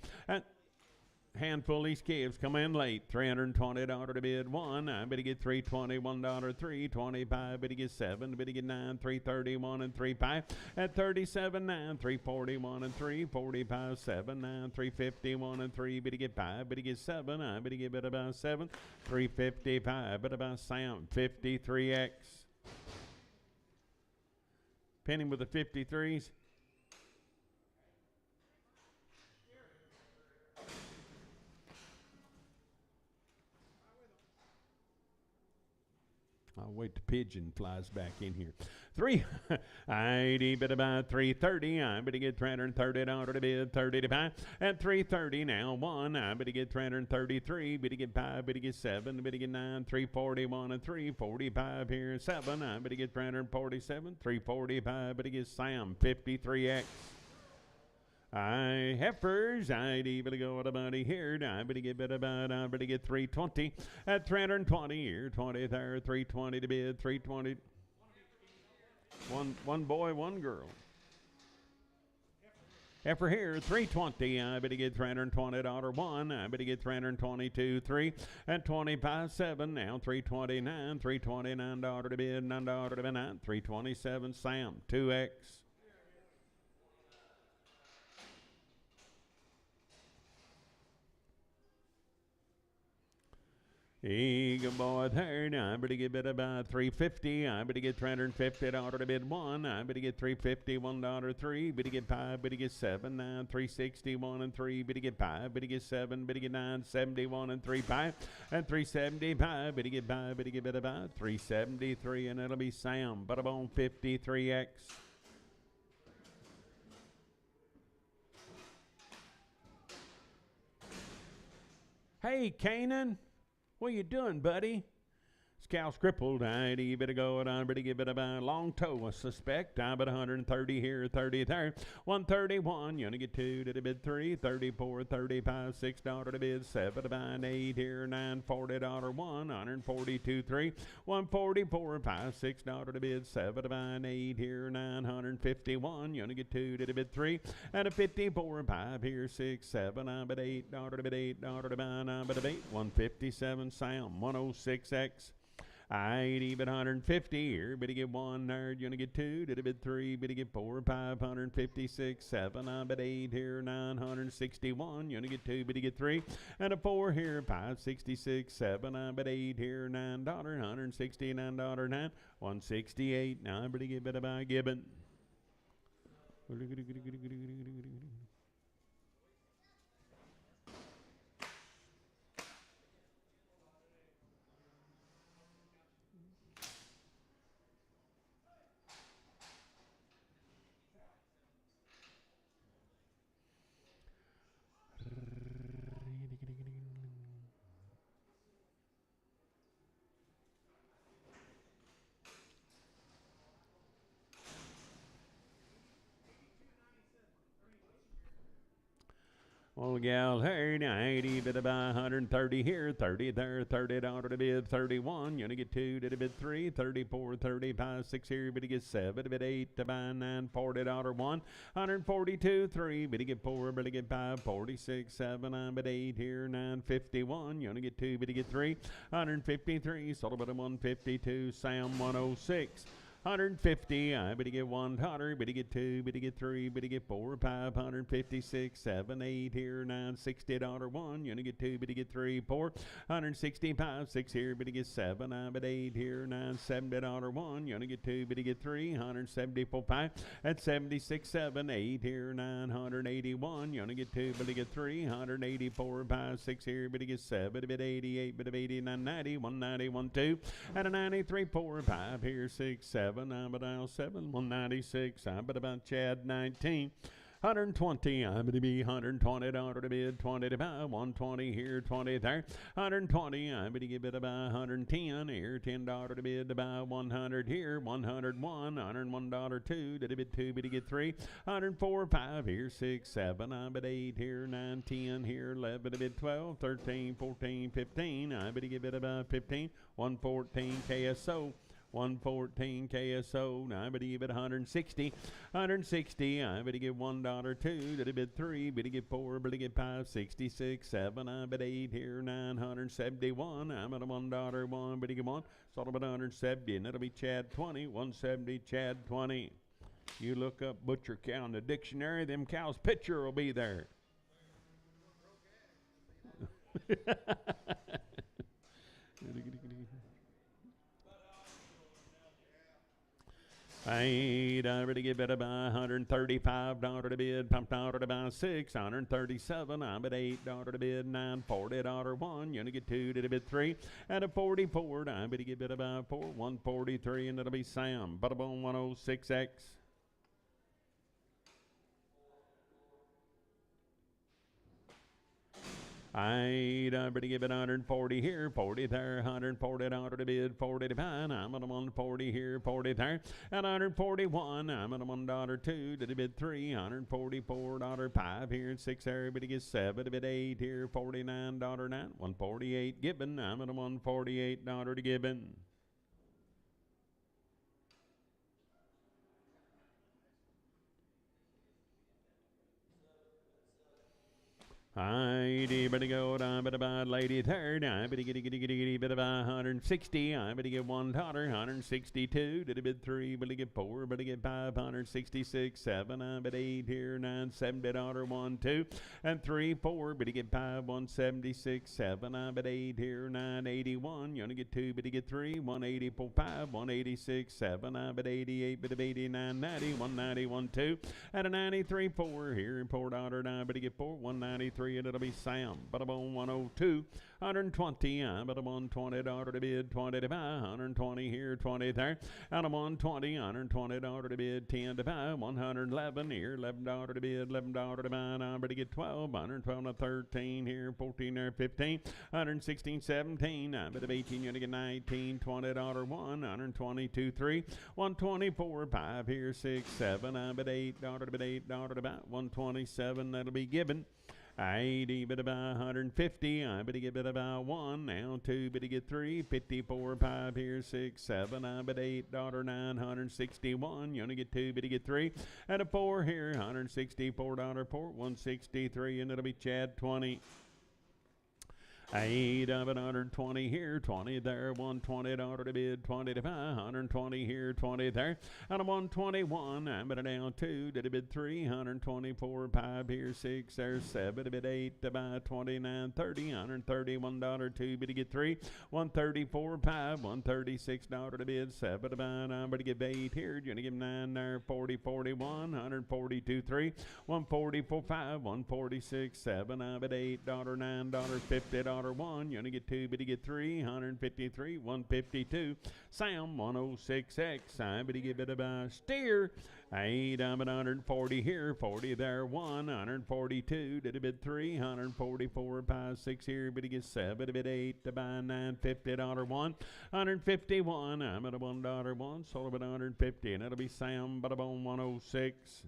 Handful these calves come in late. $320 to bid 1. I better get $320, $1, $325. Better get 7. Better get 9. $331 and 3.5. At 37 9. $341 and 3.45. 7 9. $351 and 3. Better get 5. Better get 7. I better get about 7. $355. Better about Sam 53X. Penny with the 53s. I'll wait till Pigeon flies back in here. 380, bid about 330. I better get $330 to bid 30 to 5. At 330 now, 1. I better get 333. Better get 5. Better get 7. Better get 9. 341 and 345 here. 7. I better get 347. 345. Better get Sam 53X. I heifers, I'd even go with a buddy here. I better get bid about, I better get 320 at 320 here, 20 there, 320 to bid, 320. One boy, one girl. Heifer here, 320. I better get $320 1. I better get 322 3 at 25 7. Now 329, $329 to bid, $9 to bid, 327. Sam 2X. Eagle boy third, I better get bid about 350. I better get $350 to bid 1. I better get $350, $1, 3. Better get 5, better get 7, 9, 361 and 3. Better get 5, better get 7, better get 9, 71 and 3, 5. And 375, better get 5, better get bid about 373, and it'll be Sam, but I'm on 53X. Hey, Canaan. What you doing, buddy? Scal's crippled. I better go and I better give it about long toe. I suspect. I bet 130 here, 30 there. 131. You only get 2 to the bid 3. 34, 35, $6 to bid 7 to buy 8 here. 9, $40 1. 142 3. 144 5, $6 to bid 7 to buy 8 here. 951. You only get 2 to the bid 3. And a 54 5 here. 6, 7. I bet $8 to bid $8 to buy. I bet 8. 157 Sam 106X. 80, bid 150. Here, bid get 1. There, you're gonna get 2. Did a bid 3. Bid get 4. 556. 7. I bid 8 here. 961. You're gonna get 2. Bid get 3. And a 4 here. 566. 7. I bid 8 here. $9. $169.09. 168. Now I bid get bid by Gibbon. Old gal, hey, 90, bid about 130 here, 30 there, $30 to bid, 31, you only get 2, did a bid 3, 34, 35, 6 here, bid get 7, bid 8 to buy 9, $40 1, 142, 3, bid get 4, bid get 5, 46, 7, I bid 8 here, 951, you only get 2, bid get 3, 153, sold about 152, Sam 106. 150, I better get $1, better get 2, better get 3, better get 4, 556, 7, 8 here, $960 1, you only get 2, better get 3, 4, 165, 6 here, better get 7, I bet 8 here, $970 1, you only get 2, better get 3, 174, 5, at 76, 7, 8 here, 981, you only get 2, better get 3, 184, 5, 6 here, better get 7, bit 88, bit 89, 90, 191, 2, at a 93, 4, 5 here, 6, 7. I'm about 7, 196. I'm about Chad 19. 120, I'm going to be $120 to bid, 20 to buy, 120 here, 20 there, 120, I'm going to give it about 110 here, $10 to bid to buy, 100 here, 101, $101 2, to bid 2, bid to get 3, 104, 5 here, 6, 7, I'm at 8 here, 9, 10 here, 11 to bid 12, 13, 14, 15, I'm going to give it about 15, 114 KSO. 114 KSO, now I better give it 160, I better give $1, 2, did I bid 3, better get 4, better get 5, 66, 7, I bid 8 here, 971, I'm at a $1, 1, better get 1, sold about 170, and that'll be Chad 20, 170, Chad 20. You look up butcher cow in the dictionary, them cows' picture will be there. I already give it about $135 to bid, pumped out to buy 6, 137, I'm at $8 to bid, $940 1, you only get 2 to bid 3, at a 44, I'm going to give it about 4, 143, and it'll be Sam, Butterbone 106X. I better give it 140 here, 40 there, $140 to bid, 40 to buy. I'm at a 140 here, 40 there, and 141. I'm at a $1 2 to the bid 3, $144 5 here, 6 there, better get 7 to bid 8 here, $49 9, 148 Gibbon. I'm at a $148 to Gibbon. I better go down, better buy lady third. I better get better buy 160. I better get $1, 162. Did a bid 3, better get 4, better get 5, 166, 7. I bet 8 here, 9, $70, 1, 2, and 3, 4. Better get 5, 176, 7. I bet 8 here, 981. You only get 2, better get 3, 184, 5, 186, 7. I bet 88, better 89, 90, 191, 2, and a 93, 4 here, $4. I better get 4, 193. And it'll be Sam, Butterbone 102, 120, I'm at a $120 to bid, 20 to buy, 120 here, 20 there, and a $120, $120 to bid, 10 to buy, 111 here, $11 to bid, $11 to buy, and I'm ready to get 12, 112 to 13 here, 14 there, 15, 116, 17, I'm at 18, you're gonna get 19, $20 1, 122, 3, 124, 5 here, 6, 7, I'm at $8 to bid, $8 to buy, 127, that'll be given. 80, bid about 150, I better get bid about 1, now 2, better get 3, 54, 5 here, 6, 7, I bet $8, 961, you only get 2, better get 3, and a 4 here, $164, 4, 163, and it'll be Chad 20. $120 here, 20 there, $120 to bid, 20 to buy, 120 here, 20 there, and a 121. I'm at down 2 to bid 3, 124, 5 here, 6 there, 7 to bid 8 to buy, 29, 30, $131 2 bid to get 3, 134, 5, $136 to bid, 7 to buy, I'm to give 8 here, you're gonna give 9 there, 40, 41, 142, 3, 144, 5, 146, 7, I'm at $8, $9, $50. 1, you're gonna get 2, but you get 3, 153, 152. Sam 106X, I'm gonna give it a steer. 8, I'm at 140 here, 40 there, 1, 142, did a bid 3, 144, 5, 6 here, but he gets 7, a bid 8, to buy 9, $50 1, 151, I'm at a $1 1, sold about 150, and it'll be Sam, but about 106.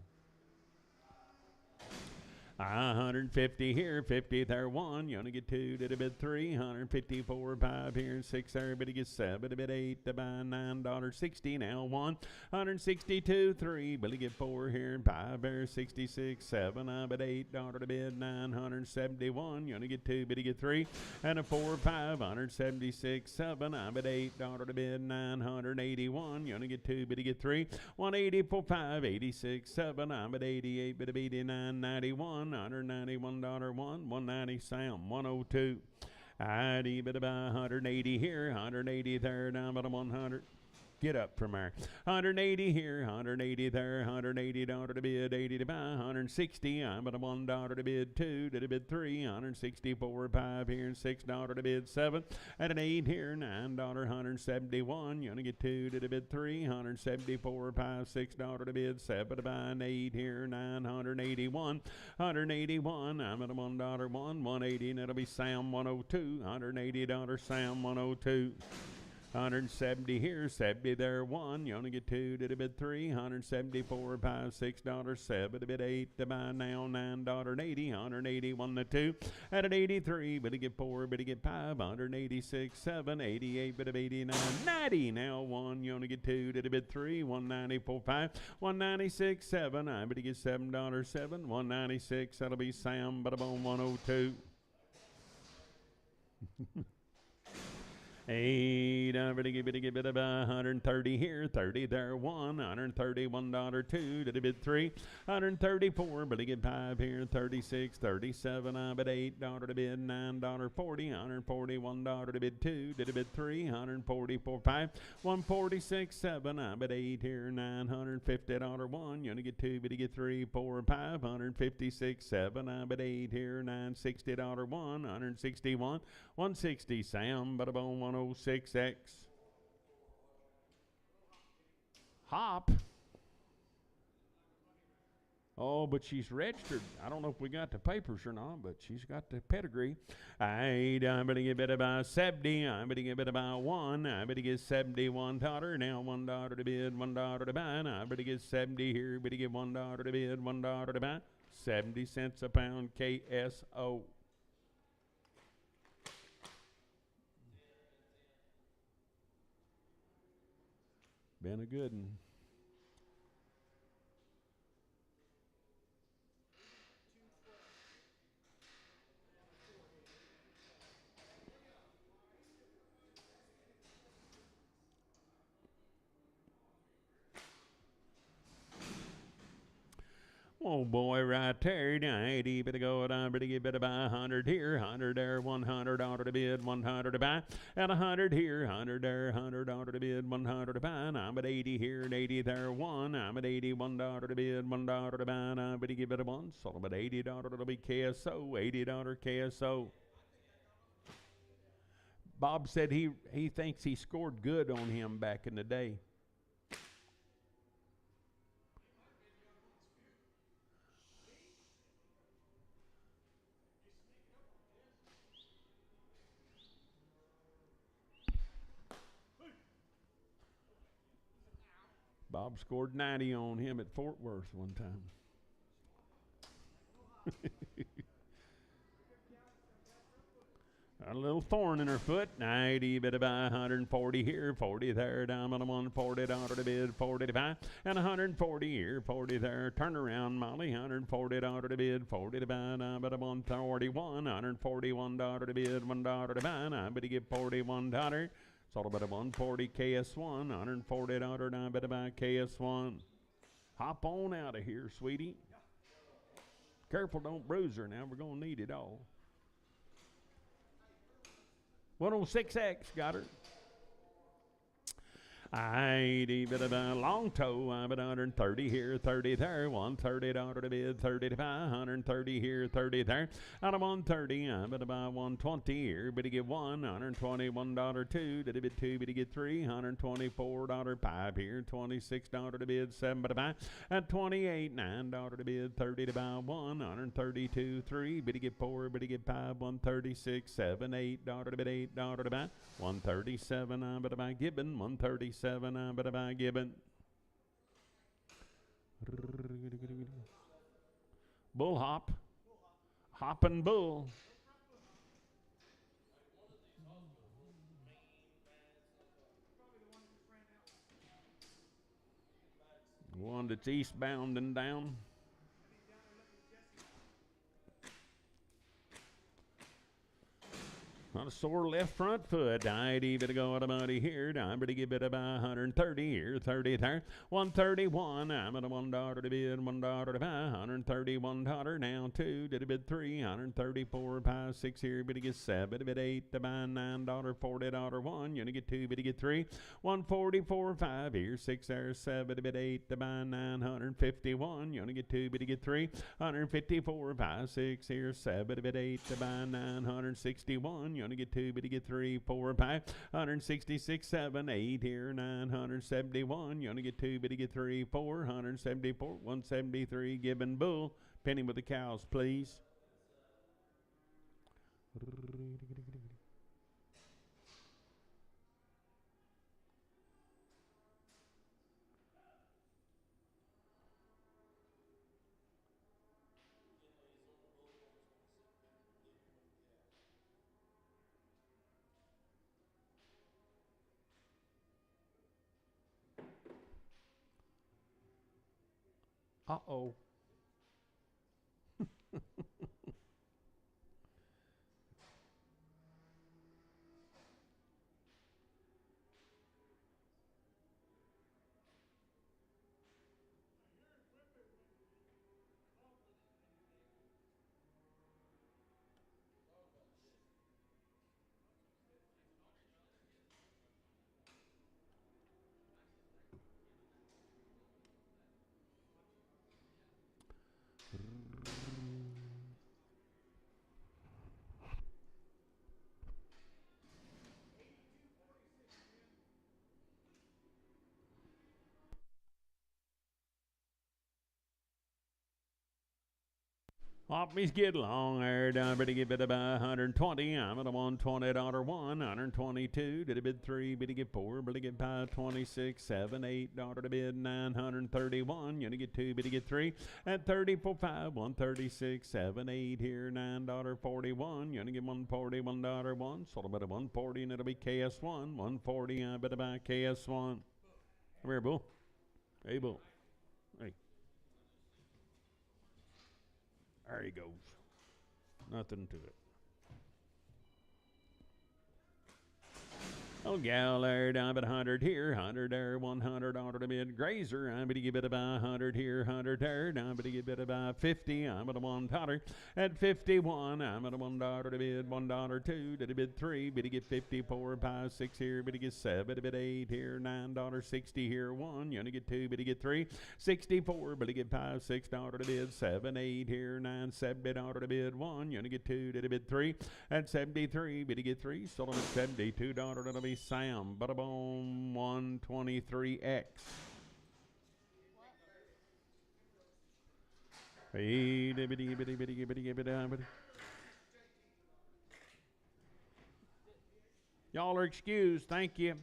150 here, 50 there, 1. You only get 2, did a bid 3, 154, 5 here, 6 there, but he gets 7, a bid 8, to buy $9.60 now, 1, 162, 3, but he get 4 here, and 5 there, 66, 7, I bid $8 to bid, 971. You only get 2, but he get 3, and a 4, 5, 176, 7, I bid $8 to bid, 981. You only get 2, but he get 3, 184, 5, 86, 7, I bid 88, but 89, 91. $191 1, 190 Sam 102. I'd even about 180 here, 180 there, down about 100. Get up from there. 180 here, 180 there, $180 to bid, 80 to buy, 160. I'm at a $1 to bid, 2 to bid 3, 164, 5 here, and $6 to bid, 7. At an 8 here, $9, 171. You're gonna get 2 to bid 3, 174, 5, $6 to bid, 7 to buy, an 8 here, 981, 181. I'm at a $1 1, 180, and it'll be Sam 102, $180 Sam 102. 170 here, 70 there, 1. You only get 2 to bid 3, 174, 5, $6, 7 to bid 8 to buy now, $9.80, 181 to 2. At an 83, but to get 4, but to get 5, 186, 7, 88, but of 89, 90 now, 1. You only get 2 to bid 3, 194, 5, 196, 7. I but to get $7, 7, 196. That'll be Sam, but about 102. 8, I'm gonna give it about 130 here, 30 there, 1, $131 2, to the bid 3, 134, but I get 5 here, 36, 37, I'm at $8 to bid, $9.40, $141 to bid 2, to the bid 3, 144, 5, 146, 7, I'm at 8 here, $950 1, you only get 2, but you get 3, 4, 5, 156, 7, I'm at 8 here, $960 1, 161, 160, Sam, but about 106X. Hop. Oh, but she's registered. I don't know if we got the papers or not, but she's got the pedigree. I'm going to give it about 70. I'm going to give it about 1. I'm going to get $71. Now $1 to bid, $1 to buy. I'm going to get 70 here. I'm going to get $1 to bid, $1 to buy. 70 cents a pound KSO. Been a good one. Oh boy, right there, 90, better go down, better get better buy 100 here, 100 there, $100 to bid, 100 to buy, and 100 here, 100 there, $100 to bid, 100 to buy, and I'm at 80 here, and 80 there, 1, I'm at $81 to bid, $1 to buy, and I'm better give it a 1, so I'm at $80, it'll be KSO, $80 KSO. Bob said he thinks he scored good on him back in the day. Bob scored 90 on him at Fort Worth one time. A little thorn in her foot. 90, bit about 140 here, 40 there, down on a 140, dollar to bid, 40 to buy, and 140 here, 40 there. Turn around, Molly, 140 dollar to bid, 40 to buy, down but a 141, $141 to bid, $1 to buy, now but to get $41. It's all about a 140 KS1, $140 down but about KS1. Hop on out of here, sweetie. Careful, don't bruise her now. We're gonna need it all. 106X got her. 80, bit of a long toe, I'm at 130 here, 30 there, $130 to bid, 30 to buy, 130 here, 30 there, out of 130, I'm at about 120 here, but to get one, $121 two, did a bid two, but to get three, $124 five here, $26 to bid, 7 to buy, at 28, $9 to bid, 30 to buy, one, $132 three, but to get four, but to get five, $136, 7, $8 to bid, $8 to buy, 137, I'm at about Gibbon, 137. But about Gibbon. Bull hop. Hoppin' bull. One that's eastbound and down. On a sore left front foot, 90 bit to go out of money here, I'm to give it about 130 here, 30 there, 131, I'm at a $1 to bid, $1 to buy, $131 now, two, did a bid three, 134, buy six here, bid to get seven, bid eight to buy $9, $40 one, you gonna get two, bid to get three, 144, five here, six there, seven, bid eight to buy 951, you gonna get two, bid to get three, 154, buy six here, seven, bid eight to buy 961, you only get two, but you get three, four, five, 166, 7, 8 here, 971. You only get two, but you get three, 474, 173. Gibbon bull. Penny with the cows, please. Uh-oh. Hoppies get along there, down to get bid about 120. I'm at a $120 one, 122. Did a bid three, bid to get four, bid to get five, 26, 7, $8 to bid, 931. You gonna get two, bid to get three, at 34, 5, 136, 7, 8 here, $9.41. You gonna get $141 one, sold about a 140, and it'll be KS1, 140. I bet about KS1. Come here, bull. Hey, bull. Hey. There he goes. Nothing to it. Oh, gal there, down at 100 here, 100 there, $100 to bid. Grazer, I'm going to give it about 100 here, 100 there. Now I'm going to give it about 50. I'm at a $1. At 51, I'm at a $1 to bid, $1 two. Did a bid three, bid to get 54, 5, 6 here, bid to get 7, a bid 8 here, $9.60 here, one. You only get two, bid to get three, 64, bid to get 5, $6 to bid, 7, 8 here, $9.70 to bid, one. You only get two, did a bid three. At 73, bid to get three, sold them at $72. That'll be Sam, bada boom, 123X. Y'all are excused. Thank you.